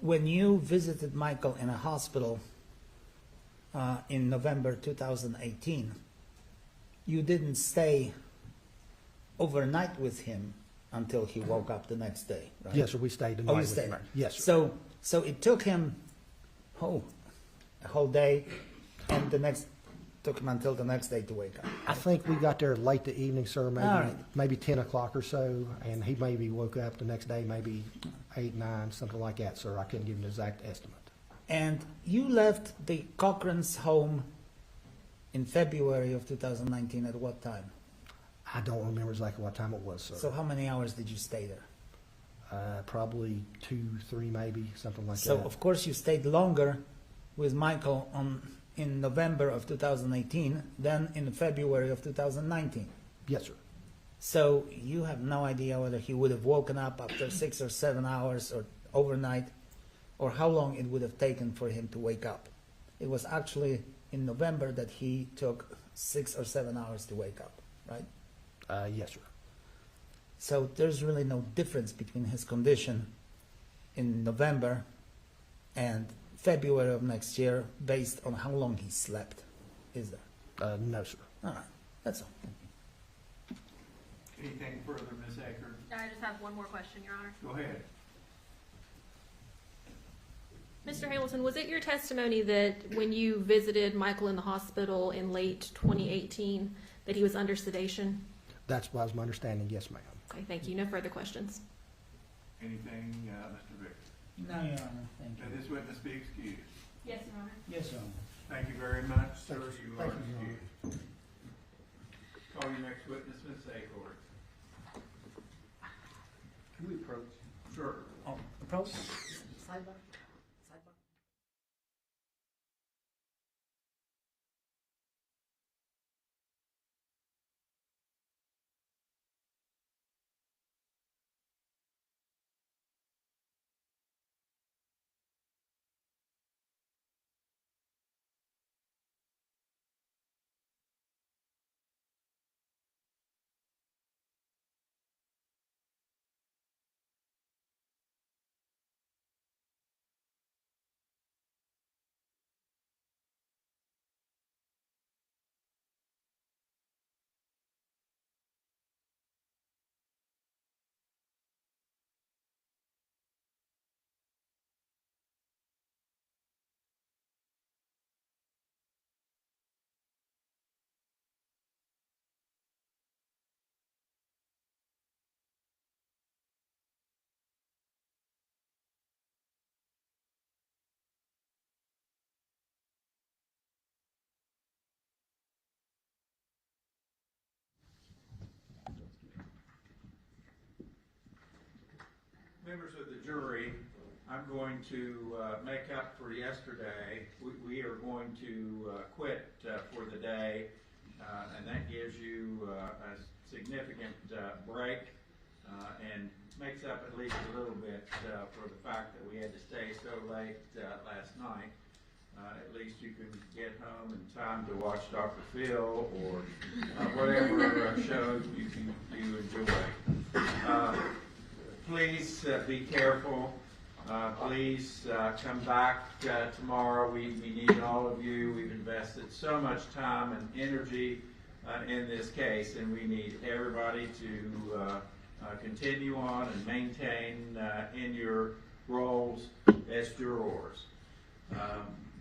[SPEAKER 14] when you visited Michael in a hospital in November 2018, you didn't stay overnight with him until he woke up the next day, right?
[SPEAKER 9] Yes, sir. We stayed the night
[SPEAKER 14] you
[SPEAKER 9] with
[SPEAKER 14] stayed.
[SPEAKER 9] him. Yes, sir.
[SPEAKER 14] So it took him a whole day, and took him until the next day to wake up.
[SPEAKER 9] I think we got there late the evening, sir,
[SPEAKER 14] All right.
[SPEAKER 9] maybe 10 o'clock or so, and he maybe woke up the next day, maybe 8, 9, something like that, sir. I couldn't give an exact estimate.
[SPEAKER 14] And you left the Cochran's home in February of 2019 at what time?
[SPEAKER 9] I don't remember exactly what time it was, sir.
[SPEAKER 14] So how many hours did you stay there?
[SPEAKER 9] Probably 2, 3 maybe, something like
[SPEAKER 14] So
[SPEAKER 9] that.
[SPEAKER 14] of course you stayed longer with Michael in November of 2018 than in February of 2019.
[SPEAKER 9] Yes, sir.
[SPEAKER 14] So you have no idea whether he would have woken up after 6 or 7 hours or overnight, or how long it would have taken for him to wake up. It was actually in November that he took 6 or 7 hours to wake up, right?
[SPEAKER 9] Yes, sir.
[SPEAKER 14] So there's really no difference between his condition in November and February of next year based on how long he slept, is there?
[SPEAKER 9] No, sir.
[SPEAKER 14] All right, that's all.
[SPEAKER 10] Anything further, Ms. Akron?
[SPEAKER 12] I just have one more question, Your Honor.
[SPEAKER 10] Go ahead.
[SPEAKER 12] Mr. Hamilton, was it your testimony that when you visited Michael in the hospital in late 2018 that he was under sedation?
[SPEAKER 9] That was my understanding, yes, ma'am.
[SPEAKER 12] Okay, thank you. No further questions.
[SPEAKER 10] Anything, Mr. Victor?
[SPEAKER 14] No, Your Honor, thank
[SPEAKER 10] That this witness be excused.
[SPEAKER 12] Yes, Your Honor.
[SPEAKER 14] Yes, Your Honor.
[SPEAKER 10] Thank you very much, sir.
[SPEAKER 14] Thank you.
[SPEAKER 10] You are
[SPEAKER 14] Thank you, Your Honor.
[SPEAKER 10] excused. Call your next witness, Ms. Acorn.
[SPEAKER 11] Can we approach?
[SPEAKER 10] Sure.
[SPEAKER 14] Oh, approach?
[SPEAKER 5] Sidebar.
[SPEAKER 10] Members of the jury, I'm going to make up for yesterday. We are going to quit for the day, and that gives you a significant break and makes up at least a little bit for the fact that we had to stay so late last night. At least you can get home in time to watch Dr. Phil or whatever shows you enjoy. Please be careful. Please come back tomorrow. We need all of you. We've invested so much time and energy in this case, and we need everybody to continue on and maintain in your roles as jurors.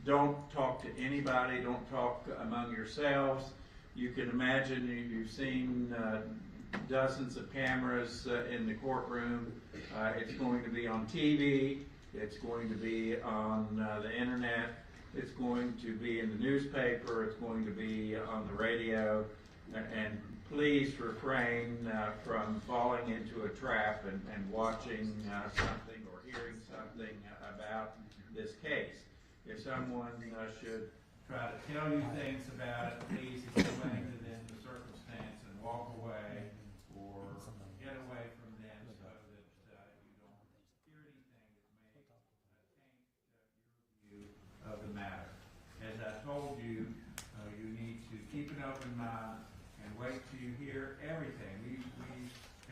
[SPEAKER 10] Don't talk to anybody. Don't talk among yourselves. You can imagine you've seen dozens of cameras in the courtroom. It's going to be on TV. It's going to be on the internet. It's going to be in the newspaper. It's going to be on the radio. And please refrain from falling into a trap and watching something or hearing something about this case. If someone should try to tell you things about it, please explain to them the circumstance and walk away or get away from them so that you don't hear anything that may taint your view of the matter. As I told you, you need to keep an open mind and wait till you hear everything. We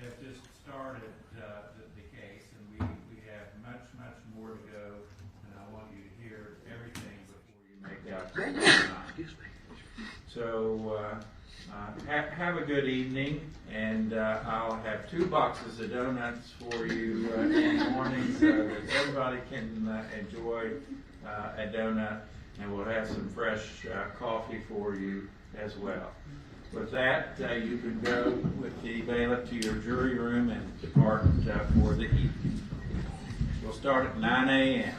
[SPEAKER 10] have just started the case, and we have much more to go, and I want you to hear everything before you make up your mind. So have a good evening, and I'll have 2 boxes of donuts for you in the morning so that everybody can enjoy a donut, and we'll have some fresh coffee for you as well. With that, you can go with the bailiff to your jury room and depart for the evening. We'll start at 9 a.m.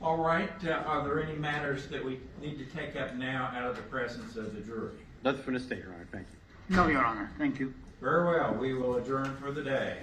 [SPEAKER 3] All right, are there any matters that we need to take up now out of the presence of the jury?
[SPEAKER 6] Nothing from the state, Your Honor. Thank you.
[SPEAKER 11] No, Your Honor. Thank you.
[SPEAKER 3] Very well, we will adjourn for the day.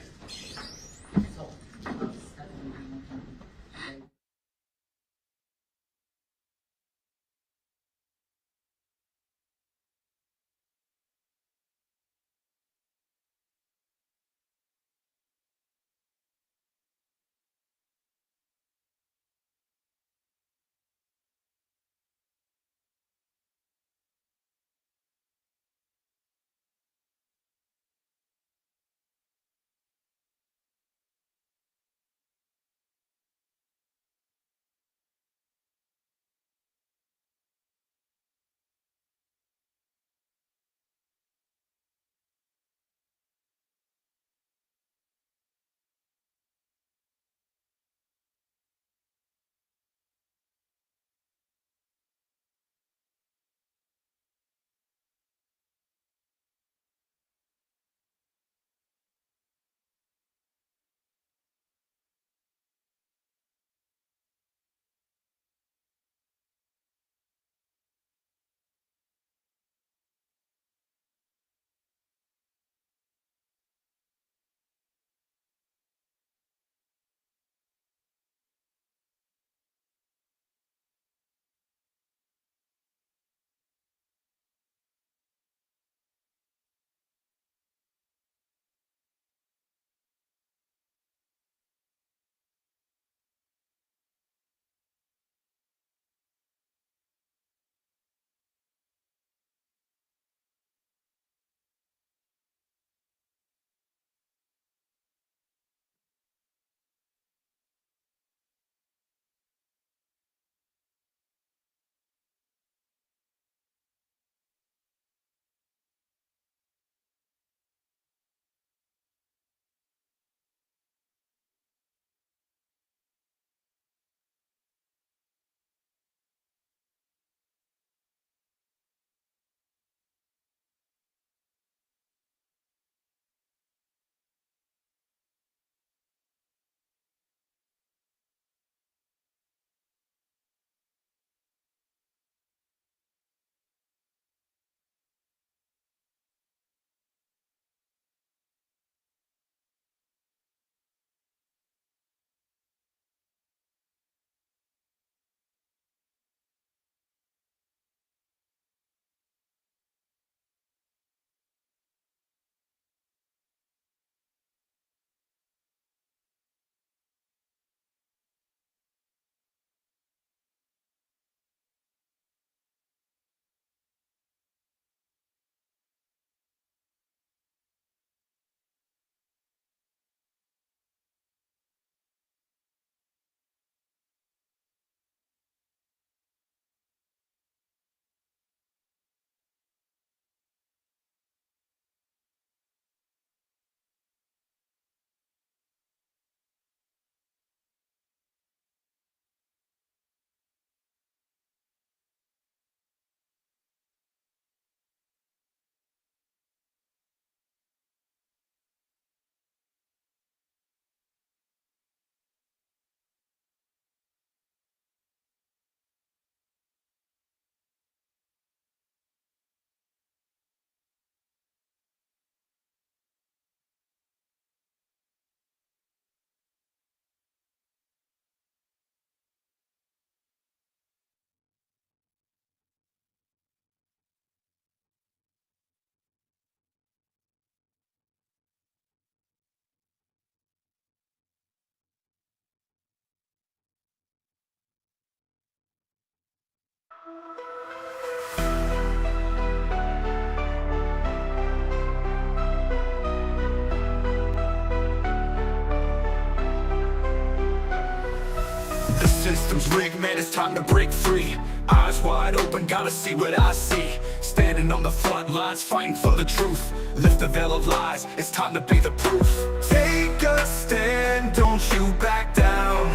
[SPEAKER 1] The system's rigged, man, it's time to break free. Eyes wide open, gotta see what I see. Standing on the front lines, fighting for the truth. Lift the veil of lies, it's time to be the proof. Take a stand, don't you back down.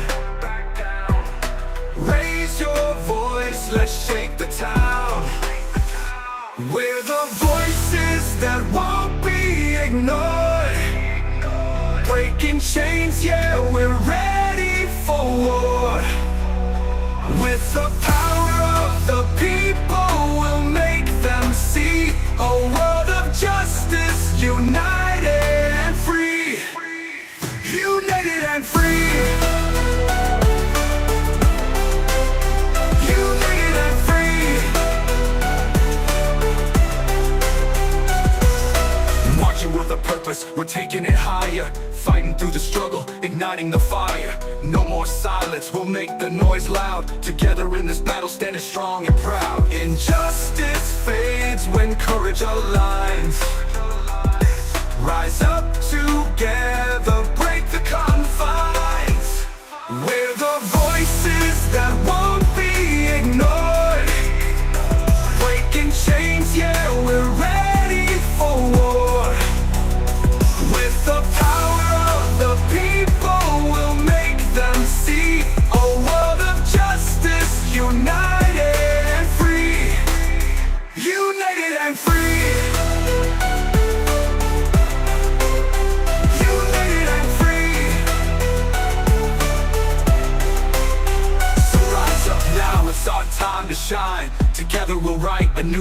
[SPEAKER 1] Raise your voice, let's shake the town. We're the voices that won't be ignored. Breaking chains, yeah, we're ready for war. With the power of the people, we'll make them see a world of justice, united and free. United and free. United and free. Marching with a purpose, we're taking it higher. Fighting through the struggle, igniting the fire. No more silence, we'll make the noise loud. Together in this battle, standing strong and proud. Injustice fades when courage aligns. Rise up together, break the confines. We're the voices that won't be ignored. Breaking chains, yeah, we're ready for war. With the power of the people, we'll make them see a world of justice, united and free. United and free. United and free. So rise up now, it's our time to shine. Together we'll write a new